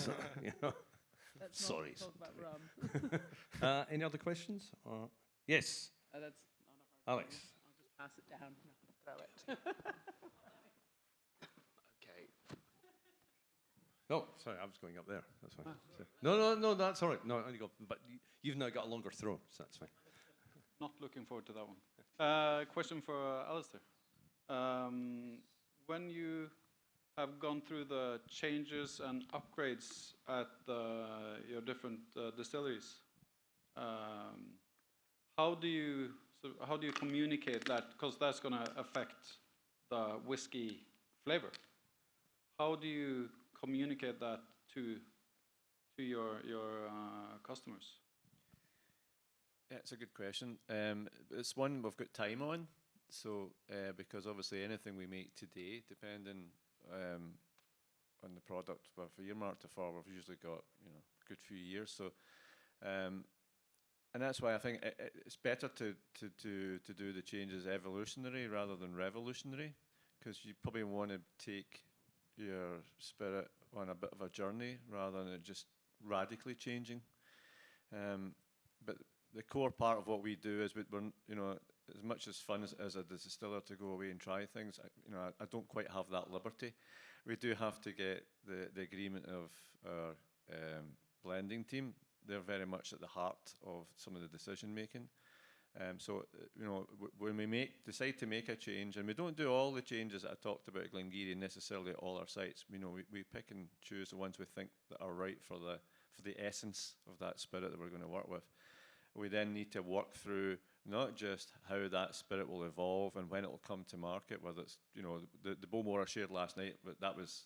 you know. Let's sorry. not talk about rum. Any other questions? Yes. That's Alex. I'll just pass it down. Throw it. Okay. Oh, sorry, I was going up there. That's fine. So, no, that's all right. No, only go. But you've now got a longer throw, so that's fine. Not looking forward to that one. Question for Alistair. When you have gone through the changes and upgrades at your different distilleries, how do you communicate that? Because that's going to affect the whiskey flavor. How do you communicate that to your customers? Yeah, it's a good question. It's one we've got time on. So, because obviously anything we make today, depending on the product we've earmarked it for, we've usually got a good few years. So, and that's why I think it's better to do the changes evolutionary rather than revolutionary, because you probably want to take your spirit on a bit of a journey rather than it just radically changing. But the core part of what we do is we're as much as fun as a distiller to go away and try things. I don't quite have that liberty. We do have to get the agreement of our blending team. They're very much at the heart of some of the decision making. So when we decide to make a change, and we don't do all the changes that I talked about at Glengarry necessarily at all our sites. We pick and choose the ones we think that are right for the essence of that spirit that we're going to work with. We then need to work through not just how that spirit will evolve and when it will come to market, whether it's the Bowmore I shared last night, but that was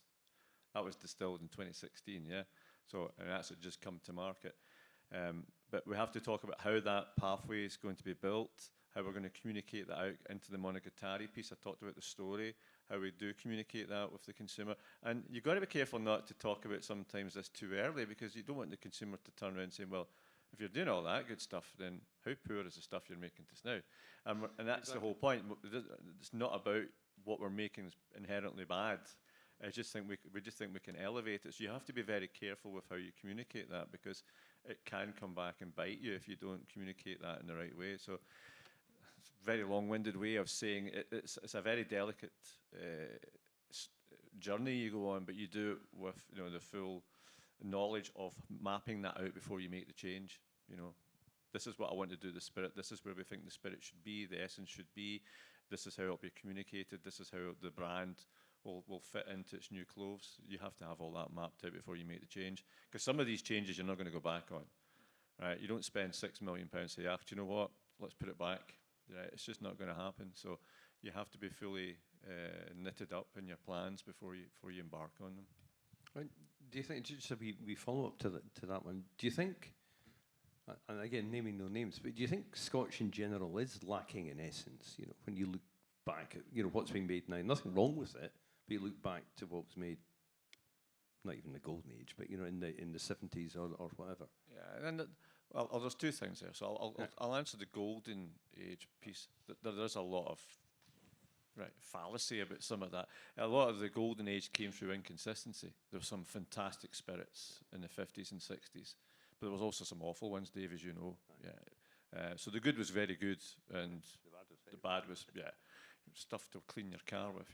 distilled in 2016, yeah. So and that's just come to market. But we have to talk about how that pathway is going to be built, how we're going to communicate that out into the Monogatari piece. I talked about the story, how we do communicate that with the consumer. And you've got to be careful not to talk about sometimes this too early, because you don't want the consumer to turn around and say, well, if you're doing all that good stuff, then how poor is the stuff you're making just now? And that's the whole point. It's not about what we're making is inherently bad. I just think we just think we can elevate it. So you have to be very careful with how you communicate that, because it can come back and bite you if you don't communicate that in the right way. So it's a very long-winded way of saying it's a very delicate journey you go on, but you do it with the full knowledge of mapping that out before you make the change. This is what I want to do, the spirit. This is where we think the spirit should be, the essence should be. This is how it'll be communicated. This is how the brand will fit into its new clothes. You have to have all that mapped out before you make the change, because some of these changes you're not going to go back on. Right? You don't spend £6 million and say, do you know what? Let's put it back. Right? It's just not going to happen. So you have to be fully knitted up in your plans before you embark on them. Right. Do you think, just a wee follow-up to that one, do you think, and again, naming no names, but do you think Scotch in general is lacking in essence? When you look back at what's being made now, nothing wrong with it, but you look back to what was made, not even the golden age, but in the 70s or whatever. Yeah, and well, there's two things there. So I'll answer the golden age piece. There's a lot of fallacy about some of that. A lot of the golden age came through inconsistency. There were some fantastic spirits in the 50s and 60s, but there was also some awful ones, Dave, as you know. Yeah. So the good was very good, and the bad was stuff to clean your car with,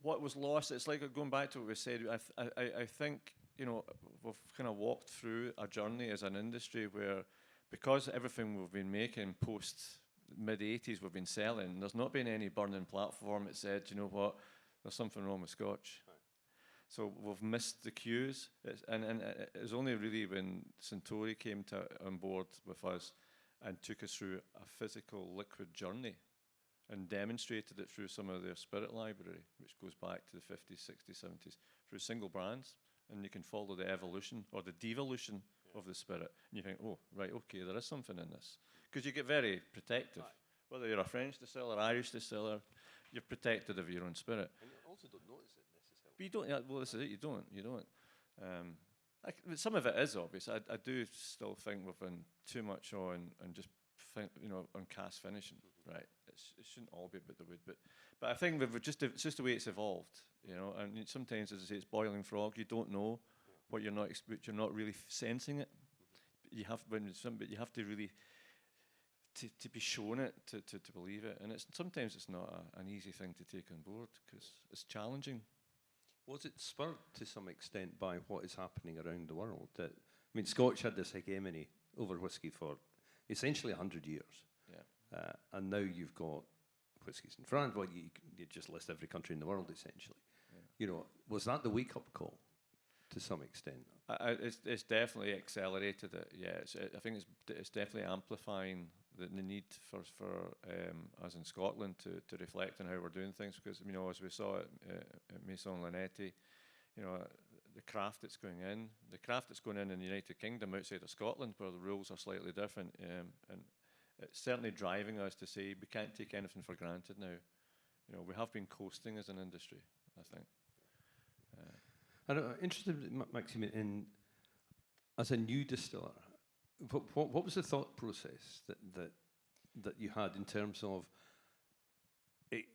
What was lost? It's like going back to what we said. I think we've kind of walked through a journey as an industry where, because everything we've been making post mid-80s we've been selling, there's not been any burning platform that said, you know what, there's something wrong with Scotch. Right. So we've missed the cues, and it was only really when Suntory came on board with us and took us through a physical liquid journey and demonstrated it through some of their spirit library, which goes back to the 50s, 60s, 70s, through single brands, and you can follow the evolution or the devolution of the spirit, and you think, oh, right, okay, there is something in this. Because you get very protective. Right. Whether you're a French distiller, Irish distiller, you're protected of your own spirit. And you also don't notice it necessarily. But you don't, well, this is it, you don't. Some of it is obvious. I do still think we've been too much on just on cast finishing, right? It shouldn't all be about the wood, but I think it's just the way it's evolved, And sometimes, as I say, it's boiling frog. You don't know what you're not really sensing it. But you have to really to be shown it to believe it, and sometimes it's not an easy thing to take on board because it's challenging. Was it spurred to some extent by what is happening around the world? Scotch had this hegemony over whiskey for essentially 100 years. Yeah. And now you've got whiskies in France. Well, you just list every country in the world, essentially. Yeah. Was that the wake-up call to some extent? It's definitely accelerated it, yeah. I think it's definitely amplifying the need for us in Scotland to reflect on how we're doing things, because you know, as we saw at Maison Lineti, you know, the craft that's going in the United Kingdom outside of Scotland, where the rules are slightly different, and it's certainly driving us to say we can't take anything for granted now. You know, we have been coasting as an industry, I think. I'm interested, Maxime, in as a new distiller, what was the thought process that you had in terms of?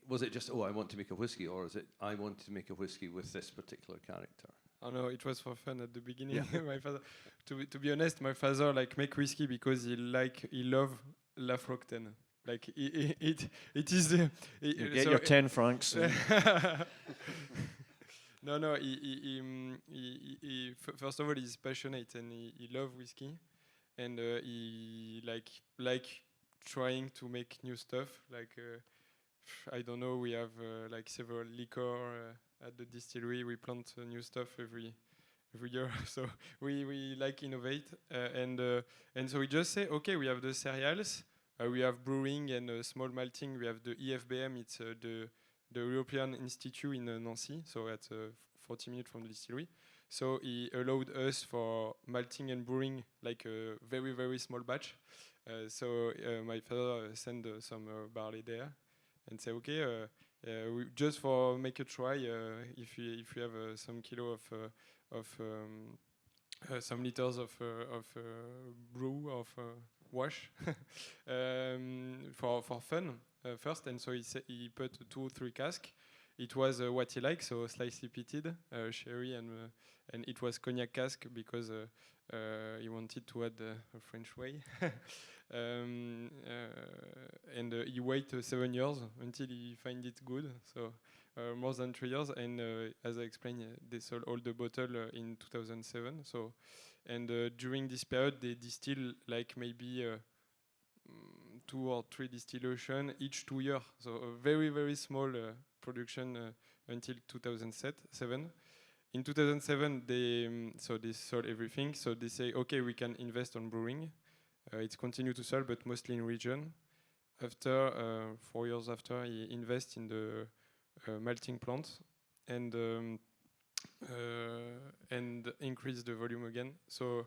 Was it just, oh, I want to make a whiskey, or is it, I want to make a whiskey with this particular character? Oh no, it was for fun at the beginning. Yeah. My father, to be honest, my father like make whiskey because he love La Frocten. Like it is. You get your 10 francs. No. First of all, he's passionate and he loves whiskey, and he like trying to make new stuff. Like I don't know, we have like several liquor at the distillery. We plant new stuff every year, so we like innovate, and so we just say, okay, we have the cereals. We have brewing and small malting. We have the EFBM. It's the European Institute in Nancy, so at 40 minutes from the distillery. So he allowed us for malting and brewing like a very, very small batch. So my father sent some barley there and say, okay, we just for make a try, if we have some kilo of some liters of brew of wash for fun first, and so he put 2 or 3 casks. It was what he liked, so slightly peated sherry, and it was cognac cask because he wanted to add a French way. And he waited 7 years until he find it good, so more than 3 years. And as I explained, they sold all the bottle in 2007. So, and during this period, they distill like maybe 2 or 3 distillation each 2 years. So a very, very small production until 2007. In 2007, they sold everything. So they say, okay, we can invest on brewing. It's continued to sell, but mostly in region. After 4 years after, he invests in the malting plant and increase the volume again. So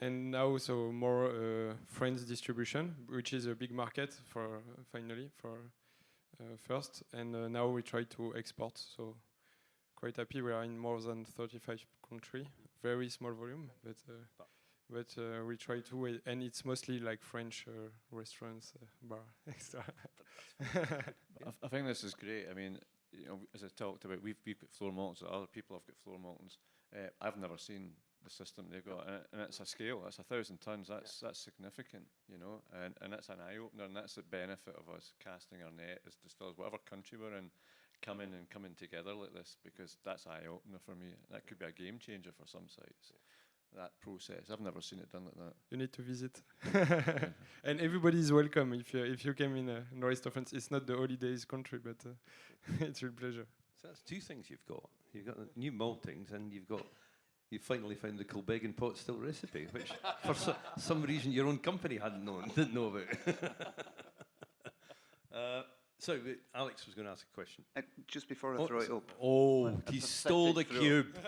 and now more French distribution, which is a big market for finally for first, and now we try to export. So quite happy. We are in more than 35 countries. Very small volume, but we try to, and it's mostly like French restaurants, bar, etc. I think this is great. I mean, you know, as I talked about, we've got floor maltons. Other people have got floor maltons. I've never seen the system they've got, and it's a scale. That's 1,000 tons. That's significant, you know, and that's an eye opener, and that's the benefit of us casting our net as distillers, whatever country we're in, coming together like this, because that's eye opener for me. That could be a game changer for some sites. That process, I've never seen it done like that. You need to visit, and everybody is welcome if you came in North of France. It's not the holidays country, but it's a real pleasure. So that's 2 things you've got. You've got new maltings, and you finally found the Kilbeggan pot still recipe, which for some reason your own company didn't know about. So Alex was going to ask a question. Just before I throw it up. Oh, he stole the cube.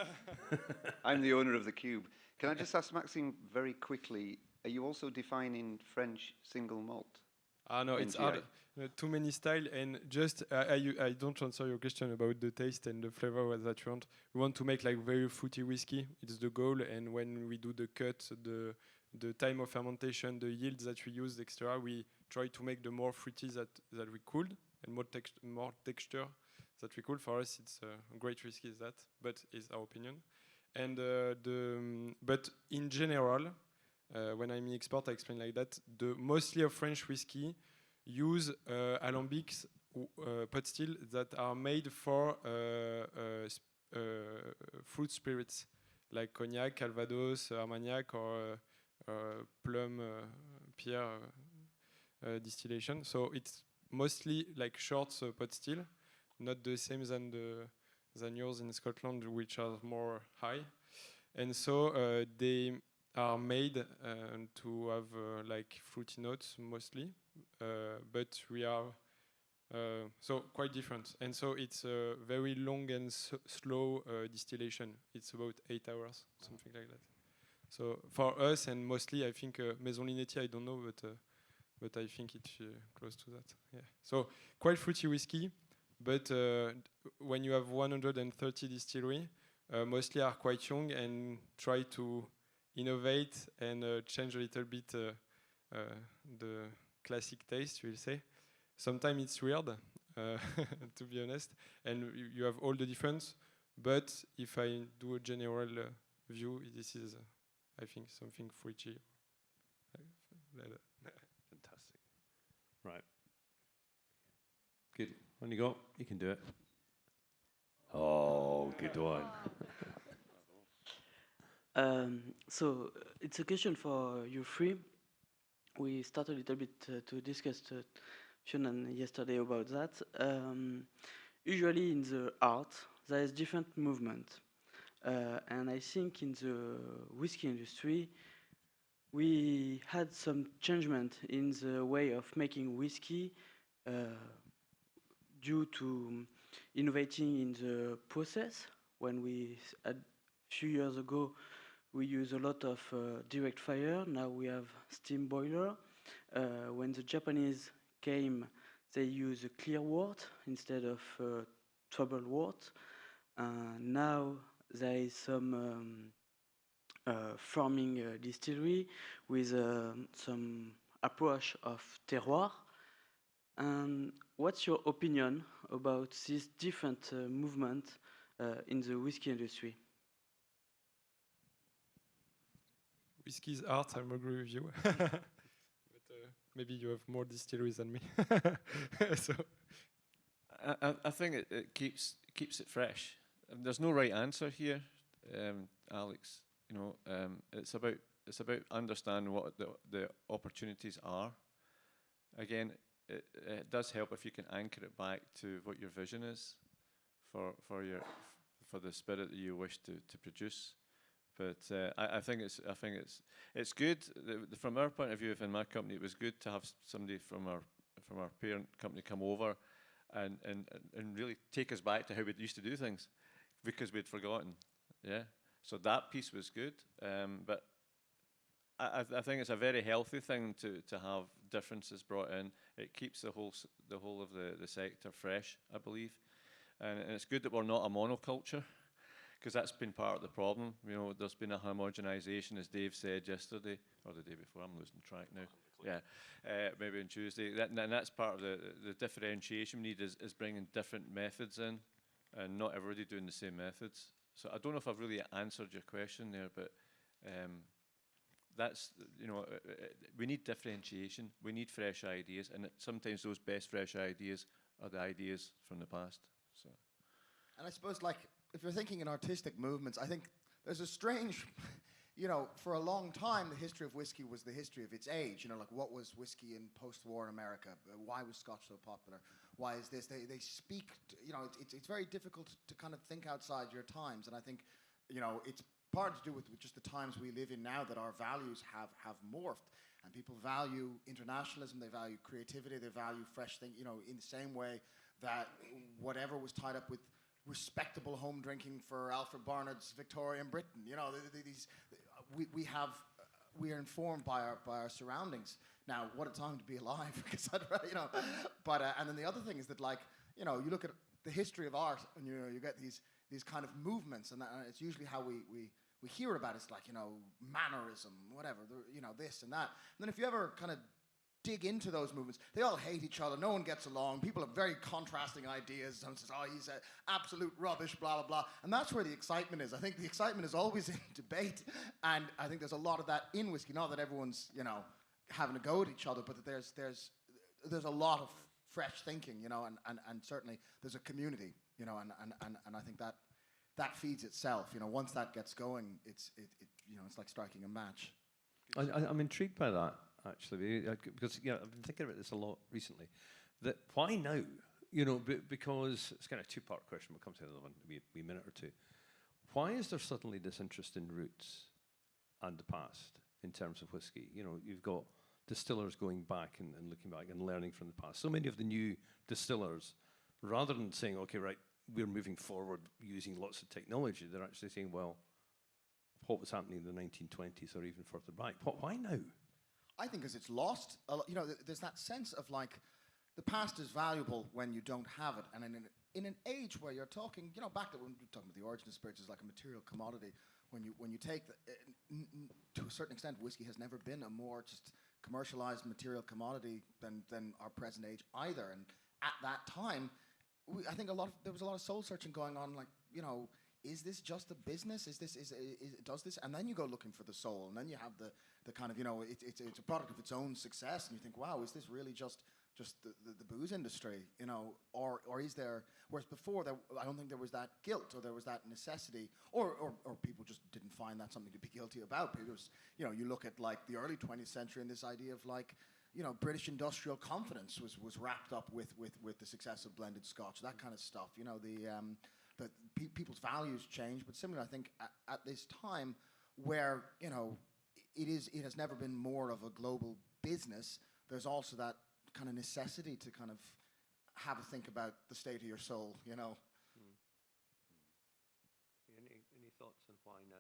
I'm the owner of the cube. Can I just ask Maxime very quickly, are you also defining French single malt? No, it's hard. Too many style, and just I don't answer your question about the taste and the flavor that you want. We want to make like very fruity whiskey. It's the goal, and when we do the cut, the time of fermentation, the yields that we use, etc., we try to make the more fruity that we could, and more texture that we could. For us, it's a great whiskey, is that, but it's our opinion. And but in general, when I'm in export, I explain like that. The mostly of French whiskey use alambics pot still that are made for fruit spirits like cognac, Calvados, Armagnac, or plum pear distillation. So it's mostly like short pot still, not the same than yours in Scotland, which are more high. And so are made to have like fruity notes mostly, but we are so quite different. And so it's a very long and slow distillation. It's about 8 hours, something like that. So for us, and mostly I think Maison Lineti, I don't know, but I think it's close to that. Yeah. So quite fruity whiskey, but when you have 130 distillery, mostly are quite young and try to innovate and change a little bit the classic taste, we'll say. Sometimes it's weird, to be honest, and you have all the difference. But if I do a general view, this is, I think, something fruity. Fantastic. Right. Good. On you go. You can do it. Oh, good one. So it's a question for you three. We started a little bit to discuss Shannon yesterday about that. Usually in the art, there is different movement. And I think in the whiskey industry, we had some changement in the way of making whiskey due to innovating in the process. When we, a few years ago, we used a lot of direct fire. Now we have steam boiler. When the Japanese came, they use a clear wort instead of troubled wort. Now there is some farming distillery with some approach of terroir. And what's your opinion about this different movement in the whiskey industry? Whiskey's art, I agree with you. But maybe you have more distilleries than me. So I think it keeps it fresh. There's no right answer here, Alex. You know, it's about understanding what the opportunities are. Again, it does help if you can anchor it back to what your vision is for the spirit that you wish to produce. But I think it's good from our point of view. In my company, it was good to have somebody from our parent company come over and really take us back to how we used to do things, because we'd forgotten. Yeah, so that piece was good. But I think it's a very healthy thing to have differences brought in. It keeps the whole of the sector fresh, I believe, and it's good that we're not a monoculture, because that's been part of the problem. You know, there's been a homogenization, as Dave said yesterday, or the day before. I'm losing track now. Yeah, maybe on Tuesday. And that's part of the differentiation we need is bringing different methods in, and not everybody doing the same methods. So I don't know if I've really answered your question there, but that's, you know, we need differentiation. We need fresh ideas, and sometimes those best fresh ideas are the ideas from the past. So, and I suppose, like, if you're thinking in artistic movements, I think there's a strange, you know, for a long time, the history of whiskey was the history of its age. You know, like, what was whiskey in post-war America? Why was Scotch so popular? Why is this? They speak, you know, it's very difficult to kind of think outside your times. And I think, you know, it's part to do with just the times we live in now, that our values have morphed. And people value internationalism, they value creativity, they value fresh things, you know, in the same way that whatever was tied up with respectable home drinking for Alfred Barnard's Victorian Britain. You know, we are informed by our surroundings. Now, what a time to be alive, because you know. But and then the other thing is that, like, you know, you look at the history of art, and you know, you get these kind of movements, and it's usually how we hear about it. It's like, you know, mannerism, whatever, you know, this and that. And then if you ever kind of dig into those movements, they all hate each other, no one gets along, people have very contrasting ideas. Someone says, oh, he's absolute rubbish, blah, blah, blah. And that's where the excitement is. I think the excitement is always in debate, and I think there's a lot of that in whiskey. Not that everyone's, you know, having a go at each other, but that there's a lot of fresh thinking, you know, and certainly there's a community, you know, and I think that feeds itself. You know, once that gets going, it's you know, it's like striking a match. I'm intrigued by that, actually, because, you know, I've been thinking about this a lot recently. That why now? You know, because it's kind of a two-part question. We'll come to the other one in a minute or two. Why is there suddenly this interest in roots? and the past in terms of whiskey. You know, you've got distillers going back and looking back and learning from the past. So many of the new distillers, rather than saying, okay, right, we're moving forward using lots of technology, they're actually saying, well, what was happening in the 1920s or even further back? Why now? I think because it's lost. You know, there's that sense of like, the past is valuable when you don't have it. And in an age where you're talking, you know, back to when we were talking about the origin of spirits as like a material commodity, when you take, to a certain extent, whiskey has never been a more just commercialized material commodity than our present age either. And at that time, I think there was a lot of soul searching going on, like, you know, is this just a business? Does this? And then you go looking for the soul, and then you have the kind of, you know, it's a product of its own success, and you think, wow, is this really just the booze industry, you know, or is there? Whereas before, I don't think there was that guilt or there was that necessity, or people just didn't find that something to be guilty about. It was, you know, you look at like the early 20th century and this idea of like, you know, British industrial confidence was wrapped up with the success of blended Scotch, that kind of stuff. You know, people's values change, but similarly, I think at this time where, you know, it has never been more of a global business, there's also that kind of necessity to kind of have a think about the state of your soul, you know. Any thoughts on why now?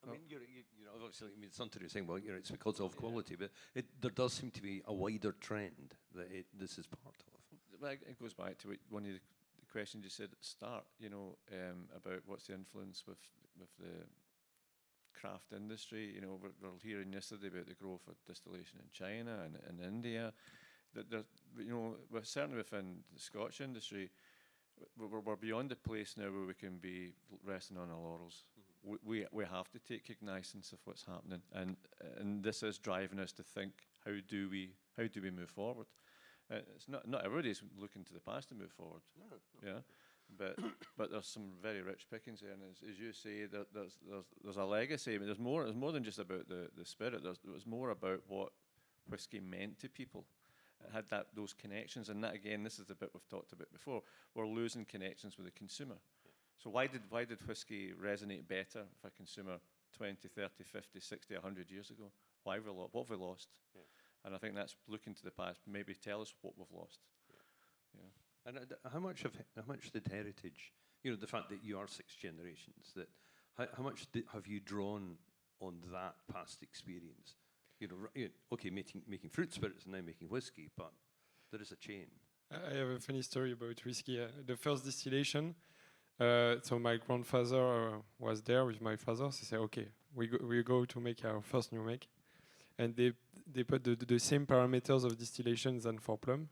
I mean, you know, obviously, I mean, something you're saying, well, you know, it's because of quality, but there does seem to be a wider trend that this is part of. Well, it goes back to one of the questions you said at the start, you know, about what's the influence with the craft industry. You know, we're hearing yesterday about the growth of distillation in China and in India. You know, certainly within the Scotch industry, we're beyond the place now where we can be resting on our laurels. We have to take cognizance of what's happening, and this is driving us to think, how do we move forward? It's not everybody's looking to the past to move forward. No. Yeah, but there's some very rich pickings there, and as you say, there's a legacy. I mean, there's more than just about the spirit. There's more about what whiskey meant to people. It had those connections, and that again, this is the bit we've talked about before. We're losing connections with the consumer. So why did whiskey resonate better with a consumer 20, 30, 50, 60, 100 years ago? What have we lost? Yeah. And I think that's looking to the past. Maybe tell us what we've lost. Yeah. And how much did heritage, you know, the fact that you are 6 generations, that how much have you drawn on that past experience? You know, okay, making fruit spirits and now making whiskey, but there is a chain. I have a funny story about whiskey. The first distillation, so my grandfather was there with my father. They said, okay, we go to make our first new make. And they put the same parameters of distillation than for plum.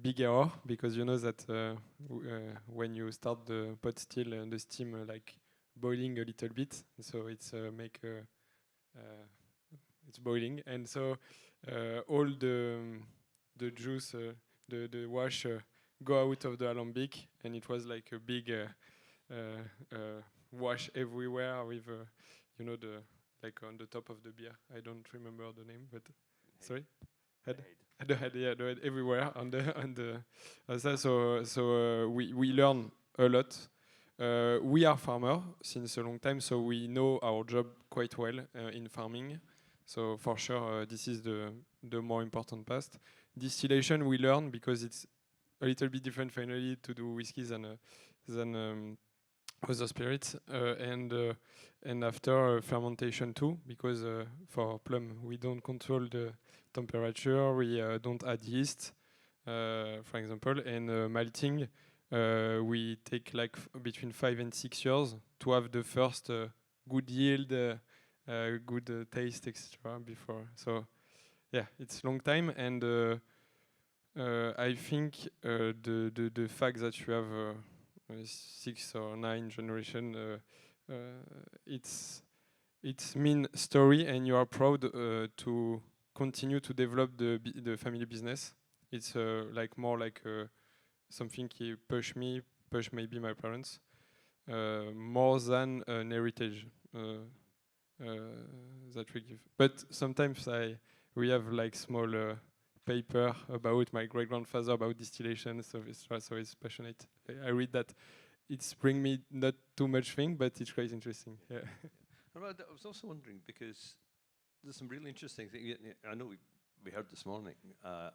Big error, because you know that when you start the pot still, the steam like boiling a little bit, so it's it's boiling, and so all the juice, the wash go out of the alembic, and it was like a big wash everywhere with you know, the like on the top of the beer. I don't remember the name, but sorry, head. The head, yeah, the head everywhere on the so we learn a lot. We are farmer since a long time, so we know our job quite well in farming. So for sure, this is the more important part. Distillation we learn because it's a little bit different finally to do whiskey than other spirits, and after fermentation too, because for plum we don't control the temperature, we don't add yeast, for example, and malting we take like between 5 and 6 years to have the first good yield, good taste, etc. before. So yeah, it's long time, and I think the fact that you have 6 or 9 generation, it's mean story, and you are proud to continue to develop the family business. It's like more like something he push maybe my parents more than an heritage that we give. But sometimes we have like small paper about my great grandfather about distillation, so it's passionate. I read that it's bring me not too much thing, but it's quite interesting. Yeah. I was also wondering, because there's some really interesting things. I know we heard this morning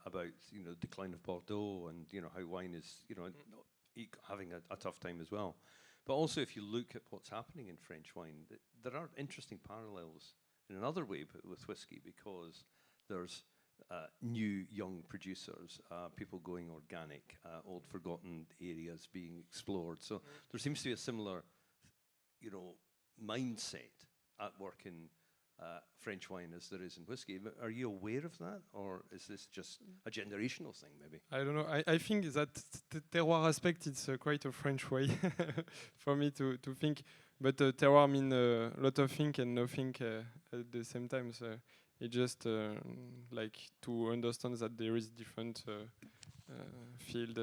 about the decline of Bordeaux, and how wine is having a tough time as well. But also, if you look at what's happening in French wine, there are interesting parallels in another way with whiskey, because there's new young producers, people going organic, old forgotten areas being explored. So there seems to be a similar, mindset at work in French wine as there is in whiskey. Are you aware of that, or is this just a generational thing, maybe? I don't know. I think that the terroir aspect is quite a French way for me to think. But terroir mean a lot of things and nothing at the same time. So it just like to understand that there is different field,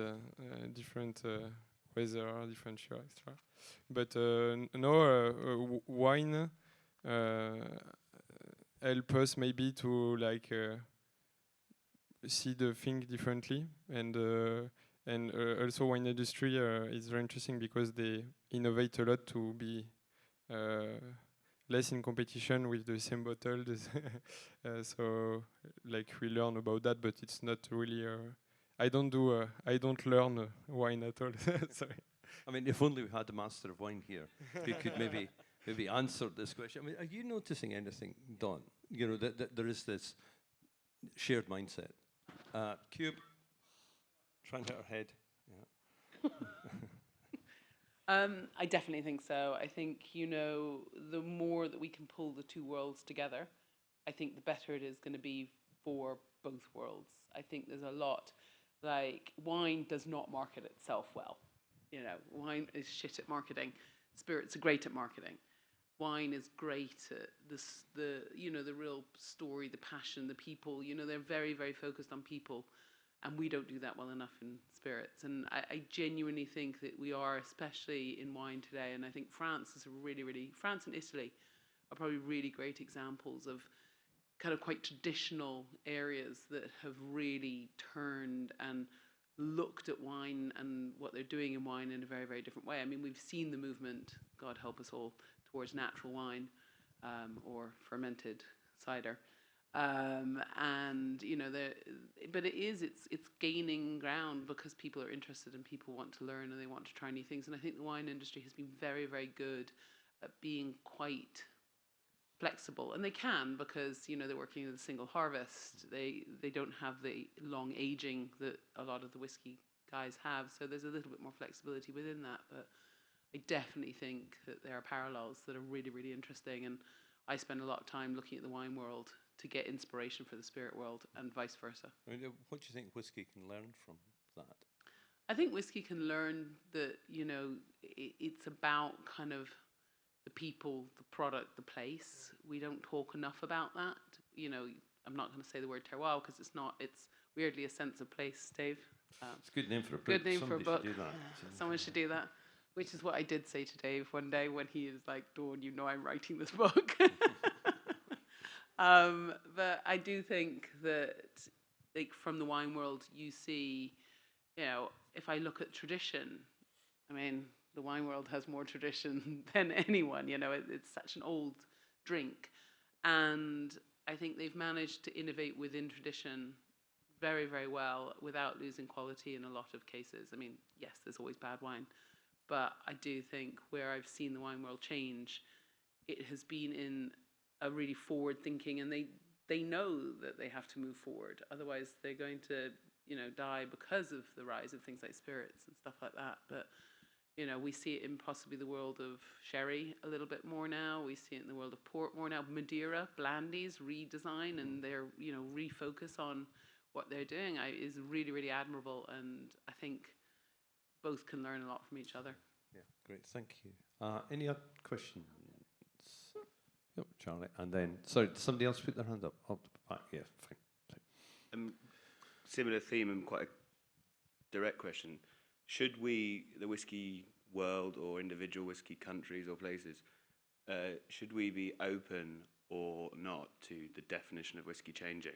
different weather, different year, etc. But no, wine help us maybe to see the thing differently, and also wine industry is very interesting because they innovate a lot to be less in competition with the same bottle. So we learn about that, but it's not really. I don't learn wine at all. Sorry. I mean, if only we had a master of wine here who could maybe answer this question. I mean, are you noticing anything, Dawn? That there is this shared mindset. Cube, try and hit her head. Yeah. I definitely think so. I think, the more that we can pull the two worlds together, I think the better it is going to be for both worlds. I think there's a lot, wine does not market itself well. Wine is shit at marketing. Spirits are great at marketing. Wine is great at the real story, the passion, the people. They're very, very focused on people, and we don't do that well enough in spirits. And I genuinely think that we are, especially in wine today, and I think France is France and Italy are probably really great examples of kind of quite traditional areas that have really turned and looked at wine and what they're doing in wine in a very, very different way. I mean, we've seen the movement, God help us all, towards natural wine or fermented cider. But it's gaining ground because people are interested and people want to learn and they want to try new things. And I think the wine industry has been very, very good at being quite flexible, and they can, because they're working with a single harvest. They don't have the long aging that a lot of the whiskey guys have, so there's a little bit more flexibility within that. But I definitely think that there are parallels that are really, really interesting, and I spend a lot of time looking at the wine world to get inspiration for the spirit world, and vice versa. I mean, what do you think whiskey can learn from that? I think whiskey can learn that it's about kind of the people, the product, the place. We don't talk enough about that. I'm not going to say the word terroir because it's not. It's weirdly a sense of place, Dave. It's a good name for a book. Good name Somebody for a book. should do that. Someone should do that. Which is what I did say to Dave one day when he was like, Dawn, I'm writing this book. But I do think that, from the wine world, you see, if I look at tradition, I mean, the wine world has more tradition than anyone. It's such an old drink. And I think they've managed to innovate within tradition very, very well without losing quality in a lot of cases. I mean, yes, there's always bad wine. But I do think where I've seen the wine world change, it has been in a really forward thinking, and they know that they have to move forward. Otherwise, they're going to, die because of the rise of things like spirits and stuff like that. But we see it in possibly the world of sherry a little bit more now. We see it in the world of port more now. Madeira, Blandies, redesign, and they're, refocus on what they're doing is really, really admirable. And I think both can learn a lot from each other. Yeah, great, thank you. Any other questions? Yep, Charlie, and then, sorry, did somebody else put their hand up? Yeah, fine. Similar theme and quite a direct question. Should we, the whiskey world or individual whiskey countries or places, should we be open or not to the definition of whiskey changing?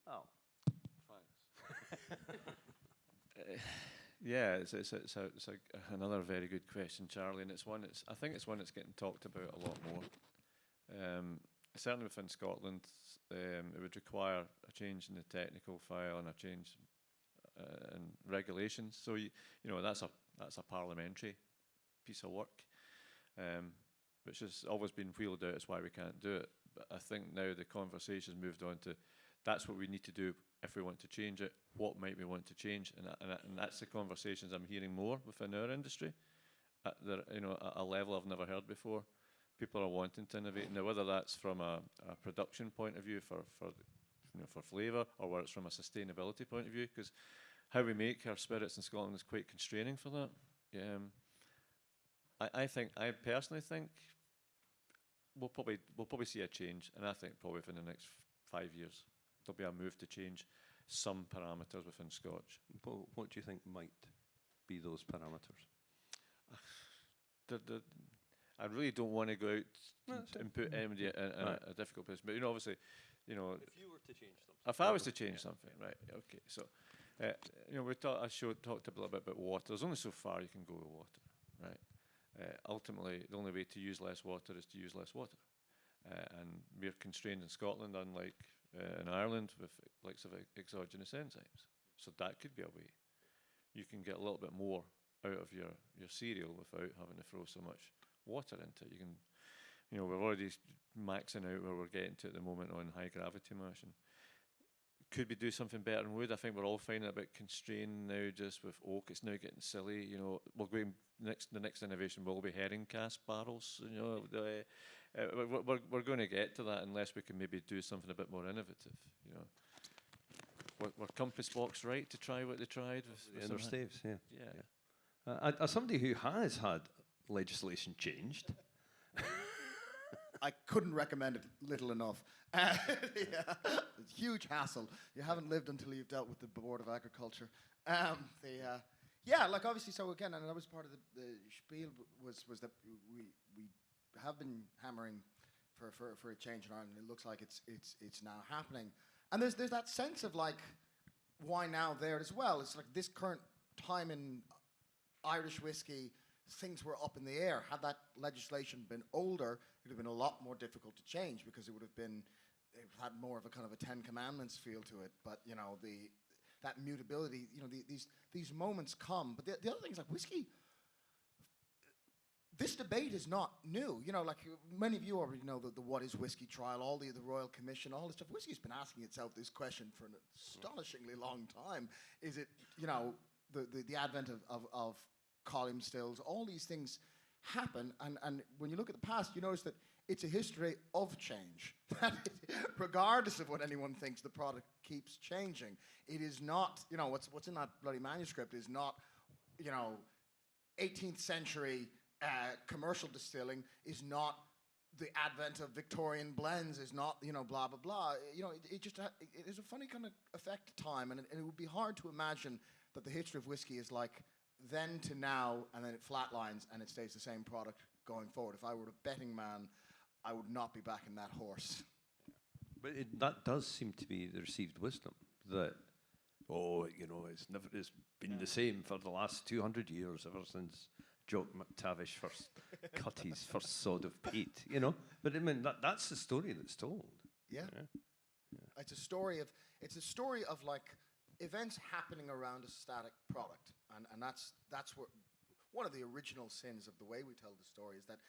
Oh, thanks. Yeah, another very good question, Charlie, and I think it's one that's getting talked about a lot more. Certainly within Scotland, it would require a change in the technical file and a change in regulations. So that's a parliamentary piece of work, which has always been wheeled out as why we can't do it. But I think now the conversation's moved on to that's what we need to do if we want to change it. What might we want to change? And that's the conversations I'm hearing more within our industry at a level I've never heard before. People are wanting to innovate now, whether that's from a production point of view for flavour, or whether it's from a sustainability point of view, because how we make our spirits in Scotland is quite constraining for that. I personally think we'll probably see a change, and I think probably within the next 5 years there'll be a move to change some parameters within Scotch. What do you think might be those parameters? I really don't want to go out and put anybody in a difficult place, but obviously, if you were to change something, if I was to change something, right? Okay, so I talked a little bit about water. There's only so far you can go with water, right? Ultimately, the only way to use less water is to use less water, and we're constrained in Scotland, unlike in Ireland, with likes of exogenous enzymes. So that could be a way. You can get a little bit more out of your cereal without having to throw so much water into it. You can, we're already maxing out where we're getting to at the moment on high gravity mashing. Could we do something better in wood? I think we're all finding it a bit constrained now, just with oak. It's now getting silly. We're going the next innovation will be herring cask barrels. We're going to get to that unless we can maybe do something a bit more innovative. Were Compass Box right to try what they tried with their staves? Yeah. Yeah. As somebody who has had legislation changed, I couldn't recommend it little enough. It's a huge hassle. You haven't lived until you've dealt with the Board of Agriculture. Obviously, so again, and that was part of the spiel was that we have been hammering for a change in Ireland. It looks like it's now happening, and there's that sense of like, why now there as well? It's like this current time in Irish whiskey, things were up in the air. Had that legislation been older, it would have been a lot more difficult to change, because it had more of a kind of a Ten Commandments feel to it. But that mutability, these moments come. But the other thing is, like, whiskey, this debate is not new. Like many of you already know the What is Whiskey trial, all the Royal Commission, all this stuff. Whiskey's been asking itself this question for an astonishingly long time. Is it, the advent of column stills, all these things happen, and when you look at the past, you notice that it's a history of change. Regardless of what anyone thinks, the product keeps changing. It is not, what's in that bloody manuscript is not, 18th century commercial distilling, is not the advent of Victorian blends, is not, blah, blah, blah. It is a funny kind of effect time, and it would be hard to imagine that the history of whiskey is like then to now, and then it flatlines and it stays the same product going forward. If I were a betting man, I would not be backing that horse. But that does seem to be the received wisdom, that, it's been the same for the last 200 years, ever since Jock McTavish first cut his first sod of peat, But I mean, that's the story that's told. Yeah. It's a story of like events happening around a static product, and that's what one of the original sins of the way we tell the story is that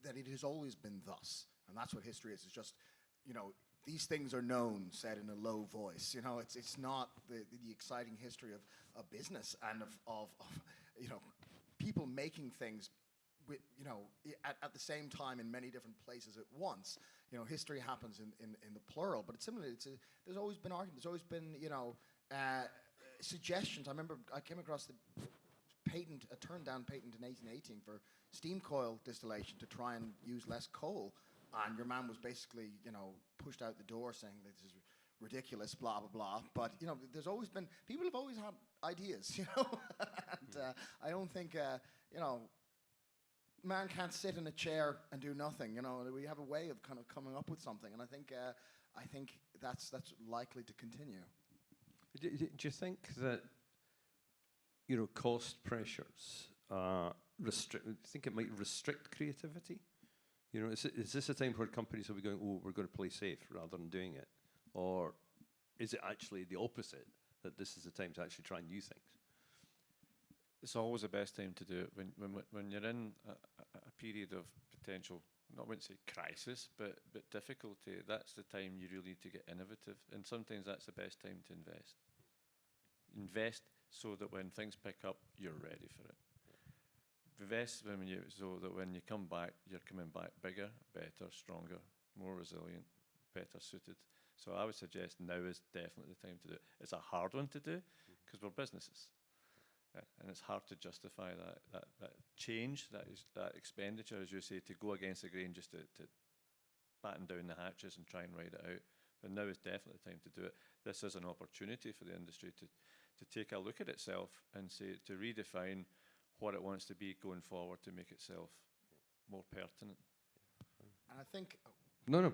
that it has always been thus, and that's what history is. It's just these things are known, said in a low voice. It's not the exciting history of business and of people making things at the same time in many different places at once. History happens in the plural, but it's similar. There's always been arguments. There's always been suggestions. I remember I came across the a turned down patent in 1818 for steam coil distillation to try and use less coal, and your man was basically pushed out the door saying that this is ridiculous, blah blah blah. But there's always been, people have always had ideas, and I don't think man can't sit in a chair and do nothing. We have a way of kind of coming up with something, and I think that's likely to continue. Do you think that cost pressures think it might restrict creativity? Is this a time where companies will be going, oh, we're going to play safe rather than doing it? Or is it actually the opposite, that this is the time to actually try new things? It's always the best time to do it when you're in a period of potential, I wouldn't say crisis, but difficulty. That's the time you really need to get innovative, and sometimes that's the best time to invest. Invest so that when things pick up, you're ready for it. Invest so that when you come back, you're coming back bigger, better, stronger, more resilient, better suited. So I would suggest now is definitely the time to do it. It's a hard one to do because we're businesses. And it's hard to justify that change, that expenditure, as you say, to go against the grain, just to batten down the hatches and try and ride it out. But now is definitely the time to do it. This is an opportunity for the industry to take a look at itself and say, to redefine what it wants to be going forward to make itself more pertinent. And I think... No.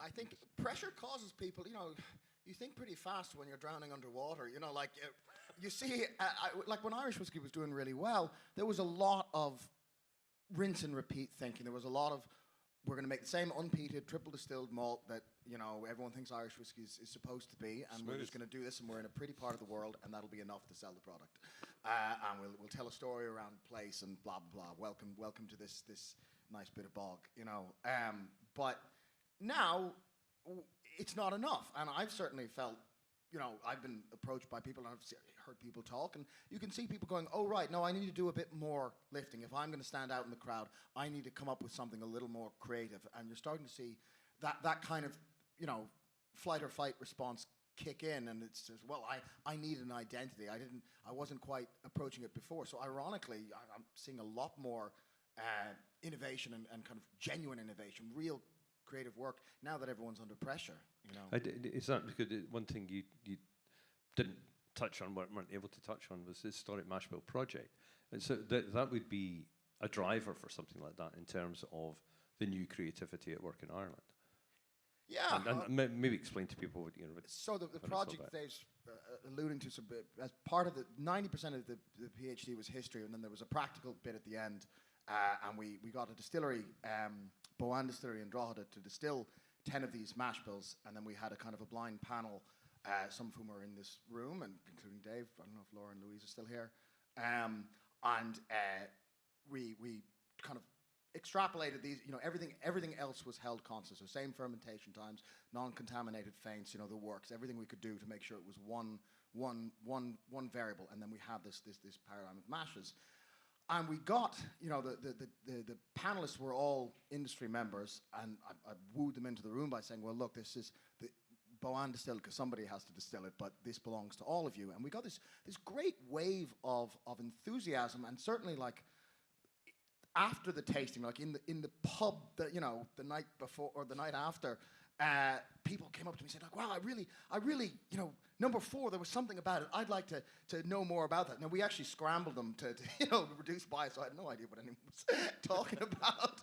I think pressure causes people, you think pretty fast when you're drowning underwater. You see, like when Irish whiskey was doing really well, there was a lot of rinse and repeat thinking. There was a lot of, we're going to make the same unpeated, triple distilled malt that, everyone thinks Irish whiskey is supposed to be, and we're just going to do this, and we're in a pretty part of the world, and that'll be enough to sell the product. And we'll tell a story around place and blah, blah, blah. Welcome to this nice bit of bog, But now, it's not enough, and I've certainly felt, I've been approached by people and I've heard people talk, and you can see people going, oh, right, no, I need to do a bit more lifting. If I'm going to stand out in the crowd, I need to come up with something a little more creative, and you're starting to see that kind of, flight or fight response kick in, and it's just, well, I need an identity. I wasn't quite approaching it before, so ironically, I'm seeing a lot more innovation and kind of genuine innovation, real creative work now that everyone's under pressure. Is that because one thing you didn't touch on, weren't able to touch on, was the historic mash bill project? And so that would be a driver for something like that in terms of the new creativity at work in Ireland. Yeah, and maybe explain to people what So the project Dave's alluding to, as part of the 90% of the PhD was history, and then there was a practical bit at the end, and we got a distillery. Boan Distillery in Drogheda to distill 10 of these mash bills, and then we had a kind of a blind panel, some of whom are in this room, and including Dave. I don't know if Laura and Louise are still here. And we kind of extrapolated these. Everything else was held constant. So same fermentation times, non-contaminated faints. The works, everything we could do to make sure it was one variable, and then we had this paradigm of mashes. And we got, the panelists were all industry members, and I wooed them into the room by saying, well, look, this is the Boan distilled, because somebody has to distill it, but this belongs to all of you. And we got this great wave of enthusiasm, and certainly like after the tasting, like in the pub, the night before or the night after, people came up to me and said, like, wow, I really, number 4, there was something about it. I'd like to know more about that. Now, we actually scrambled them to reduce bias, so I had no idea what anyone was talking about,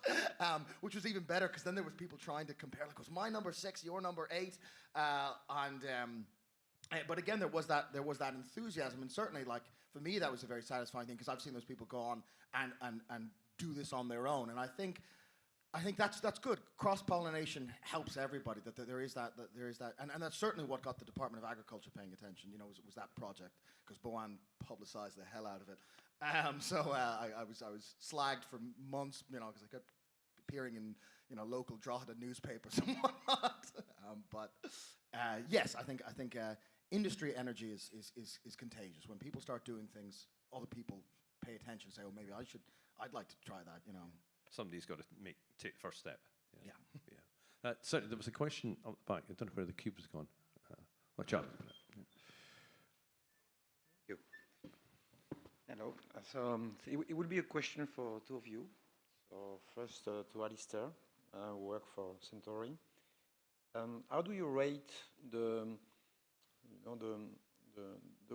which was even better, because then there was people trying to compare, like, was my number 6, your number 8? But again, there was that enthusiasm, and certainly, like, for me, that was a very satisfying thing, because I've seen those people go on and do this on their own, and I think that's good. Cross-pollination helps everybody. That there is that, and that's certainly what got the Department of Agriculture paying attention. Was that project, because Boan publicised the hell out of it. So I was slagged for months, because I kept appearing in local Drogheda newspapers and whatnot. But yes, I think industry energy is contagious. When people start doing things, other people pay attention. Say, oh, maybe I'd like to try that. Somebody's got to take the first step. Yeah. Certainly, there was a question up the back. I don't know where the cube has gone. Watch out. Thank you. Hello. So it will be a question for two of you. So first to Alistair, who work for Centauri. How do you rate the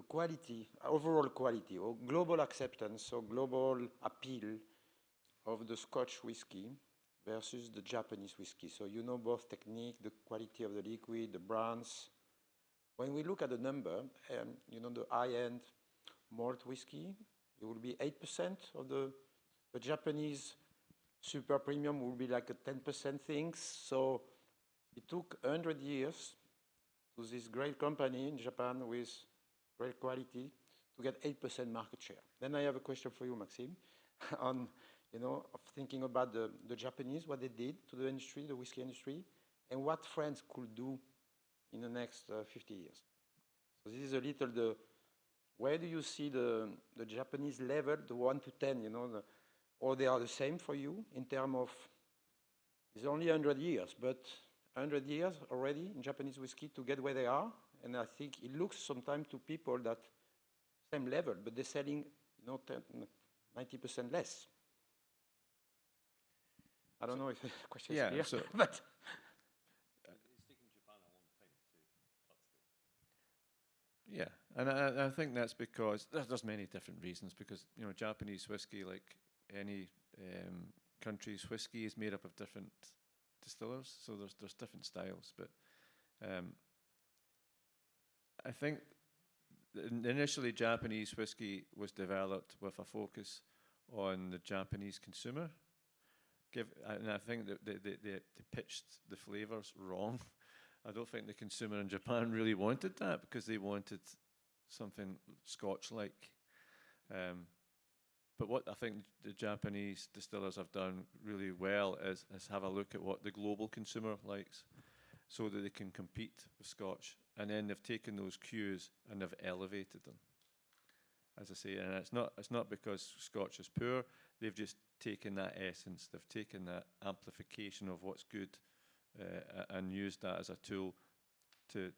quality, overall quality, or global acceptance, or global appeal of the Scotch whiskey versus the Japanese whiskey? So both technique, the quality of the liquid, the brands. When we look at the number, the high-end malt whiskey. It will be 8% of the Japanese super premium will be like a 10% thing. So it took 100 years to this great company in Japan with great quality to get 8% market share. Then I have a question for you, Maxime, on, of thinking about the Japanese, what they did to the industry, the whiskey industry, and what France could do in the next 50 years. So this is a little where do you see the Japanese level, the 1 to 10, or they are the same for you in terms of, it's only 100 years, but 100 years already in Japanese whiskey to get where they are. And I think it looks sometimes to people that same level, but they're selling 90% less. I don't know if the question is clear, so but it's taken Japan a long time to cut through. Yeah, and I think that's because there's many different reasons. Because Japanese whiskey, like any country's whiskey, is made up of different distillers, so there's different styles. But I think initially Japanese whiskey was developed with a focus on the Japanese consumer. And I think that they pitched the flavors wrong. I don't think the consumer in Japan really wanted that, because they wanted something Scotch-like. But what I think the Japanese distillers have done really well is have a look at what the global consumer likes, so that they can compete with Scotch. And then they've taken those cues and they've elevated them, as I say. And it's not because Scotch is poor. They've just taken that essence. They've taken that amplification of what's good and used that as a tool to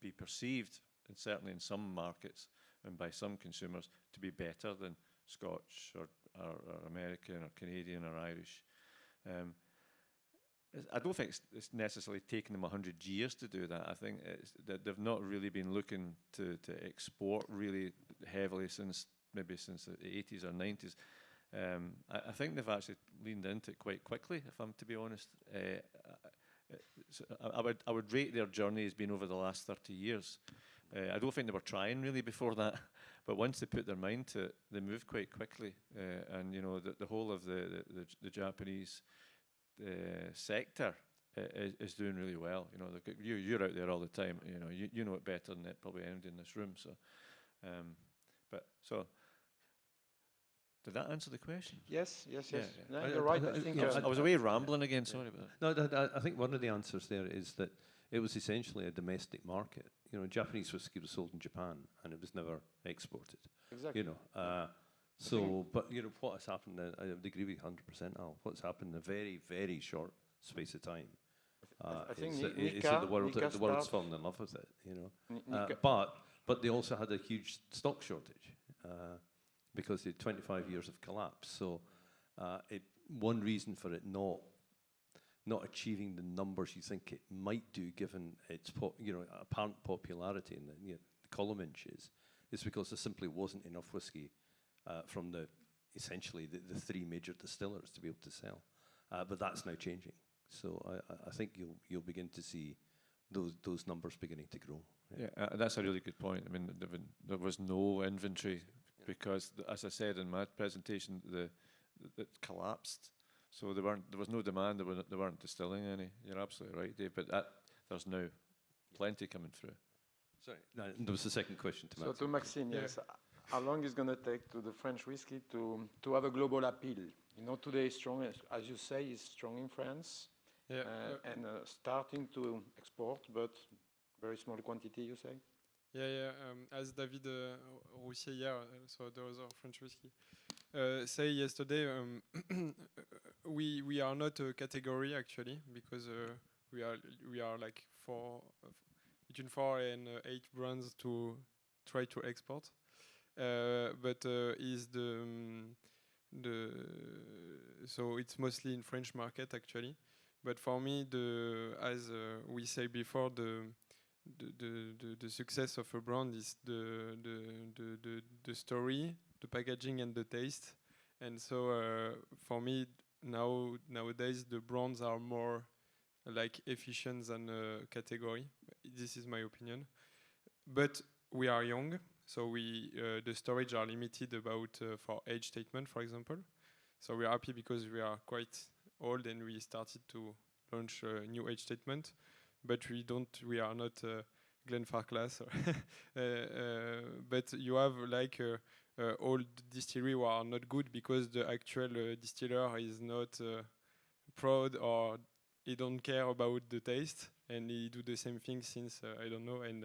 be perceived, and certainly in some markets and by some consumers, to be better than Scotch or American or Canadian or Irish. I don't think it's necessarily taken them 100 years to do that. I think that they've not really been looking to export really heavily since the 80s or 90s. I think they've actually leaned into it quite quickly, if I'm to be honest. So I would rate their journey as being over the last 30 years. I don't think they were trying really before that, but once they put their mind to it, they moved quite quickly. And the whole of the Japanese sector is doing really well. You're out there all the time. You know it better than probably anybody in this room. So, did that answer the question? Yes. Yeah. No, you're right. I think I was away rambling again. Sorry about that. No, I think one of the answers there is that it was essentially a domestic market. Japanese whiskey was sold in Japan and it was never exported. Exactly. But what has happened? I would agree with you 100%, Al. What's happened in a very, very short space of time? I think is that the world's fallen in love with it. But they also had a huge stock shortage because they had 25 years of collapse. So one reason for it not achieving the numbers you think it might do, given its apparent popularity in the column inches, is because there simply wasn't enough whiskey from essentially the three major distillers to be able to sell. But that's now changing. So I think you'll begin to see those numbers beginning to grow. Yeah, that's a really good point. I mean, there was no inventory because, as I said in my presentation, it collapsed. So there was no demand. They weren't distilling any. You're absolutely right, Dave. But there's now plenty coming through. Sorry, no, there was the second question to Maxime. So to Maxime, yes. How long is going to take to the French whiskey to have a global appeal? Today is strong, as you say, is strong in France, and starting to export, but very small quantity, you say? Yeah. As David Roussier here, so the other French whiskey, say yesterday, we are not a category actually, because we are like between 4 and 8 brands to try to export. But so it's mostly in French market actually. But for me, as we said before, the success of a brand is the story, the packaging, and the taste. And so for me nowadays the brands are more like efficient than a category. This is my opinion. But we are young, So the storage are limited about for age statement, for example. So we are happy because we are quite old and we started to launch a new age statement, but we are not Glenfarclas. But you have like old distillery who are not good because the actual distiller is not proud, or he don't care about the taste, and he do the same thing since I don't know, and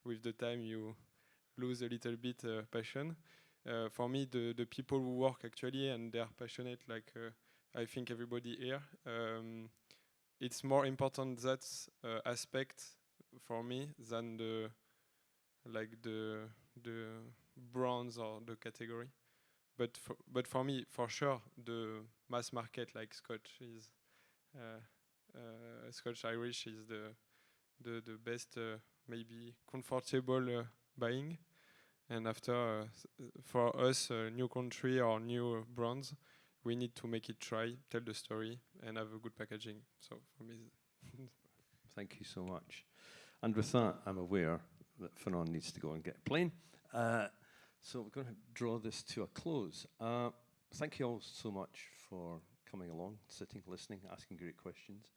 with the time you lose a little bit passion. For me, the people who work actually and they are passionate, like I think everybody here, it's more important that aspect for me than the brands or the category. But for me, for sure, the mass market like Scotch is Scotch Irish is the best, maybe comfortable buying. And after, for us, new country or new brands, we need to make it try, tell the story, and have a good packaging. So for me, thank you so much. And with that, I'm aware that Fanon needs to go and get a plane. So we're going to draw this to a close. Thank you all so much for coming along, sitting, listening, asking great questions.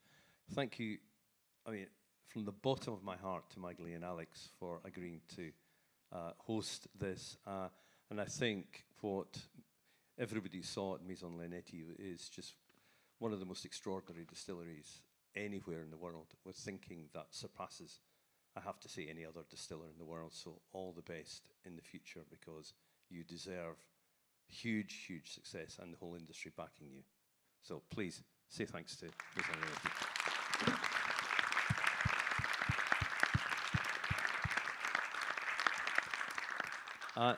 Thank you, I mean, from the bottom of my heart to Magali and Alex for agreeing to host this. And I think what everybody saw at Maison Lineti is just one of the most extraordinary distilleries anywhere in the world, with thinking that surpasses, I have to say, any other distiller in the world. So all the best in the future, because you deserve huge, huge success and the whole industry backing you. So please say thanks to Maison Lineti.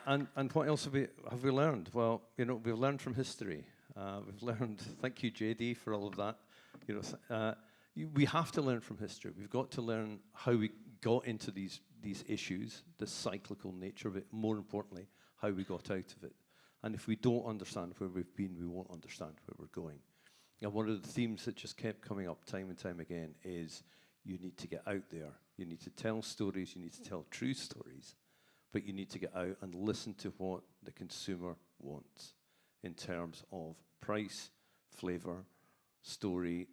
And what else have we learned? Well, you know, we've learned from history. We've learned. Thank you, JD, for all of that. You know, we have to learn from history. We've got to learn how we got into these issues, the cyclical nature of it. More importantly, how we got out of it. And if we don't understand where we've been, we won't understand where we're going. And one of the themes that just kept coming up time and time again is you need to get out there. You need to tell stories. You need to tell true stories. But you need to get out and listen to what the consumer wants in terms of price, flavor, story,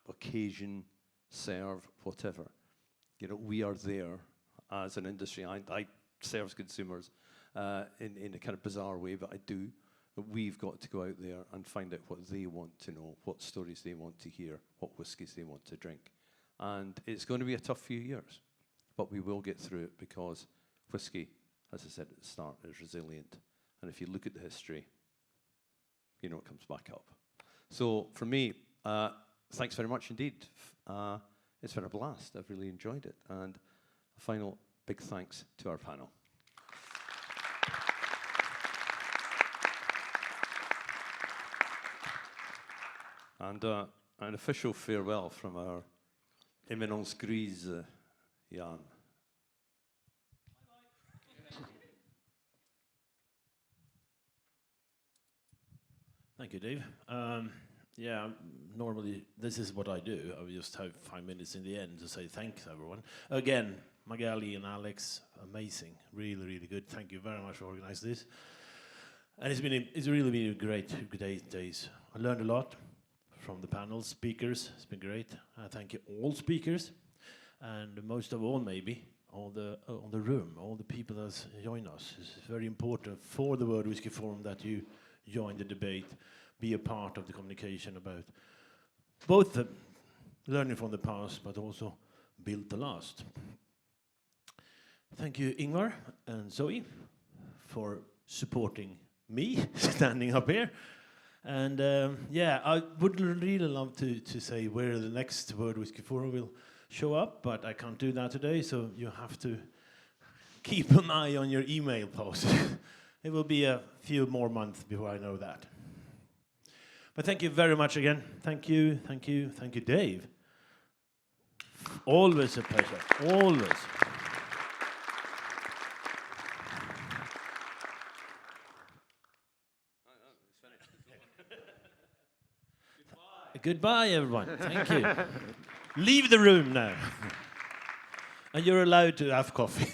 occasion, serve, whatever. You know, we are there as an industry. I serve consumers in a kind of bizarre way, but I do. But we've got to go out there and find out what they want to know, what stories they want to hear, what whiskies they want to drink. And it's going to be a tough few years, but we will get through it, because whiskey, as I said at the start, is resilient. And if you look at the history, you know it comes back up. So for me, thanks very much indeed. It's been a blast. I've really enjoyed it. And a final big thanks to our panel. And an official farewell from our Eminence Grise, Jan. Thank you, Dave. Yeah, normally this is what I do. I will just have 5 minutes in the end to say thanks, everyone. Again, Magali and Alex, amazing, really, really good. Thank you very much for organizing this. And it's really been a great days. I learned a lot from the panel speakers. It's been great. Thank you all speakers, and most of all, maybe all the room, all the people that join us. It's very important for the World Whisky Forum that you join the debate, be a part of the communication about both the learning from the past, but also build the last. Thank you, Ingvar and Zoe, for supporting me standing up here. And yeah, I would really love to say where the next World Whisky Forum will show up, but I can't do that today, so you have to keep an eye on your email post. It will be a few more months before I know that. But thank you very much again. Thank you, Dave. Always a pleasure, always. Goodbye, everyone. Thank you. Leave the room now. And you're allowed to have coffee.